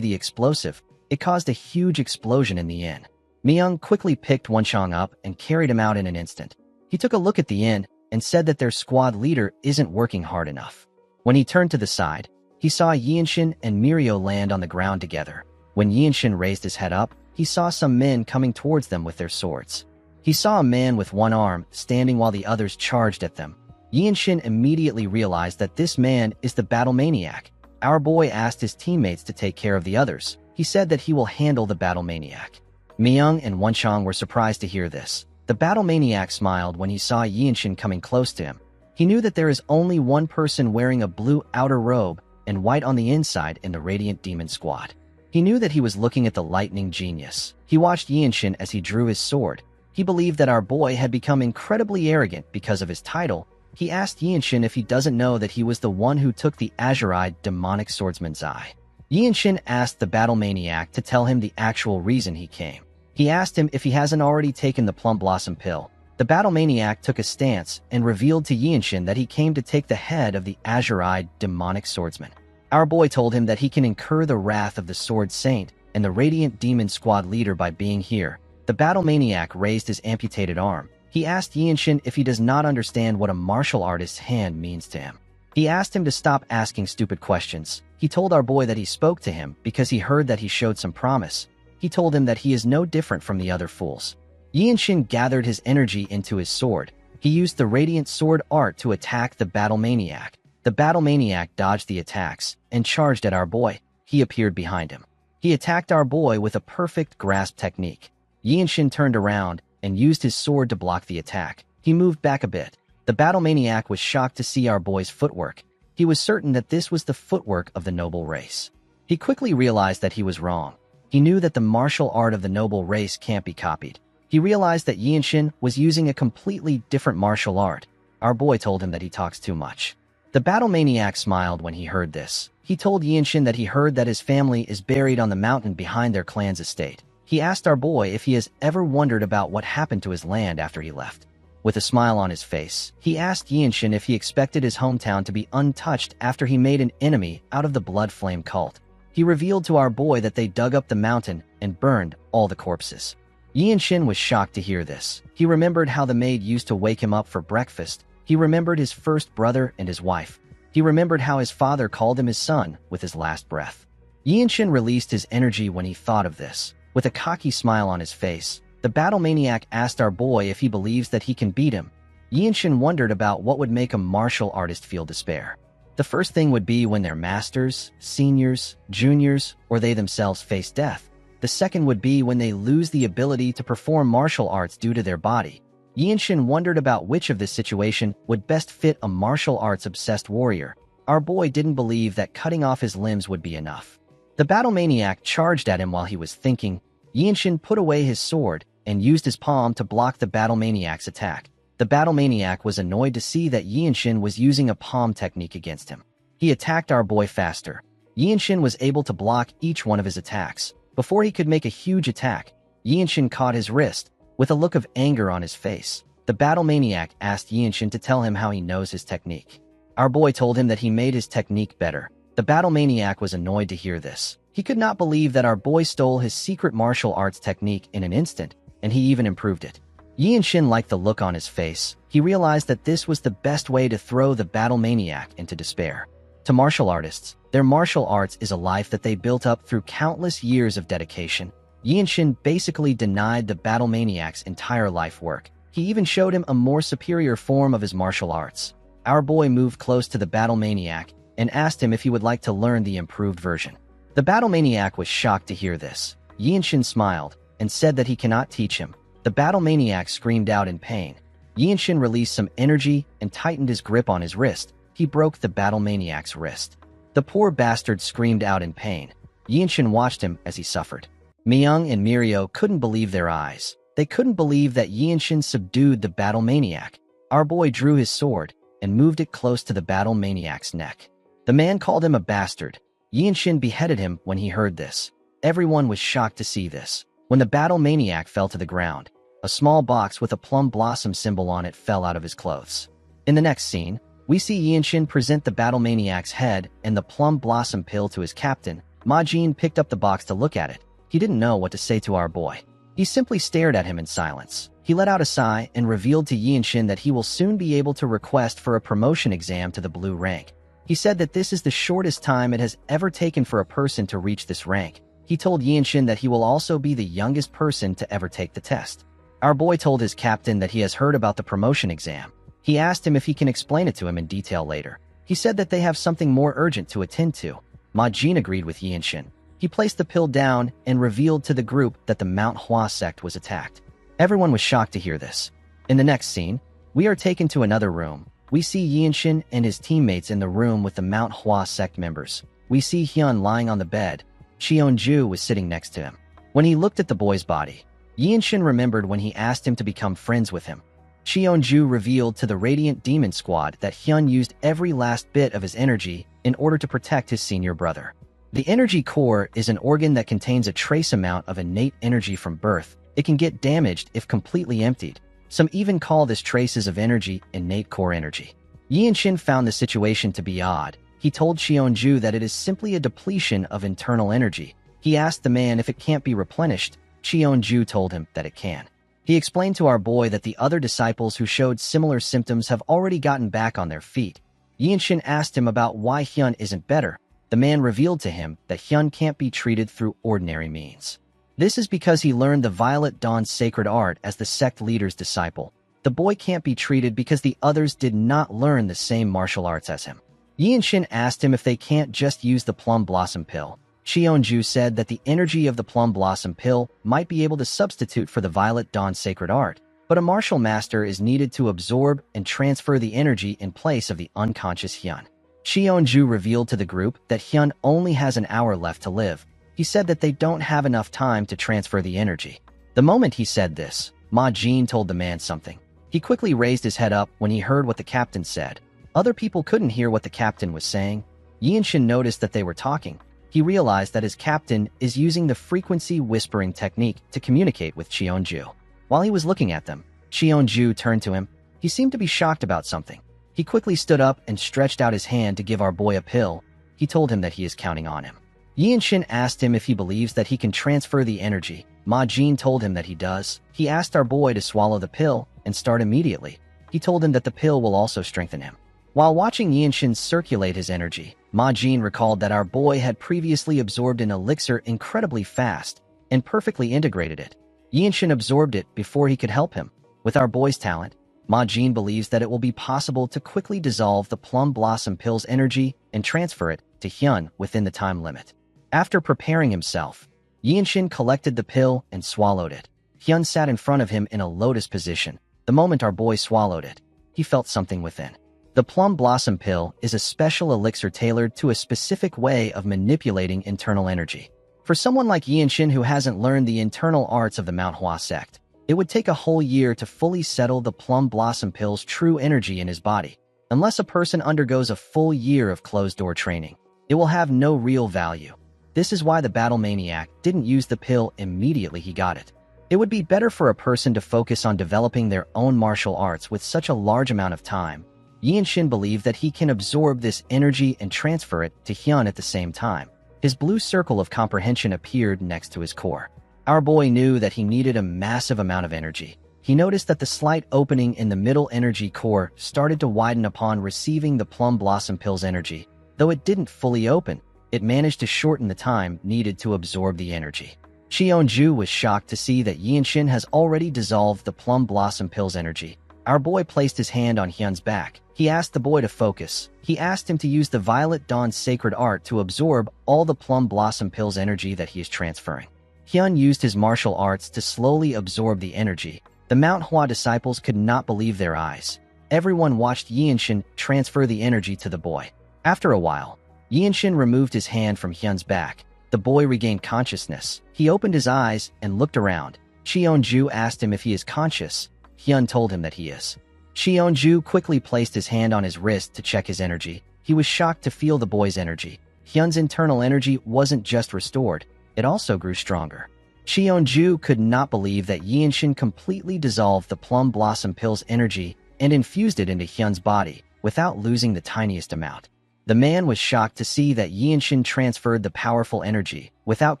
Speaker 1: the explosive. It caused a huge explosion in the inn. Myung quickly picked Wonchong up and carried him out in an instant. He took a look at the inn and said that their squad leader isn't working hard enough. When he turned to the side, he saw Yinshin and Mirio land on the ground together. When Yinshin raised his head up, he saw some men coming towards them with their swords. He saw a man with one arm standing while the others charged at them. Yinshin immediately realized that this man is the battle maniac. Our boy asked his teammates to take care of the others. He said that he will handle the battle maniac. Myung and Wonchong were surprised to hear this. The battle maniac smiled when he saw Yinshin coming close to him. He knew that there is only one person wearing a blue outer robe and white on the inside in the Radiant Demon Squad. He knew that he was looking at the lightning genius. He watched Yinshin as he drew his sword. He believed that our boy had become incredibly arrogant because of his title. He asked Yinshin if he doesn't know that he was the one who took the azure-eyed demonic swordsman's eye. Yinshin asked the battle maniac to tell him the actual reason he came. He asked him if he hasn't already taken the plum blossom pill. The battle maniac took a stance and revealed to Yinshin that he came to take the head of the azure-eyed demonic swordsman. Our boy told him that he can incur the wrath of the Sword Saint and the Radiant Demon Squad leader by being here. The battle maniac raised his amputated arm. He asked Yinshin if he does not understand what a martial artist's hand means to him. He asked him to stop asking stupid questions. He told our boy that he spoke to him because he heard that he showed some promise. He told him that he is no different from the other fools. Yinshin gathered his energy into his sword. He used the Radiant Sword art to attack the battle maniac. The battle maniac dodged the attacks and charged at our boy. He appeared behind him. He attacked our boy with a perfect grasp technique. Yinshin turned around and used his sword to block the attack. He moved back a bit. The battle maniac was shocked to see our boy's footwork. He was certain that this was the footwork of the noble race. He quickly realized that he was wrong. He knew that the martial art of the noble race can't be copied. He realized that Yinshin was using a completely different martial art. Our boy told him that he talks too much. The battle maniac smiled when he heard this. He told Yinshin that he heard that his family is buried on the mountain behind their clan's estate. He asked our boy if he has ever wondered about what happened to his land after he left. With a smile on his face, he asked Yinshin if he expected his hometown to be untouched after he made an enemy out of the Blood Flame cult. He revealed to our boy that they dug up the mountain and burned all the corpses. Yinshin was shocked to hear this. He remembered how the maid used to wake him up for breakfast. He remembered his first brother and his wife. He remembered how his father called him his son with his last breath. Yinshin released his energy when he thought of this. With a cocky smile on his face, the battle maniac asked our boy if he believes that he can beat him. Yinshin wondered about what would make a martial artist feel despair. The first thing would be when their masters, seniors, juniors, or they themselves face death. The second would be when they lose the ability to perform martial arts due to their body. Yinshin wondered about which of this situation would best fit a martial arts-obsessed warrior. Our boy didn't believe that cutting off his limbs would be enough. The battle maniac charged at him while he was thinking. Yinshin put away his sword and used his palm to block the battle maniac's attack. The battle maniac was annoyed to see that Yinshin was using a palm technique against him. He attacked our boy faster. Yinshin was able to block each one of his attacks. Before he could make a huge attack, Yinshin caught his wrist. With a look of anger on his face, the battle maniac asked Yinshin to tell him how he knows his technique. Our boy told him that he made his technique better. The battle maniac was annoyed to hear this. He could not believe that our boy stole his secret martial arts technique in an instant, and he even improved it. Yinshin liked the look on his face. He realized that this was the best way to throw the battle maniac into despair. To martial artists, their martial arts is a life that they built up through countless years of dedication. Yinshin basically denied the battle maniac's entire life work. He even showed him a more superior form of his martial arts. Our boy moved close to the battle maniac and asked him if he would like to learn the improved version. The battle maniac was shocked to hear this. Yinshin smiled and said that he cannot teach him. The battle maniac screamed out in pain. Yinshin released some energy and tightened his grip on his wrist. He broke the battle maniac's wrist. The poor bastard screamed out in pain. Yinshin watched him as he suffered. Myung and Mirio couldn't believe their eyes. They couldn't believe that Yinshin subdued the battle maniac. Our boy drew his sword and moved it close to the battle maniac's neck. The man called him a bastard. Yinshin beheaded him when he heard this. Everyone was shocked to see this. When the battle maniac fell to the ground, a small box with a plum blossom symbol on it fell out of his clothes. In the next scene, we see Yinshin present the battle maniac's head and the plum blossom pill to his captain. Ma Jin picked up the box to look at it. He didn't know what to say to our boy. He simply stared at him in silence. He let out a sigh and revealed to Yinshin that he will soon be able to request for a promotion exam to the blue rank. He said that this is the shortest time it has ever taken for a person to reach this rank. He told Yinshin that he will also be the youngest person to ever take the test. Our boy told his captain that he has heard about the promotion exam. He asked him if he can explain it to him in detail later. He said that they have something more urgent to attend to. Ma Jin agreed with Yinshin. He placed the pill down and revealed to the group that the Manhwa sect was attacked. Everyone was shocked to hear this. In the next scene, we are taken to another room. We see Yinshin and his teammates in the room with the Manhwa sect members. We see Hyun lying on the bed. Cheonju was sitting next to him. When he looked at the boy's body, Yinshin remembered when he asked him to become friends with him. Cheonju revealed to the Radiant Demon Squad that Hyun used every last bit of his energy in order to protect his senior brother. The energy core is an organ that contains a trace amount of innate energy from birth. It can get damaged if completely emptied. Some even call this traces of energy innate core energy. Yinshin found the situation to be odd. He told Cheonju that it is simply a depletion of internal energy. He asked the man if it can't be replenished. Cheonju told him that it can. He explained to our boy that the other disciples who showed similar symptoms have already gotten back on their feet. Yinshin asked him about why Hyun isn't better. The man revealed to him that Hyun can't be treated through ordinary means. This is because he learned the Violet Dawn's sacred art as the sect leader's disciple. The boy can't be treated because the others did not learn the same martial arts as him. Yinshin asked him if they can't just use the Plum Blossom Pill. Cheonju said that the energy of the Plum Blossom Pill might be able to substitute for the Violet Dawn's sacred art, but a martial master is needed to absorb and transfer the energy in place of the unconscious Hyun. Cheonju revealed to the group that Hyun only has an hour left to live. He said that they don't have enough time to transfer the energy. The moment he said this, Ma Jin told the man something. He quickly raised his head up when he heard what the captain said. Other people couldn't hear what the captain was saying. Yinshin noticed that they were talking. He realized that his captain is using the frequency whispering technique to communicate with Cheonju. While he was looking at them, Cheonju turned to him. He seemed to be shocked about something. He quickly stood up and stretched out his hand to give our boy a pill. He told him that he is counting on him. Yinshin asked him if he believes that he can transfer the energy. Ma Jin told him that he does. He asked our boy to swallow the pill and start immediately. He told him that the pill will also strengthen him. While watching Yinshin circulate his energy, Ma Jin recalled that our boy had previously absorbed an elixir incredibly fast and perfectly integrated it. Yinshin absorbed it before he could help him. With our boy's talent, Ma Jin believes that it will be possible to quickly dissolve the Plum Blossom Pill's energy and transfer it to Hyun within the time limit. After preparing himself, Yinshin collected the pill and swallowed it. Hyun sat in front of him in a lotus position. The moment our boy swallowed it, he felt something within. The Plum Blossom Pill is a special elixir tailored to a specific way of manipulating internal energy. For someone like Yinshin who hasn't learned the internal arts of the Manhwa sect, it would take a whole year to fully settle the Plum Blossom Pill's true energy in his body. Unless a person undergoes a full year of closed-door training, it will have no real value. This is why the battle maniac didn't use the pill immediately he got it. It would be better for a person to focus on developing their own martial arts with such a large amount of time. Yinshin believed that he can absorb this energy and transfer it to Hyun at the same time. His blue circle of comprehension appeared next to his core. Our boy knew that he needed a massive amount of energy. He noticed that the slight opening in the middle energy core started to widen upon receiving the Plum Blossom Pill's energy. Though it didn't fully open, it managed to shorten the time needed to absorb the energy. Cheonju was shocked to see that Yinshin has already dissolved the Plum Blossom Pill's energy. Our boy placed his hand on Hyun's back. He asked the boy to focus. He asked him to use the Violet Dawn's sacred art to absorb all the Plum Blossom Pill's energy that he is transferring. Hyun used his martial arts to slowly absorb the energy. The Manhwa disciples could not believe their eyes. Everyone watched Yinshin transfer the energy to the boy. After a while, Yinshin removed his hand from Hyun's back. The boy regained consciousness. He opened his eyes and looked around. Cheonju asked him if he is conscious. Hyun told him that he is. Cheonju quickly placed his hand on his wrist to check his energy. He was shocked to feel the boy's energy. Hyun's internal energy wasn't just restored, it also grew stronger. Cheonju could not believe that Yinshin completely dissolved the Plum Blossom Pill's energy and infused it into Hyun's body without losing the tiniest amount. The man was shocked to see that Yinshin transferred the powerful energy without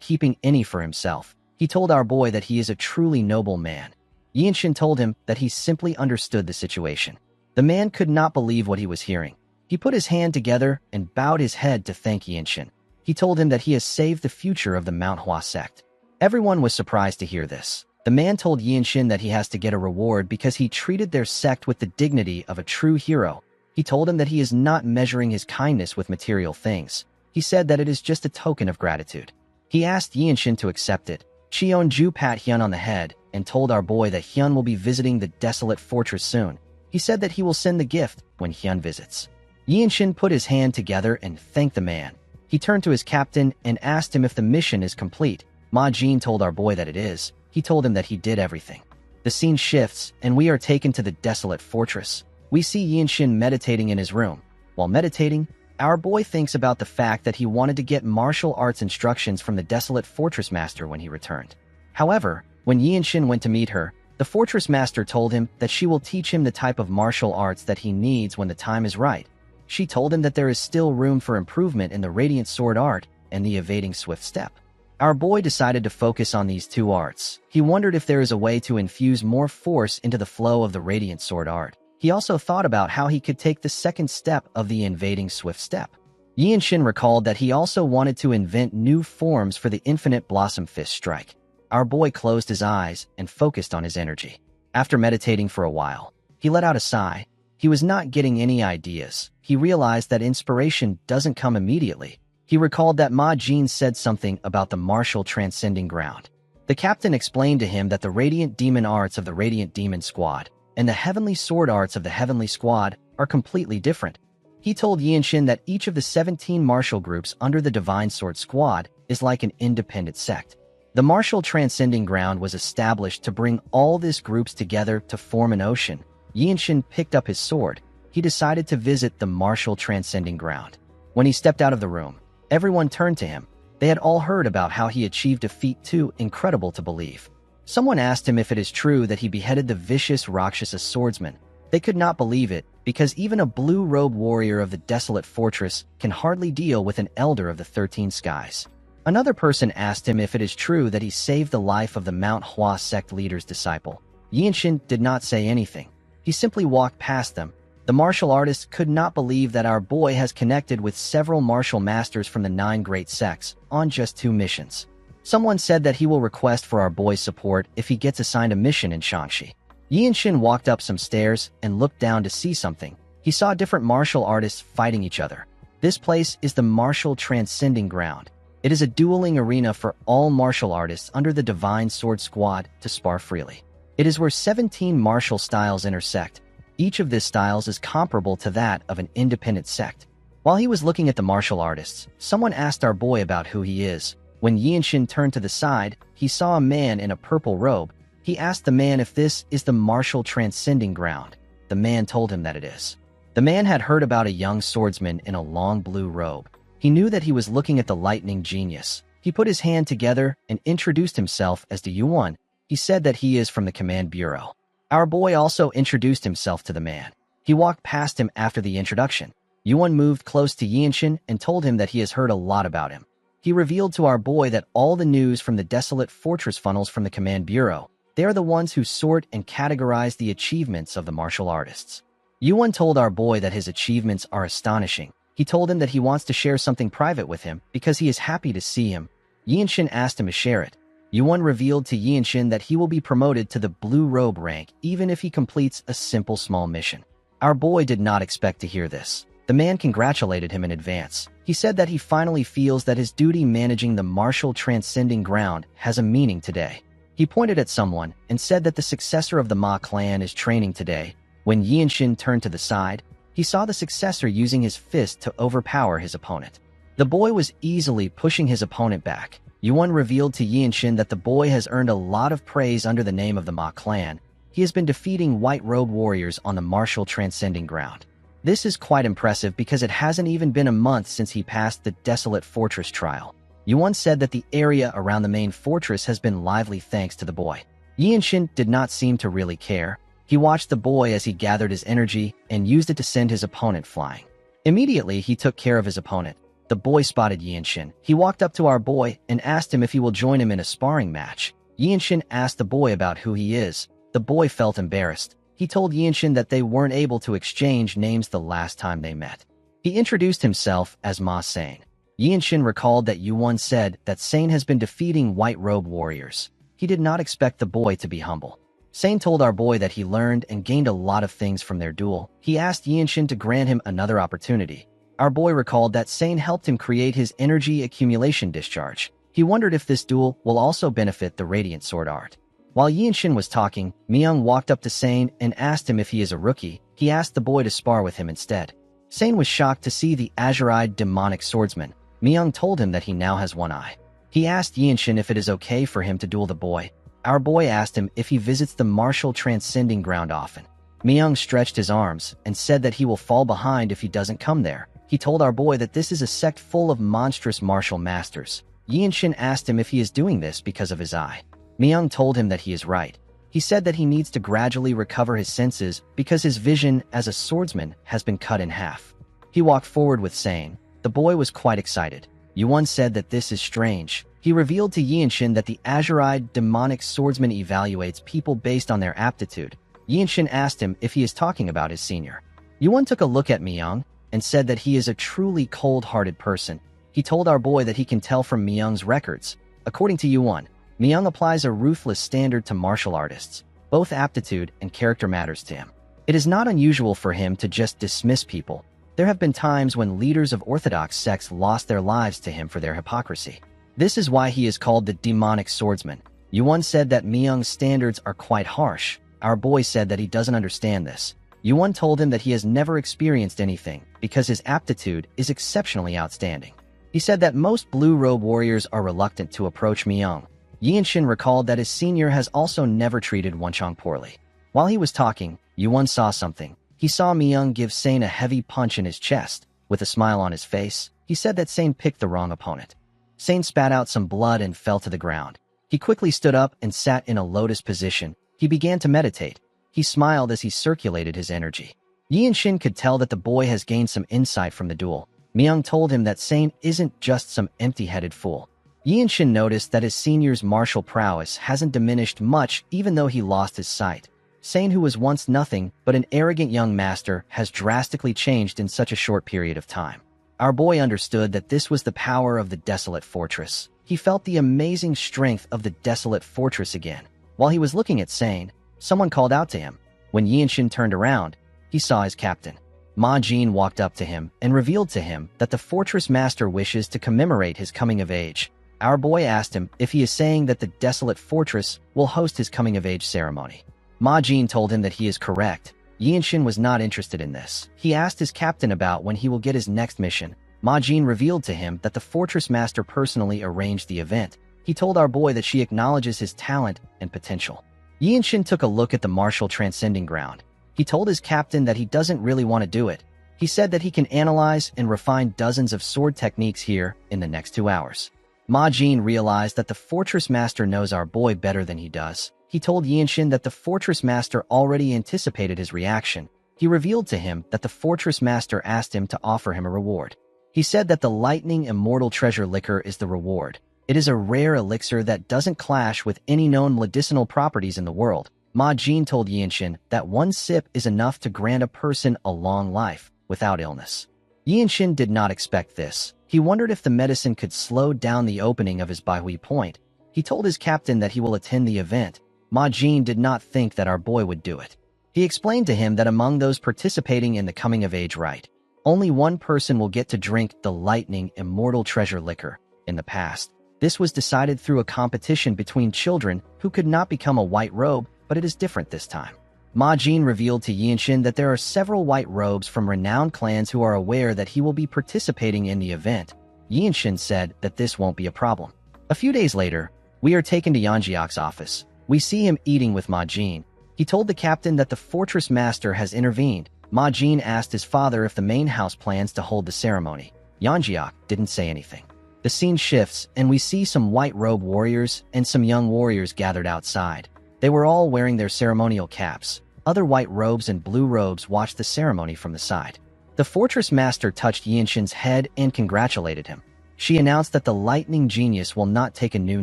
Speaker 1: keeping any for himself. He told our boy that he is a truly noble man. Yinshin told him that he simply understood the situation. The man could not believe what he was hearing. He put his hand together and bowed his head to thank Yinshin. He told him that he has saved the future of the Manhwa sect. Everyone was surprised to hear this. The man told Yinshin that he has to get a reward because he treated their sect with the dignity of a true hero. He told him that he is not measuring his kindness with material things. He said that it is just a token of gratitude. He asked Yinshin to accept it. Cheonju pat Hyun on the head and told our boy that Hyun will be visiting the desolate fortress soon. He said that he will send the gift when Hyun visits. Yinshin put his hand together and thanked the man. He turned to his captain and asked him if the mission is complete. Ma Jin told our boy that it is. He told him that he did everything. The scene shifts, and we are taken to the desolate fortress. We see Yinshin meditating in his room. While meditating, our boy thinks about the fact that he wanted to get martial arts instructions from the desolate fortress master when he returned. However, when Yinshin went to meet her, the fortress master told him that she will teach him the type of martial arts that he needs when the time is right. She told him that there is still room for improvement in the radiant sword art and the evading swift step. Our boy decided to focus on these two arts. He wondered if there is a way to infuse more force into the flow of the radiant sword art. He also thought about how he could take the second step of the invading swift step. Yinshin recalled that he also wanted to invent new forms for the infinite blossom fist strike. Our boy closed his eyes and focused on his energy. After meditating for a while, he let out a sigh. He was not getting any ideas. He realized that inspiration doesn't come immediately. He recalled that Ma Jin said something about the martial transcending ground. The captain explained to him that the radiant demon arts of the Radiant Demon Squad and the heavenly sword arts of the Heavenly Squad are completely different. He told Yinshin that each of the 17 martial groups under the Divine Sword Squad is like an independent sect. The martial transcending ground was established to bring all these groups together to form an ocean. Yinshin picked up his sword. He decided to visit the martial transcending ground. When he stepped out of the room, everyone turned to him. They had all heard about how he achieved a feat too incredible to believe. Someone asked him if it is true that he beheaded the vicious Rakshasa swordsman. They could not believe it, because even a blue-robed warrior of the desolate fortress can hardly deal with an elder of the 13 skies. Another person asked him if it is true that he saved the life of the Mount Hua sect leader's disciple. Yinshin did not say anything. He simply walked past them. The martial artist could not believe that our boy has connected with several martial masters from the 9 great sects on just 2 missions. Someone said that he will request for our boy's support if he gets assigned a mission in Shanxi. Yinshin walked up some stairs and looked down to see something. He saw different martial artists fighting each other. This place is the martial transcending ground. It is a dueling arena for all martial artists under the Divine Sword Squad to spar freely. It is where 17 martial styles intersect. Each of these styles is comparable to that of an independent sect. While he was looking at the martial artists, someone asked our boy about who he is. When Yinshin turned to the side, he saw a man in a purple robe. He asked the man if this is the martial transcending ground. The man told him that it is. The man had heard about a young swordsman in a long blue robe. He knew that he was looking at the lightning genius. He put his hand together and introduced himself as the Yuan. He said that he is from the command bureau. Our boy also introduced himself to the man. He walked past him after the introduction. Yuan moved close to Yinshin and told him that he has heard a lot about him. He revealed to our boy that all the news from the desolate fortress funnels from the command bureau. They are the ones who sort and categorize the achievements of the martial artists. Yuan told our boy that his achievements are astonishing. He told him that he wants to share something private with him because he is happy to see him. Yinshin asked him to share it. Yuan revealed to Yinshin that he will be promoted to the blue robe rank even if he completes a simple small mission. Our boy did not expect to hear this. The man congratulated him in advance. He said that he finally feels that his duty managing the martial transcending ground has a meaning today. He pointed at someone and said that the successor of the Ma clan is training today. When Yinshin turned to the side, he saw the successor using his fist to overpower his opponent. The boy was easily pushing his opponent back. Yuan revealed to Yinshin that the boy has earned a lot of praise under the name of the Ma clan. He has been defeating white-robed warriors on the martial transcending ground. This is quite impressive because it hasn't even been a month since he passed the desolate fortress trial. Yuan said that the area around the main fortress has been lively thanks to the boy. Yinshin did not seem to really care. He watched the boy as he gathered his energy and used it to send his opponent flying. Immediately, he took care of his opponent. The boy spotted Yinshin. He walked up to our boy and asked him if he will join him in a sparring match. Yinshin asked the boy about who he is. The boy felt embarrassed. He told Yinshin that they weren't able to exchange names the last time they met. He introduced himself as Ma Sane. Yinshin recalled that Yuan said that Sane has been defeating white robe warriors. He did not expect the boy to be humble. Sane told our boy that he learned and gained a lot of things from their duel. He asked Yinshin to grant him another opportunity. Our boy recalled that Sane helped him create his energy accumulation discharge. He wondered if this duel will also benefit the Radiant Sword art. While Yinshin was talking, Myung walked up to Sane and asked him if he is a rookie. He asked the boy to spar with him instead. Sane was shocked to see the azure-eyed demonic swordsman. Myung told him that he now has one eye. He asked Yinshin if it is okay for him to duel the boy. Our boy asked him if he visits the martial transcending ground often. Myung stretched his arms and said that he will fall behind if he doesn't come there. He told our boy that this is a sect full of monstrous martial masters. Yinshin asked him if he is doing this because of his eye. Myung told him that he is right. He said that he needs to gradually recover his senses because his vision as a swordsman has been cut in half. He walked forward with Sane. The boy was quite excited. Yuan said that this is strange. He revealed to Yinshin that the azure-eyed demonic swordsman evaluates people based on their aptitude. Yinshin asked him if he is talking about his senior. Yuan took a look at Myung and said that he is a truly cold-hearted person. He told our boy that he can tell from Myung's records. According to Yuan, Myung applies a ruthless standard to martial artists. Both aptitude and character matters to him. It is not unusual for him to just dismiss people. There have been times when leaders of orthodox sects lost their lives to him for their hypocrisy. This is why he is called the demonic swordsman. Yuan said that Myung's standards are quite harsh. Our boy said that he doesn't understand this. Yuan told him that he has never experienced anything because his aptitude is exceptionally outstanding. He said that most blue-robe warriors are reluctant to approach Myung. Yinshin recalled that his senior has also never treated Wenchang poorly. While he was talking, Yuan saw something. He saw Myung give Sane a heavy punch in his chest. With a smile on his face, he said that Sane picked the wrong opponent. Sane spat out some blood and fell to the ground. He quickly stood up and sat in a lotus position. He began to meditate. He smiled as he circulated his energy. Yinshin could tell that the boy has gained some insight from the duel. Myung told him that Sane isn't just some empty-headed fool. Yinshin noticed that his senior's martial prowess hasn't diminished much even though he lost his sight. Sane, who was once nothing but an arrogant young master, has drastically changed in such a short period of time. Our boy understood that this was the power of the desolate fortress. He felt the amazing strength of the desolate fortress again. While he was looking at Sane, someone called out to him. When Yinshin turned around, he saw his captain. Ma Jin walked up to him and revealed to him that the fortress master wishes to commemorate his coming of age. Our boy asked him if he is saying that the desolate fortress will host his coming-of-age ceremony. Ma Jin told him that he is correct. Yinshin was not interested in this. He asked his captain about when he will get his next mission. Ma Jin revealed to him that the fortress master personally arranged the event. He told our boy that she acknowledges his talent and potential. Yinshin took a look at the martial transcending ground. He told his captain that he doesn't really want to do it. He said that he can analyze and refine dozens of sword techniques here in the next 2 hours. Ma Jin realized that the fortress master knows our boy better than he does. He told Yinshin that the fortress master already anticipated his reaction. He revealed to him that the fortress master asked him to offer him a reward. He said that the lightning immortal treasure liquor is the reward. It is a rare elixir that doesn't clash with any known medicinal properties in the world. Ma Jin told Yinshin that one sip is enough to grant a person a long life without illness. Yinshin did not expect this. He wondered if the medicine could slow down the opening of his Baihui point. He told his captain that he will attend the event. Ma Jin did not think that our boy would do it. He explained to him that among those participating in the coming-of-age rite, only one person will get to drink the lightning immortal treasure liquor. In the past, this was decided through a competition between children who could not become a white robe, but it is different this time. Ma Jin revealed to Yinshin that there are several white robes from renowned clans who are aware that he will be participating in the event. Yinshin said that this won't be a problem. A few days later, we are taken to Yanjiak's office. We see him eating with Ma Jin. He told the captain that the fortress master has intervened. Ma Jin asked his father if the main house plans to hold the ceremony. Yanjiak didn't say anything. The scene shifts, and we see some white robe warriors and some young warriors gathered outside. They were all wearing their ceremonial caps. Other white robes and blue robes watched the ceremony from the side. The fortress master touched Yinshin's head and congratulated him. She announced that the lightning genius will not take a new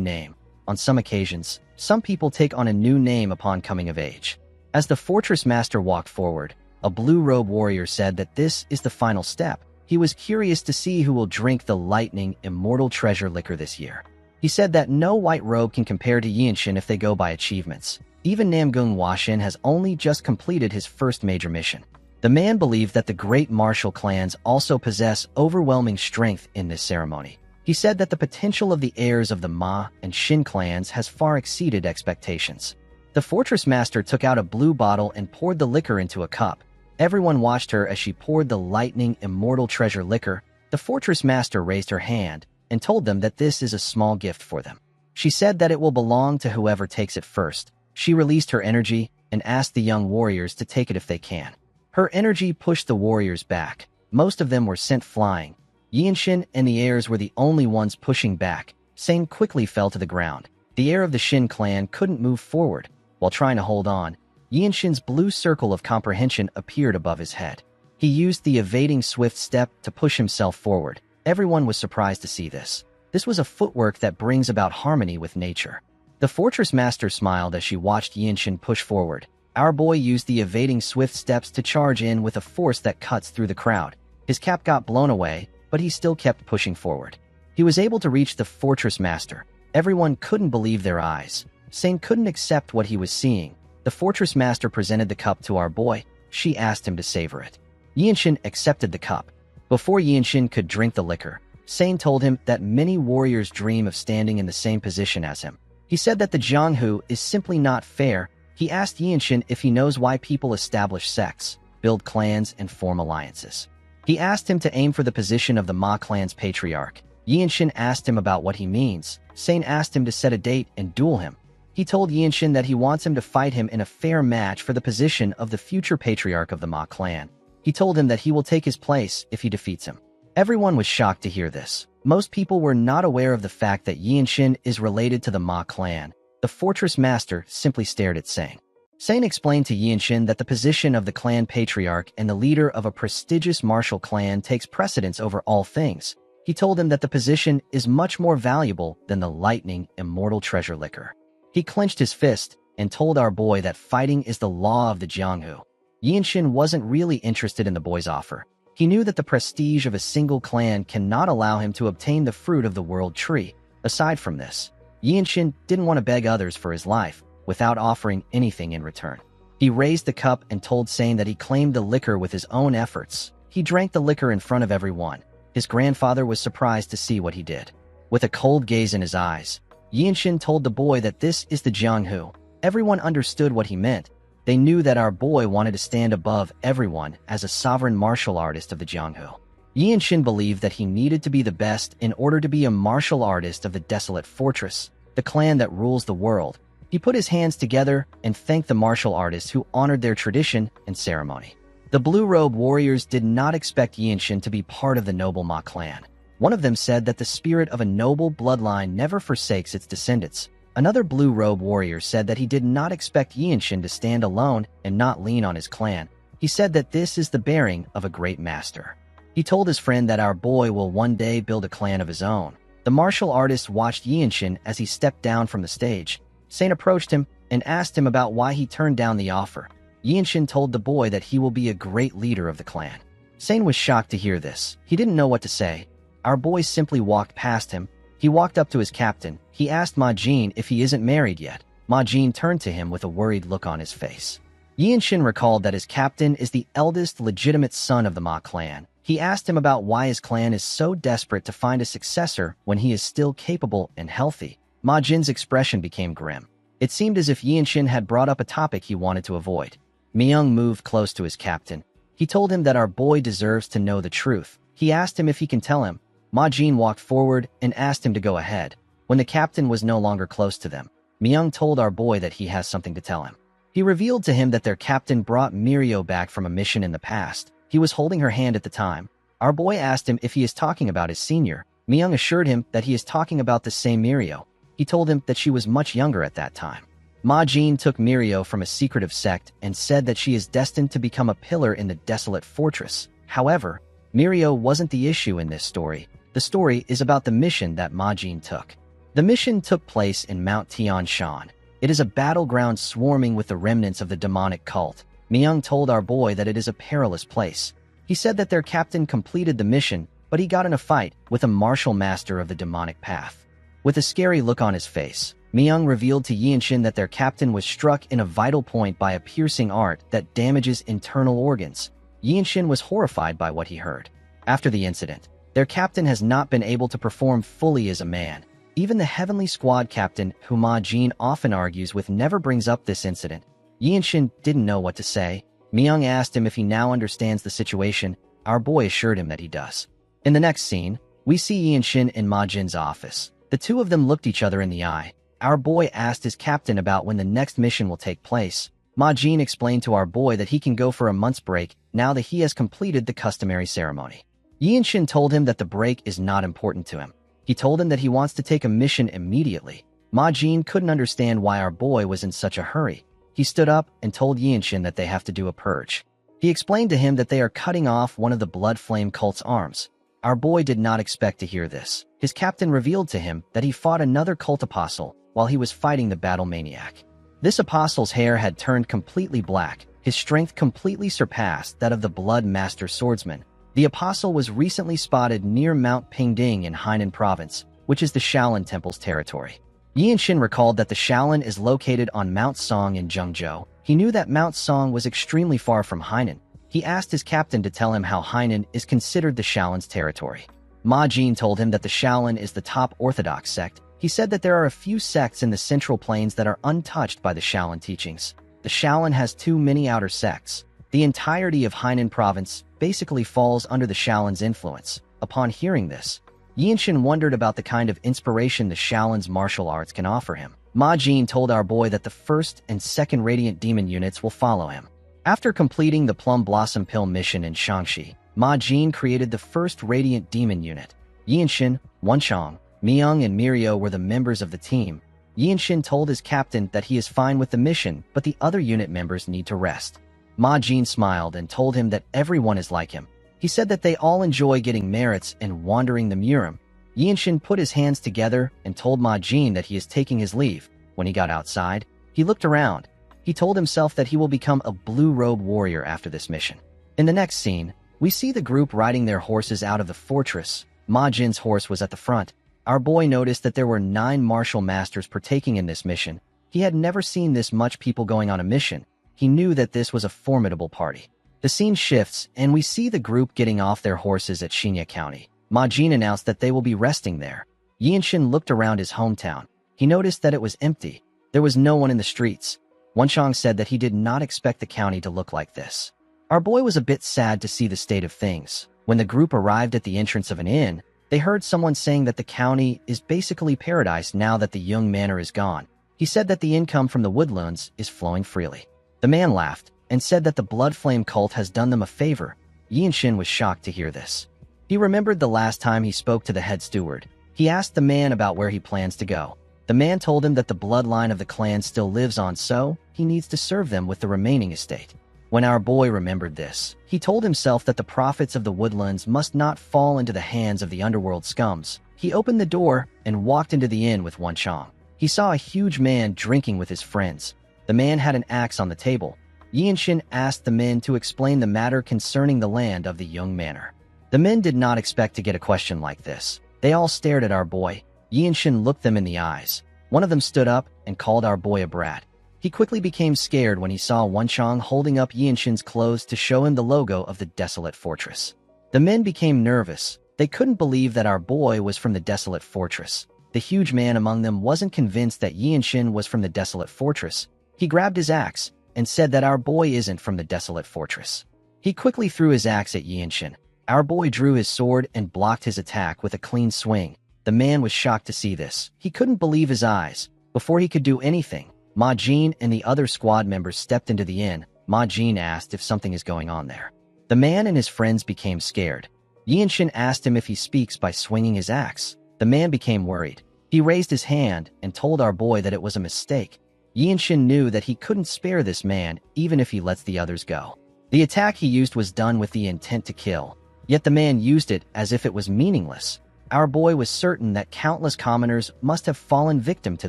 Speaker 1: name. On some occasions, some people take on a new name upon coming of age. As the fortress master walked forward, a blue-robe warrior said that this is the final step. He was curious to see who will drink the lightning immortal treasure liquor this year. He said that no white robe can compare to Yinshin if they go by achievements. Even Namgung Washin has only just completed his first major mission. The man believed that the great martial clans also possess overwhelming strength in this ceremony. He said that the potential of the heirs of the Ma and Shin clans has far exceeded expectations. The fortress master took out a blue bottle and poured the liquor into a cup. Everyone watched her as she poured the lightning immortal treasure liquor. The fortress master raised her hand and told them that this is a small gift for them. She said that it will belong to whoever takes it first. She released her energy and asked the young warriors to take it if they can. Her energy pushed the warriors back. Most of them were sent flying. Yinshin and the heirs were the only ones pushing back. Sane quickly fell to the ground. The heir of the Shin clan couldn't move forward. While trying to hold on, Yinshin's blue circle of comprehension appeared above his head. He used the evading swift step to push himself forward. Everyone was surprised to see this. This was a footwork that brings about harmony with nature. The fortress master smiled as she watched Yinshin push forward. Our boy used the evading swift steps to charge in with a force that cuts through the crowd. His cap got blown away, but he still kept pushing forward. He was able to reach the fortress master. Everyone couldn't believe their eyes. Sane couldn't accept what he was seeing. The fortress master presented the cup to our boy. She asked him to savor it. Yinshin accepted the cup. Before Yinshin could drink the liquor, Sane told him that many warriors dream of standing in the same position as him. He said that the Jianghu is simply not fair. He asked Yinshin if he knows why people establish sects, build clans, and form alliances. He asked him to aim for the position of the Ma clan's patriarch. Yinshin asked him about what he means. Sane asked him to set a date and duel him. He told Yinshin that he wants him to fight him in a fair match for the position of the future patriarch of the Ma clan. He told him that he will take his place if he defeats him. Everyone was shocked to hear this. Most people were not aware of the fact that Yinshin is related to the Ma clan. The fortress master simply stared at Sane. Sane explained to Yinshin that the position of the clan patriarch and the leader of a prestigious martial clan takes precedence over all things. He told him that the position is much more valuable than the lightning immortal treasure liquor. He clenched his fist and told our boy that fighting is the law of the Jianghu. Yinshin wasn't really interested in the boy's offer. He knew that the prestige of a single clan cannot allow him to obtain the fruit of the world tree. Aside from this, Yinshin didn't want to beg others for his life without offering anything in return. He raised the cup and told Sane that he claimed the liquor with his own efforts. He drank the liquor in front of everyone. His grandfather was surprised to see what he did. With a cold gaze in his eyes, Yinshin told the boy that this is the Jianghu. Everyone understood what he meant. They knew that our boy wanted to stand above everyone as a sovereign martial artist of the Jianghu. Yinshin believed that he needed to be the best in order to be a martial artist of the Desolate Fortress, the clan that rules the world. He put his hands together and thanked the martial artists who honored their tradition and ceremony. The blue-robe warriors did not expect Yinshin to be part of the noble Ma clan. One of them said that the spirit of a noble bloodline never forsakes its descendants. Another blue-robe warrior said that he did not expect Yinshin to stand alone and not lean on his clan. He said that this is the bearing of a great master. He told his friend that our boy will one day build a clan of his own. The martial artist watched Yinshin as he stepped down from the stage. Sane approached him and asked him about why he turned down the offer. Yinshin told the boy that he will be a great leader of the clan. Sane was shocked to hear this. He didn't know what to say. Our boy simply walked past him. He walked up to his captain. He asked Ma Jin if he isn't married yet. Ma Jin turned to him with a worried look on his face. Yinshin recalled that his captain is the eldest legitimate son of the Ma clan. He asked him about why his clan is so desperate to find a successor when he is still capable and healthy. Ma Jin's expression became grim. It seemed as if Yinshin had brought up a topic he wanted to avoid. Myung moved close to his captain. He told him that our boy deserves to know the truth. He asked him if he can tell him. Ma Jin walked forward and asked him to go ahead. When the captain was no longer close to them, Myung told our boy that he has something to tell him. He revealed to him that their captain brought Mirio back from a mission in the past. He was holding her hand at the time. Our boy asked him if he is talking about his senior. Myung assured him that he is talking about the same Mirio. He told him that she was much younger at that time. Ma Jin took Mirio from a secretive sect and said that she is destined to become a pillar in the Desolate Fortress. However, Mirio wasn't the issue in this story. The story is about the mission that Ma Jin took. The mission took place in Mount Tian Shan. It is a battleground swarming with the remnants of the demonic cult. Myung told our boy that it is a perilous place. He said that their captain completed the mission, but he got in a fight with a martial master of the demonic path. With a scary look on his face, Myung revealed to Yinshin that their captain was struck in a vital point by a piercing art that damages internal organs. Yinshin was horrified by what he heard. After the incident, their captain has not been able to perform fully as a man. Even the Heavenly Squad captain, who Ma Jin often argues with, never brings up this incident. Yinshin didn't know what to say. Myung asked him if he now understands the situation. Our boy assured him that he does. In the next scene, we see Yinshin in Ma Jin's office. The two of them looked each other in the eye. Our boy asked his captain about when the next mission will take place. Ma Jin explained to our boy that he can go for a month's break now that he has completed the customary ceremony. Yinshin told him that the break is not important to him. He told him that he wants to take a mission immediately. Ma Jin couldn't understand why our boy was in such a hurry. He stood up and told Yinshin that they have to do a purge. He explained to him that they are cutting off one of the Blood Flame cult's arms. Our boy did not expect to hear this. His captain revealed to him that he fought another cult apostle while he was fighting the battle maniac. This apostle's hair had turned completely black. His strength completely surpassed that of the Blood Master swordsman. The apostle was recently spotted near Mount Pingding in Hainan province, which is the Shaolin Temple's territory. Yinshin recalled that the Shaolin is located on Mount Song in Zhengzhou. He knew that Mount Song was extremely far from Hainan. He asked his captain to tell him how Hainan is considered the Shaolin's territory. Ma Jin told him that the Shaolin is the top orthodox sect. He said that there are a few sects in the Central Plains that are untouched by the Shaolin teachings. The Shaolin has too many outer sects. The entirety of Hainan province basically falls under the Shaolin's influence. Upon hearing this, Yinshin wondered about the kind of inspiration the Shaolin's martial arts can offer him. Ma Jin told our boy that the first and second Radiant Demon units will follow him. After completing the Plum Blossom Pill mission in Shaanxi, Ma Jin created the first Radiant Demon unit. Yinshin, Wenchang, Myung and Mirio were the members of the team. Yinshin told his captain that he is fine with the mission, but the other unit members need to rest. Ma Jin smiled and told him that everyone is like him. He said that they all enjoy getting merits and wandering the Murim. Yinshin put his hands together and told Ma Jin that he is taking his leave. When he got outside, he looked around. He told himself that he will become a blue-robe warrior after this mission. In the next scene, we see the group riding their horses out of the fortress. Ma Jin's horse was at the front. Our boy noticed that there were 9 martial masters partaking in this mission. He had never seen this much people going on a mission. He knew that this was a formidable party. The scene shifts, and we see the group getting off their horses at Xingye County. Ma Jin announced that they will be resting there. Yinshin looked around his hometown. He noticed that it was empty. There was no one in the streets. Wenchang said that he did not expect the county to look like this. Our boy was a bit sad to see the state of things. When the group arrived at the entrance of an inn, they heard someone saying that the county is basically paradise now that the Yung Manor is gone. He said that the income from the woodlands is flowing freely. The man laughed and said that the Blood Flame cult has done them a favor. Yinshin was shocked to hear this. He remembered the last time he spoke to the head steward. He asked the man about where he plans to go. The man told him that the bloodline of the clan still lives on, so he needs to serve them with the remaining estate. When our boy remembered this, he told himself that the profits of the woodlands must not fall into the hands of the underworld scums. He opened the door and walked into the inn with Wenchang. He saw a huge man drinking with his friends. The man had an axe on the table. Yinshin asked the men to explain the matter concerning the land of the Yung Manor. The men did not expect to get a question like this. They all stared at our boy. Yinshin looked them in the eyes. One of them stood up and called our boy a brat. He quickly became scared when he saw Wenchang holding up Yinshin's clothes to show him the logo of the desolate fortress. The men became nervous. They couldn't believe that our boy was from the desolate fortress. The huge man among them wasn't convinced that Yinshin was from the desolate fortress. He grabbed his axe and said that our boy isn't from the desolate fortress. He quickly threw his axe at Yinshin. Our boy drew his sword and blocked his attack with a clean swing. The man was shocked to see this. He couldn't believe his eyes. Before he could do anything, Ma Jin and the other squad members stepped into the inn. Ma Jin asked if something is going on there. The man and his friends became scared. Yinshin asked him if he speaks by swinging his axe. The man became worried. He raised his hand and told our boy that it was a mistake. Yinshin knew that he couldn't spare this man even if he lets the others go. The attack he used was done with the intent to kill, yet the man used it as if it was meaningless. Our boy was certain that countless commoners must have fallen victim to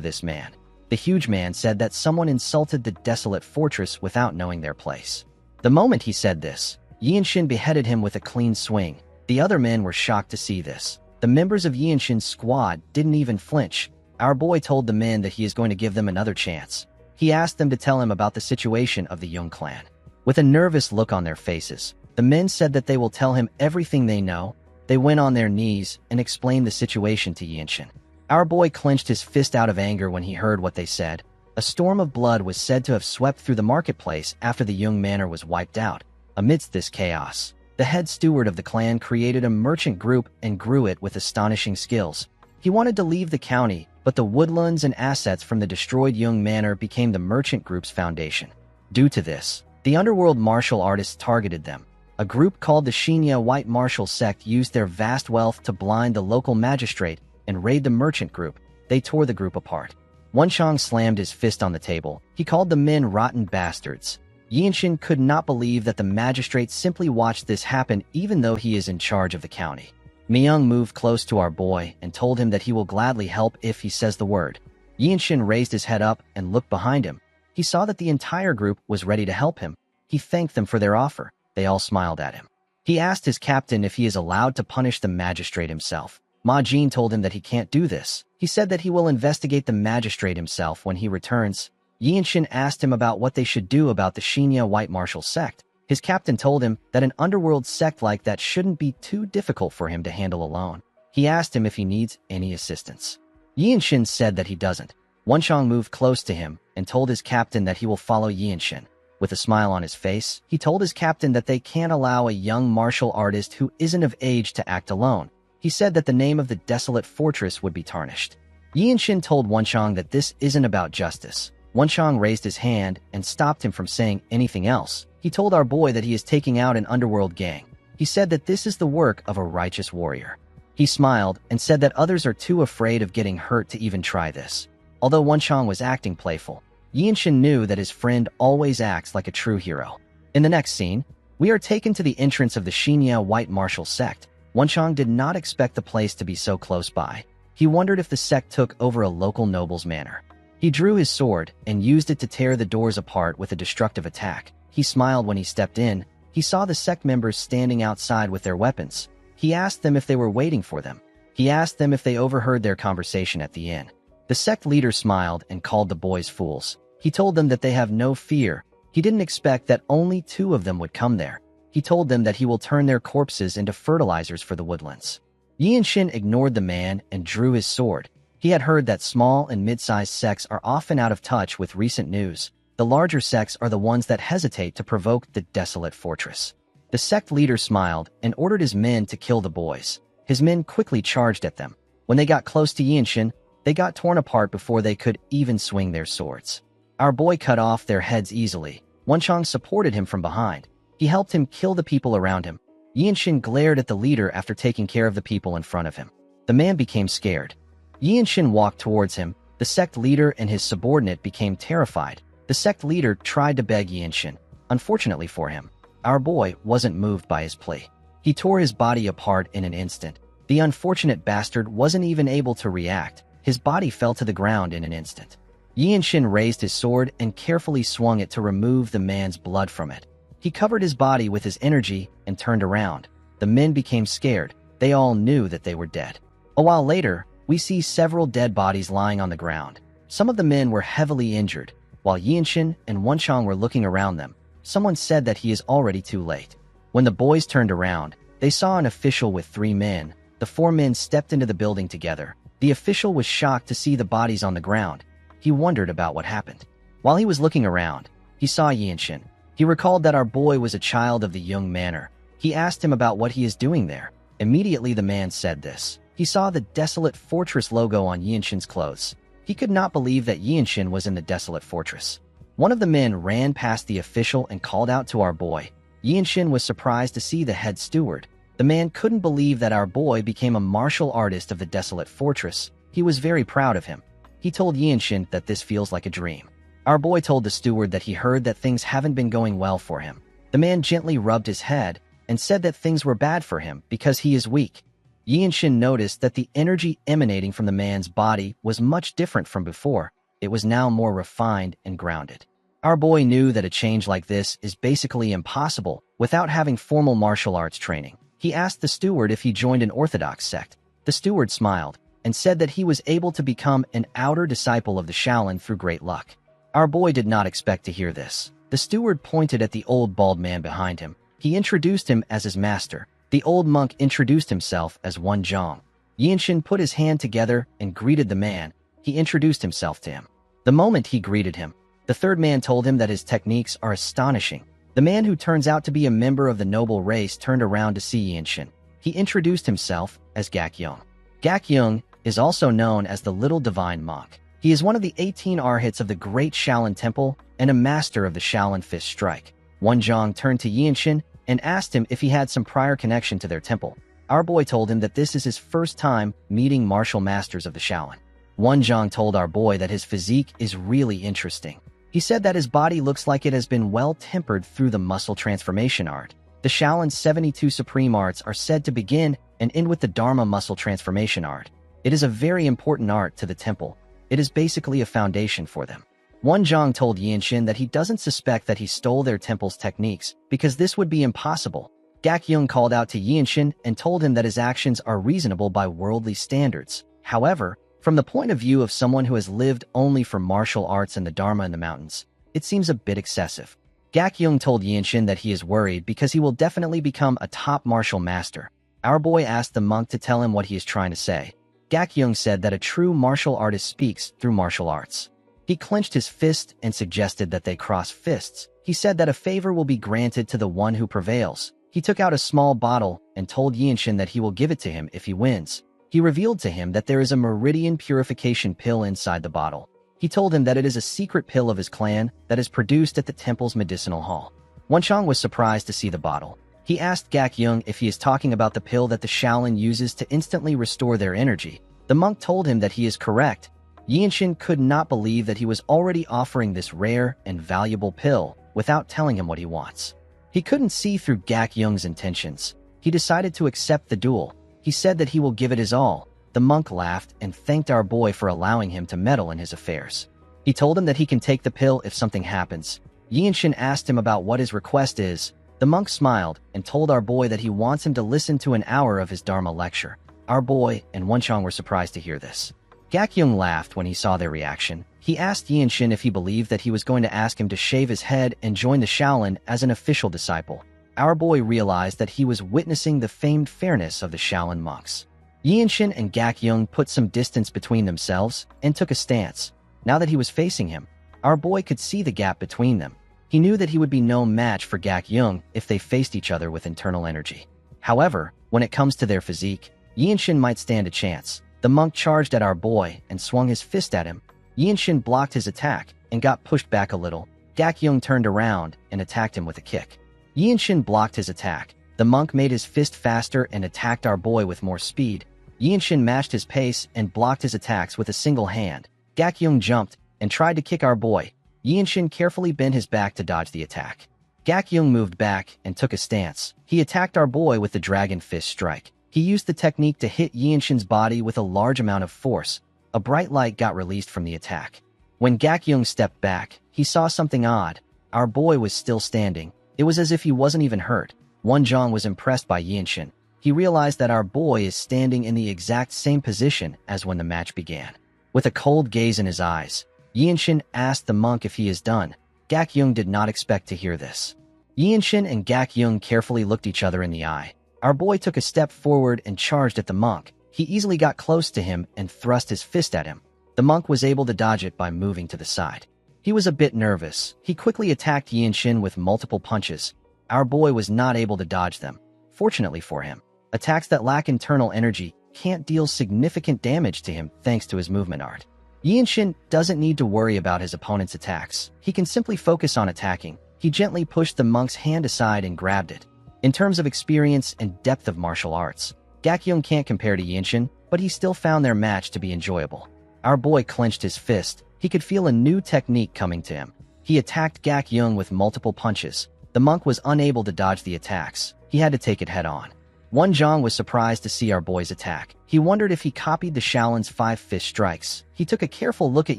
Speaker 1: this man. The huge man said that someone insulted the desolate fortress without knowing their place. The moment he said this, Yinshin beheaded him with a clean swing. The other men were shocked to see this. The members of Yinshin's squad didn't even flinch. Our boy told the men that he is going to give them another chance. He asked them to tell him about the situation of the Young clan. With a nervous look on their faces, the men said that they will tell him everything they know. They went on their knees and explained the situation to Yinshin. Our boy clenched his fist out of anger when he heard what they said. A storm of blood was said to have swept through the marketplace after the Young manor was wiped out. Amidst this chaos, the head steward of the clan created a merchant group and grew it with astonishing skills. He wanted to leave the county, but the woodlands and assets from the destroyed Young manor became the merchant group's foundation. Due to this, the underworld martial artists targeted them. A group called the Shinya White Martial Sect used their vast wealth to blind the local magistrate and raid the merchant group. They tore the group apart. Wenchang slammed his fist on the table. He called the men rotten bastards. Yinshin could not believe that the magistrate simply watched this happen even though he is in charge of the county. Myung moved close to our boy and told him that he will gladly help if he says the word. Yinshin raised his head up and looked behind him. He saw that the entire group was ready to help him. He thanked them for their offer. They all smiled at him. He asked his captain if he is allowed to punish the magistrate himself. Ma Jin told him that he can't do this. He said that he will investigate the magistrate himself when he returns. Yinshin asked him about what they should do about the Shinya White Martial Sect. His captain told him that an underworld sect like that shouldn't be too difficult for him to handle alone. He asked him if he needs any assistance. Yinshin said that he doesn't. Wenchang moved close to him and told his captain that he will follow Yinshin. With a smile on his face, he told his captain that they can't allow a young martial artist who isn't of age to act alone. He said that the name of the desolate fortress would be tarnished. Yinshin told Wenchang that this isn't about justice. Wenchang raised his hand and stopped him from saying anything else. He told our boy that he is taking out an underworld gang. He said that this is the work of a righteous warrior. He smiled and said that others are too afraid of getting hurt to even try this. Although Wenchang was acting playful, Yinshin knew that his friend always acts like a true hero. In the next scene, we are taken to the entrance of the Shinya White Martial Sect. Wenchang did not expect the place to be so close by. He wondered if the sect took over a local noble's manor. He drew his sword and used it to tear the doors apart with a destructive attack. He smiled when he stepped in. He saw the sect members standing outside with their weapons. He asked them if they were waiting for them. He asked them if they overheard their conversation at the inn. The sect leader smiled and called the boys fools. He told them that they have no fear. He didn't expect that only 2 of them would come there. He told them that he will turn their corpses into fertilizers for the woodlands. Yinshin ignored the man and drew his sword. He had heard that small and mid-sized sects are often out of touch with recent news. The larger sects are the ones that hesitate to provoke the desolate fortress. The sect leader smiled and ordered his men to kill the boys. His men quickly charged at them. When they got close to Yinshin, they got torn apart before they could even swing their swords. Our boy cut off their heads easily. Wenchang supported him from behind. He helped him kill the people around him. Yinshin glared at the leader after taking care of the people in front of him. The man became scared. Yinshin walked towards him. The sect leader and his subordinate became terrified. The sect leader tried to beg Yinshin. Unfortunately for him, our boy wasn't moved by his plea. He tore his body apart in an instant. The unfortunate bastard wasn't even able to react. His body fell to the ground in an instant. Yinshin raised his sword and carefully swung it to remove the man's blood from it. He covered his body with his energy and turned around. The men became scared. They all knew that they were dead. A while later, we see several dead bodies lying on the ground. Some of the men were heavily injured. While Yinshin and Wenchang were looking around them, someone said that he is already too late. When the boys turned around, they saw an official with 3 men. The 4 men stepped into the building together. The official was shocked to see the bodies on the ground. He wondered about what happened. While he was looking around, he saw Yinshin. He recalled that our boy was a child of the Young manor. He asked him about what he is doing there. Immediately the man said this. He saw the desolate fortress logo on Yinshin's clothes. He could not believe that Yinshin was in the desolate fortress. One of the men ran past the official and called out to our boy. Yinshin was surprised to see the head steward. The man couldn't believe that our boy became a martial artist of the desolate fortress. He was very proud of him. He told Yinshin that this feels like a dream. Our boy told the steward that he heard that things haven't been going well for him. The man gently rubbed his head and said that things were bad for him because he is weak. Yinshin noticed that the energy emanating from the man's body was much different from before. It was now more refined and grounded. Our boy knew that a change like this is basically impossible without having formal martial arts training. He asked the steward if he joined an orthodox sect. The steward smiled and said that he was able to become an outer disciple of the Shaolin through great luck. Our boy did not expect to hear this. The steward pointed at the old bald man behind him. He introduced him as his master. The old monk introduced himself as Wen Zhang. Yinshin put his hand together and greeted the man. He introduced himself to him. The moment he greeted him, the third man told him that his techniques are astonishing. The man who turns out to be a member of the noble race turned around to see Yinshin. He introduced himself as Gak Yung. Gak Yung is also known as the Little Divine Monk. He is one of the 18 arhats of the Great Shaolin Temple and a master of the Shaolin Fist Strike. Wen Zhang turned to Yinshin and asked him if he had some prior connection to their temple. Our boy told him that this is his first time meeting martial masters of the Shaolin. Wen Zhang told our boy that his physique is really interesting. He said that his body looks like it has been well tempered through the muscle transformation art. The Shaolin's 72 supreme arts are said to begin and end with the Dharma muscle transformation art. It is a very important art to the temple. It is basically a foundation for them. Wen Zhang told Yinshin that he doesn't suspect that he stole their temple's techniques because this would be impossible. Gak Yung called out to Yinshin and told him that his actions are reasonable by worldly standards. However, from the point of view of someone who has lived only for martial arts and the Dharma in the mountains, it seems a bit excessive. Gak Yung told Yinshin that he is worried because he will definitely become a top martial master. Our boy asked the monk to tell him what he is trying to say. Gak Yung said that a true martial artist speaks through martial arts. He clenched his fist and suggested that they cross fists. He said that a favor will be granted to the one who prevails. He took out a small bottle and told Yinshin that he will give it to him if he wins. He revealed to him that there is a meridian purification pill inside the bottle. He told him that it is a secret pill of his clan that is produced at the temple's medicinal hall. Wen Zhang was surprised to see the bottle. He asked Gak Yung if he is talking about the pill that the Shaolin uses to instantly restore their energy. The monk told him that he is correct. Yinshin could not believe that he was already offering this rare and valuable pill without telling him what he wants. He couldn't see through Gak Yung's intentions. He decided to accept the duel. He said that he will give it his all. The monk laughed and thanked our boy for allowing him to meddle in his affairs. He told him that he can take the pill if something happens. Yinshin asked him about what his request is. The monk smiled and told our boy that he wants him to listen to an hour of his Dharma lecture. Our boy and Wen Zhang were surprised to hear this. Gak Yung laughed when he saw their reaction. He asked Yinshin if he believed that he was going to ask him to shave his head and join the Shaolin as an official disciple. Our boy realized that he was witnessing the famed fairness of the Shaolin monks. Yinshin and Gak Yung put some distance between themselves and took a stance. Now that he was facing him, our boy could see the gap between them. He knew that he would be no match for Gak Yung if they faced each other with internal energy. However, when it comes to their physique, Yinshin might stand a chance. The monk charged at our boy and swung his fist at him. Yinshin blocked his attack and got pushed back a little. Gak Yung turned around and attacked him with a kick. Yinshin blocked his attack. The monk made his fist faster and attacked our boy with more speed. Yinshin matched his pace and blocked his attacks with a single hand. Gak Yung jumped and tried to kick our boy. Yinshin carefully bent his back to dodge the attack. Gak Yung moved back and took a stance. He attacked our boy with the Dragon Fist Strike. He used the technique to hit Yinshin's body with a large amount of force. A bright light got released from the attack. When Gak Yung stepped back, he saw something odd. Our boy was still standing. It was as if he wasn't even hurt. Wen Zhang was impressed by Yinshin. He realized that our boy is standing in the exact same position as when the match began. With a cold gaze in his eyes, Yinshin asked the monk if he is done. Gak Yung did not expect to hear this. Yinshin and Gak Yung carefully looked each other in the eye. Our boy took a step forward and charged at the monk. He easily got close to him and thrust his fist at him. The monk was able to dodge it by moving to the side. He was a bit nervous. He quickly attacked Yinshin with multiple punches. Our boy was not able to dodge them. Fortunately for him, attacks that lack internal energy can't deal significant damage to him thanks to his movement art. Yinshin doesn't need to worry about his opponent's attacks. He can simply focus on attacking. He gently pushed the monk's hand aside and grabbed it. In terms of experience and depth of martial arts, Gak Yung can't compare to Yinshin, but he still found their match to be enjoyable. Our boy clenched his fist. He could feel a new technique coming to him. He attacked Gak Yung with multiple punches. The monk was unable to dodge the attacks. He had to take it head-on. Zhang was surprised to see our boy's attack. He wondered if he copied the Shaolin's 5 fist strikes. He took a careful look at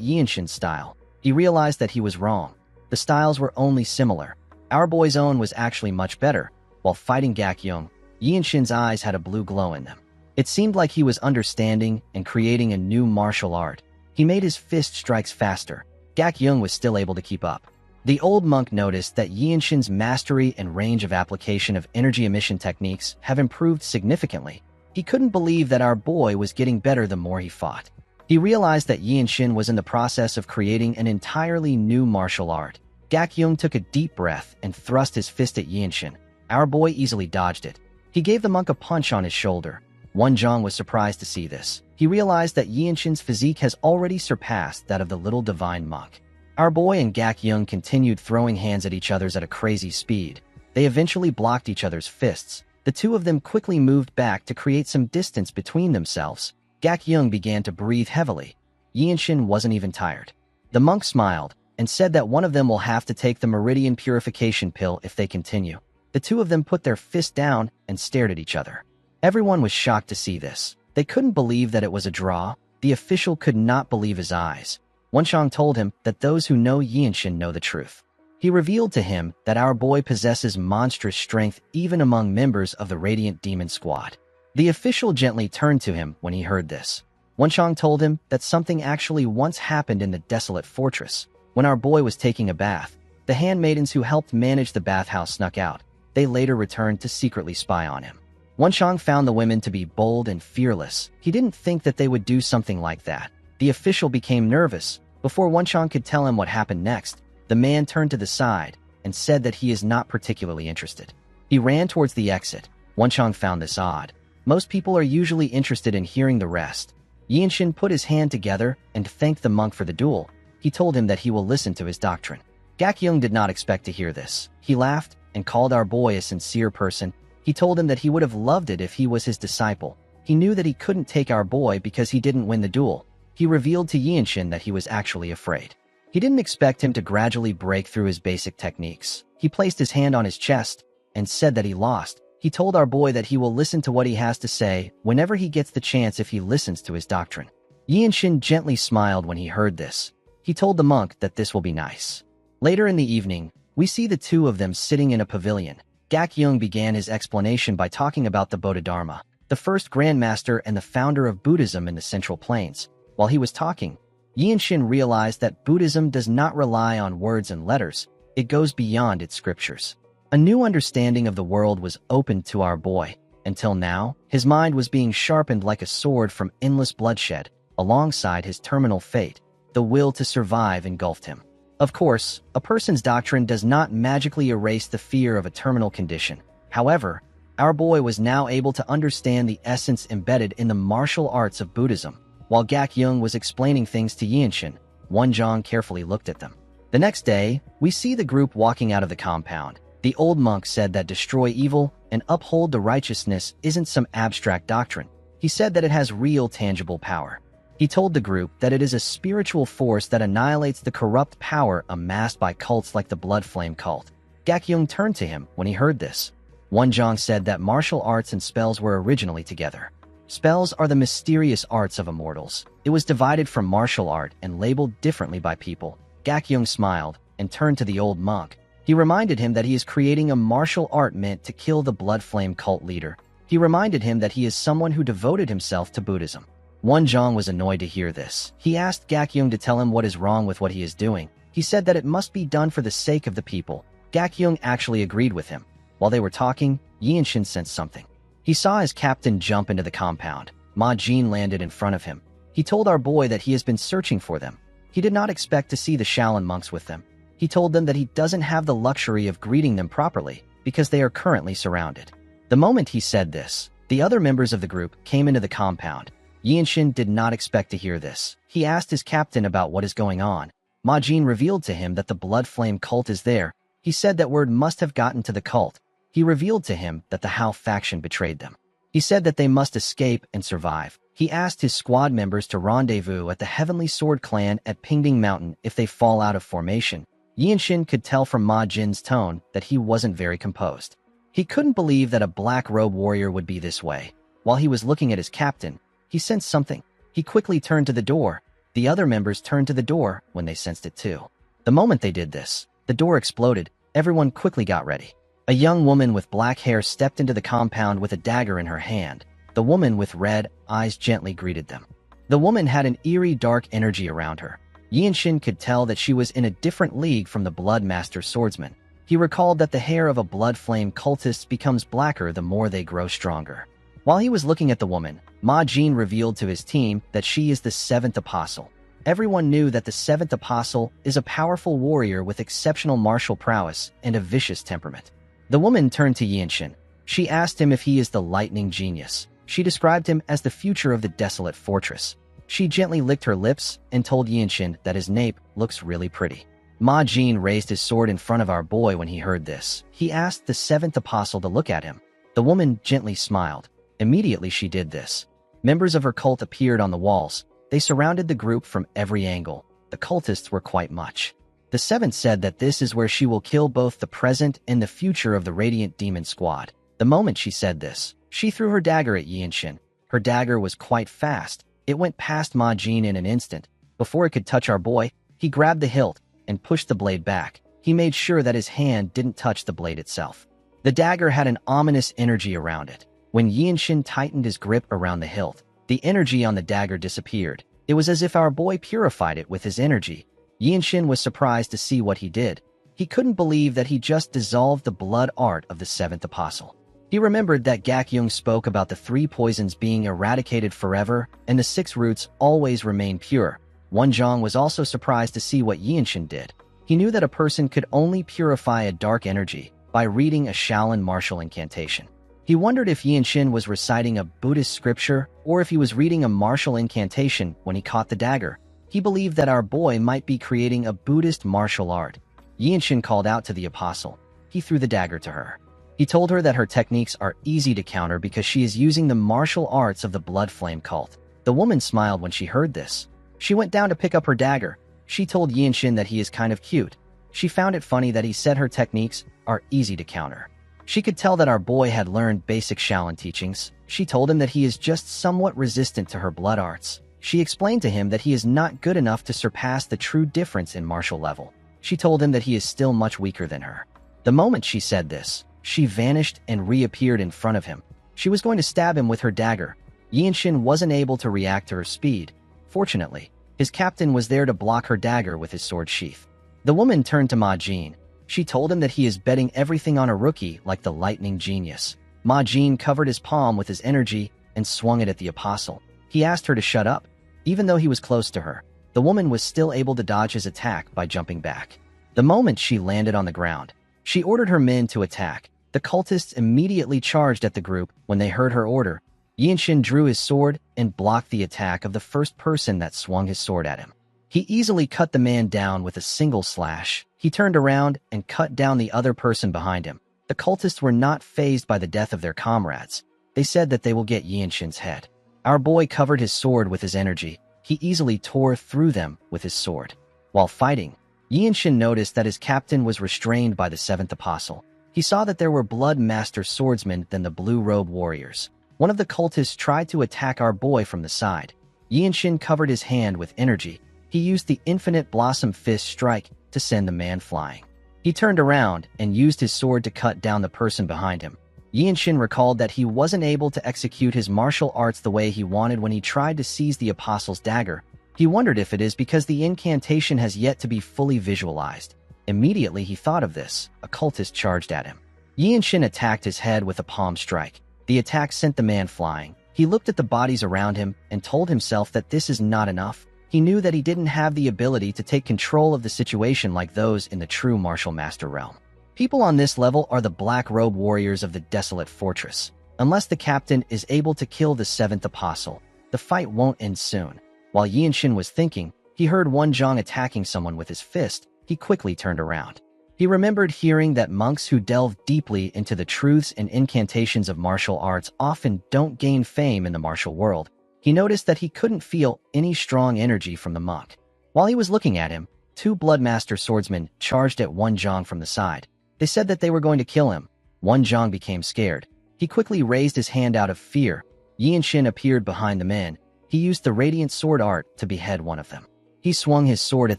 Speaker 1: Yinshin's style. He realized that he was wrong. The styles were only similar. Our boy's own was actually much better. While fighting Gakyung, Yinshin's eyes had a blue glow in them. It seemed like he was understanding and creating a new martial art. He made his fist strikes faster. Gakyung was still able to keep up. The old monk noticed that Yinshin's mastery and range of application of energy emission techniques have improved significantly. He couldn't believe that our boy was getting better the more he fought. He realized that Yinshin was in the process of creating an entirely new martial art. Gakyung took a deep breath and thrust his fist at Yinshin. Our boy easily dodged it. He gave the monk a punch on his shoulder. Zhang was surprised to see this. He realized that Yinshin's physique has already surpassed that of the little divine monk. Our boy and Gakyung continued throwing hands at each other at a crazy speed. They eventually blocked each other's fists. The two of them quickly moved back to create some distance between themselves. Gakyung began to breathe heavily. Yinshin wasn't even tired. The monk smiled and said that one of them will have to take the meridian purification pill if they continue. The two of them put their fist down and stared at each other. Everyone was shocked to see this. They couldn't believe that it was a draw. The official could not believe his eyes. Wenshang told him that those who know Yinshin know the truth. He revealed to him that our boy possesses monstrous strength even among members of the Radiant Demon Squad. The official gently turned to him when he heard this. Wenshang told him that something actually once happened in the desolate fortress. When our boy was taking a bath, the handmaidens who helped manage the bathhouse snuck out. They later returned to secretly spy on him. Wenshang found the women to be bold and fearless. He didn't think that they would do something like that. The official became nervous. Before Wenshang could tell him what happened next, the man turned to the side and said that he is not particularly interested. He ran towards the exit. Wenshang found this odd. Most people are usually interested in hearing the rest. Yinshin put his hand together and thanked the monk for the duel. He told him that he will listen to his doctrine. Gakyung did not expect to hear this. He laughed and called our boy a sincere person. He told him that he would have loved it if he was his disciple. He knew that he couldn't take our boy because he didn't win the duel. He revealed to Yinshin that he was actually afraid. He didn't expect him to gradually break through his basic techniques. He placed his hand on his chest and said that he lost. He told our boy that he will listen to what he has to say whenever he gets the chance if he listens to his doctrine. Yinshin gently smiled when he heard this. He told the monk that this will be nice. Later in the evening, we see the two of them sitting in a pavilion. Gakyung began his explanation by talking about the Bodhidharma, the first grandmaster and the founder of Buddhism in the Central Plains. While he was talking, Yinshin realized that Buddhism does not rely on words and letters. It goes beyond its scriptures. A new understanding of the world was opened to our boy. Until now, his mind was being sharpened like a sword from endless bloodshed. Alongside his terminal fate, the will to survive engulfed him. Of course, a person's doctrine does not magically erase the fear of a terminal condition. However, our boy was now able to understand the essence embedded in the martial arts of Buddhism. While Gakyung was explaining things to Yinshin, Zhang carefully looked at them. The next day, we see the group walking out of the compound. The old monk said that destroy evil and uphold the righteousness isn't some abstract doctrine. He said that it has real tangible power. He told the group that it is a spiritual force that annihilates the corrupt power amassed by cults like the Blood Flame cult. Gakyung turned to him when he heard this. Zhang said that martial arts and spells were originally together. Spells are the mysterious arts of immortals. It was divided from martial art and labeled differently by people. Gakyung smiled and turned to the old monk. He reminded him that he is creating a martial art meant to kill the Blood Flame cult leader. He reminded him that he is someone who devoted himself to Buddhism. Zhang was annoyed to hear this. He asked Gakyung to tell him what is wrong with what he is doing. He said that it must be done for the sake of the people. Gakyung actually agreed with him. While they were talking, Yinshin sensed something. He saw his captain jump into the compound. Ma Jin landed in front of him. He told our boy that he has been searching for them. He did not expect to see the Shaolin monks with them. He told them that he doesn't have the luxury of greeting them properly because they are currently surrounded. The moment he said this, the other members of the group came into the compound. Yinshin did not expect to hear this. He asked his captain about what is going on. Ma Jin revealed to him that the Blood Flame cult is there. He said that word must have gotten to the cult. He revealed to him that the Hao faction betrayed them. He said that they must escape and survive. He asked his squad members to rendezvous at the Heavenly Sword clan at Pingding Mountain if they fall out of formation. Yinshin could tell from Ma Jin's tone that he wasn't very composed. He couldn't believe that a black-robe warrior would be this way. While he was looking at his captain, he sensed something. He quickly turned to the door. The other members turned to the door when they sensed it too. The moment they did this, the door exploded. Everyone quickly got ready. A young woman with black hair stepped into the compound with a dagger in her hand. The woman with red eyes gently greeted them. The woman had an eerie dark energy around her. Yinshin could tell that she was in a different league from the Blood Master swordsman. He recalled that the hair of a blood flame cultist becomes blacker the more they grow stronger. While he was looking at the woman, Ma Jin revealed to his team that she is the seventh apostle. Everyone knew that the seventh apostle is a powerful warrior with exceptional martial prowess and a vicious temperament. The woman turned to Yinshin. She asked him if he is the lightning genius. She described him as the future of the desolate fortress. She gently licked her lips and told Yinshin that his nape looks really pretty. Ma Jin raised his sword in front of our boy when he heard this. He asked the seventh apostle to look at him. The woman gently smiled. Immediately she did this. Members of her cult appeared on the walls. They surrounded the group from every angle. The cultists were quite much. The seventh said that this is where she will kill both the present and the future of the Radiant Demon Squad. The moment she said this, she threw her dagger at Yinshin. Her dagger was quite fast. It went past Ma Jin in an instant. Before it could touch our boy, he grabbed the hilt and pushed the blade back. He made sure that his hand didn't touch the blade itself. The dagger had an ominous energy around it. When Yinshin tightened his grip around the hilt, the energy on the dagger disappeared. It was as if our boy purified it with his energy. Yinshin was surprised to see what he did. He couldn't believe that he just dissolved the blood art of the seventh apostle. He remembered that Gakyung spoke about the 3 poisons being eradicated forever and the 6 roots always remain pure. Wonjong was also surprised to see what Yinshin did. He knew that a person could only purify a dark energy by reading a Shaolin martial incantation. He wondered if Yinshin was reciting a Buddhist scripture or if he was reading a martial incantation when he caught the dagger. He believed that our boy might be creating a Buddhist martial art. Yinshin called out to the apostle. He threw the dagger to her. He told her that her techniques are easy to counter because she is using the martial arts of the Blood Flame cult. The woman smiled when she heard this. She went down to pick up her dagger. She told Yinshin that he is kind of cute. She found it funny that he said her techniques are easy to counter. She could tell that our boy had learned basic Shaolin teachings. She told him that he is just somewhat resistant to her blood arts. She explained to him that he is not good enough to surpass the true difference in martial level. She told him that he is still much weaker than her. The moment she said this, she vanished and reappeared in front of him. She was going to stab him with her dagger. Yinshin wasn't able to react to her speed. Fortunately, his captain was there to block her dagger with his sword sheath. The woman turned to Ma Jin. She told him that he is betting everything on a rookie like the lightning genius. Ma Jin covered his palm with his energy and swung it at the apostle. He asked her to shut up. Even though he was close to her, the woman was still able to dodge his attack by jumping back. The moment she landed on the ground, she ordered her men to attack. The cultists immediately charged at the group when they heard her order. Yinshin drew his sword and blocked the attack of the first person that swung his sword at him. He easily cut the man down with a single slash. He turned around and cut down the other person behind him. The cultists were not fazed by the death of their comrades. They said that they will get Yinshin's head. Our boy covered his sword with his energy. He easily tore through them with his sword. While fighting, Yinshin noticed that his captain was restrained by the seventh apostle. He saw that there were blood master swordsmen than the blue robe warriors. One of the cultists tried to attack our boy from the side. Yinshin covered his hand with energy. He used the infinite blossom fist strike to send the man flying. He turned around and used his sword to cut down the person behind him. Yinshin recalled that he wasn't able to execute his martial arts the way he wanted when he tried to seize the apostle's dagger. He wondered if it is because the incantation has yet to be fully visualized. Immediately he thought of this. A cultist charged at him. Yinshin attacked his head with a palm strike. The attack sent the man flying. He looked at the bodies around him and told himself that this is not enough. He knew that he didn't have the ability to take control of the situation like those in the true martial master realm. People on this level are the black robe warriors of the desolate fortress. Unless the captain is able to kill the seventh apostle, the fight won't end soon. While Yinshin was thinking, he heard Wonjong attacking someone with his fist. He quickly turned around. He remembered hearing that monks who delve deeply into the truths and incantations of martial arts often don't gain fame in the martial world. He noticed that he couldn't feel any strong energy from the monk. While he was looking at him, Two Bloodmaster swordsmen charged at Wan Zhang from the side. They said that they were going to kill him. Wan Zhang became scared. He quickly raised his hand out of fear. Yi Shin appeared behind the men. He used the radiant sword art to behead one of them. He swung his sword at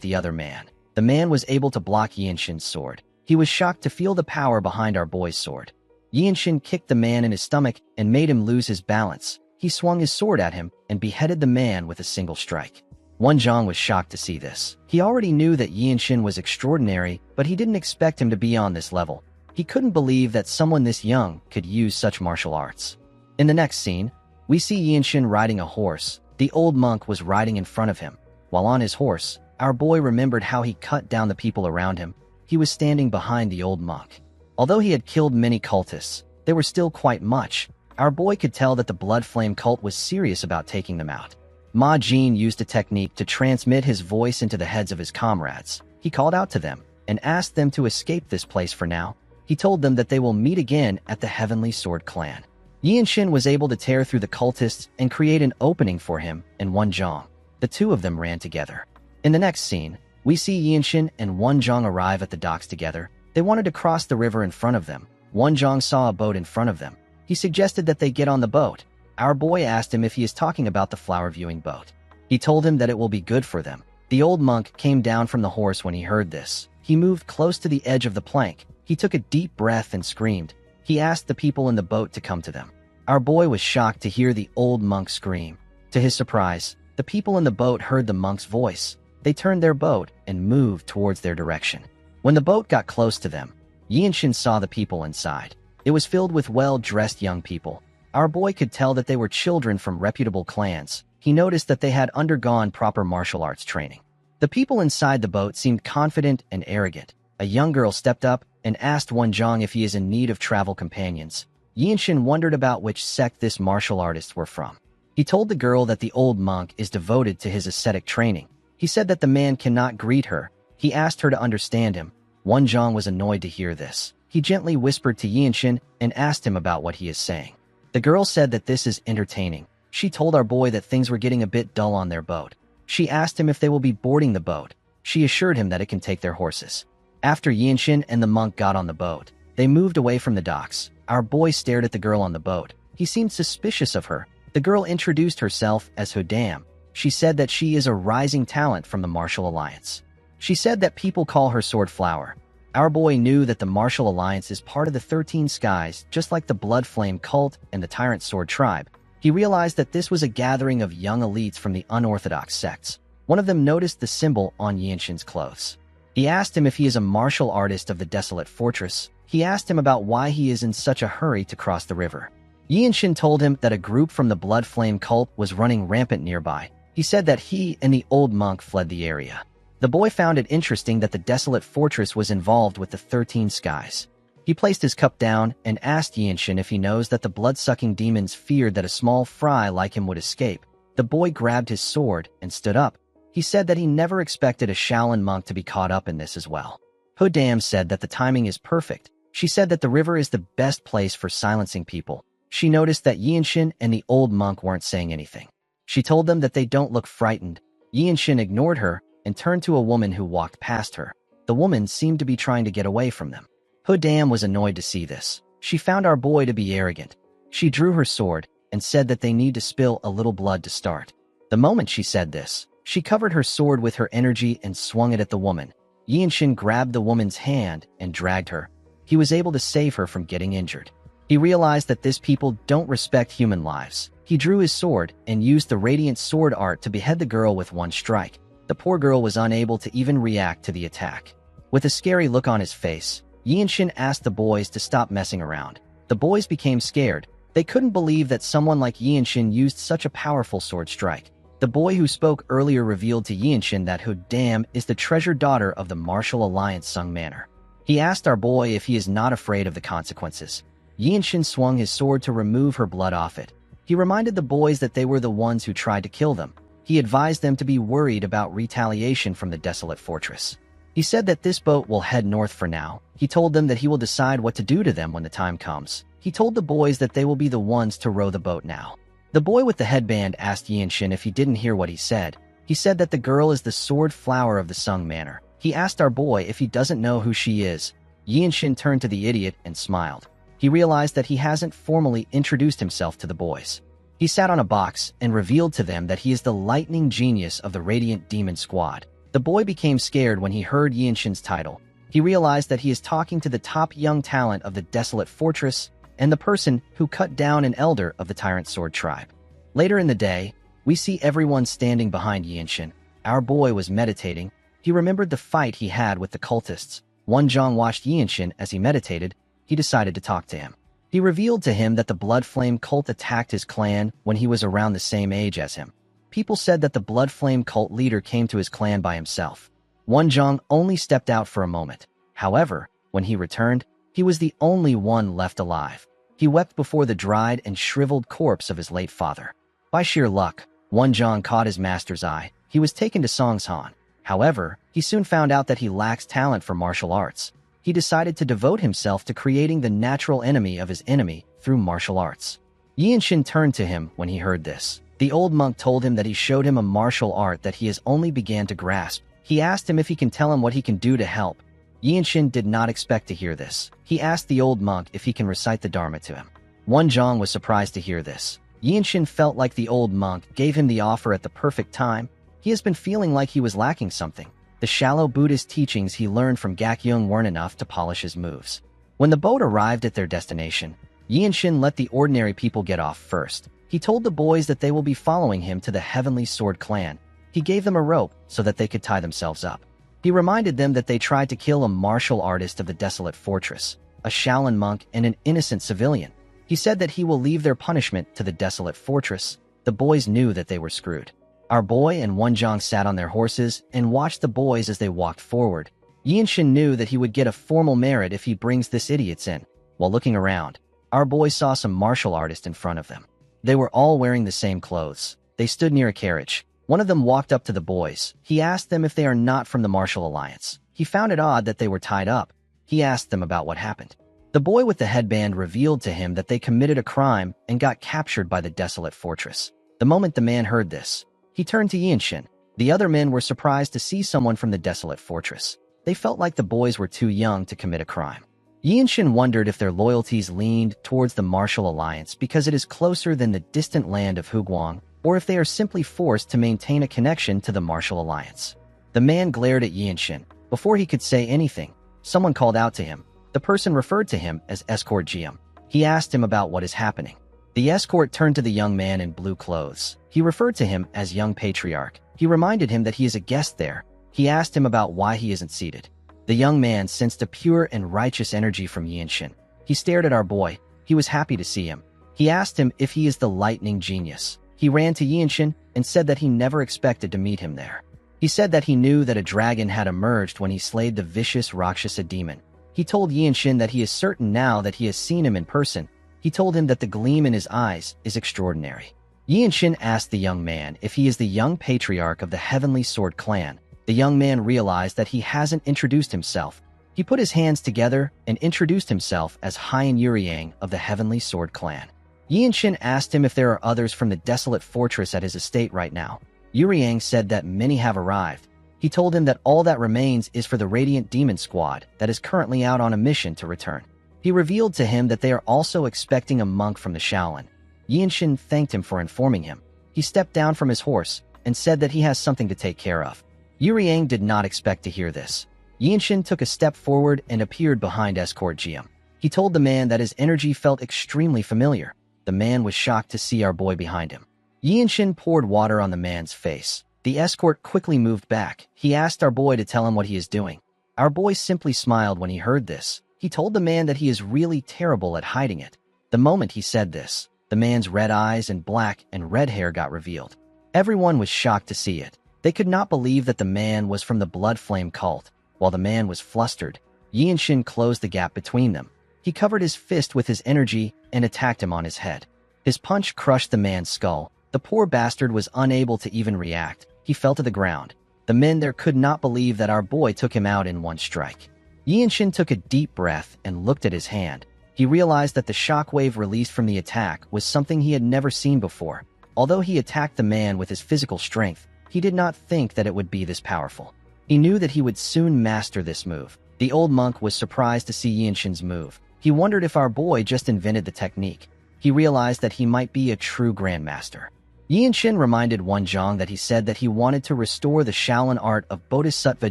Speaker 1: the other man. The man was able to block Yi Shin's sword. He was shocked to feel the power behind our boy's sword. Yi Shin kicked the man in his stomach and made him lose his balance. He swung his sword at him and beheaded the man with a single strike. Wan Zhang was shocked to see this. He already knew that Yi Shin was extraordinary, but he didn't expect him to be on this level. He couldn't believe that someone this young could use such martial arts. In the next scene, we see Yi Shin riding a horse. The old monk was riding in front of him. While on his horse, our boy remembered how he cut down the people around him. He was standing behind the old monk. Although he had killed many cultists, they were still quite much. Our boy could tell that the Blood Flame cult was serious about taking them out. Ma Jin used a technique to transmit his voice into the heads of his comrades. He called out to them and asked them to escape this place for now. He told them that they will meet again at the Heavenly Sword Clan. Yi Shin was able to tear through the cultists and create an opening for him and Wan Zhang. The two of them ran together. In the next scene, we see Yi Shin and Wan Zhang arrive at the docks together. They wanted to cross the river in front of them. Wan Zhang saw a boat in front of them. He suggested that they get on the boat. Our boy asked him if he is talking about the flower viewing boat. He told him that it will be good for them. The old monk came down from the horse when he heard this. He moved close to the edge of the plank. He took a deep breath and screamed. He asked the people in the boat to come to them. Our boy was shocked to hear the old monk scream. To his surprise, the people in the boat heard the monk's voice. They turned their boat and moved towards their direction. When the boat got close to them, Yi Shin saw the people inside. It was filled with well-dressed young people. Our boy could tell that they were children from reputable clans. He noticed that they had undergone proper martial arts training. The people inside the boat seemed confident and arrogant. A young girl stepped up and asked Wan Zhang if he is in need of travel companions. Yi Shin wondered about which sect this martial artists were from. He told the girl that the old monk is devoted to his ascetic training. He said that the man cannot greet her. He asked her to understand him. Wan Zhang was annoyed to hear this. He gently whispered to Yi Shin and asked him about what he is saying. The girl said that this is entertaining. She told our boy that things were getting a bit dull on their boat. She asked him if they will be boarding the boat. She assured him that it can take their horses. After Yi Shin and the monk got on the boat, they moved away from the docks. Our boy stared at the girl on the boat. He seemed suspicious of her. The girl introduced herself as Hodam. She said that she is a rising talent from the Martial Alliance. She said that people call her Sword Flower. Our boy knew that the Martial Alliance is part of the 13 Skies, just like the Blood Flame cult and the Tyrant Sword tribe. He realized that this was a gathering of young elites from the unorthodox sects. One of them noticed the symbol on Yi Shin's clothes. He asked him if he is a martial artist of the Desolate Fortress. He asked him about why he is in such a hurry to cross the river. Yi Shin told him that a group from the Blood Flame cult was running rampant nearby. He said that he and the old monk fled the area. The boy found it interesting that the Desolate Fortress was involved with the 13 Skies. He placed his cup down and asked Yi Shin if he knows that the blood-sucking demons feared that a small fry like him would escape. The boy grabbed his sword and stood up. He said that he never expected a Shaolin monk to be caught up in this as well. Hodam said that the timing is perfect. She said that the river is the best place for silencing people. She noticed that Yi Shin and the old monk weren't saying anything. She told them that they don't look frightened. Yi Shin ignored her and turned to a woman who walked past her. The woman seemed to be trying to get away from them. Hodam was annoyed to see this. She found our boy to be arrogant. She drew her sword and said that they need to spill a little blood to start. The moment she said this, she covered her sword with her energy and swung it at the woman. Yi Shin grabbed the woman's hand and dragged her. He was able to save her from getting injured. He realized that these people don't respect human lives. He drew his sword and used the radiant sword art to behead the girl with one strike. The poor girl was unable to even react to the attack. With a scary look on his face, Yi Shin asked the boys to stop messing around. The boys became scared. They couldn't believe that someone like Yi Shin used such a powerful sword strike. The boy who spoke earlier revealed to Yi Shin that Hodam is the treasured daughter of the Martial Alliance Sung Manor. He asked our boy if he is not afraid of the consequences. Yi Shin swung his sword to remove her blood off it. He reminded the boys that they were the ones who tried to kill them. He advised them to be worried about retaliation from the Desolate Fortress. He said that this boat will head north for now. He told them that he will decide what to do to them when the time comes. He told the boys that they will be the ones to row the boat now. The boy with the headband asked Yi Shin if he didn't hear what he said. He said that the girl is the Sword Flower of the Sung Manor. He asked our boy if he doesn't know who she is. Yinshin turned to the idiot and smiled. He realized that he hasn't formally introduced himself to the boys. He sat on a box and revealed to them that he is the lightning genius of the Radiant Demon Squad. The boy became scared when he heard Yinshin's title. He realized that he is talking to the top young talent of the Desolate Fortress and the person who cut down an elder of the Tyrant Sword tribe. Later in the day, we see everyone standing behind Yinshin. Our boy was meditating. He remembered the fight he had with the cultists. Wonjong watched Yinshin as he meditated. He decided to talk to him. He revealed to him that the Blood Flame cult attacked his clan when he was around the same age as him. People said that the Blood Flame cult leader came to his clan by himself. Wonjong only stepped out for a moment. However, when he returned, he was the only one left alive. He wept before the dried and shriveled corpse of his late father. By sheer luck, Wonjong caught his master's eye. He was taken to Songshan. However, he soon found out that he lacks talent for martial arts. He decided to devote himself to creating the natural enemy of his enemy through martial arts. Yinshin turned to him when he heard this. The old monk told him that he showed him a martial art that he has only began to grasp. He asked him if he can tell him what he can do to help. Yinshin did not expect to hear this. He asked the old monk if he can recite the Dharma to him. Wonjong was surprised to hear this. Yinshin felt like the old monk gave him the offer at the perfect time. He has been feeling like he was lacking something. The shallow Buddhist teachings he learned from Gakyung weren't enough to polish his moves. When the boat arrived at their destination, Yinshin let the ordinary people get off first. He told the boys that they will be following him to the Heavenly Sword clan. He gave them a rope so that they could tie themselves up. He reminded them that they tried to kill a martial artist of the Desolate Fortress, a Shaolin monk, and an innocent civilian. He said that he will leave their punishment to the Desolate Fortress. The boys knew that they were screwed. Our boy and Wonjong sat on their horses and watched the boys as they walked forward. Yinshin knew that he would get a formal merit if he brings this idiots in. While looking around, our boy saw some martial artists in front of them. They were all wearing the same clothes. They stood near a carriage. One of them walked up to the boys. He asked them if they are not from the Martial Alliance. He found it odd that they were tied up. He asked them about what happened. The boy with the headband revealed to him that they committed a crime and got captured by the Desolate Fortress. The moment the man heard this, he turned to Yinshin. The other men were surprised to see someone from the Desolate Fortress. They felt like the boys were too young to commit a crime. Yinshin wondered if their loyalties leaned towards the Martial Alliance because it is closer than the distant land of Huguang, or if they are simply forced to maintain a connection to the Martial Alliance. The man glared at Yinshin. Before he could say anything, someone called out to him. The person referred to him as Escort Jiam. He asked him about what is happening. The escort turned to the young man in blue clothes. He referred to him as Young Patriarch. He reminded him that he is a guest there. He asked him about why he isn't seated. The young man sensed a pure and righteous energy from Yinshin. He stared at our boy. He was happy to see him. He asked him if he is the lightning genius. He ran to Yinshin and said that he never expected to meet him there. He said that he knew that a dragon had emerged when he slayed the vicious Rakshasa demon. He told Yinshin that he is certain now that he has seen him in person. He told him that the gleam in his eyes is extraordinary. Yinshin asked the young man if he is the young patriarch of the Heavenly Sword clan. The young man realized that he hasn't introduced himself. He put his hands together and introduced himself as Haiyan Uriang of the Heavenly Sword clan. Yinshin asked him if there are others from the Desolate Fortress at his estate right now. Uriang said that many have arrived. He told him that all that remains is for the Radiant Demon Squad that is currently out on a mission to return. He revealed to him that they are also expecting a monk from the Shaolin. Yinshin thanked him for informing him. He stepped down from his horse and said that he has something to take care of. Uriang did not expect to hear this. Yinshin took a step forward and appeared behind Escort Jiam. He told the man that his energy felt extremely familiar. The man was shocked to see our boy behind him. Yinshin poured water on the man's face. The escort quickly moved back. He asked our boy to tell him what he is doing. Our boy simply smiled when he heard this. He told the man that he is really terrible at hiding it. The moment he said this, the man's red eyes and black and red hair got revealed. Everyone was shocked to see it. They could not believe that the man was from the Blood Flame cult. While the man was flustered, Yinshin closed the gap between them. He covered his fist with his energy and attacked him on his head. His punch crushed the man's skull. The poor bastard was unable to even react. He fell to the ground. The men there could not believe that our boy took him out in one strike. Yinshin took a deep breath and looked at his hand. He realized that the shockwave released from the attack was something he had never seen before. Although he attacked the man with his physical strength, he did not think that it would be this powerful. He knew that he would soon master this move. The old monk was surprised to see Yinshin's move. He wondered if our boy just invented the technique. He realized that he might be a true grandmaster. Yinshin reminded Wenzhong that he said that he wanted to restore the Shaolin art of Bodhisattva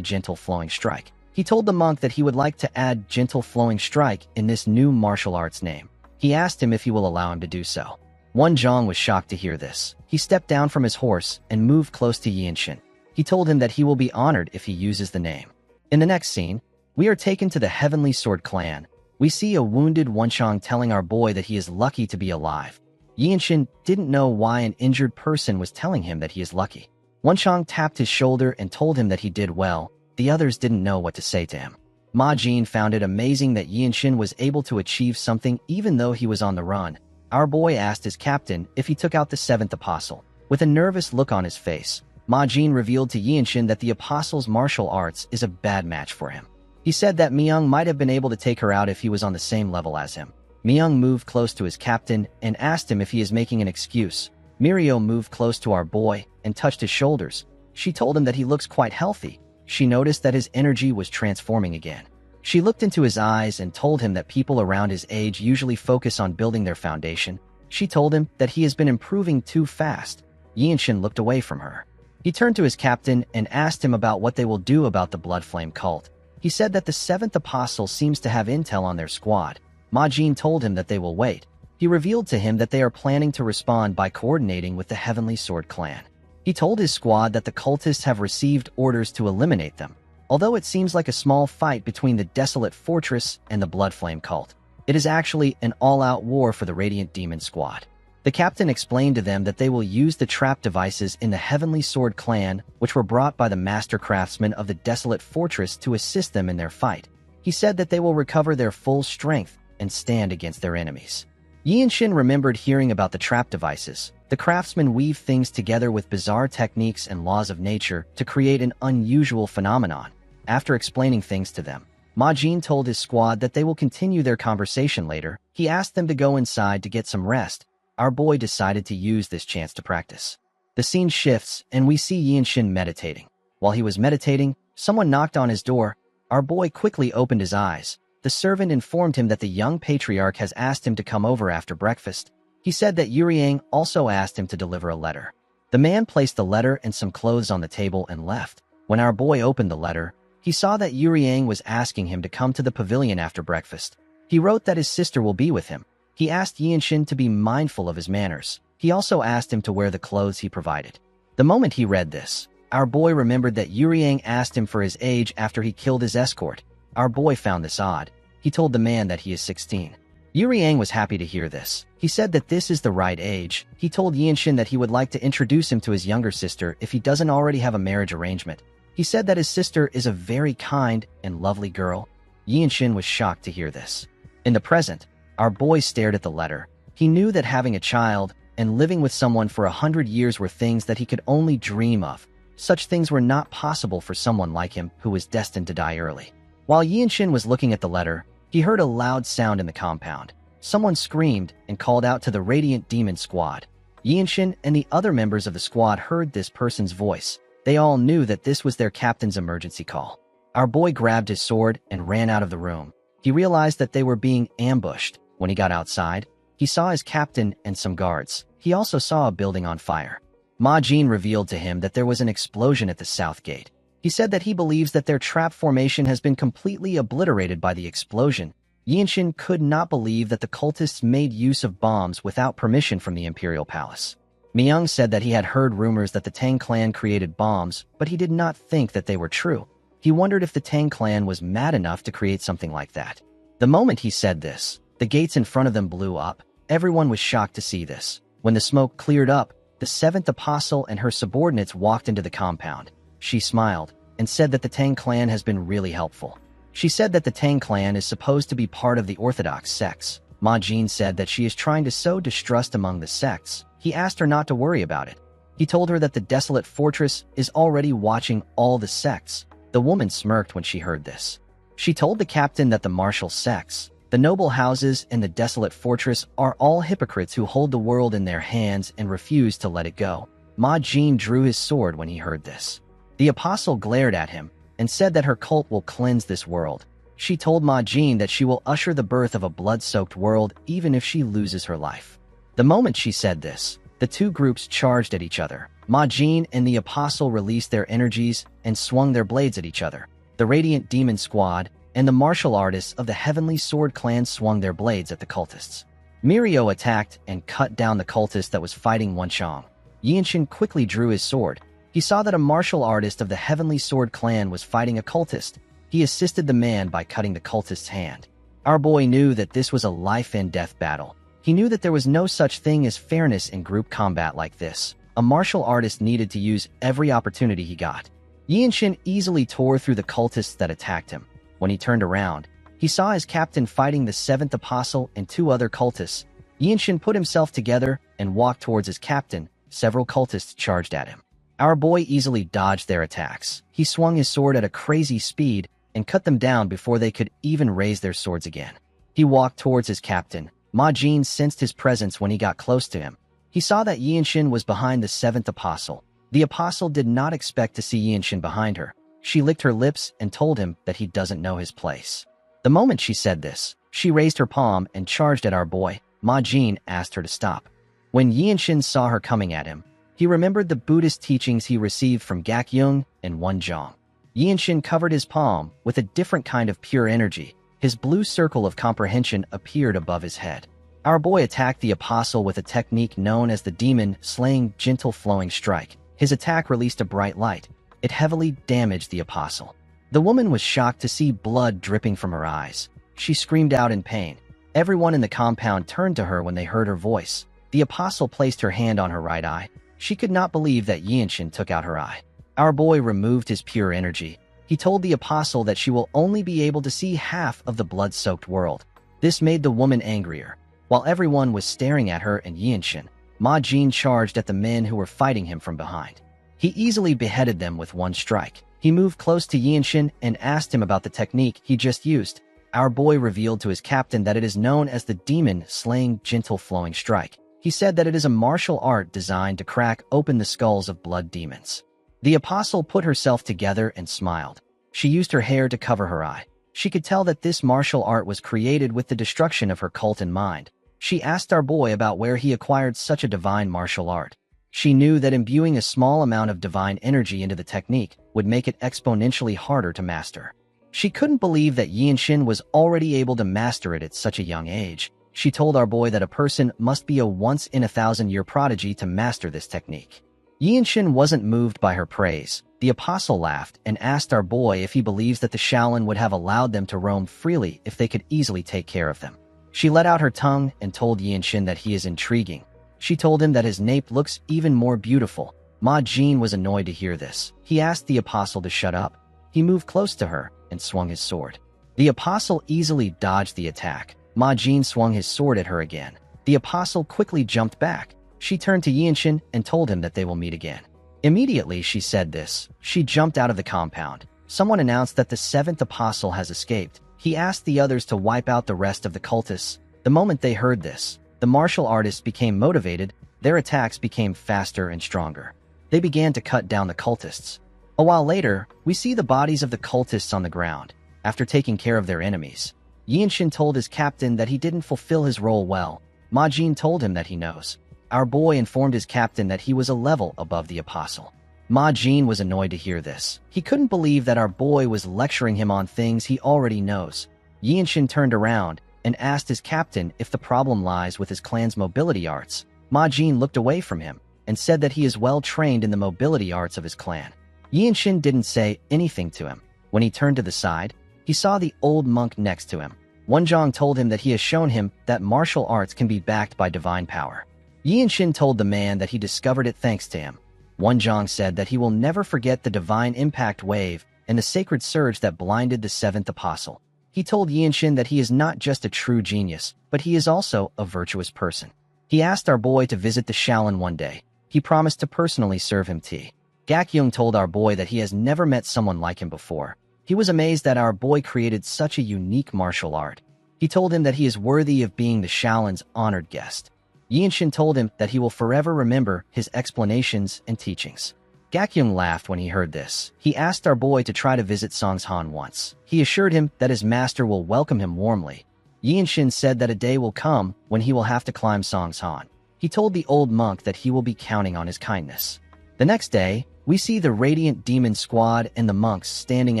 Speaker 1: Gentle Flowing Strike. He told the monk that he would like to add Gentle Flowing Strike in this new martial arts name. He asked him if he will allow him to do so. Wenzhong was shocked to hear this. He stepped down from his horse and moved close to Yinshin. He told him that he will be honored if he uses the name. In the next scene, we are taken to the Heavenly Sword Clan. We see a wounded Wenzhong telling our boy that he is lucky to be alive. Yinshin didn't know why an injured person was telling him that he is lucky. Wenzhong tapped his shoulder and told him that he did well. The others didn't know what to say to him. Ma Jin found it amazing that Yinshin was able to achieve something even though he was on the run. Our boy asked his captain if he took out the seventh apostle. With a nervous look on his face, Ma Jin revealed to Yinshin that the apostle's martial arts is a bad match for him. He said that Myung might have been able to take her out if he was on the same level as him. Myung moved close to his captain and asked him if he is making an excuse. Mirio moved close to our boy and touched his shoulders. She told him that he looks quite healthy. She noticed that his energy was transforming again. She looked into his eyes and told him that people around his age usually focus on building their foundation. She told him that he has been improving too fast. Yinshin looked away from her. He turned to his captain and asked him about what they will do about the Blood Flame cult. He said that the seventh apostle seems to have intel on their squad. Ma Jin told him that they will wait. He revealed to him that they are planning to respond by coordinating with the Heavenly Sword Clan. He told his squad that the cultists have received orders to eliminate them. Although it seems like a small fight between the Desolate Fortress and the Blood Flame cult, it is actually an all-out war for the Radiant Demon Squad. The captain explained to them that they will use the trap devices in the Heavenly Sword Clan, which were brought by the master craftsmen of the Desolate Fortress to assist them in their fight. He said that they will recover their full strength and stand against their enemies. Yinshin remembered hearing about the trap devices. The craftsmen weave things together with bizarre techniques and laws of nature to create an unusual phenomenon. After explaining things to them, Ma Jin told his squad that they will continue their conversation later. He asked them to go inside to get some rest. Our boy decided to use this chance to practice. The scene shifts, and we see Yinshin meditating. While he was meditating, someone knocked on his door. Our boy quickly opened his eyes. The servant informed him that the young patriarch has asked him to come over after breakfast. He said that Yuriang also asked him to deliver a letter. The man placed the letter and some clothes on the table and left. When our boy opened the letter, he saw that Yuriang was asking him to come to the pavilion after breakfast. He wrote that his sister will be with him. He asked Yinshin to be mindful of his manners. He also asked him to wear the clothes he provided. The moment he read this, our boy remembered that Yuriang asked him for his age after he killed his escort. Our boy found this odd. He told the man that he is 16. Yuriang was happy to hear this. He said that this is the right age. He told Yinshin that he would like to introduce him to his younger sister if he doesn't already have a marriage arrangement. He said that his sister is a very kind and lovely girl. Yinshin was shocked to hear this. In the present, our boy stared at the letter. He knew that having a child and living with someone for 100 years were things that he could only dream of. Such things were not possible for someone like him who was destined to die early. While Yinshin was looking at the letter, he heard a loud sound in the compound. Someone screamed and called out to the Radiant Demon Squad. Yinshin and the other members of the squad heard this person's voice. They all knew that this was their captain's emergency call. Our boy grabbed his sword and ran out of the room. He realized that they were being ambushed. When he got outside, he saw his captain and some guards. He also saw a building on fire. Ma Jin revealed to him that there was an explosion at the south gate. He said that he believes that their trap formation has been completely obliterated by the explosion. Yinshin could not believe that the cultists made use of bombs without permission from the Imperial Palace. Myung said that he had heard rumors that the Tang clan created bombs, but he did not think that they were true. He wondered if the Tang clan was mad enough to create something like that. The moment he said this, the gates in front of them blew up. Everyone was shocked to see this. When the smoke cleared up, the seventh apostle and her subordinates walked into the compound. She smiled and said that the Tang clan has been really helpful. She said that the Tang clan is supposed to be part of the Orthodox sects. Ma Jin said that she is trying to sow distrust among the sects. He asked her not to worry about it. He told her that the Desolate Fortress is already watching all the sects. The woman smirked when she heard this. She told the captain that the martial sects, the noble houses, and the Desolate Fortress are all hypocrites who hold the world in their hands and refuse to let it go. Ma Jin drew his sword when he heard this. The apostle glared at him. and said that her cult will cleanse this world. She told Ma Jin that she will usher the birth of a blood-soaked world even if she loses her life. The moment she said this, the two groups charged at each other. Ma Jin and the Apostle released their energies and swung their blades at each other. The Radiant Demon Squad and the martial artists of the Heavenly Sword Clan swung their blades at the cultists. Mirio attacked and cut down the cultist that was fighting Wenchang. Yinshin quickly drew his sword. He saw that a martial artist of the Heavenly Sword Clan was fighting a cultist. He assisted the man by cutting the cultist's hand. Our boy knew that this was a life-and-death battle. He knew that there was no such thing as fairness in group combat like this. A martial artist needed to use every opportunity he got. Yinshin easily tore through the cultists that attacked him. When he turned around, he saw his captain fighting the seventh apostle and two other cultists. Yinshin put himself together and walked towards his captain. Several cultists charged at him. Our boy easily dodged their attacks. He swung his sword at a crazy speed and cut them down before they could even raise their swords again. He walked towards his captain. Ma Jin sensed his presence when he got close to him. He saw that Yinshin was behind the seventh apostle. The apostle did not expect to see Yinshin behind her. She licked her lips and told him that he doesn't know his place. The moment she said this, she raised her palm and charged at our boy. Ma Jin asked her to stop. When Yinshin saw her coming at him, he remembered the Buddhist teachings he received from Gak Yung and Wenchang. Yinshin covered his palm with a different kind of pure energy. His blue circle of comprehension appeared above his head. Our boy attacked the apostle with a technique known as the demon-slaying gentle flowing strike. His attack released a bright light. It heavily damaged the apostle. The woman was shocked to see blood dripping from her eyes. She screamed out in pain. Everyone in the compound turned to her when they heard her voice. The apostle placed her hand on her right eye. She could not believe that Yinshin took out her eye. Our boy removed his pure energy. He told the apostle that she will only be able to see half of the blood-soaked world. This made the woman angrier. While everyone was staring at her and Yinshin, Ma Jin charged at the men who were fighting him from behind. He easily beheaded them with one strike. He moved close to Yinshin and asked him about the technique he just used. Our boy revealed to his captain that it is known as the demon-slaying gentle flowing strike. He said that it is a martial art designed to crack open the skulls of blood demons. The apostle put herself together and smiled. She used her hair to cover her eye. She could tell that this martial art was created with the destruction of her cult in mind. She asked our boy about where he acquired such a divine martial art. She knew that imbuing a small amount of divine energy into the technique would make it exponentially harder to master. She couldn't believe that Yinshin was already able to master it at such a young age. She told our boy that a person must be a once-in-a-thousand-year prodigy to master this technique. Yinshin wasn't moved by her praise. The apostle laughed and asked our boy if he believes that the Shaolin would have allowed them to roam freely if they could easily take care of them. She let out her tongue and told Yinshin that he is intriguing. She told him that his nape looks even more beautiful. Ma Jin was annoyed to hear this. He asked the apostle to shut up. He moved close to her and swung his sword. The apostle easily dodged the attack. Ma Jin swung his sword at her again. The apostle quickly jumped back. She turned to Yinshin and told him that they will meet again. Immediately she said this, she jumped out of the compound. Someone announced that the seventh apostle has escaped. He asked the others to wipe out the rest of the cultists. The moment they heard this, the martial artists became motivated. Their attacks became faster and stronger. They began to cut down the cultists. A while later, we see the bodies of the cultists on the ground. After taking care of their enemies, Yinshin told his captain that he didn't fulfill his role well. Ma Jin told him that he knows. Our boy informed his captain that he was a level above the apostle. Ma Jin was annoyed to hear this. He couldn't believe that our boy was lecturing him on things he already knows. Yinshin turned around and asked his captain if the problem lies with his clan's mobility arts. Ma Jin looked away from him and said that he is well trained in the mobility arts of his clan. Yinshin didn't say anything to him. When he turned to the side, he saw the old monk next to him. Wenchang told him that he has shown him that martial arts can be backed by divine power. Yinshin told the man that he discovered it thanks to him. Wenchang said that he will never forget the divine impact wave and the sacred surge that blinded the seventh apostle. He told Yinshin that he is not just a true genius, but he is also a virtuous person. He asked our boy to visit the Shaolin one day. He promised to personally serve him tea. Gak Yung told our boy that he has never met someone like him before. He was amazed that our boy created such a unique martial art. He told him that he is worthy of being the Shaolin's honored guest. Yinshin told him that he will forever remember his explanations and teachings. Gakyung laughed when he heard this. He asked our boy to try to visit Songshan once. He assured him that his master will welcome him warmly. Yinshin said that a day will come when he will have to climb Songshan. He told the old monk that he will be counting on his kindness. The next day, we see the Radiant Demon Squad and the monks standing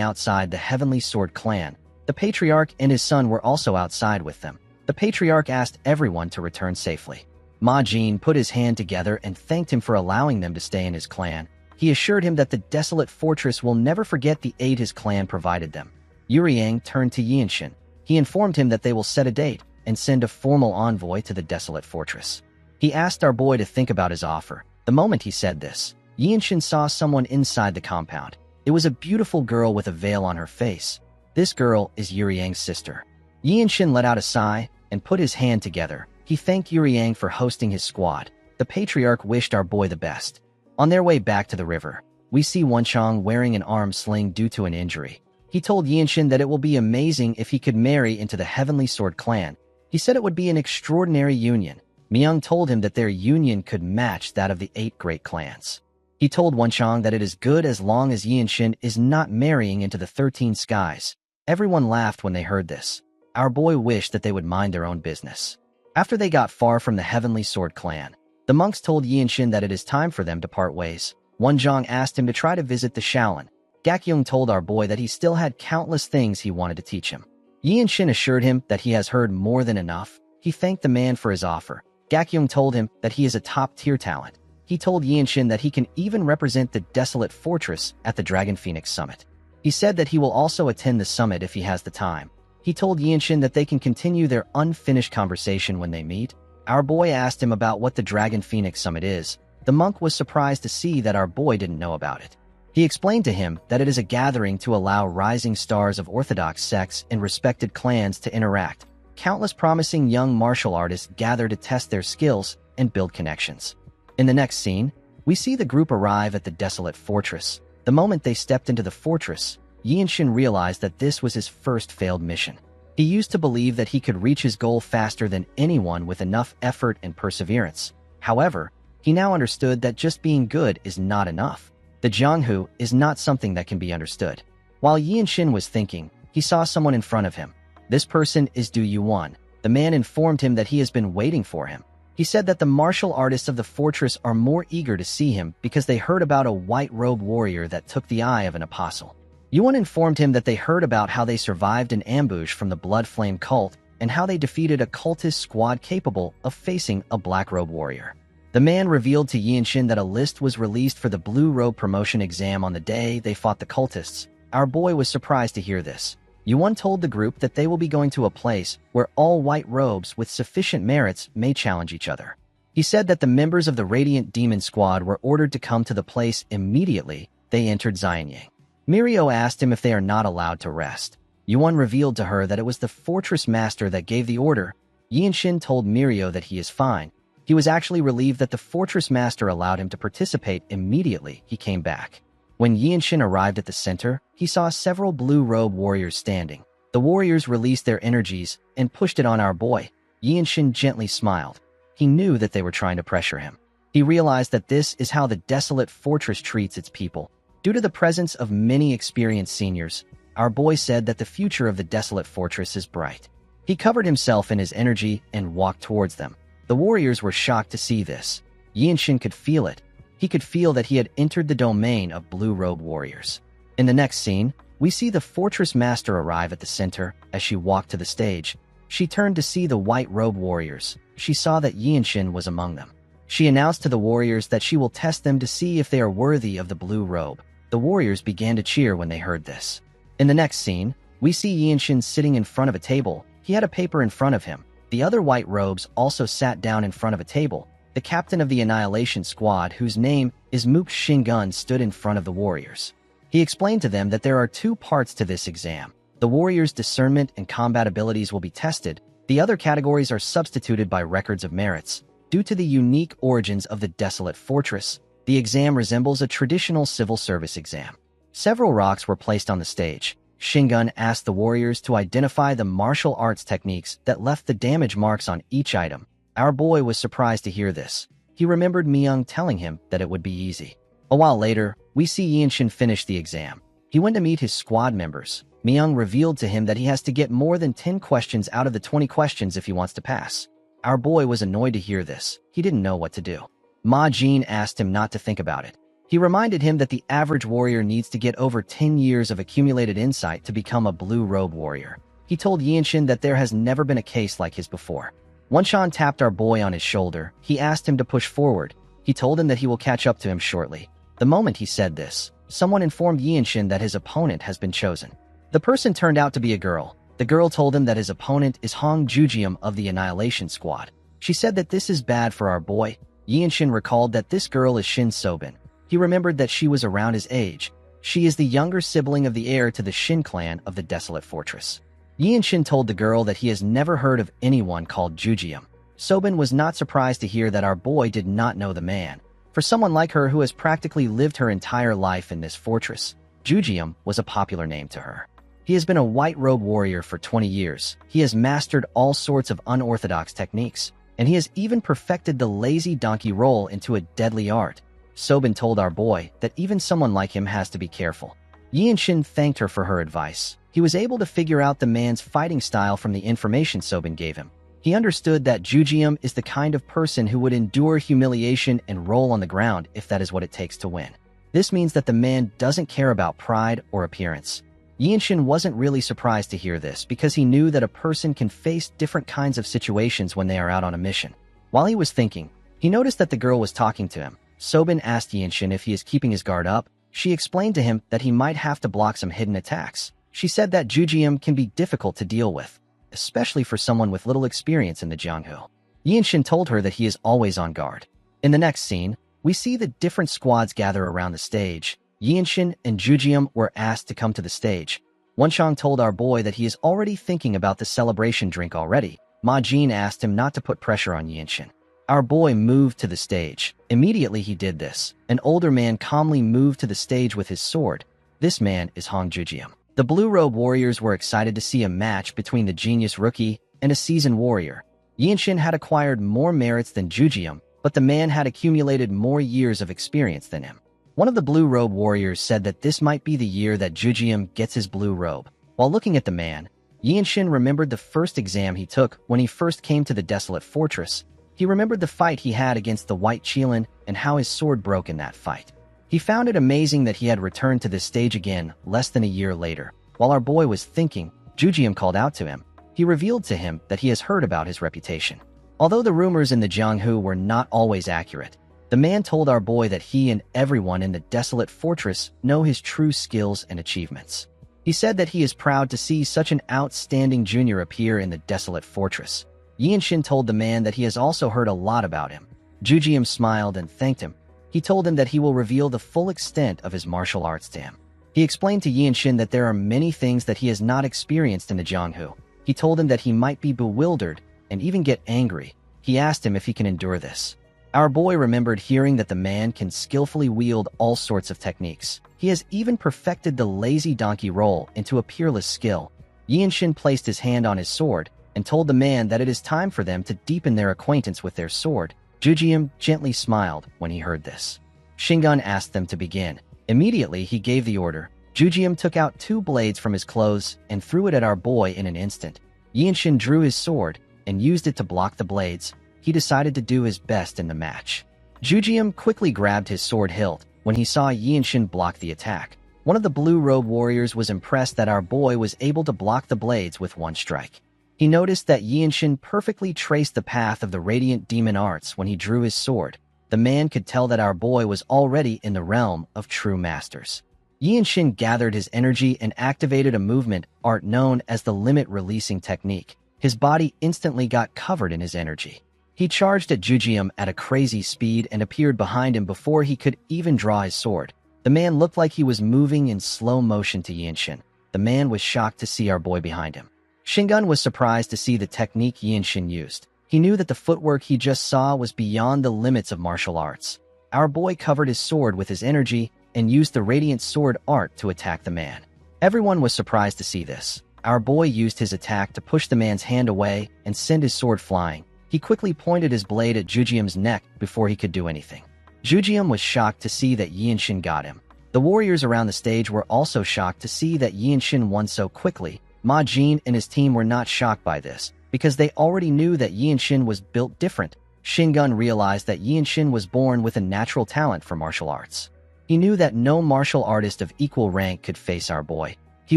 Speaker 1: outside the Heavenly Sword clan. The Patriarch and his son were also outside with them. The Patriarch asked everyone to return safely. Ma Jin put his hand together and thanked him for allowing them to stay in his clan. He assured him that the desolate fortress will never forget the aid his clan provided them. Yuryang turned to Yinshin. He informed him that they will set a date and send a formal envoy to the desolate fortress. He asked our boy to think about his offer. The moment he said this, Yinshin saw someone inside the compound. It was a beautiful girl with a veil on her face. This girl is Yuryang's sister. Yinshin let out a sigh and put his hand together. He thanked Yuryang for hosting his squad. The Patriarch wished our boy the best. On their way back to the river, we see Wenchang wearing an arm sling due to an injury. He told Yinshin that it will be amazing if he could marry into the Heavenly Sword clan. He said it would be an extraordinary union. Myung told him that their union could match that of the 8 great clans. He told Wenchang that it is good as long as Yinshin is not marrying into the 13 skies. Everyone laughed when they heard this. Our boy wished that they would mind their own business. After they got far from the Heavenly Sword clan, the monks told Yinshin that it is time for them to part ways. Wenchang asked him to try to visit the Shaolin. Gakyung told our boy that he still had countless things he wanted to teach him. Yinshin assured him that he has heard more than enough. He thanked the man for his offer. Gakyung told him that he is a top-tier talent. He told Yinshin that he can even represent the desolate fortress at the Dragon Phoenix Summit. He said that he will also attend the summit if he has the time. He told Yinshin that they can continue their unfinished conversation when they meet. Our boy asked him about what the Dragon Phoenix Summit is. The monk was surprised to see that our boy didn't know about it. He explained to him that it is a gathering to allow rising stars of orthodox sects and respected clans to interact. Countless promising young martial artists gather to test their skills and build connections. In the next scene, we see the group arrive at the desolate fortress. The moment they stepped into the fortress, Yinshin realized that this was his first failed mission. He used to believe that he could reach his goal faster than anyone with enough effort and perseverance. However, he now understood that just being good is not enough. The Jianghu is not something that can be understood. While Yinshin was thinking, he saw someone in front of him. This person is Du Yuan. The man informed him that he has been waiting for him. He said that the martial artists of the fortress are more eager to see him because they heard about a white-robed warrior that took the eye of an apostle. Yuan informed him that they heard about how they survived an ambush from the Blood Flame cult and how they defeated a cultist squad capable of facing a black-robe warrior. The man revealed to Yinshin that a list was released for the Blue Robe promotion exam on the day they fought the cultists. Our boy was surprised to hear this. Yuan told the group that they will be going to a place where all white robes with sufficient merits may challenge each other. He said that the members of the Radiant Demon Squad were ordered to come to the place immediately they entered Xianyang. Mirio asked him if they are not allowed to rest. Yuan revealed to her that it was the fortress master that gave the order. Yinshin told Mirio that he is fine. He was actually relieved that the fortress master allowed him to participate immediately he came back. When Yinshin arrived at the center, he saw several blue-robe warriors standing. The warriors released their energies and pushed it on our boy. Yinshin gently smiled. He knew that they were trying to pressure him. He realized that this is how the desolate fortress treats its people. Due to the presence of many experienced seniors, our boy said that the future of the desolate fortress is bright. He covered himself in his energy and walked towards them. The warriors were shocked to see this. Yinshin could feel it. He could feel that he had entered the domain of blue-robe warriors. In the next scene, we see the fortress master arrive at the center. As she walked to the stage, she turned to see the white-robe warriors. She saw that Yinshin was among them. She announced to the warriors that she will test them to see if they are worthy of the blue robe. The warriors began to cheer when they heard this. In the next scene, we see Yinshin sitting in front of a table. He had a paper in front of him. The other white robes also sat down in front of a table. The captain of the Annihilation Squad, whose name is Mook Shingun, stood in front of the warriors. He explained to them that there are 2 parts to this exam. The warriors' discernment and combat abilities will be tested. The other categories are substituted by records of merits. Due to the unique origins of the desolate fortress, the exam resembles a traditional civil service exam. Several rocks were placed on the stage. Shingun asked the warriors to identify the martial arts techniques that left the damage marks on each item. Our boy was surprised to hear this. He remembered Myung telling him that it would be easy. A while later, we see Yinshin finish the exam. He went to meet his squad members. Myung revealed to him that he has to get more than 10 questions out of the 20 questions if he wants to pass. Our boy was annoyed to hear this. He didn't know what to do. Ma Jin asked him not to think about it. He reminded him that the average warrior needs to get over 10 years of accumulated insight to become a blue robe warrior. He told Yinshin that there has never been a case like his before. Wanshan tapped our boy on his shoulder. He asked him to push forward. He told him that he will catch up to him shortly. The moment he said this, someone informed Yinshin that his opponent has been chosen. The person turned out to be a girl. The girl told him that his opponent is Hong Jujium of the Annihilation Squad. She said that this is bad for our boy. Yinshin recalled that this girl is Shin Sobin. He remembered that she was around his age. She is the younger sibling of the heir to the Shin clan of the Desolate Fortress. Yinshin told the girl that he has never heard of anyone called Jujium. Sobin was not surprised to hear that our boy did not know the man. For someone like her who has practically lived her entire life in this fortress, Jujium was a popular name to her. He has been a white robe warrior for 20 years. He has mastered all sorts of unorthodox techniques, and he has even perfected the lazy donkey roll into a deadly art. Sobin told our boy that even someone like him has to be careful. Yinshin thanked her for her advice. He was able to figure out the man's fighting style from the information Sobin gave him. He understood that Jujium is the kind of person who would endure humiliation and roll on the ground if that is what it takes to win. This means that the man doesn't care about pride or appearance. Yinshin wasn't really surprised to hear this because he knew that a person can face different kinds of situations when they are out on a mission. While he was thinking, he noticed that the girl was talking to him. Sobin asked Yinshin if he is keeping his guard up. She explained to him that he might have to block some hidden attacks. She said that Jujium can be difficult to deal with, especially for someone with little experience in the Jianghu. Yinshin told her that he is always on guard. In the next scene, we see the different squads gather around the stage. Yinshin and Jujium were asked to come to the stage. Wenshang told our boy that he is already thinking about the celebration drink already. Ma Jin asked him not to put pressure on Yinshin. Our boy moved to the stage. Immediately he did this. An older man calmly moved to the stage with his sword. This man is Hong Jujium. The Blue Robe Warriors were excited to see a match between the genius rookie and a seasoned warrior. Yinshin had acquired more merits than Jujium, but the man had accumulated more years of experience than him. One of the Blue Robe Warriors said that this might be the year that Jujium gets his blue robe. While looking at the man, Yinshin remembered the first exam he took when he first came to the Desolate Fortress. He remembered the fight he had against the White Qilin and how his sword broke in that fight. He found it amazing that he had returned to this stage again less than a year later. While our boy was thinking, Jujium called out to him. He revealed to him that he has heard about his reputation. Although the rumors in the Jianghu were not always accurate, the man told our boy that he and everyone in the Desolate Fortress know his true skills and achievements. He said that he is proud to see such an outstanding junior appear in the Desolate Fortress. Yinshin told the man that he has also heard a lot about him. Jujium smiled and thanked him. He told him that he will reveal the full extent of his martial arts to him. He explained to Yinshin that there are many things that he has not experienced in the Jianghu. He told him that he might be bewildered and even get angry. He asked him if he can endure this. Our boy remembered hearing that the man can skillfully wield all sorts of techniques. He has even perfected the lazy donkey roll into a peerless skill. Yinshin placed his hand on his sword and told the man that it is time for them to deepen their acquaintance with their sword. Jujium gently smiled when he heard this. Shingun asked them to begin. Immediately, he gave the order. Jujium took out 2 blades from his clothes and threw it at our boy in an instant. Yinshin drew his sword and used it to block the blades. He decided to do his best in the match. Jujium quickly grabbed his sword hilt when he saw Yinshin block the attack. One of the Blue Robe Warriors was impressed that our boy was able to block the blades with one strike. He noticed that Yinshin perfectly traced the path of the Radiant Demon Arts when he drew his sword. The man could tell that our boy was already in the realm of true masters. Yinshin gathered his energy and activated a movement art known as the Limit Releasing Technique. His body instantly got covered in his energy. He charged at Jujium at a crazy speed and appeared behind him before he could even draw his sword. The man looked like he was moving in slow motion to Yinshin. The man was shocked to see our boy behind him. Shingun was surprised to see the technique Yinshin used. He knew that the footwork he just saw was beyond the limits of martial arts. Our boy covered his sword with his energy and used the Radiant Sword art to attack the man. Everyone was surprised to see this. Our boy used his attack to push the man's hand away and send his sword flying. He quickly pointed his blade at Jujium's neck before he could do anything. Jujium was shocked to see that Yinshin got him. The warriors around the stage were also shocked to see that Yinshin won so quickly. Ma Jin and his team were not shocked by this, because they already knew that Yinshin was built different. Shingun realized that Yinshin was born with a natural talent for martial arts. He knew that no martial artist of equal rank could face our boy. He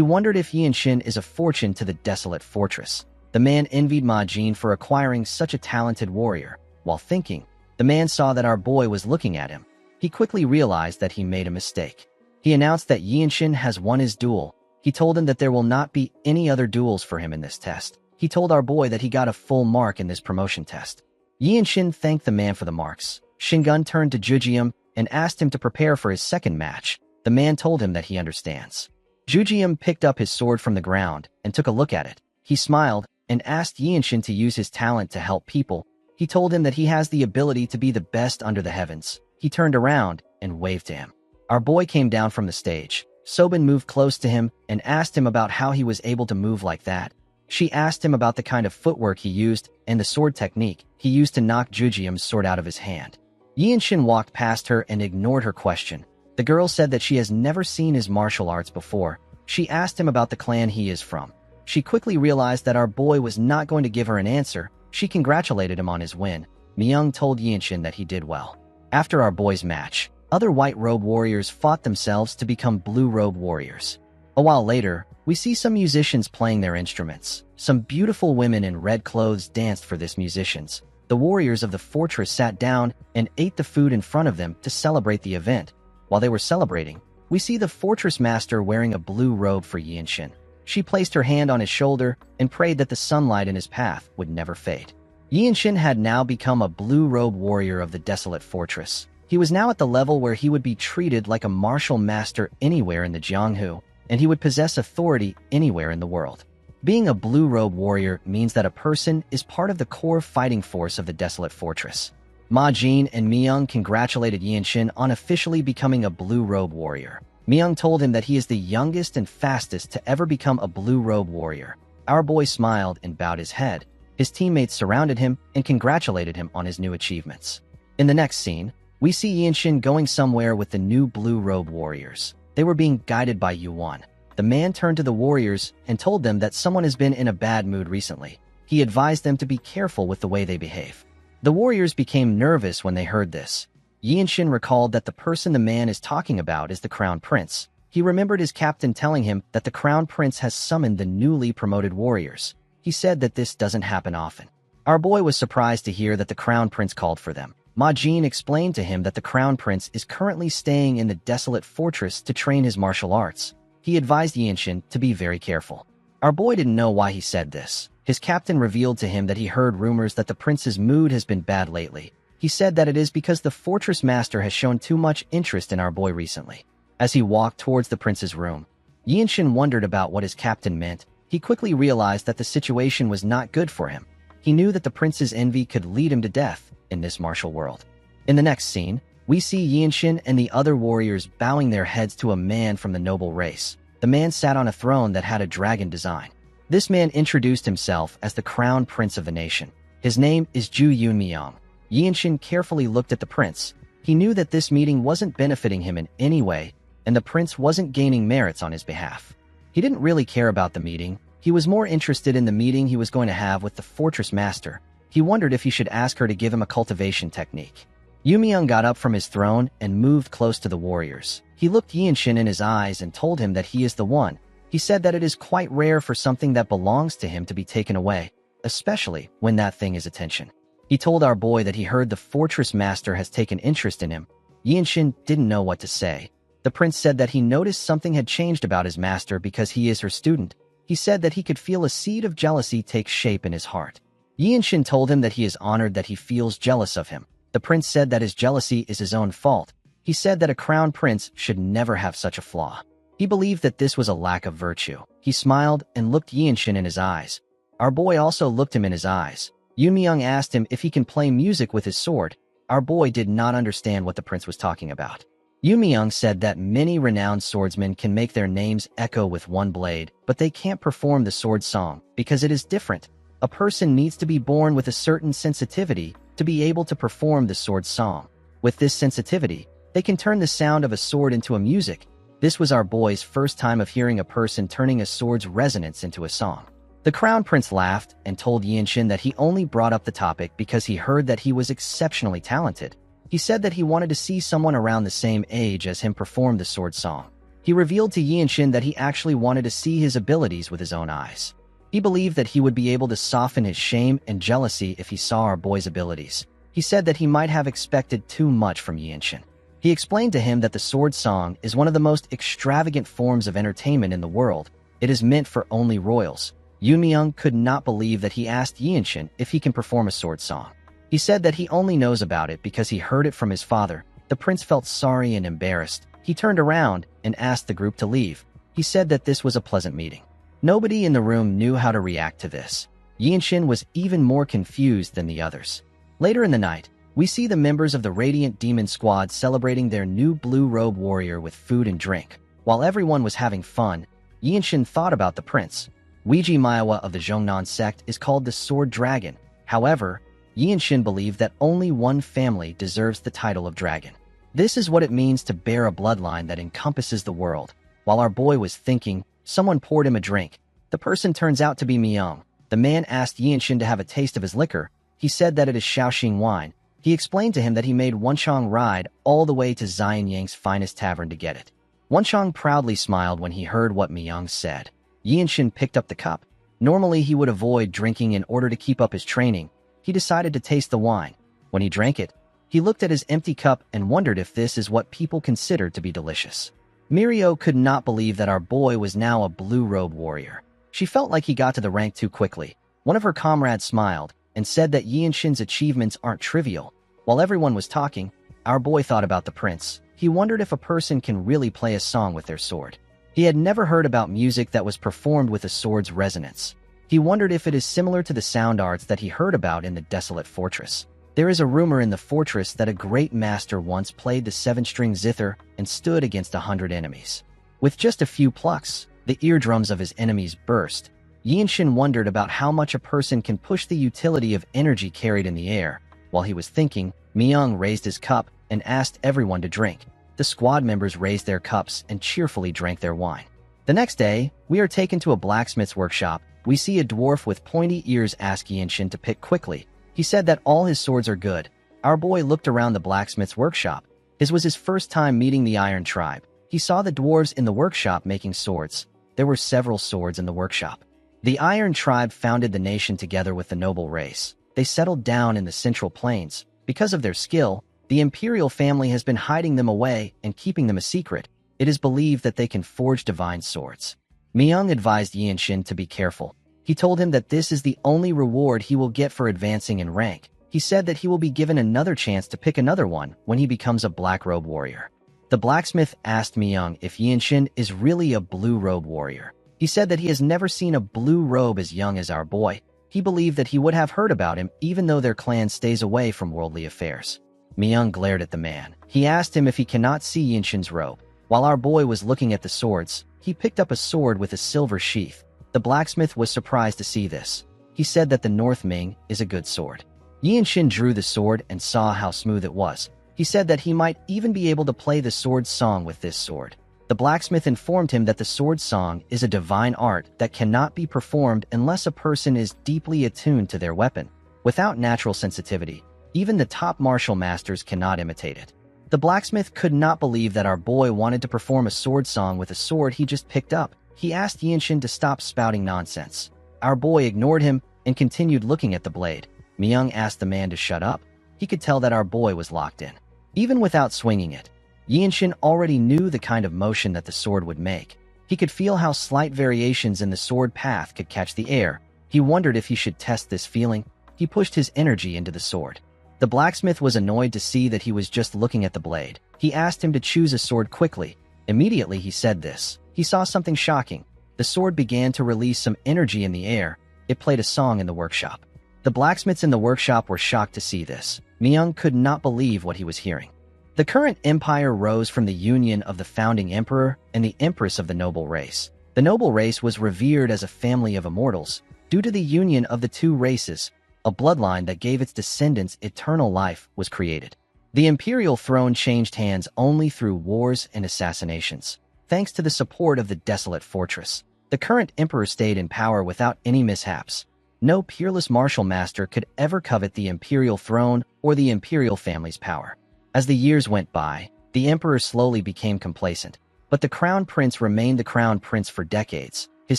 Speaker 1: wondered if Yinshin is a fortune to the desolate fortress. The man envied Ma Jin for acquiring such a talented warrior. While thinking, the man saw that our boy was looking at him. He quickly realized that he made a mistake. He announced that Yinshin has won his duel. He told him that there will not be any other duels for him in this test. He told our boy that he got a full mark in this promotion test. Yinshin thanked the man for the marks. Shingun turned to Jujium and asked him to prepare for his second match. The man told him that he understands. Jujium picked up his sword from the ground and took a look at it. He smiled and asked Yinshin to use his talent to help people. He told him that he has the ability to be the best under the heavens. He turned around and waved to him. Our boy came down from the stage. Sobin moved close to him and asked him about how he was able to move like that. She asked him about the kind of footwork he used and the sword technique he used to knock Jujium's sword out of his hand. Yinshin walked past her and ignored her question. The girl said that she has never seen his martial arts before. She asked him about the clan he is from. She quickly realized that our boy was not going to give her an answer. She congratulated him on his win. Myung told Yinshin that he did well. After our boy's match, other white-robe warriors fought themselves to become blue-robe warriors. A while later, we see some musicians playing their instruments. Some beautiful women in red clothes danced for these musicians. The warriors of the fortress sat down and ate the food in front of them to celebrate the event. While they were celebrating, we see the fortress master wearing a blue robe for Yinshin. She placed her hand on his shoulder and prayed that the sunlight in his path would never fade. Yinshin had now become a blue-robe warrior of the desolate fortress. He was now at the level where he would be treated like a martial master anywhere in the Jianghu, and he would possess authority anywhere in the world. Being a blue-robe warrior means that a person is part of the core fighting force of the desolate fortress. Ma Jin and Myung congratulated Yinshin on officially becoming a blue-robe warrior. Myung told him that he is the youngest and fastest to ever become a blue-robe warrior. Our boy smiled and bowed his head. His teammates surrounded him and congratulated him on his new achievements. In the next scene, we see Yinshin going somewhere with the new blue-robe warriors. They were being guided by Yuan. The man turned to the warriors and told them that someone has been in a bad mood recently. He advised them to be careful with the way they behave. The warriors became nervous when they heard this. Yinshin recalled that the person the man is talking about is the Crown Prince. He remembered his captain telling him that the Crown Prince has summoned the newly promoted warriors. He said that this doesn't happen often. Our boy was surprised to hear that the Crown Prince called for them. Ma Jin explained to him that the Crown Prince is currently staying in the desolate fortress to train his martial arts. He advised Yinshin to be very careful. Our boy didn't know why he said this. His captain revealed to him that he heard rumors that the prince's mood has been bad lately. He said that it is because the fortress master has shown too much interest in our boy recently. As he walked towards the prince's room, Yinshin wondered about what his captain meant. He quickly realized that the situation was not good for him. He knew that the prince's envy could lead him to death in this martial world. In the next scene, we see Yinshin and the other warriors bowing their heads to a man from the noble race. The man sat on a throne that had a dragon design. This man introduced himself as the crown prince of the nation. His name is Ju Yunmyong. Yinshin carefully looked at the prince. He knew that this meeting wasn't benefiting him in any way, and the prince wasn't gaining merits on his behalf. He didn't really care about the meeting. He was more interested in the meeting he was going to have with the fortress master. He wondered if he should ask her to give him a cultivation technique. Yumyong got up from his throne and moved close to the warriors. He looked Yinshin in his eyes and told him that he is the one. He said that it is quite rare for something that belongs to him to be taken away, especially when that thing is attention. He told our boy that he heard the fortress master has taken interest in him. Yinshin didn't know what to say. The prince said that he noticed something had changed about his master because he is her student. He said that he could feel a seed of jealousy take shape in his heart. Yinshin told him that he is honored that he feels jealous of him. The prince said that his jealousy is his own fault. He said that a crown prince should never have such a flaw. He believed that this was a lack of virtue. He smiled and looked Yinshin in his eyes. Our boy also looked him in his eyes. Yunmyong asked him if he can play music with his sword. Our boy did not understand what the prince was talking about. Yunmyong said that many renowned swordsmen can make their names echo with one blade, but they can't perform the sword song because it is different. A person needs to be born with a certain sensitivity to be able to perform the sword song. With this sensitivity, they can turn the sound of a sword into a music. This was our boy's first time of hearing a person turning a sword's resonance into a song. The crown prince laughed and told Yinshin that he only brought up the topic because he heard that he was exceptionally talented. He said that he wanted to see someone around the same age as him perform the sword song. He revealed to Yinshin that he actually wanted to see his abilities with his own eyes. He believed that he would be able to soften his shame and jealousy if he saw our boy's abilities. He said that he might have expected too much from Yinshin. He explained to him that the sword song is one of the most extravagant forms of entertainment in the world. It is meant for only royals. Myung could not believe that he asked Yinshin if he can perform a sword song. He said that he only knows about it because he heard it from his father. The prince felt sorry and embarrassed. He turned around and asked the group to leave. He said that this was a pleasant meeting. Nobody in the room knew how to react to this. Yinshin was even more confused than the others. Later in the night, we see the members of the Radiant Demon Squad celebrating their new blue robe warrior with food and drink. While everyone was having fun, Yinshin thought about the prince. Weiji Manhwa of the Zhongnan sect is called the Sword Dragon. However, Yinshin believed that only one family deserves the title of dragon. This is what it means to bear a bloodline that encompasses the world. While our boy was thinking, someone poured him a drink. The person turns out to be Myung. The man asked Yinshin to have a taste of his liquor. He said that it is Shaoxing wine. He explained to him that he made Wenchong ride all the way to Xian Yang's finest tavern to get it. Wenchong proudly smiled when he heard what Myung said. Yinshin picked up the cup. Normally, he would avoid drinking in order to keep up his training. He decided to taste the wine. When he drank it, he looked at his empty cup and wondered if this is what people considered to be delicious. Mirio could not believe that our boy was now a blue robe warrior. She felt like he got to the rank too quickly. One of her comrades smiled and said that Yinshin's achievements aren't trivial. While everyone was talking, our boy thought about the prince. He wondered if a person can really play a song with their sword. He had never heard about music that was performed with a sword's resonance. He wondered if it is similar to the sound arts that he heard about in the desolate fortress. There is a rumor in the fortress that a great master once played the 7-string zither and stood against 100 enemies. With just a few plucks, the eardrums of his enemies burst. Yinshin wondered about how much a person can push the utility of energy carried in the air. While he was thinking, Myung raised his cup and asked everyone to drink. The squad members raised their cups and cheerfully drank their wine. The next day, we are taken to a blacksmith's workshop. We see a dwarf with pointy ears ask Yinshin to pick quickly. He said that all his swords are good. Our boy looked around the blacksmith's workshop. His was his first time meeting the Iron Tribe. He saw the dwarves in the workshop making swords. There were several swords in the workshop. The Iron Tribe founded the nation together with the noble race. They settled down in the Central Plains. Because of their skill, the imperial family has been hiding them away and keeping them a secret. It is believed that they can forge divine swords. Myung advised Yinshin to be careful. He told him that this is the only reward he will get for advancing in rank. He said that he will be given another chance to pick another one when he becomes a black robe warrior. The blacksmith asked Myung if Yinshin is really a blue robe warrior. He said that he has never seen a blue robe as young as our boy. He believed that he would have heard about him even though their clan stays away from worldly affairs. Myung glared at the man. He asked him if he cannot see Yinshin's robe. While our boy was looking at the swords, he picked up a sword with a silver sheath. The blacksmith was surprised to see this. He said that the North Ming is a good sword. Yinshin drew the sword and saw how smooth it was. He said that he might even be able to play the sword song with this sword. The blacksmith informed him that the sword song is a divine art that cannot be performed unless a person is deeply attuned to their weapon. Without natural sensitivity, even the top martial masters cannot imitate it. The blacksmith could not believe that our boy wanted to perform a sword song with a sword he just picked up. He asked Yinshin to stop spouting nonsense. Our boy ignored him and continued looking at the blade. Myung asked the man to shut up. He could tell that our boy was locked in. Even without swinging it, Yinshin already knew the kind of motion that the sword would make. He could feel how slight variations in the sword path could catch the air. He wondered if he should test this feeling. He pushed his energy into the sword. The blacksmith was annoyed to see that he was just looking at the blade. He asked him to choose a sword quickly. Immediately he said this. He saw something shocking. The sword began to release some energy in the air. It played a song in the workshop. The blacksmiths in the workshop were shocked to see this. Myung could not believe what he was hearing. The current empire rose from the union of the founding emperor and the empress of the noble race. The noble race was revered as a family of immortals. Due to the union of the two races, a bloodline that gave its descendants eternal life was created. The imperial throne changed hands only through wars and assassinations. Thanks to the support of the desolate fortress, the current emperor stayed in power without any mishaps. No peerless martial master could ever covet the imperial throne or the imperial family's power. As the years went by, the emperor slowly became complacent, but the crown prince remained the crown prince for decades. His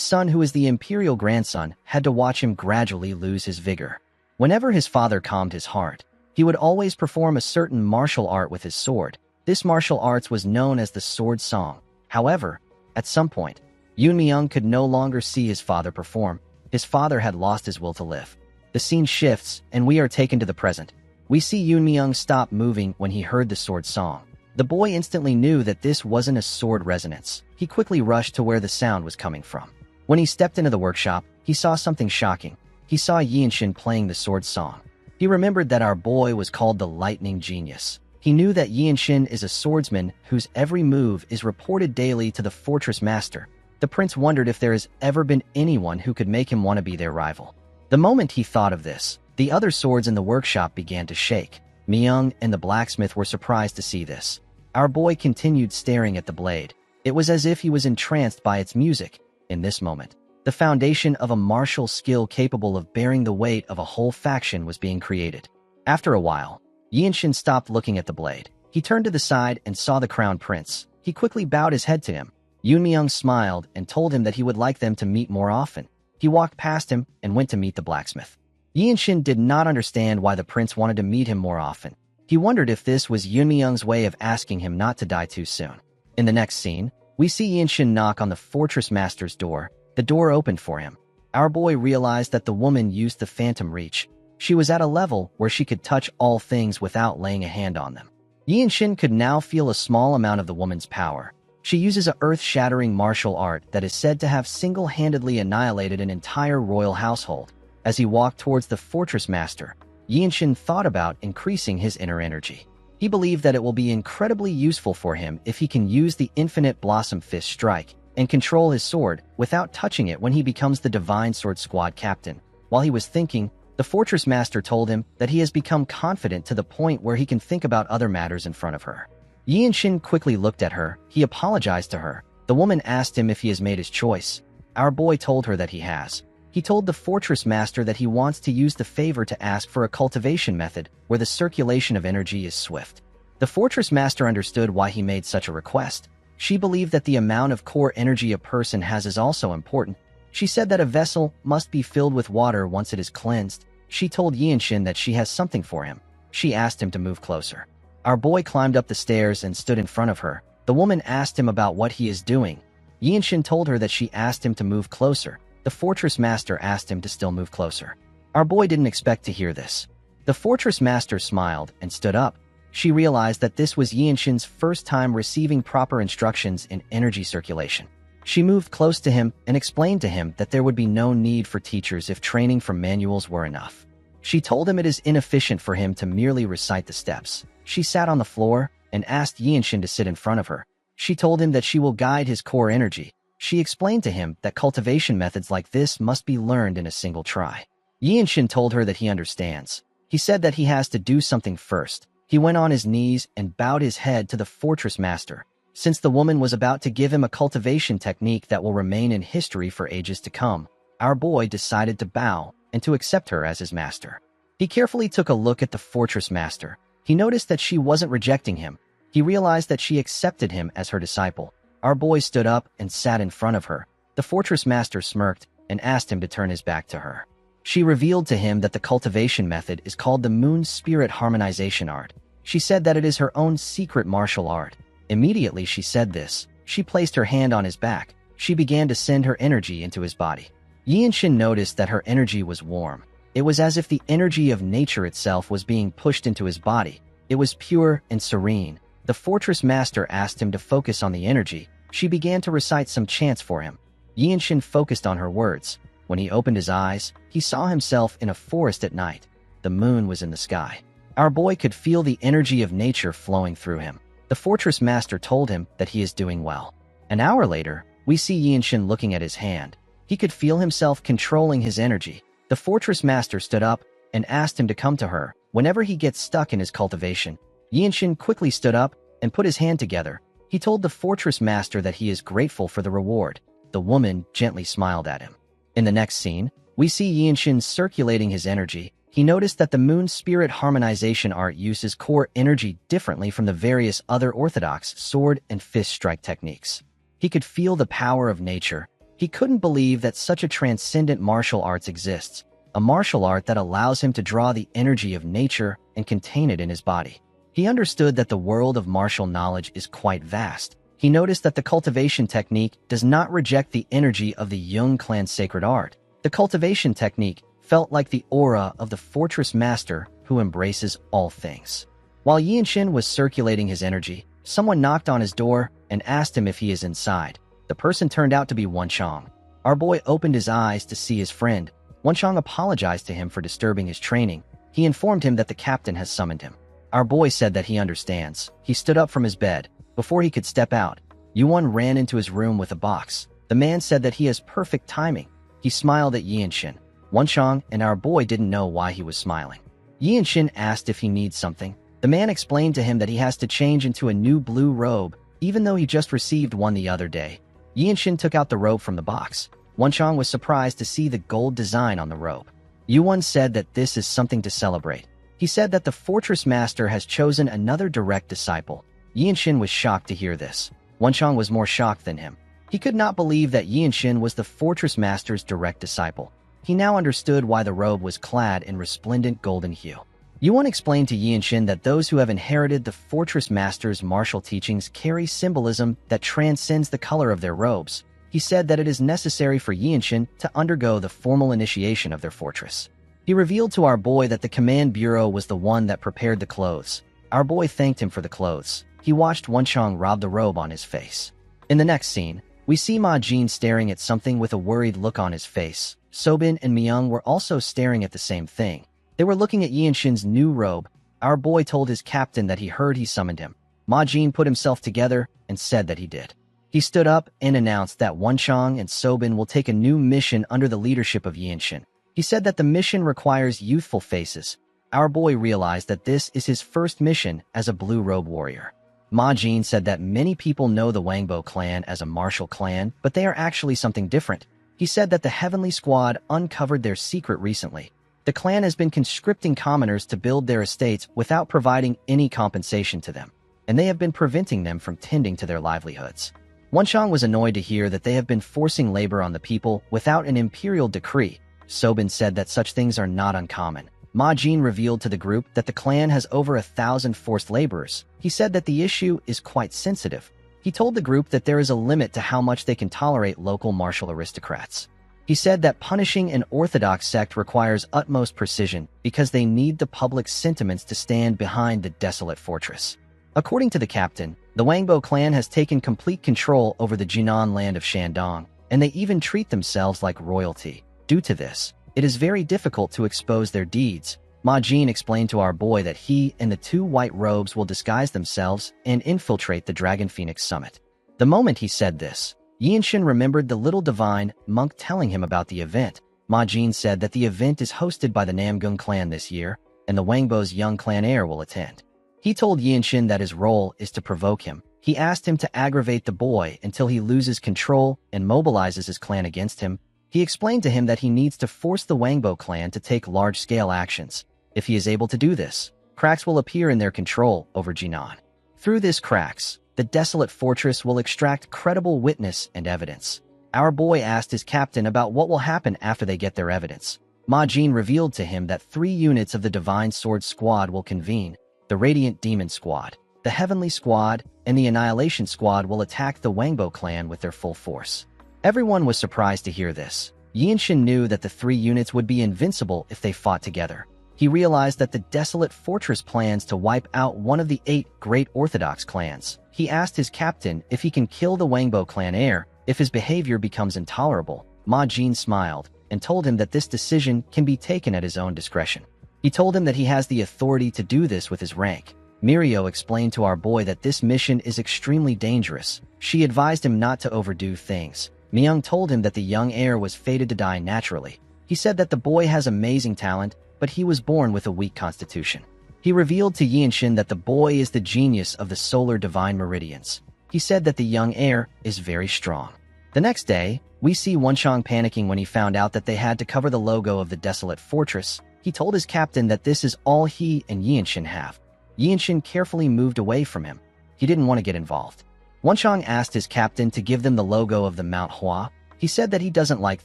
Speaker 1: son, who is the imperial grandson, had to watch him gradually lose his vigor. Whenever his father calmed his heart, he would always perform a certain martial art with his sword. This martial arts was known as the sword song. However, at some point, Yoon Myung could no longer see his father perform. His father had lost his will to live. The scene shifts, and we are taken to the present. We see Yoon Myung stop moving when he heard the sword song. The boy instantly knew that this wasn't a sword resonance. He quickly rushed to where the sound was coming from. When he stepped into the workshop, he saw something shocking. He saw Yinshin playing the sword song. He remembered that our boy was called the Lightning Genius. He knew that Yinshin is a swordsman whose every move is reported daily to the fortress master. The prince wondered if there has ever been anyone who could make him want to be their rival. The moment he thought of this, the other swords in the workshop began to shake. Myung and the blacksmith were surprised to see this. Our boy continued staring at the blade. It was as if he was entranced by its music. In this moment, the foundation of a martial skill capable of bearing the weight of a whole faction was being created. After a while, Yinshin stopped looking at the blade. He turned to the side and saw the crown prince. He quickly bowed his head to him. Yoon Myung smiled and told him that he would like them to meet more often. He walked past him and went to meet the blacksmith. Yinshin did not understand why the prince wanted to meet him more often. He wondered if this was Yoon Myung's way of asking him not to die too soon. In the next scene, we see Yinshin knock on the fortress master's door. The door opened for him. Our boy realized that the woman used the phantom reach. She was at a level where she could touch all things without laying a hand on them. Yinshin could now feel a small amount of the woman's power. She uses a earth-shattering martial art that is said to have single-handedly annihilated an entire royal household. As he walked towards the fortress master, Yinshin thought about increasing his inner energy. He believed that it will be incredibly useful for him if he can use the infinite blossom fist strike and control his sword without touching it when he becomes the Divine Sword Squad captain. While he was thinking, the fortress master told him that he has become confident to the point where he can think about other matters in front of her. Yinshin quickly looked at her. He apologized to her. The woman asked him if he has made his choice. Our boy told her that he has. He told the fortress master that he wants to use the favor to ask for a cultivation method where the circulation of energy is swift. The fortress master understood why he made such a request. She believed that the amount of core energy a person has is also important. She said that a vessel must be filled with water once it is cleansed. She told Yinshin that she has something for him. She asked him to move closer. Our boy climbed up the stairs and stood in front of her. The woman asked him about what he is doing. Yinshin told her that she asked him to move closer. The fortress master asked him to still move closer. Our boy didn't expect to hear this. The fortress master smiled and stood up. She realized that this was Yinshin's first time receiving proper instructions in energy circulation. She moved close to him and explained to him that there would be no need for teachers if training from manuals were enough. She told him it is inefficient for him to merely recite the steps. She sat on the floor and asked Yinshin to sit in front of her. She told him that she will guide his core energy. She explained to him that cultivation methods like this must be learned in a single try. Yinshin told her that he understands. He said that he has to do something first. He went on his knees and bowed his head to the fortress master. Since the woman was about to give him a cultivation technique that will remain in history for ages to come, our boy decided to bow and to accept her as his master. He carefully took a look at the fortress master. He noticed that she wasn't rejecting him. He realized that she accepted him as her disciple. Our boy stood up and sat in front of her. The fortress master smirked and asked him to turn his back to her. She revealed to him that the cultivation method is called the Moon Spirit Harmonization Art. She said that it is her own secret martial art. Immediately she said this, she placed her hand on his back. She began to send her energy into his body. Yinshin noticed that her energy was warm. It was as if the energy of nature itself was being pushed into his body. It was pure and serene. The fortress master asked him to focus on the energy. She began to recite some chants for him. Yinshin focused on her words. When he opened his eyes, he saw himself in a forest at night. The moon was in the sky. Our boy could feel the energy of nature flowing through him. The fortress master told him that he is doing well. An hour later, we see Yinshin looking at his hand. He could feel himself controlling his energy. The fortress master stood up and asked him to come to her. Whenever he gets stuck in his cultivation, Yinshin quickly stood up and put his hand together. He told the fortress master that he is grateful for the reward. The woman gently smiled at him. In the next scene, we see Yinshin circulating his energy. He noticed that the moon spirit harmonization art uses core energy differently from the various other orthodox sword and fist strike techniques. He could feel the power of nature. He couldn't believe that such a transcendent martial arts exists, a martial art that allows him to draw the energy of nature and contain it in his body. He understood that the world of martial knowledge is quite vast. He noticed that the cultivation technique does not reject the energy of the Jung clan's sacred art. The cultivation technique felt like the aura of the fortress master who embraces all things. While Yinshin was circulating his energy, someone knocked on his door and asked him if he is inside. The person turned out to be Wenchang. Our boy opened his eyes to see his friend. Wenchang apologized to him for disturbing his training. He informed him that the captain has summoned him. Our boy said that he understands. He stood up from his bed. Before he could step out, Yuan ran into his room with a box. The man said that he has perfect timing. He smiled at Yinshin. Wenchang and our boy didn't know why he was smiling. Yinshin asked if he needs something. The man explained to him that he has to change into a new blue robe, even though he just received one the other day. Yinshin took out the robe from the box. Wenchang was surprised to see the gold design on the robe. Yuan said that this is something to celebrate. He said that the fortress master has chosen another direct disciple. Yinshin was shocked to hear this. Wenchang was more shocked than him. He could not believe that Yinshin was the fortress master's direct disciple. He now understood why the robe was clad in resplendent golden hue. Yuan explained to Yinshin that those who have inherited the fortress master's martial teachings carry symbolism that transcends the color of their robes. He said that it is necessary for Yinshin to undergo the formal initiation of their fortress. He revealed to our boy that the command bureau was the one that prepared the clothes. Our boy thanked him for the clothes. He watched Wenchang rob the robe on his face. In the next scene, we see Ma Jin staring at something with a worried look on his face. Sobin and Myung were also staring at the same thing. They were looking at Yinshin's new robe. Our boy told his captain that he heard he summoned him. Ma Jin put himself together and said that he did. He stood up and announced that Wenchang and Sobin will take a new mission under the leadership of Yinshin. He said that the mission requires youthful faces. Our boy realized that this is his first mission as a blue robe warrior. Ma Jin said that many people know the Wangbo clan as a martial clan, but they are actually something different. He said that the Heavenly Squad uncovered their secret recently. The clan has been conscripting commoners to build their estates without providing any compensation to them, and they have been preventing them from tending to their livelihoods. Wenchang was annoyed to hear that they have been forcing labor on the people without an imperial decree. Sobin said that such things are not uncommon. Ma Jin revealed to the group that the clan has over 1,000 forced laborers. He said that the issue is quite sensitive. He told the group that there is a limit to how much they can tolerate local martial aristocrats. He said that punishing an orthodox sect requires utmost precision because they need the public's sentiments to stand behind the desolate fortress. According to the captain, the Wangbo clan has taken complete control over the Jinan land of Shandong, and they even treat themselves like royalty. Due to this, it is very difficult to expose their deeds. Ma Jin explained to our boy that he and the two white robes will disguise themselves and infiltrate the Dragon Phoenix summit. The moment he said this, Yinshin remembered the little divine monk telling him about the event. Ma Jin said that the event is hosted by the Namgung clan this year, and the Wangbo's young clan heir will attend. He told Yinshin that his role is to provoke him. He asked him to aggravate the boy until he loses control and mobilizes his clan against him. He explained to him that he needs to force the Wangbo clan to take large-scale actions. If he is able to do this, cracks will appear in their control over Jinan. Through this cracks, the desolate fortress will extract credible witness and evidence. Our boy asked his captain about what will happen after they get their evidence. Ma Jin revealed to him that 3 units of the Divine Sword Squad will convene. The Radiant Demon Squad, the Heavenly Squad, and the Annihilation Squad will attack the Wangbo clan with their full force. Everyone was surprised to hear this. Yinshin knew that the 3 units would be invincible if they fought together. He realized that the desolate fortress plans to wipe out one of the 8 great Orthodox clans. He asked his captain if he can kill the Wangbo clan heir if his behavior becomes intolerable. Ma Jin smiled and told him that this decision can be taken at his own discretion. He told him that he has the authority to do this with his rank. Mirio explained to our boy that this mission is extremely dangerous. She advised him not to overdo things. Myung told him that the young heir was fated to die naturally. He said that the boy has amazing talent, but he was born with a weak constitution. He revealed to Yinshin that the boy is the genius of the solar divine meridians. He said that the young heir is very strong. The next day, we see Wenchang panicking when he found out that they had to cover the logo of the desolate fortress. He told his captain that this is all he and Yinshin have. Yinshin carefully moved away from him. He didn't want to get involved. Wenchang asked his captain to give them the logo of the Manhwa. He said that he doesn't like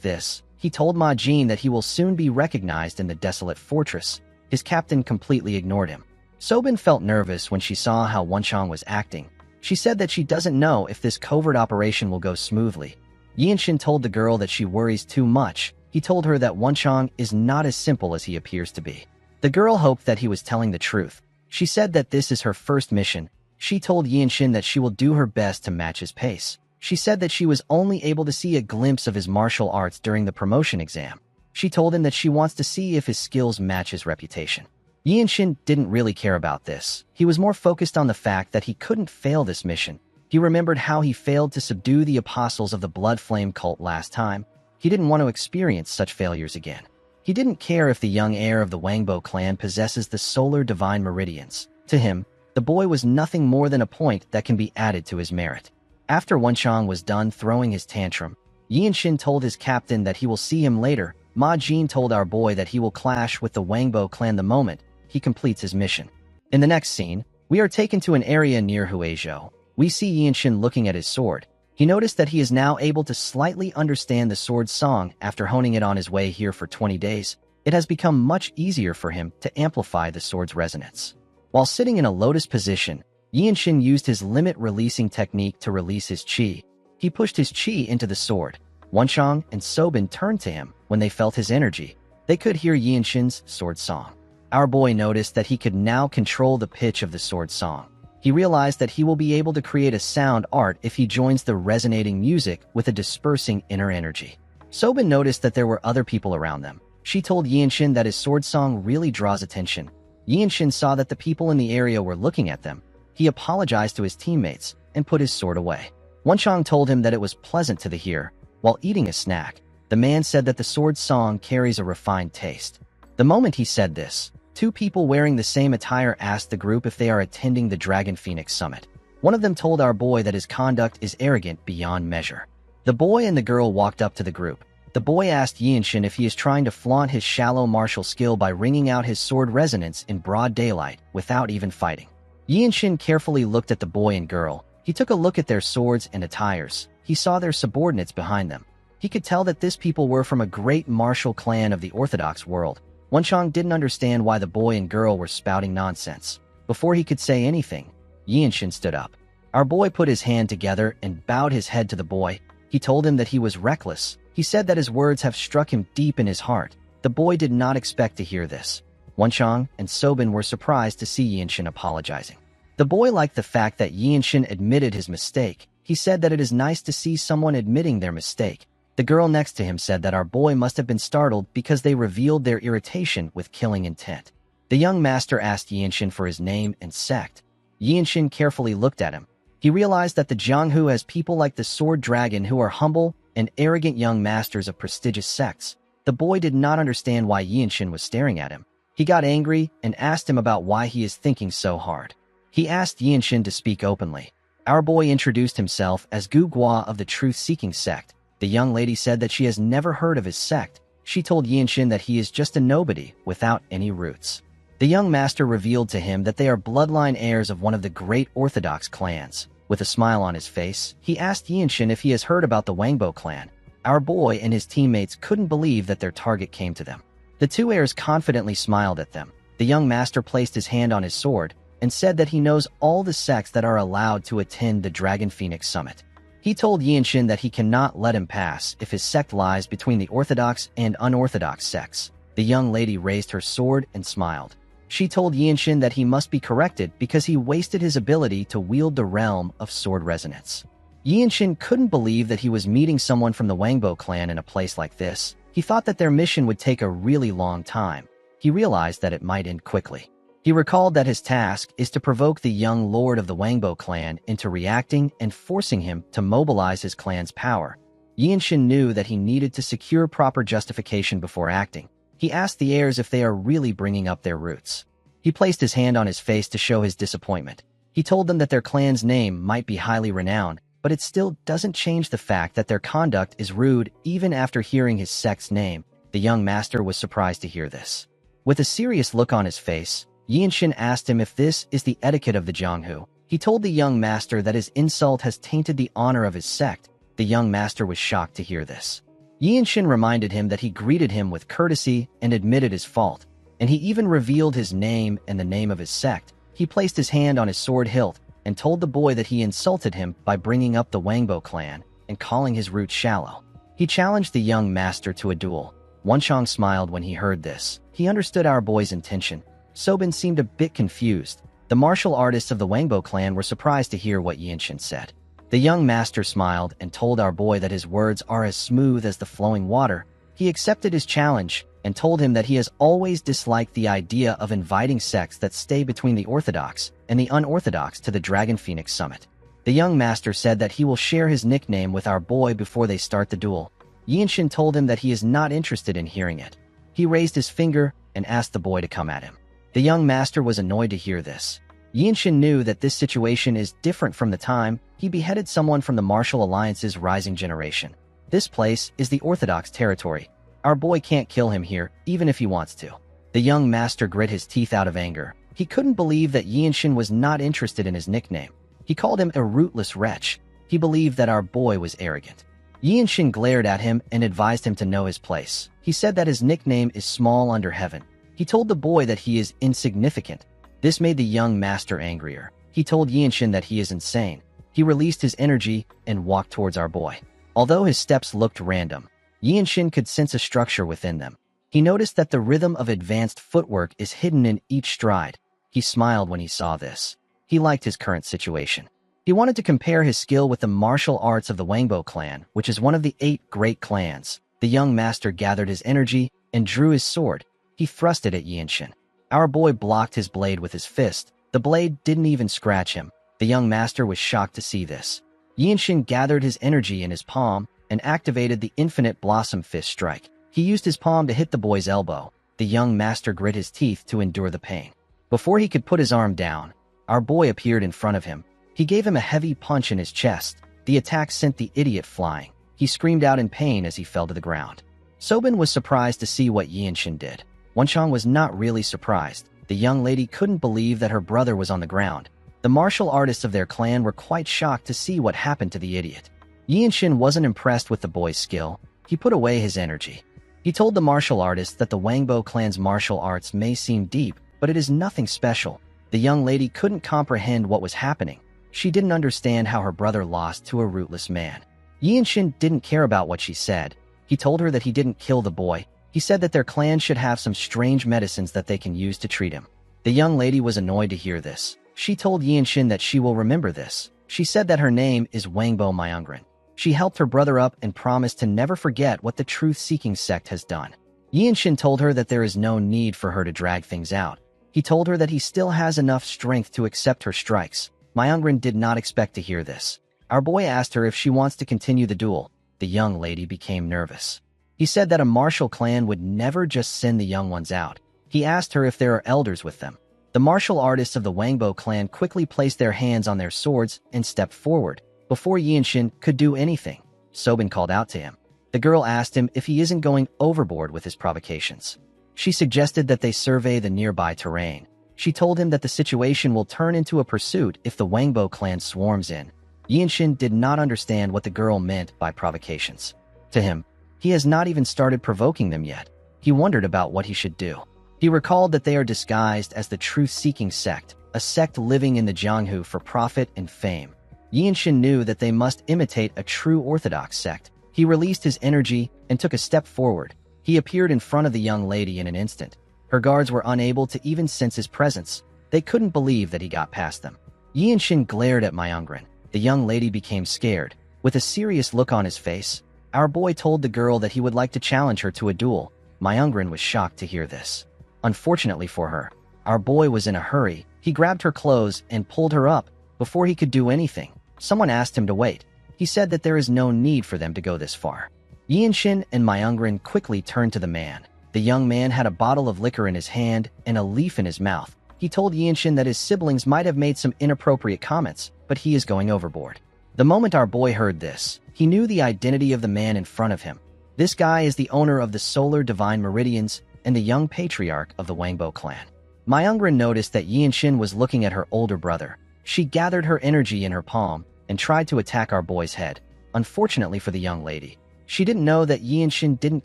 Speaker 1: this. He told Ma Jin that he will soon be recognized in the desolate fortress. His captain completely ignored him. Sobin felt nervous when she saw how Wenchang was acting. She said that she doesn't know if this covert operation will go smoothly. Yinshin told the girl that she worries too much. He told her that Wenchang is not as simple as he appears to be. The girl hoped that he was telling the truth. She said that this is her first mission. She told Yinshin that she will do her best to match his pace. She said that she was only able to see a glimpse of his martial arts during the promotion exam. She told him that she wants to see if his skills match his reputation. Yinshin didn't really care about this. He was more focused on the fact that he couldn't fail this mission. He remembered how he failed to subdue the apostles of the Blood Flame cult last time. He didn't want to experience such failures again. He didn't care if the young heir of the Wangbo clan possesses the solar divine meridians. To him, the boy was nothing more than a point that can be added to his merit. After Wenchang was done throwing his tantrum, Yinshin told his captain that he will see him later. Ma Jin told our boy that he will clash with the Wangbo clan the moment he completes his mission. In the next scene, we are taken to an area near Huizhou. We see Yinshin looking at his sword. He noticed that he is now able to slightly understand the sword's song after honing it on his way here for 20 days. It has become much easier for him to amplify the sword's resonance. While sitting in a lotus position, Yinshin used his limit-releasing technique to release his qi. He pushed his qi into the sword. Wenchang and Sobin turned to him when they felt his energy. They could hear Yinshin's sword song. Our boy noticed that he could now control the pitch of the sword song. He realized that he will be able to create a sound art if he joins the resonating music with a dispersing inner energy. Sobin noticed that there were other people around them. She told Yinshin that his sword song really draws attention. Yinshin saw that the people in the area were looking at them. He apologized to his teammates and put his sword away. Wenchang told him that it was pleasant to the hear. While eating a snack, the man said that the sword song carries a refined taste. The moment he said this, two people wearing the same attire asked the group if they are attending the Dragon Phoenix Summit. One of them told our boy that his conduct is arrogant beyond measure. The boy and the girl walked up to the group. The boy asked Yinshin if he is trying to flaunt his shallow martial skill by wringing out his sword resonance in broad daylight without even fighting. Yinshin carefully looked at the boy and girl. He took a look at their swords and attires. He saw their subordinates behind them. He could tell that these people were from a great martial clan of the Orthodox world. Wenchang didn't understand why the boy and girl were spouting nonsense. Before he could say anything, Yinshin stood up. Our boy put his hand together and bowed his head to the boy. He told him that he was reckless. He said that his words have struck him deep in his heart. The boy did not expect to hear this. Wenchang and Sobin were surprised to see Yinshin apologizing. The boy liked the fact that Yinshin admitted his mistake. He said that it is nice to see someone admitting their mistake. The girl next to him said that our boy must have been startled because they revealed their irritation with killing intent. The young master asked Yinshin for his name and sect. Yinshin carefully looked at him. He realized that the Jianghu has people like the Sword Dragon who are humble and arrogant young masters of prestigious sects. The boy did not understand why Yinshin was staring at him. He got angry and asked him about why he is thinking so hard. He asked Yinshin to speak openly. Our boy introduced himself as Gu Gua of the Truth-Seeking sect. The young lady said that she has never heard of his sect. She told Yinshin that he is just a nobody without any roots. The young master revealed to him that they are bloodline heirs of one of the great Orthodox clans. With a smile on his face, he asked Yinshin if he has heard about the Wangbo clan. Our boy and his teammates couldn't believe that their target came to them. The two heirs confidently smiled at them. The young master placed his hand on his sword and said that he knows all the sects that are allowed to attend the Dragon Phoenix Summit. He told Yinshin that he cannot let him pass if his sect lies between the Orthodox and unorthodox sects. The young lady raised her sword and smiled. She told Yinshin that he must be corrected because he wasted his ability to wield the realm of sword resonance. Yinshin couldn't believe that he was meeting someone from the Wangbo clan in a place like this. He thought that their mission would take a really long time. He realized that it might end quickly. He recalled that his task is to provoke the young lord of the Wangbo clan into reacting and forcing him to mobilize his clan's power. Yinshin knew that he needed to secure proper justification before acting. He asked the heirs if they are really bringing up their roots. He placed his hand on his face to show his disappointment. He told them that their clan's name might be highly renowned, but it still doesn't change the fact that their conduct is rude even after hearing his sect's name. The young master was surprised to hear this. With a serious look on his face, Yinshin asked him if this is the etiquette of the Jianghu. He told the young master that his insult has tainted the honor of his sect. The young master was shocked to hear this. Yinshin reminded him that he greeted him with courtesy and admitted his fault, and he even revealed his name and the name of his sect. He placed his hand on his sword hilt and told the boy that he insulted him by bringing up the Wangbo clan and calling his roots shallow. He challenged the young master to a duel. Wanchong smiled when he heard this. He understood our boy's intention. Sobin seemed a bit confused. The martial artists of the Wangbo clan were surprised to hear what Yinshin said. The young master smiled and told our boy that his words are as smooth as the flowing water. He accepted his challenge and told him that he has always disliked the idea of inviting sects that stay between the orthodox and the unorthodox to the Dragon Phoenix Summit. The young master said that he will share his nickname with our boy before they start the duel. Yinshin told him that he is not interested in hearing it. He raised his finger and asked the boy to come at him. The young master was annoyed to hear this. Yinshin knew that this situation is different from the time he beheaded someone from the Martial Alliance's rising generation. This place is the orthodox territory. Our boy can't kill him here, even if he wants to. The young master grit his teeth out of anger. He couldn't believe that Yinshin was not interested in his nickname. He called him a rootless wretch. He believed that our boy was arrogant. Yinshin glared at him and advised him to know his place. He said that his nickname is small under heaven. He told the boy that he is insignificant. This made the young master angrier. He told Yinshin that he is insane. He released his energy and walked towards our boy. Although his steps looked random, Yinshin could sense a structure within them. He noticed that the rhythm of advanced footwork is hidden in each stride. He smiled when he saw this. He liked his current situation. He wanted to compare his skill with the martial arts of the Wangbo clan, which is one of the 8 great clans. The young master gathered his energy and drew his sword. He thrust it at Yinshin. Our boy blocked his blade with his fist. The blade didn't even scratch him. The young master was shocked to see this. Yinshin gathered his energy in his palm and activated the infinite blossom fist strike. He used his palm to hit the boy's elbow. The young master grit his teeth to endure the pain. Before he could put his arm down, our boy appeared in front of him. He gave him a heavy punch in his chest. The attack sent the idiot flying. He screamed out in pain as he fell to the ground. Sobin was surprised to see what Yinshin did. Wanchong was not really surprised. The young lady couldn't believe that her brother was on the ground. The martial artists of their clan were quite shocked to see what happened to the idiot. Yinshin wasn't impressed with the boy's skill. He put away his energy. He told the martial artists that the Wangbo clan's martial arts may seem deep, but it is nothing special. The young lady couldn't comprehend what was happening. She didn't understand how her brother lost to a rootless man. Yinshin didn't care about what she said. He told her that he didn't kill the boy. He said that their clan should have some strange medicines that they can use to treat him. The young lady was annoyed to hear this. She told Yinshin that she will remember this. She said that her name is Wangbo Myungren. She helped her brother up and promised to never forget what the truth-seeking sect has done. Yinshin told her that there is no need for her to drag things out. He told her that he still has enough strength to accept her strikes. Myungren did not expect to hear this. Our boy asked her if she wants to continue the duel. The young lady became nervous. He said that a martial clan would never just send the young ones out. He asked her if there are elders with them. The martial artists of the Wangbo clan quickly placed their hands on their swords and stepped forward. Before Yinshin could do anything, Sobin called out to him. The girl asked him if he isn't going overboard with his provocations. She suggested that they survey the nearby terrain. She told him that the situation will turn into a pursuit if the Wangbo clan swarms in. Yinshin did not understand what the girl meant by provocations. To him, he has not even started provoking them yet. He wondered about what he should do. He recalled that they are disguised as the truth-seeking sect, a sect living in the Jianghu for profit and fame. Yinshin knew that they must imitate a true orthodox sect. He released his energy and took a step forward. He appeared in front of the young lady in an instant. Her guards were unable to even sense his presence. They couldn't believe that he got past them. Yinshin glared at Myungren. The young lady became scared. With a serious look on his face, our boy told the girl that he would like to challenge her to a duel. Myungren was shocked to hear this. Unfortunately for her, our boy was in a hurry. He grabbed her clothes and pulled her up. Before he could do anything, someone asked him to wait. He said that there is no need for them to go this far. Yinshin and Myungren quickly turned to the man. The young man had a bottle of liquor in his hand and a leaf in his mouth. He told Yinshin that his siblings might have made some inappropriate comments, but he is going overboard. The moment our boy heard this, he knew the identity of the man in front of him. This guy is the owner of the Solar Divine Meridians and the young patriarch of the Wangbo clan. Myungren noticed that Yinshin was looking at her older brother. She gathered her energy in her palm and tried to attack our boy's head. Unfortunately for the young lady, she didn't know that Yinshin didn't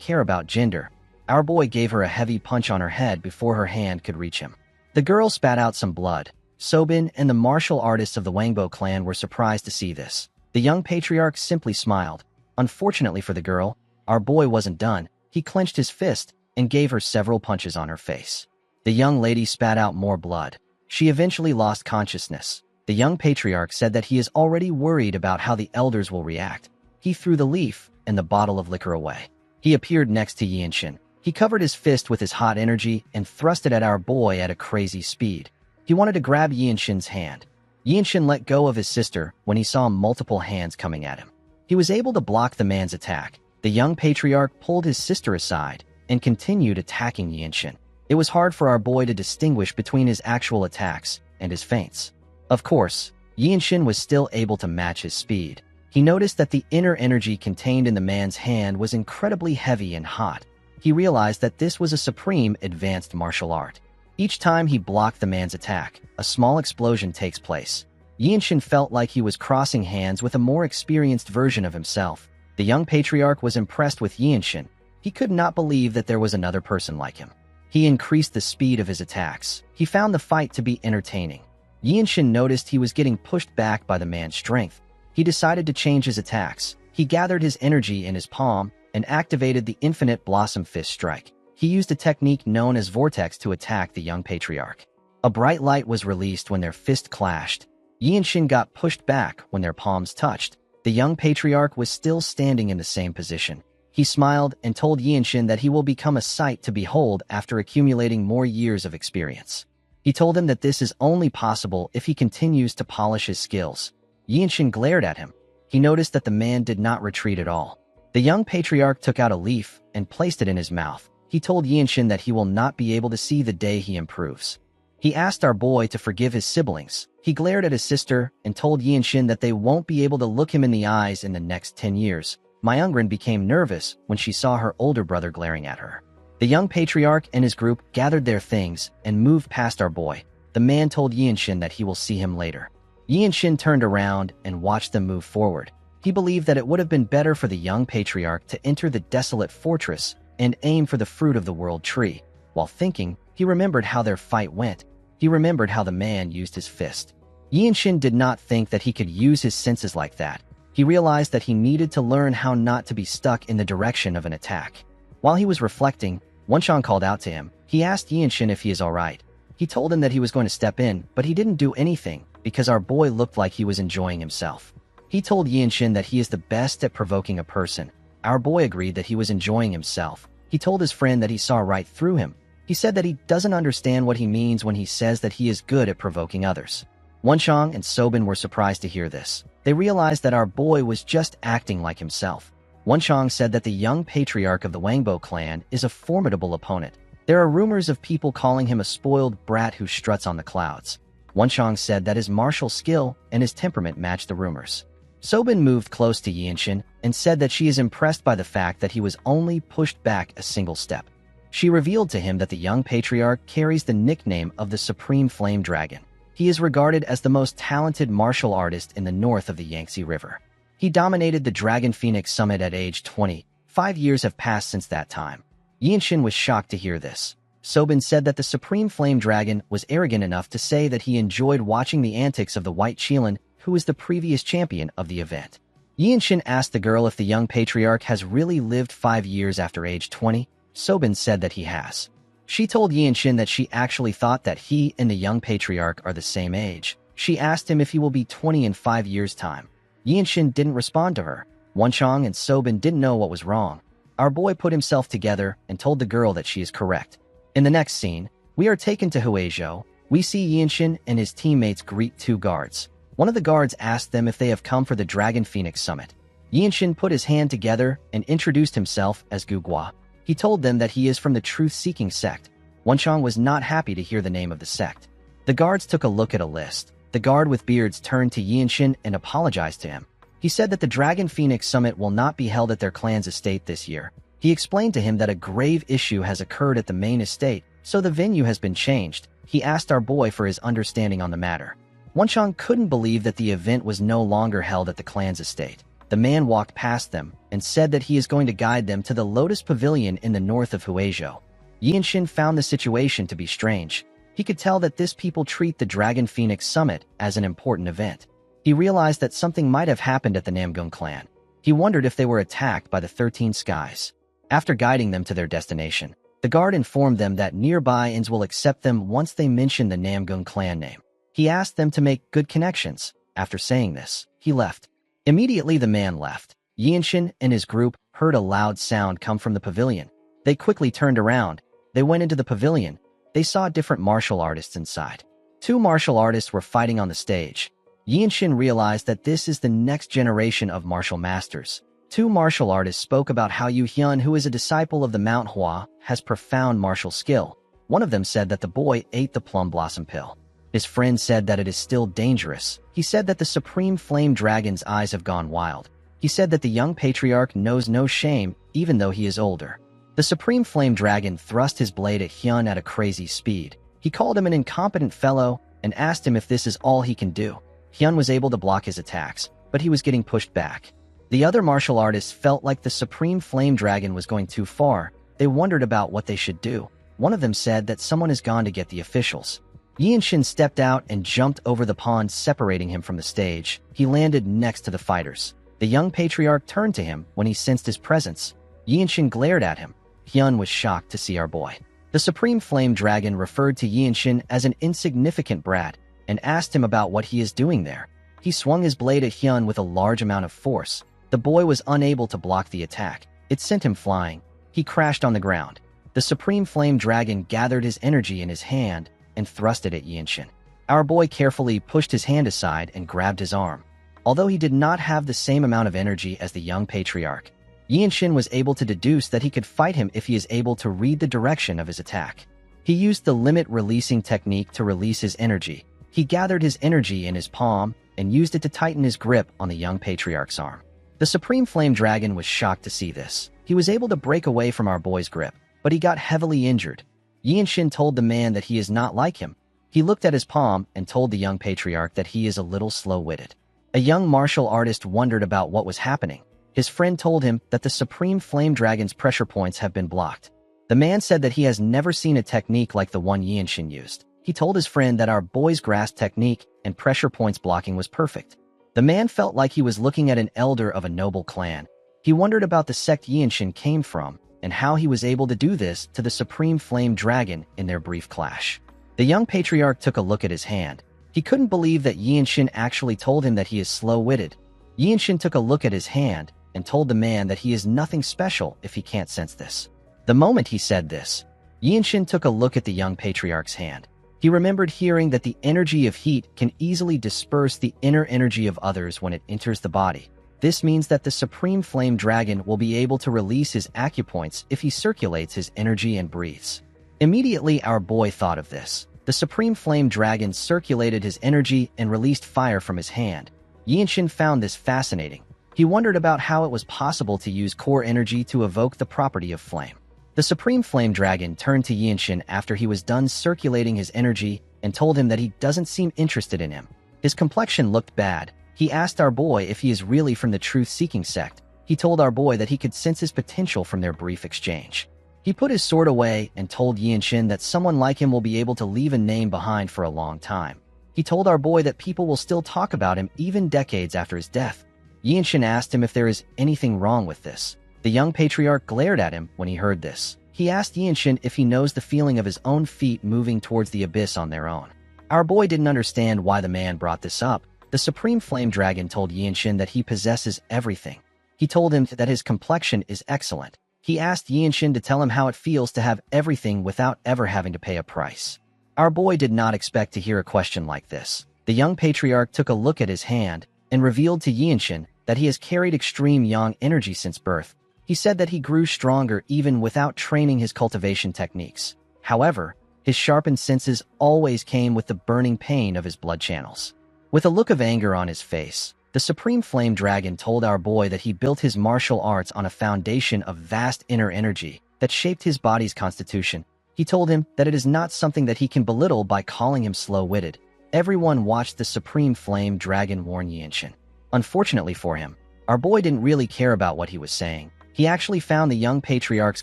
Speaker 1: care about gender. Our boy gave her a heavy punch on her head before her hand could reach him. The girl spat out some blood. Sobin and the martial artists of the Wangbo clan were surprised to see this. The young patriarch simply smiled. Unfortunately for the girl, our boy wasn't done. He clenched his fist and gave her several punches on her face. The young lady spat out more blood. She eventually lost consciousness. The young patriarch said that he is already worried about how the elders will react. He threw the leaf and the bottle of liquor away. He appeared next to Yinshin. He covered his fist with his hot energy and thrust it at our boy at a crazy speed. He wanted to grab Yinshin's hand. Yinshin let go of his sister when he saw multiple hands coming at him. He was able to block the man's attack. The young patriarch pulled his sister aside and continued attacking Yinshin. It was hard for our boy to distinguish between his actual attacks and his feints. Of course, Yinshin was still able to match his speed. He noticed that the inner energy contained in the man's hand was incredibly heavy and hot. He realized that this was a supreme advanced martial art. Each time he blocked the man's attack, a small explosion takes place. Yinshin felt like he was crossing hands with a more experienced version of himself. The young patriarch was impressed with Yinshin. He could not believe that there was another person like him. He increased the speed of his attacks. He found the fight to be entertaining. Yinshin noticed he was getting pushed back by the man's strength. He decided to change his attacks. He gathered his energy in his palm and activated the Infinite Blossom Fist Strike. He used a technique known as Vortex to attack the young patriarch. A bright light was released when their fist clashed. Yinshin got pushed back when their palms touched. The young patriarch was still standing in the same position. He smiled and told Yinshin that he will become a sight to behold after accumulating more years of experience. He told him that this is only possible if he continues to polish his skills. Yinshin glared at him. He noticed that the man did not retreat at all. The young patriarch took out a leaf and placed it in his mouth. He told Yinshin that he will not be able to see the day he improves. He asked our boy to forgive his siblings. He glared at his sister and told Yinshin that they won't be able to look him in the eyes in the next 10 years. Myungren became nervous when she saw her older brother glaring at her. The young patriarch and his group gathered their things and moved past our boy. The man told Yinshin that he will see him later. Yinshin turned around and watched them move forward. He believed that it would have been better for the young patriarch to enter the desolate fortress and aim for the fruit of the world tree. While thinking, he remembered how their fight went. He remembered how the man used his fist. Yinshin did not think that he could use his senses like that. He realized that he needed to learn how not to be stuck in the direction of an attack. While he was reflecting, Wenchang called out to him. He asked Yinshin if he is alright. He told him that he was going to step in, but he didn't do anything because our boy looked like he was enjoying himself. He told Yinshin that he is the best at provoking a person. Our boy agreed that he was enjoying himself. He told his friend that he saw right through him. He said that he doesn't understand what he means when he says that he is good at provoking others. Wenchang and Sobin were surprised to hear this. They realized that our boy was just acting like himself. Wenchang said that the young patriarch of the Wangbo clan is a formidable opponent. There are rumors of people calling him a spoiled brat who struts on the clouds. Wenchang said that his martial skill and his temperament matched the rumors. Sobin moved close to Yinshin and said that she is impressed by the fact that he was only pushed back a single step. She revealed to him that the young patriarch carries the nickname of the Supreme Flame Dragon. He is regarded as the most talented martial artist in the north of the Yangtze River. He dominated the Dragon Phoenix Summit at age 20. 5 years have passed since that time. Yinshin was shocked to hear this. Sobin said that the Supreme Flame Dragon was arrogant enough to say that he enjoyed watching the antics of the White Qilin, who was the previous champion of the event. Yinshin asked the girl if the young patriarch has really lived 5 years after age 20. Sobin said that he has. She told Yinshin that she actually thought that he and the young patriarch are the same age. She asked him if he will be 20 in 5 years' time. Yinshin didn't respond to her. Wenchang and Sobin didn't know what was wrong. Our boy put himself together and told the girl that she is correct. In the next scene, we are taken to Huizhou. We see Yinshin and his teammates greet 2 guards. One of the guards asked them if they have come for the Dragon Phoenix Summit. Yinshin put his hand together and introduced himself as Gugua. He told them that he is from the Truth-Seeking sect. Wenchang was not happy to hear the name of the sect. The guards took a look at a list. The guard with beards turned to Yinshin and apologized to him. He said that the Dragon Phoenix Summit will not be held at their clan's estate this year. He explained to him that a grave issue has occurred at the main estate, so the venue has been changed. He asked our boy for his understanding on the matter. Wonchong couldn't believe that the event was no longer held at the clan's estate. The man walked past them and said that he is going to guide them to the Lotus Pavilion in the north of Huizhou. Yinshin found the situation to be strange. He could tell that this people treat the Dragon Phoenix Summit as an important event. He realized that something might have happened at the Namgung clan. He wondered if they were attacked by the 13 Skies. After guiding them to their destination, the guard informed them that nearby inns will accept them once they mention the Namgung clan name. He asked them to make good connections. After saying this, he left. Immediately the man left. Yinshin and his group heard a loud sound come from the pavilion. They quickly turned around. They went into the pavilion. They saw different martial artists inside. 2 martial artists were fighting on the stage. Yinshin realized that this is the next generation of martial masters. 2 martial artists spoke about how Yu Hyun, who is a disciple of the Manhwa, has profound martial skill. One of them said that the boy ate the plum blossom pill. His friend said that it is still dangerous. He said that the Supreme Flame Dragon's eyes have gone wild. He said that the young patriarch knows no shame, even though he is older. The Supreme Flame Dragon thrust his blade at Hyun at a crazy speed. He called him an incompetent fellow and asked him if this is all he can do. Hyun was able to block his attacks, but he was getting pushed back. The other martial artists felt like the Supreme Flame Dragon was going too far. They wondered about what they should do. One of them said that someone has gone to get the officials. Yinshin stepped out and jumped over the pond, separating him from the stage. He landed next to the fighters. The young patriarch turned to him when he sensed his presence. Yinshin glared at him. Hyun was shocked to see our boy. The Supreme Flame Dragon referred to Yinshin as an insignificant brat and asked him about what he is doing there. He swung his blade at Hyun with a large amount of force. The boy was unable to block the attack. It sent him flying. He crashed on the ground. The Supreme Flame Dragon gathered his energy in his hand and thrust it at Yinshin. Our boy carefully pushed his hand aside and grabbed his arm. Although he did not have the same amount of energy as the young patriarch, Yinshin was able to deduce that he could fight him if he is able to read the direction of his attack. He used the limit releasing technique to release his energy. He gathered his energy in his palm and used it to tighten his grip on the young patriarch's arm. The Supreme Flame Dragon was shocked to see this. He was able to break away from our boy's grip, but he got heavily injured. Yinshin told the man that he is not like him. He looked at his palm and told the young patriarch that he is a little slow-witted. A young martial artist wondered about what was happening. His friend told him that the Supreme Flame Dragon's pressure points have been blocked. The man said that he has never seen a technique like the one Yinshin used. He told his friend that our boy's grasp technique and pressure points blocking was perfect. The man felt like he was looking at an elder of a noble clan. He wondered about the sect Yinshin came from and how he was able to do this to the Supreme Flame Dragon in their brief clash. The young patriarch took a look at his hand. He couldn't believe that Yinshin actually told him that he is slow-witted. Yinshin took a look at his hand and told the man that he is nothing special if he can't sense this. The moment he said this, Yinshin took a look at the young patriarch's hand. He remembered hearing that the energy of heat can easily disperse the inner energy of others when it enters the body. This means that the Supreme Flame Dragon will be able to release his acupoints if he circulates his energy and breathes. Immediately, our boy thought of this. The Supreme Flame Dragon circulated his energy and released fire from his hand. Yinshin found this fascinating. He wondered about how it was possible to use core energy to evoke the property of flame. The Supreme Flame Dragon turned to Yinshin after he was done circulating his energy and told him that he doesn't seem interested in him. His complexion looked bad. He asked our boy if he is really from the truth-seeking sect. He told our boy that he could sense his potential from their brief exchange. He put his sword away and told Yinshin that someone like him will be able to leave a name behind for a long time. He told our boy that people will still talk about him even decades after his death. Yinshin asked him if there is anything wrong with this. The young patriarch glared at him when he heard this. He asked Yinshin if he knows the feeling of his own feet moving towards the abyss on their own. Our boy didn't understand why the man brought this up. The Supreme Flame Dragon told Yinshin that he possesses everything. He told him that his complexion is excellent. He asked Yinshin to tell him how it feels to have everything without ever having to pay a price. Our boy did not expect to hear a question like this. The young patriarch took a look at his hand and revealed to Yinshin that he has carried extreme yang energy since birth. He said that he grew stronger even without training his cultivation techniques. However, His sharpened senses always came with the burning pain of his blood channels. With a look of anger on his face, the Supreme Flame Dragon told our boy that he built his martial arts on a foundation of vast inner energy that shaped his body's constitution. He told him that it is not something that he can belittle by calling him slow-witted. Everyone watched the Supreme Flame Dragon warn Yinshin. Unfortunately for him, our boy didn't really care about what he was saying. He actually found the young patriarch's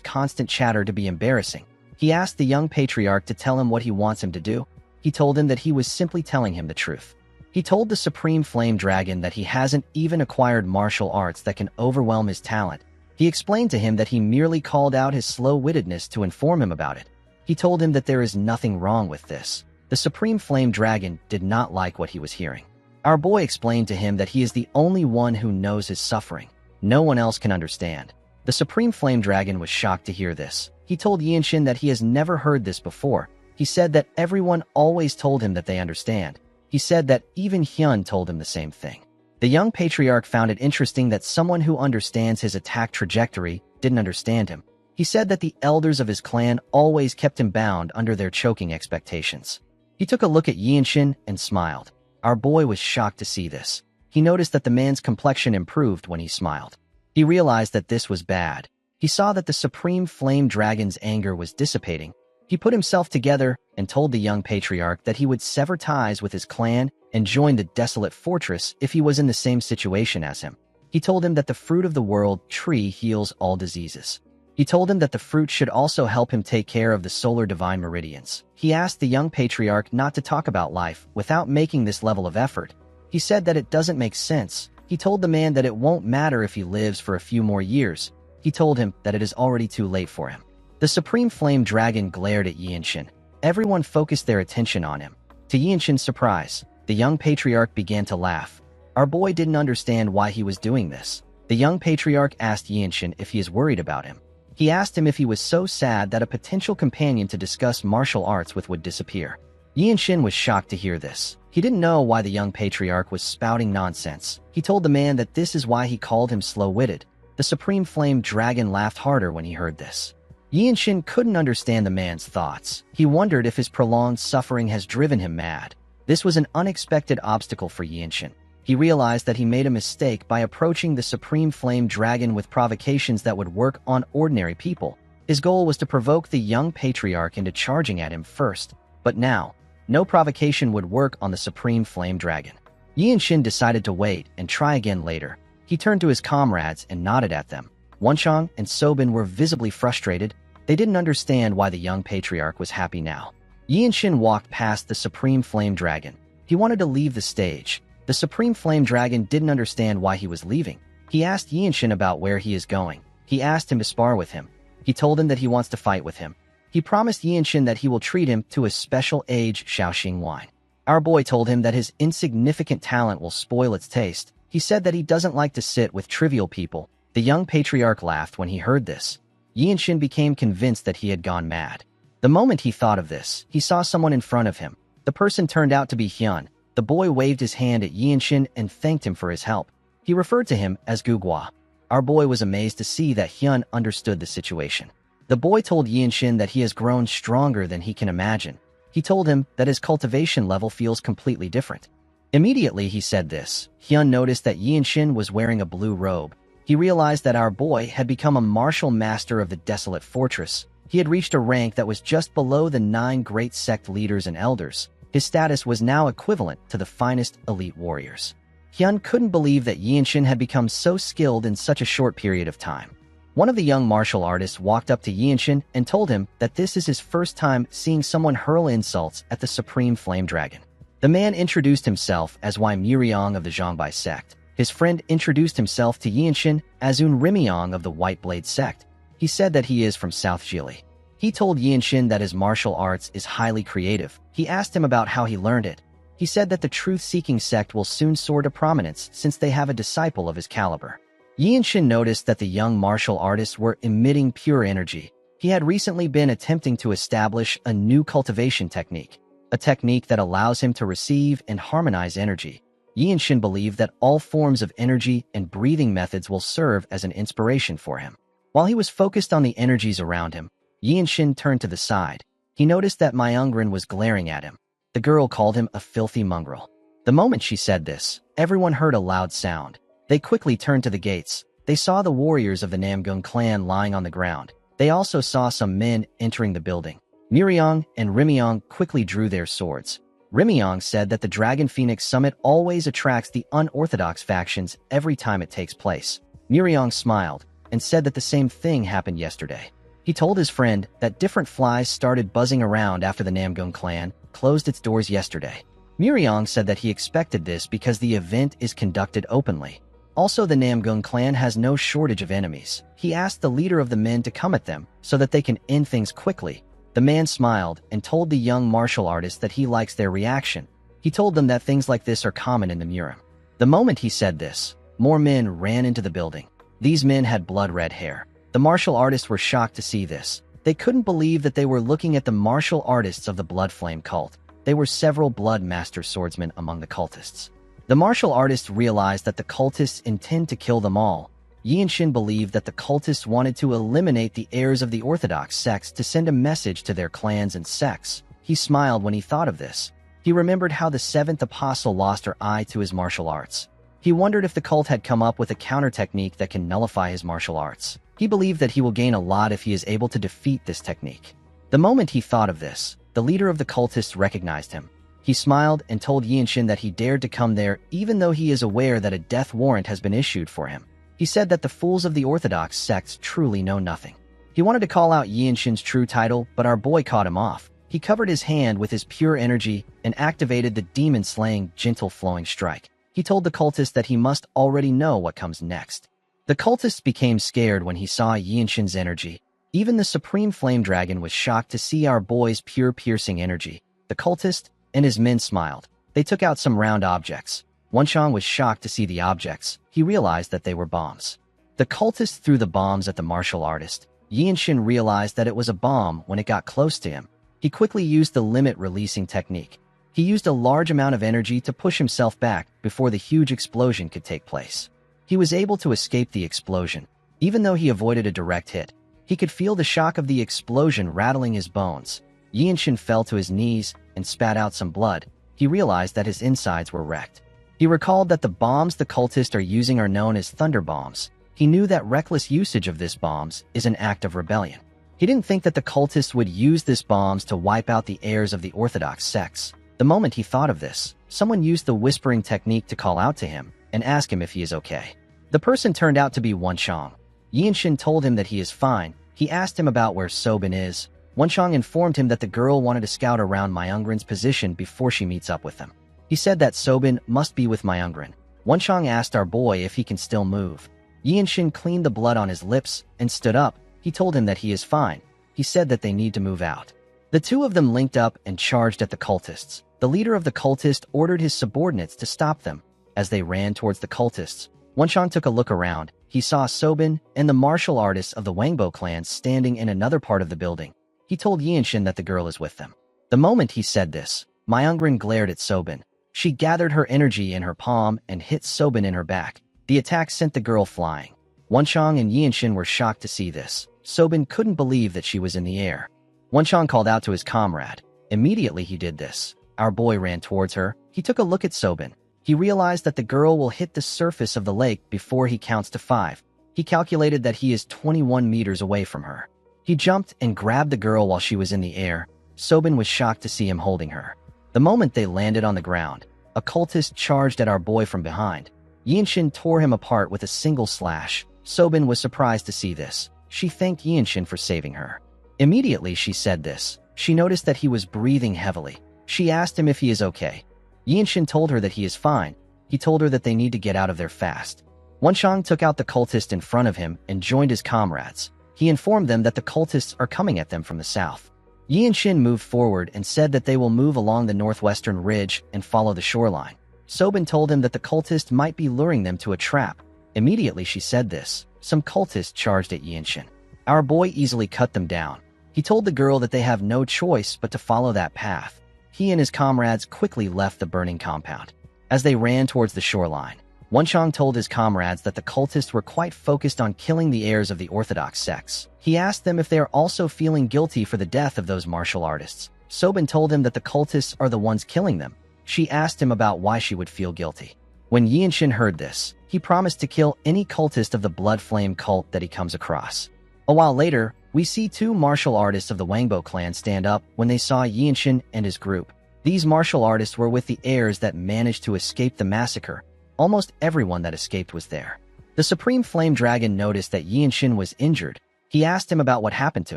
Speaker 1: constant chatter to be embarrassing. He asked the young patriarch to tell him what he wants him to do. He told him that he was simply telling him the truth. He told the Supreme Flame Dragon that he hasn't even acquired martial arts that can overwhelm his talent. He explained to him that he merely called out his slow-wittedness to inform him about it. He told him that there is nothing wrong with this. The Supreme Flame Dragon did not like what he was hearing. Our boy explained to him that he is the only one who knows his suffering. No one else can understand. The Supreme Flame Dragon was shocked to hear this. He told Yinshin that he has never heard this before. He said that everyone always told him that they understand. He said that even Hyun told him the same thing. The young patriarch found it interesting that someone who understands his attack trajectory didn't understand him. He said that the elders of his clan always kept him bound under their choking expectations. He took a look at Yinshin and smiled. Our boy was shocked to see this. He noticed that the man's complexion improved when he smiled. He realized that this was bad. He saw that the Supreme Flame Dragon's anger was dissipating. He put himself together and told the young patriarch that he would sever ties with his clan and join the desolate fortress if he was in the same situation as him. He told him that the fruit of the world tree heals all diseases. He told him that the fruit should also help him take care of the solar divine meridians. He asked the young patriarch not to talk about life without making this level of effort. He said that it doesn't make sense. He told the man that it won't matter if he lives for a few more years. He told him that it is already too late for him. The Supreme Flame Dragon glared at Yinshin. Everyone focused their attention on him. To Yinshin's surprise, the young patriarch began to laugh. Our boy didn't understand why he was doing this. The young patriarch asked Yinshin if he is worried about him. He asked him if he was so sad that a potential companion to discuss martial arts with would disappear. Yinshin was shocked to hear this. He didn't know why the young patriarch was spouting nonsense. He told the man that this is why he called him slow-witted. The Supreme Flame Dragon laughed harder when he heard this. Yinshin couldn't understand the man's thoughts. He wondered if his prolonged suffering has driven him mad. This was an unexpected obstacle for Yinshin. He realized that he made a mistake by approaching the Supreme Flame Dragon with provocations that would work on ordinary people. His goal was to provoke the young patriarch into charging at him first. But now, no provocation would work on the Supreme Flame Dragon. Yinshin decided to wait and try again later. He turned to his comrades and nodded at them. Wonchong and Sobin were visibly frustrated. They didn't understand why the young patriarch was happy now. Yinshin walked past the Supreme Flame Dragon. He wanted to leave the stage. The Supreme Flame Dragon didn't understand why he was leaving. He asked Yinshin about where he is going. He asked him to spar with him. He told him that he wants to fight with him. He promised Yinshin that he will treat hing to a special aged Shaoxing wine. Our boy told him that his insignificant talent will spoil its taste. He said that he doesn't like to sit with trivial people. The young patriarch laughed when he heard this. Yinshin became convinced that he had gone mad. The moment he thought of this, he saw someone in front of him. The person turned out to be Hyun. The boy waved his hand at Yinshin and thanked him for his help. He referred to him as Gugwa. Our boy was amazed to see that Hyun understood the situation. The boy told Yinshin that he has grown stronger than he can imagine. He told him that his cultivation level feels completely different. Immediately he said this, Hyun noticed that Yinshin was wearing a blue robe. He realized that our boy had become a martial master of the desolate fortress. He had reached a rank that was just below the 9 great sect leaders and elders. His status was now equivalent to the finest elite warriors. Hyun couldn't believe that Yinshin had become so skilled in such a short period of time. One of the young martial artists walked up to Yinshin and told him that this is his first time seeing someone hurl insults at the Supreme Flame Dragon. The man introduced himself as Wai Muriong of the Zhongbai sect. His friend introduced himself to Yinshin as Un Rimiong of the White Blade sect. He said that he is from South Jili. He told Yinshin that his martial arts is highly creative. He asked him about how he learned it. He said that the truth-seeking sect will soon soar to prominence since they have a disciple of his caliber. Yinshin noticed that the young martial artists were emitting pure energy. He had recently been attempting to establish a new cultivation technique, a technique that allows him to receive and harmonize energy. Yinshin believed that all forms of energy and breathing methods will serve as an inspiration for him. While he was focused on the energies around him, Yinshin turned to the side. He noticed that Myungren was glaring at him. The girl called him a filthy mongrel. The moment she said this, everyone heard a loud sound. They quickly turned to the gates. They saw the warriors of the Namgung clan lying on the ground. They also saw some men entering the building. Myeryong and Rimyong quickly drew their swords. Rimyong said that the Dragon Phoenix Summit always attracts the unorthodox factions every time it takes place. Myeryong smiled and said that the same thing happened yesterday. He told his friend that different flies started buzzing around after the Namgung clan closed its doors yesterday. Myeryong said that he expected this because the event is conducted openly. Also, the Namgung clan has no shortage of enemies. He asked the leader of the men to come at them so that they can end things quickly. The man smiled and told the young martial artist that he likes their reaction. He told them that things like this are common in the Murim. The moment he said this, more men ran into the building. These men had blood-red hair. The martial artists were shocked to see this. They couldn't believe that they were looking at the martial artists of the Blood Flame cult. There were several Blood Master swordsmen among the cultists. The martial artists realized that the cultists intend to kill them all. Yinshin believed that the cultists wanted to eliminate the heirs of the Orthodox sects to send a message to their clans and sects. He smiled when he thought of this. He remembered how the seventh apostle lost her eye to his martial arts. He wondered if the cult had come up with a counter technique that can nullify his martial arts. He believed that he will gain a lot if he is able to defeat this technique. The moment he thought of this, the leader of the cultists recognized him. He smiled and told Yinshin that he dared to come there even though he is aware that a death warrant has been issued for him. He said that the fools of the Orthodox sects truly know nothing. He wanted to call out Yinshin's true title, but our boy caught him off. He covered his hand with his pure energy and activated the demon-slaying, gentle flowing strike. He told the cultist that he must already know what comes next. The cultist became scared when he saw Yinshin's energy. Even the Supreme Flame Dragon was shocked to see our boy's pure piercing energy. The cultist and his men smiled. They took out some round objects. Wenchang was shocked to see the objects. He realized that they were bombs. The cultist threw the bombs at the martial artist. Yinshin realized that it was a bomb when it got close to him. He quickly used the limit-releasing technique. He used a large amount of energy to push himself back before the huge explosion could take place. He was able to escape the explosion. Even though he avoided a direct hit, he could feel the shock of the explosion rattling his bones. Yinshin fell to his knees and spat out some blood. He realized that his insides were wrecked. He recalled that the bombs the cultists are using are known as thunder bombs. He knew that reckless usage of these bombs is an act of rebellion. He didn't think that the cultists would use these bombs to wipe out the heirs of the Orthodox sects. The moment he thought of this, someone used the whispering technique to call out to him and ask him if he is okay. The person turned out to be Wenchang. Yinshin told him that he is fine. He asked him about where Sobin is. Wenchang informed him that the girl wanted to scout around Myungren's position before she meets up with him. He said that Sobin must be with Myungren. Wenchang asked our boy if he can still move. Yinshin cleaned the blood on his lips and stood up. He told him that he is fine. He said that they need to move out. The two of them linked up and charged at the cultists. The leader of the cultist ordered his subordinates to stop them. As they ran towards the cultists, Wenchang took a look around. He saw Sobin and the martial artists of the Wangbo clan standing in another part of the building. He told Yinshin that the girl is with them. The moment he said this, Myungren glared at Sobin. She gathered her energy in her palm and hit Sobin in her back. The attack sent the girl flying. Wenchang and Yinshin were shocked to see this. Sobin couldn't believe that she was in the air. Wenchang called out to his comrade. Immediately he did this. Our boy ran towards her. He took a look at Sobin. He realized that the girl will hit the surface of the lake before he counts to 5. He calculated that he is 21 meters away from her. He jumped and grabbed the girl while she was in the air. Sobin was shocked to see him holding her. The moment they landed on the ground, a cultist charged at our boy from behind. Yinshin tore him apart with a single slash. Sobin was surprised to see this. She thanked Yinshin for saving her. Immediately she said this. She noticed that he was breathing heavily. She asked him if he is okay. Yinshin told her that he is fine. He told her that they need to get out of there fast. Wenchang took out the cultist in front of him and joined his comrades. He informed them that the cultists are coming at them from the south. Yinshin moved forward and said that they will move along the northwestern ridge and follow the shoreline. Sobin told him that the cultist might be luring them to a trap. Immediately she said this. Some cultists charged at Yinshin. Our boy easily cut them down. He told the girl that they have no choice but to follow that path. He and his comrades quickly left the burning compound. As they ran towards the shoreline, Wenchang told his comrades that the cultists were quite focused on killing the heirs of the Orthodox sects. He asked them if they are also feeling guilty for the death of those martial artists. Sobin told him that the cultists are the ones killing them. She asked him about why she would feel guilty. When Yinshin heard this, he promised to kill any cultist of the Blood Flame cult that he comes across. A while later, we see two martial artists of the Wangbo clan stand up when they saw Yinshin and his group. These martial artists were with the heirs that managed to escape the massacre. Almost everyone that escaped was there. The Supreme Flame Dragon noticed that Yinshin was injured. He asked him about what happened to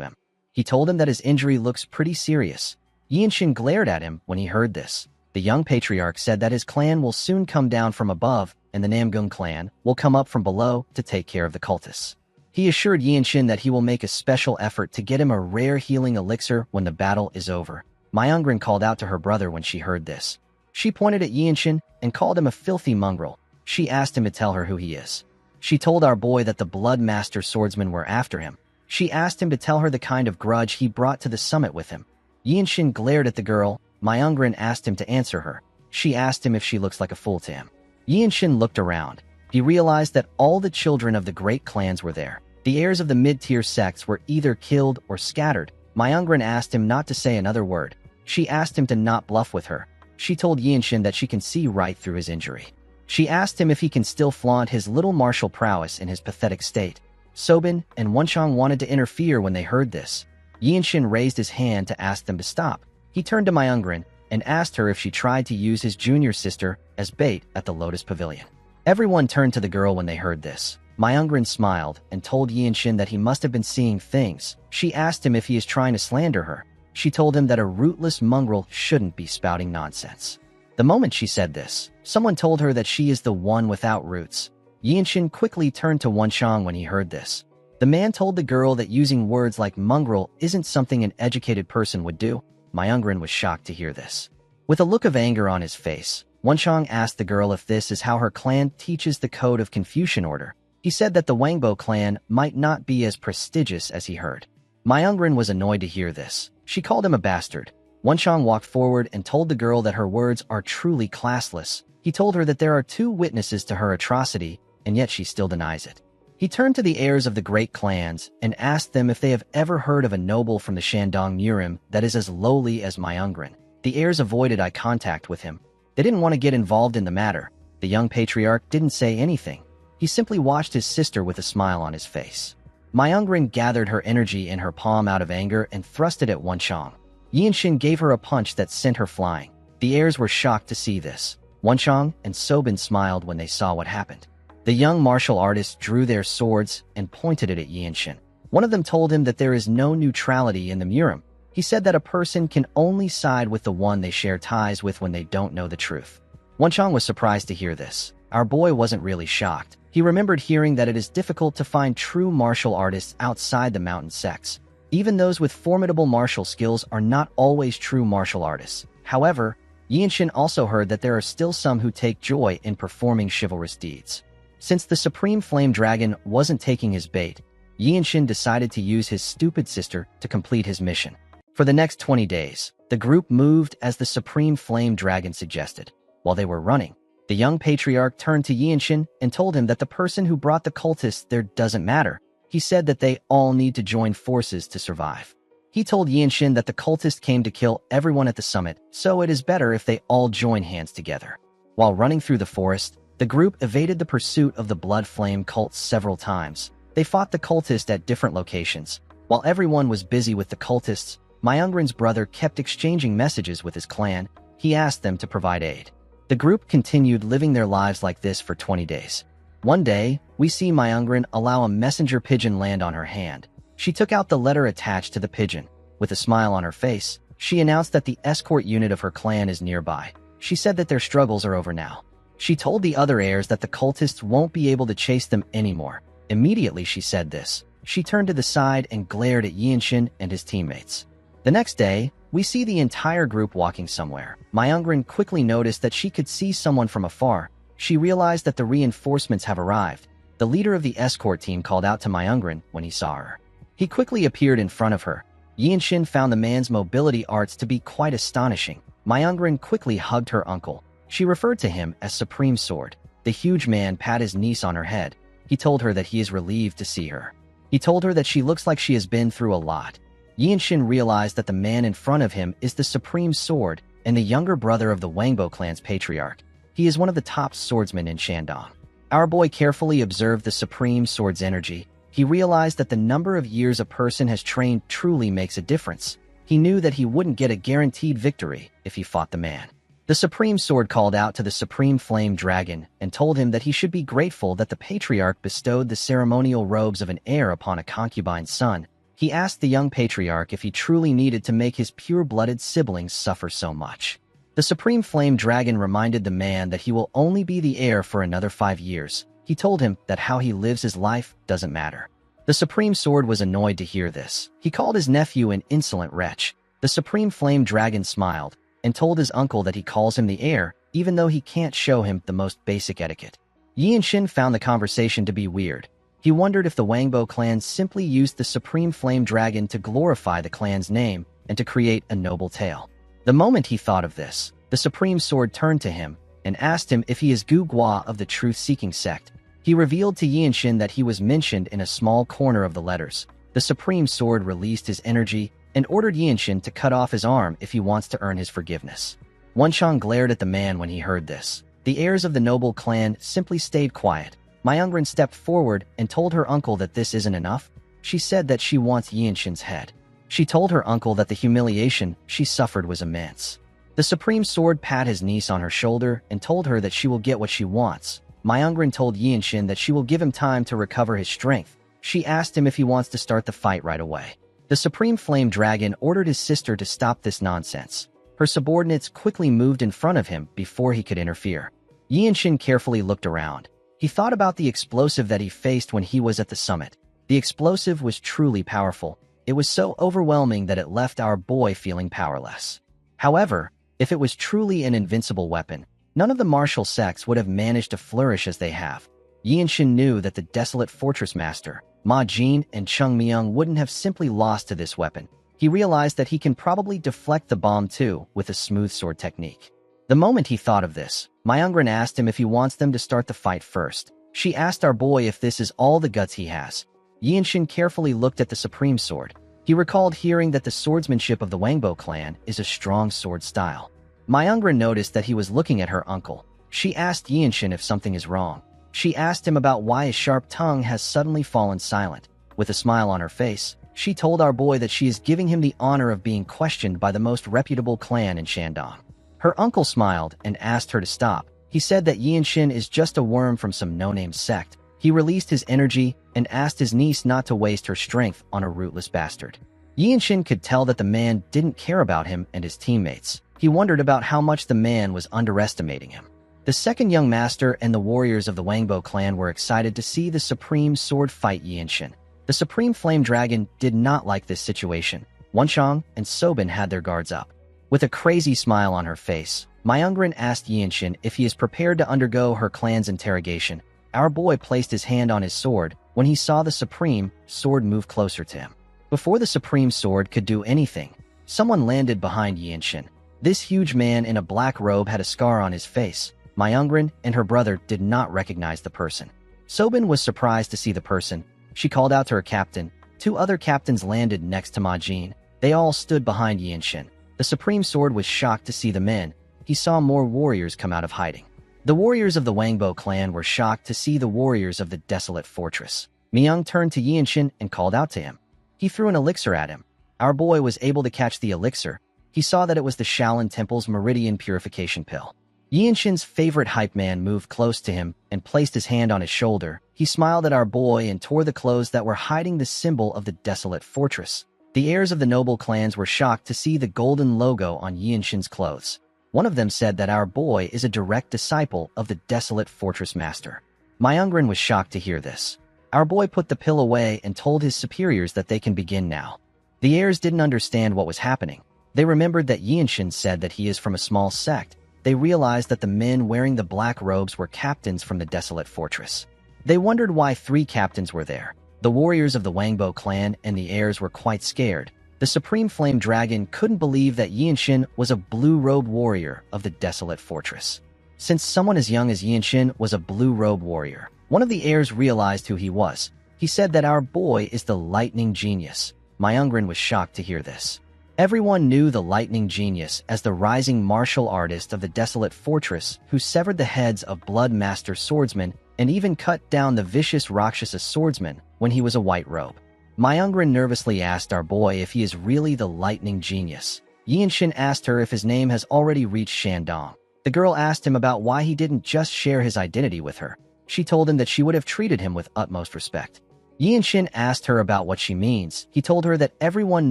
Speaker 1: him. He told him that his injury looks pretty serious. Yinshin glared at him when he heard this. The young patriarch said that his clan will soon come down from above, and the Namgung clan will come up from below to take care of the cultists. He assured Yinshin that he will make a special effort to get him a rare healing elixir when the battle is over. Myungrin called out to her brother when she heard this. She pointed at Yinshin and called him a filthy mongrel. She asked him to tell her who he is. She told our boy that the Blood Master swordsmen were after him. She asked him to tell her the kind of grudge he brought to the summit with him. Yinshin glared at the girl. Myungrin asked him to answer her. She asked him if she looks like a fool to him. Yinshin looked around. He realized that all the children of the great clans were there. The heirs of the mid-tier sects were either killed or scattered. Myungrin asked him not to say another word. She asked him to not bluff with her. She told Yinshin that she can see right through his injury. She asked him if he can still flaunt his little martial prowess in his pathetic state. Sobin and Wenchang wanted to interfere when they heard this. Yinshin raised his hand to ask them to stop. He turned to Myungrin and asked her if she tried to use his junior sister as bait at the Lotus Pavilion. Everyone turned to the girl when they heard this. Myungrin smiled and told Yinshin that he must have been seeing things. She asked him if he is trying to slander her. She told him that a rootless mongrel shouldn't be spouting nonsense. The moment she said this, someone told her that she is the one without roots. Yinshin quickly turned to Wenchang when he heard this. The man told the girl that using words like mongrel isn't something an educated person would do. Myungrin was shocked to hear this. With a look of anger on his face, Wenchang asked the girl if this is how her clan teaches the code of Confucian order. He said that the Wangbo clan might not be as prestigious as he heard. Myungrin was annoyed to hear this. She called him a bastard. Wenchang walked forward and told the girl that her words are truly classless. He told her that there are two witnesses to her atrocity, and yet she still denies it. He turned to the heirs of the great clans and asked them if they have ever heard of a noble from the Shandong Murim that is as lowly as Myungrin. The heirs avoided eye contact with him. They didn't want to get involved in the matter. The young patriarch didn't say anything. He simply watched his sister with a smile on his face. Myungrin gathered her energy in her palm out of anger and thrust it at Wenchang. Yinshin gave her a punch that sent her flying. The heirs were shocked to see this. Wenchang and Sobin smiled when they saw what happened. The young martial artists drew their swords and pointed it at Yinshin. One of them told him that there is no neutrality in the Murim. He said that a person can only side with the one they share ties with when they don't know the truth. Wenchang was surprised to hear this. Our boy wasn't really shocked. He remembered hearing that it is difficult to find true martial artists outside the mountain sects. Even those with formidable martial skills are not always true martial artists. However, Yinshin also heard that there are still some who take joy in performing chivalrous deeds. Since the Supreme Flame Dragon wasn't taking his bait, Yinshin decided to use his stupid sister to complete his mission. For the next 20 days, the group moved as the Supreme Flame Dragon suggested. While they were running, the young patriarch turned to Yinshin and told him that the person who brought the cultists there doesn't matter. He said that they all need to join forces to survive. He told Yinshin that the cultists came to kill everyone at the summit, so it is better if they all join hands together. While running through the forest, the group evaded the pursuit of the Blood Flame cults several times. They fought the cultists at different locations. While everyone was busy with the cultists, Myungrin's brother kept exchanging messages with his clan. He asked them to provide aid. The group continued living their lives like this for 20 days. One day, we see Myungrin allow a messenger pigeon land on her hand. She took out the letter attached to the pigeon. With a smile on her face, she announced that the escort unit of her clan is nearby. She said that their struggles are over now. She told the other heirs that the cultists won't be able to chase them anymore. Immediately she said this, she turned to the side and glared at Yinshin and his teammates. The next day, we see the entire group walking somewhere. Myungrin quickly noticed that she could see someone from afar. She realized that the reinforcements have arrived. The leader of the escort team called out to Myungrin when he saw her. He quickly appeared in front of her. Yinshin found the man's mobility arts to be quite astonishing. Myungrin quickly hugged her uncle. She referred to him as Supreme Sword. The huge man pat his niece on her head. He told her that he is relieved to see her. He told her that she looks like she has been through a lot. Yinshin realized that the man in front of him is the Supreme Sword and the younger brother of the Wangbo clan's patriarch. He is one of the top swordsmen in Shandong. Our boy carefully observed the Supreme Sword's energy. He realized that the number of years a person has trained truly makes a difference. He knew that he wouldn't get a guaranteed victory if he fought the man. The Supreme Sword called out to the Supreme Flame Dragon and told him that he should be grateful that the patriarch bestowed the ceremonial robes of an heir upon a concubine's son. He asked the young patriarch if he truly needed to make his pure-blooded siblings suffer so much. The Supreme Flame Dragon reminded the man that he will only be the heir for another 5 years. He told him that how he lives his life doesn't matter. The Supreme Sword was annoyed to hear this. He called his nephew an insolent wretch. The Supreme Flame Dragon smiled and told his uncle that he calls him the heir, even though he can't show him the most basic etiquette. Yinshin found the conversation to be weird. He wondered if the Wangbo clan simply used the Supreme Flame Dragon to glorify the clan's name and to create a noble tale. The moment he thought of this, the Supreme Sword turned to him and asked him if he is Gu Gua of the Truth-Seeking sect. He revealed to Yinshin that he was mentioned in a small corner of the letters. The Supreme Sword released his energy and ordered Yinshin to cut off his arm if he wants to earn his forgiveness. Wenshang glared at the man when he heard this. The heirs of the noble clan simply stayed quiet. Myungren stepped forward and told her uncle that this isn't enough. She said that she wants Yinshin's head. She told her uncle that the humiliation she suffered was immense. The Supreme Sword pat his niece on her shoulder and told her that she will get what she wants. Myungren told Yinshin that she will give him time to recover his strength. She asked him if he wants to start the fight right away. The Supreme Flame Dragon ordered his sister to stop this nonsense. Her subordinates quickly moved in front of him before he could interfere. Yinshin carefully looked around. He thought about the explosive that he faced when he was at the summit. The explosive was truly powerful. It was so overwhelming that it left our boy feeling powerless. However, if it was truly an invincible weapon, none of the martial sects would have managed to flourish as they have. Yinshin knew that the Desolate Fortress Master, Ma Jin and Chung Myung wouldn't have simply lost to this weapon. He realized that he can probably deflect the bomb too with a smooth sword technique. The moment he thought of this, Myungren asked him if he wants them to start the fight first. She asked our boy if this is all the guts he has. Yinshin carefully looked at the Supreme Sword. He recalled hearing that the swordsmanship of the Wangbo clan is a strong sword style. Myungren noticed that he was looking at her uncle. She asked Yinshin if something is wrong. She asked him about why his sharp tongue has suddenly fallen silent. With a smile on her face, she told our boy that she is giving him the honor of being questioned by the most reputable clan in Shandong. Her uncle smiled and asked her to stop. He said that Yinshin is just a worm from some no-name sect. He released his energy and asked his niece not to waste her strength on a rootless bastard. Yinshin could tell that the man didn't care about him and his teammates. He wondered about how much the man was underestimating him. The second young master and the warriors of the Wangbo clan were excited to see the Supreme Sword fight Yinshin. The Supreme Flame Dragon did not like this situation. Wenshang and Sobin had their guards up. With a crazy smile on her face, Myungren asked Yinshin if he is prepared to undergo her clan's interrogation. Our boy placed his hand on his sword when he saw the Supreme Sword move closer to him. Before the Supreme Sword could do anything, someone landed behind Yinshin. This huge man in a black robe had a scar on his face. Myungren and her brother did not recognize the person. Sobin was surprised to see the person. She called out to her captain. 2 other captains landed next to Ma Jin. They all stood behind Yinshin. The Supreme Sword was shocked to see the men. He saw more warriors come out of hiding. The warriors of the Wangbo clan were shocked to see the warriors of the Desolate Fortress. Myung turned to Yinshin and called out to him. He threw an elixir at him. Our boy was able to catch the elixir. He saw that it was the Shaolin Temple's Meridian Purification Pill. Yinshin's favorite hype man moved close to him and placed his hand on his shoulder. He smiled at our boy and tore the clothes that were hiding the symbol of the Desolate Fortress. The heirs of the noble clans were shocked to see the golden logo on Yinshin's clothes. One of them said that our boy is a direct disciple of the Desolate Fortress Master. Myungren was shocked to hear this. Our boy put the pill away and told his superiors that they can begin now. The heirs didn't understand what was happening. They remembered that Yinshin said that he is from a small sect. They realized that the men wearing the black robes were captains from the Desolate Fortress. They wondered why 3 captains were there. The warriors of the Wangbo clan and the heirs were quite scared. The Supreme Flame Dragon couldn't believe that Yinshin was a blue-robed warrior of the Desolate Fortress. since someone as young as Yinshin was a blue-robe warrior. One of the heirs realized who he was. He said that our boy is the lightning genius. Myungrin was shocked to hear this. Everyone knew the lightning genius as the rising martial artist of the desolate fortress who severed the heads of Blood Master swordsmen and even cut down the vicious Rakshasa swordsman when he was a white robe. Myungrin nervously asked our boy if he is really the lightning genius. Yinshin asked her if his name has already reached Shandong. The girl asked him about why he didn't just share his identity with her. She told him that she would have treated him with utmost respect. Yinshin asked her about what she means. He told her that everyone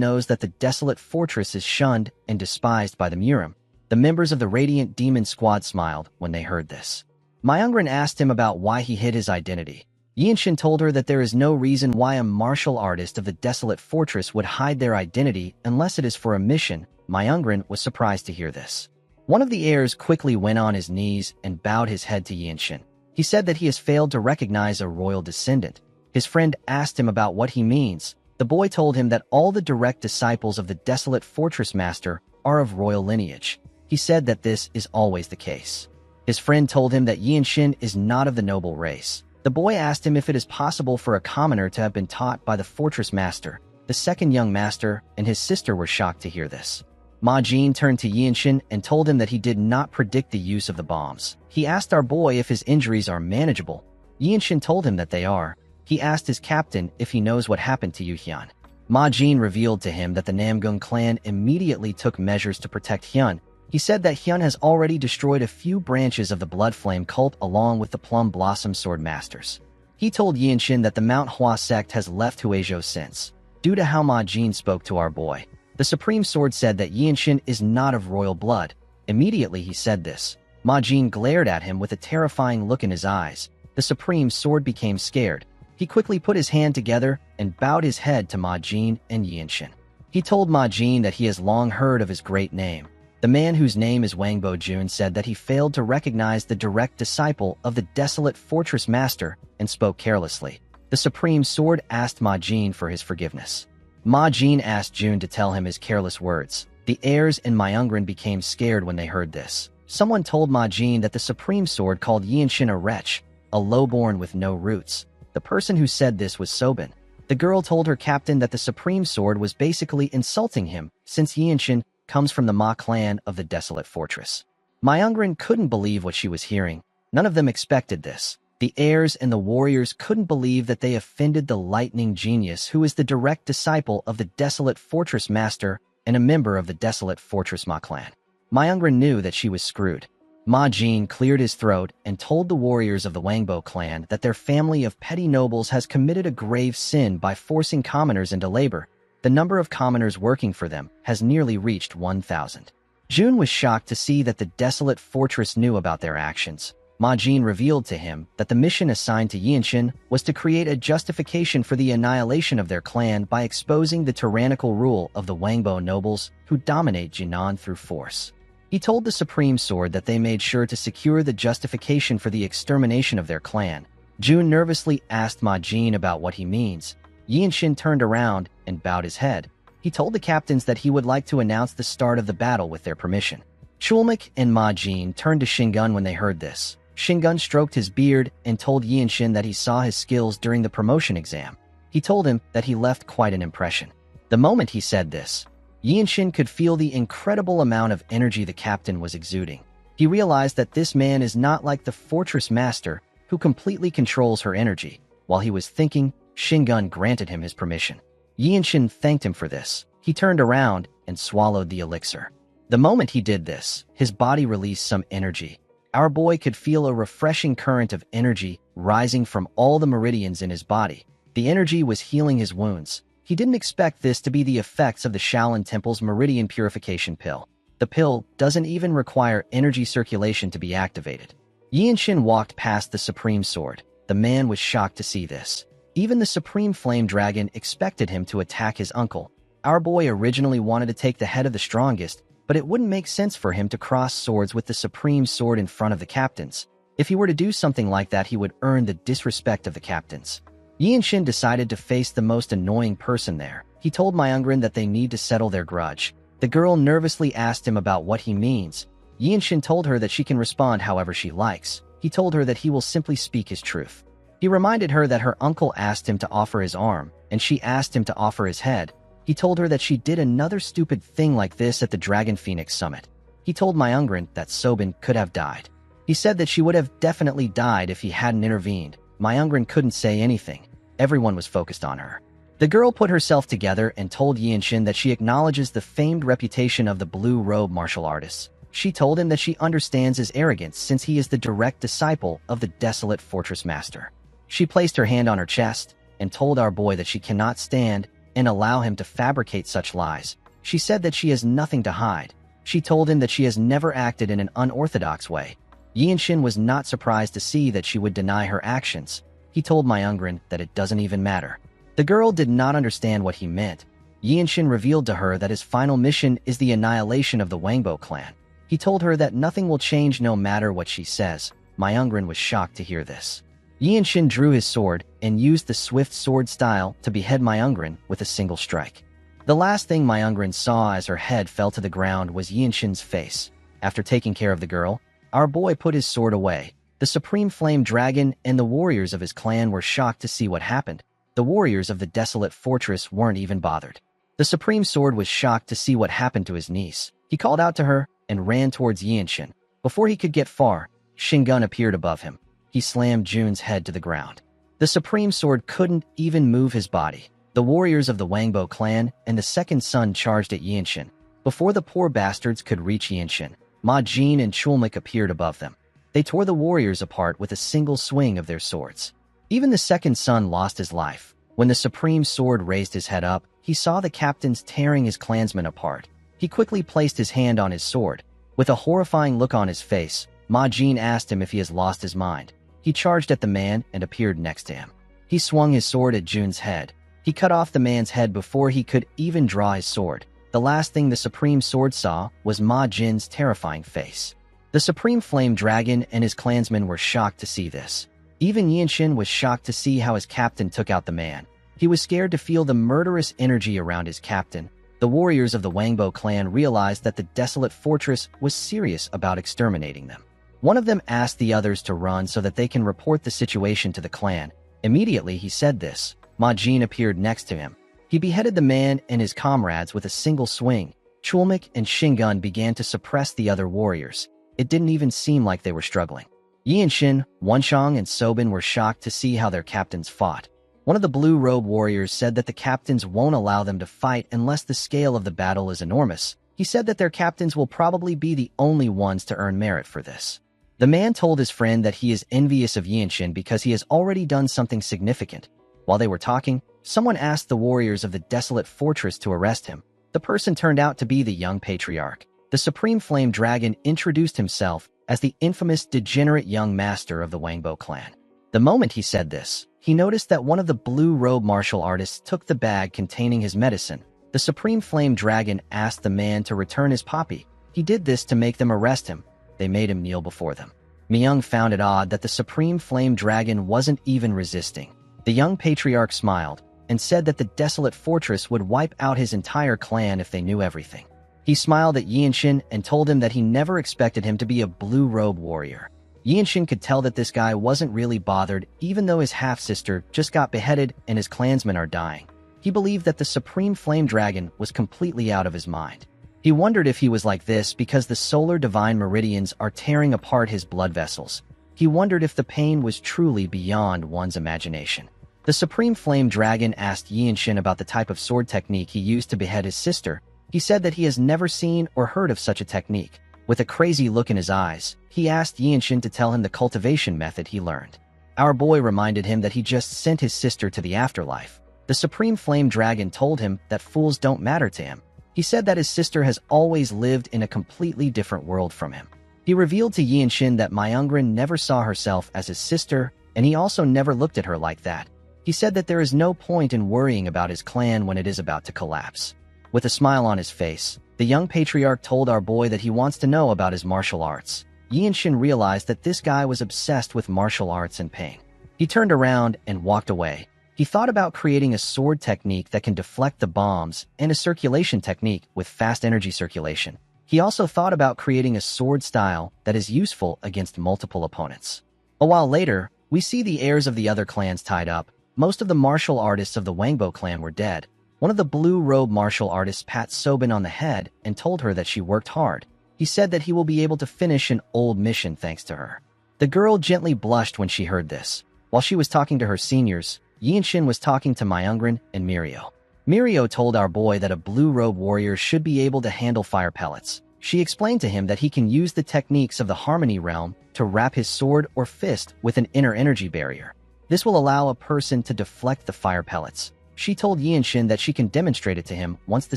Speaker 1: knows that the desolate fortress is shunned and despised by the Murim. The members of the Radiant Demon Squad smiled when they heard this. Myungrin asked him about why he hid his identity. Yinshin told her that there is no reason why a martial artist of the desolate fortress would hide their identity unless it is for a mission. Myungrin was surprised to hear this. One of the heirs quickly went on his knees and bowed his head to Yinshin. He said that he has failed to recognize a royal descendant. His friend asked him about what he means. The boy told him that all the direct disciples of the desolate fortress master are of royal lineage. He said that this is always the case. His friend told him that Yinshin is not of the noble race. The boy asked him if it is possible for a commoner to have been taught by the fortress master. The second young master and his sister were shocked to hear this. Ma Jin turned to Yinshin and told him that he did not predict the use of the bombs. He asked our boy if his injuries are manageable. Yinshin told him that they are. He asked his captain if he knows what happened to Yuhyun. Ma Jin revealed to him that the Namgung clan immediately took measures to protect Hyun. He said that Hyun has already destroyed a few branches of the Blood Flame cult along with the Plum Blossom Sword Masters. He told Yinshin that the Manhwa sect has left Huizhou since. Due to how Ma Jin spoke to our boy, the Supreme Sword said that Yinshin is not of royal blood. Immediately he said this. Ma Jin glared at him with a terrifying look in his eyes. The Supreme Sword became scared. He quickly put his hand together and bowed his head to Ma Jin and Yinshin. He told Ma Jin that he has long heard of his great name. The man whose name is Wang Bojun said that he failed to recognize the direct disciple of the desolate fortress master and spoke carelessly. The Supreme Sword asked Ma Jin for his forgiveness. Ma Jin asked Jun to tell him his careless words. The heirs and Myungrin became scared when they heard this. Someone told Ma Jin that the Supreme Sword called Yinshin a wretch, a lowborn with no roots. The person who said this was Sobin. The girl told her captain that the Supreme Sword was basically insulting him, since Yinshin comes from the Ma clan of the desolate fortress. Myungrin couldn't believe what she was hearing. None of them expected this. The heirs and the warriors couldn't believe that they offended the lightning genius who is the direct disciple of the desolate fortress master and a member of the desolate fortress Ma clan. Myungrin knew that she was screwed. Ma Jin cleared his throat and told the warriors of the Wangbo clan that their family of petty nobles has committed a grave sin by forcing commoners into labor. The number of commoners working for them has nearly reached 1,000. Jun was shocked to see that the desolate fortress knew about their actions. Ma Jin revealed to him that the mission assigned to Yinshin was to create a justification for the annihilation of their clan by exposing the tyrannical rule of the Wangbo nobles who dominate Jinan through force. He told the Supreme Sword that they made sure to secure the justification for the extermination of their clan. Jun nervously asked Ma Jin about what he means. Yinshin turned around and bowed his head. He told the captains that he would like to announce the start of the battle with their permission. Chulmak and Ma Jin turned to Shingun when they heard this. Shingun stroked his beard and told Yinshin that he saw his skills during the promotion exam. He told him that he left quite an impression. The moment he said this, Yinshin could feel the incredible amount of energy the captain was exuding. He realized that this man is not like the fortress master who completely controls her energy. While he was thinking, Shingun granted him his permission. Yinshin thanked him for this. He turned around and swallowed the elixir. The moment he did this, his body released some energy. Our boy could feel a refreshing current of energy rising from all the meridians in his body. The energy was healing his wounds. He didn't expect this to be the effects of the Shaolin Temple's Meridian Purification Pill. The pill doesn't even require energy circulation to be activated. Yinshin walked past the Supreme Sword. The man was shocked to see this. Even the Supreme Flame Dragon expected him to attack his uncle. Our boy originally wanted to take the head of the strongest, but it wouldn't make sense for him to cross swords with the Supreme Sword in front of the captains. If he were to do something like that, he would earn the disrespect of the captains. Yinshin decided to face the most annoying person there. He told Myungrin that they need to settle their grudge. The girl nervously asked him about what he means. Yinshin told her that she can respond however she likes. He told her that he will simply speak his truth. He reminded her that her uncle asked him to offer his arm, and she asked him to offer his head. He told her that she did another stupid thing like this at the Dragon Phoenix Summit. He told Myungrin that Sobin could have died. He said that she would have definitely died if he hadn't intervened. Myungrin couldn't say anything. Everyone was focused on her. The girl put herself together and told Yinshin that she acknowledges the famed reputation of the blue robe martial artists. She told him that she understands his arrogance since he is the direct disciple of the desolate fortress master. She placed her hand on her chest and told our boy that she cannot stand and allow him to fabricate such lies. She said that she has nothing to hide. She told him that she has never acted in an unorthodox way. Yinshin was not surprised to see that she would deny her actions. He told Myungrin that it doesn't even matter. The girl did not understand what he meant. Yinshin revealed to her that his final mission is the annihilation of the Wangbo clan. He told her that nothing will change no matter what she says. Myungrin was shocked to hear this. Yinshin drew his sword and used the swift sword style to behead Myungrin with a single strike. The last thing Myungrin saw as her head fell to the ground was Yinshin's face. After taking care of the girl, our boy put his sword away. The Supreme Flame Dragon and the warriors of his clan were shocked to see what happened. The warriors of the desolate fortress weren't even bothered. The Supreme Sword was shocked to see what happened to his niece. He called out to her and ran towards Yinshin. Before he could get far, Shingun appeared above him. He slammed Jun's head to the ground. The Supreme Sword couldn't even move his body. The warriors of the Wangbo clan and the second son charged at Yinshin. Before the poor bastards could reach Yinshin, Ma Jin and Chulmik appeared above them. They tore the warriors apart with a single swing of their swords. Even the second son lost his life. When the Supreme Sword raised his head up, he saw the captains tearing his clansmen apart. He quickly placed his hand on his sword. With a horrifying look on his face, Ma Jin asked him if he has lost his mind. He charged at the man and appeared next to him. He swung his sword at Jun's head. He cut off the man's head before he could even draw his sword. The last thing the Supreme Sword saw was Ma Jin's terrifying face. The Supreme Flame Dragon and his clansmen were shocked to see this. Even Yinshin was shocked to see how his captain took out the man. He was scared to feel the murderous energy around his captain. The warriors of the Wangbo clan realized that the desolate fortress was serious about exterminating them. One of them asked the others to run so that they can report the situation to the clan. Immediately he said this, Ma Jin appeared next to him. He beheaded the man and his comrades with a single swing. Chulmik and Shingun began to suppress the other warriors. It didn't even seem like they were struggling. Yinshin, Wenshang, and Sobin were shocked to see how their captains fought. One of the blue robe warriors said that the captains won't allow them to fight unless the scale of the battle is enormous. He said that their captains will probably be the only ones to earn merit for this. The man told his friend that he is envious of Yinshin because he has already done something significant. While they were talking, someone asked the warriors of the desolate fortress to arrest him. The person turned out to be the young patriarch. The Supreme Flame Dragon introduced himself as the infamous degenerate young master of the Wangbo clan. The moment he said this, he noticed that one of the blue robe martial artists took the bag containing his medicine. The Supreme Flame Dragon asked the man to return his poppy. He did this to make them arrest him. They made him kneel before them. Myung found it odd that the Supreme Flame Dragon wasn't even resisting. The young patriarch smiled and said that the desolate fortress would wipe out his entire clan if they knew everything. He smiled at Yinshin and told him that he never expected him to be a blue robe warrior. Yinshin could tell that this guy wasn't really bothered even though his half-sister just got beheaded and his clansmen are dying. He believed that the Supreme Flame Dragon was completely out of his mind. He wondered if he was like this because the solar divine meridians are tearing apart his blood vessels. He wondered if the pain was truly beyond one's imagination. The Supreme Flame Dragon asked Yinshin about the type of sword technique he used to behead his sister. He said that he has never seen or heard of such a technique. With a crazy look in his eyes, he asked Yinshin to tell him the cultivation method he learned. Our boy reminded him that he just sent his sister to the afterlife. The Supreme Flame Dragon told him that fools don't matter to him. He said that his sister has always lived in a completely different world from him. He revealed to Yinshin that Myungrin never saw herself as his sister, and he also never looked at her like that. He said that there is no point in worrying about his clan when it is about to collapse. With a smile on his face, the young patriarch told our boy that he wants to know about his martial arts. Yinshin realized that this guy was obsessed with martial arts and pain. He turned around and walked away. He thought about creating a sword technique that can deflect the bombs and a circulation technique with fast energy circulation. He also thought about creating a sword style that is useful against multiple opponents. A while later, we see the heirs of the other clans tied up. Most of the martial artists of the Wangbo clan were dead. One of the blue-robe martial artists pat Sobin on the head and told her that she worked hard. He said that he will be able to finish an old mission thanks to her. The girl gently blushed when she heard this. While she was talking to her seniors, Yinshin was talking to Myungrin and Mirio. Mirio told our boy that a blue-robe warrior should be able to handle fire pellets. She explained to him that he can use the techniques of the Harmony Realm to wrap his sword or fist with an inner energy barrier. This will allow a person to deflect the fire pellets. She told Yinshin that she can demonstrate it to him once the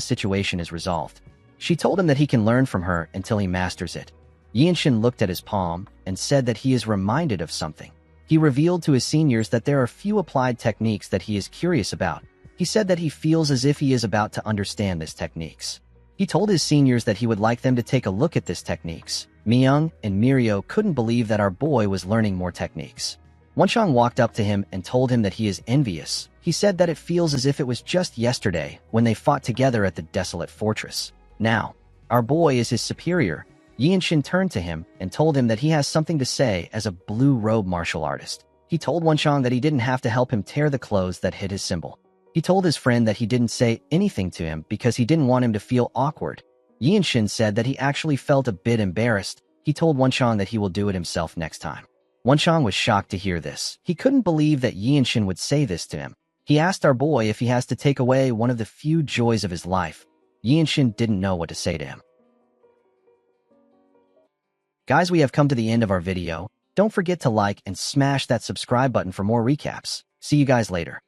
Speaker 1: situation is resolved. She told him that he can learn from her until he masters it. Yinshin looked at his palm and said that he is reminded of something. He revealed to his seniors that there are few applied techniques that he is curious about. He said that he feels as if he is about to understand these techniques. He told his seniors that he would like them to take a look at these techniques. Myung and Mirio couldn't believe that our boy was learning more techniques. Wanchang walked up to him and told him that he is envious. He said that it feels as if it was just yesterday when they fought together at the desolate fortress. Now, our boy is his superior. Yinshin turned to him and told him that he has something to say as a blue-robe martial artist. He told Wanchang that he didn't have to help him tear the clothes that hid his symbol. He told his friend that he didn't say anything to him because he didn't want him to feel awkward. Yinshin said that he actually felt a bit embarrassed. He told Wanchang that he will do it himself next time. Wanchang was shocked to hear this. He couldn't believe that Yinshin would say this to him. He asked our boy if he has to take away one of the few joys of his life. Yinshin didn't know what to say to him. Guys, we have come to the end of our video. Don't forget to like and smash that subscribe button for more recaps. See you guys later.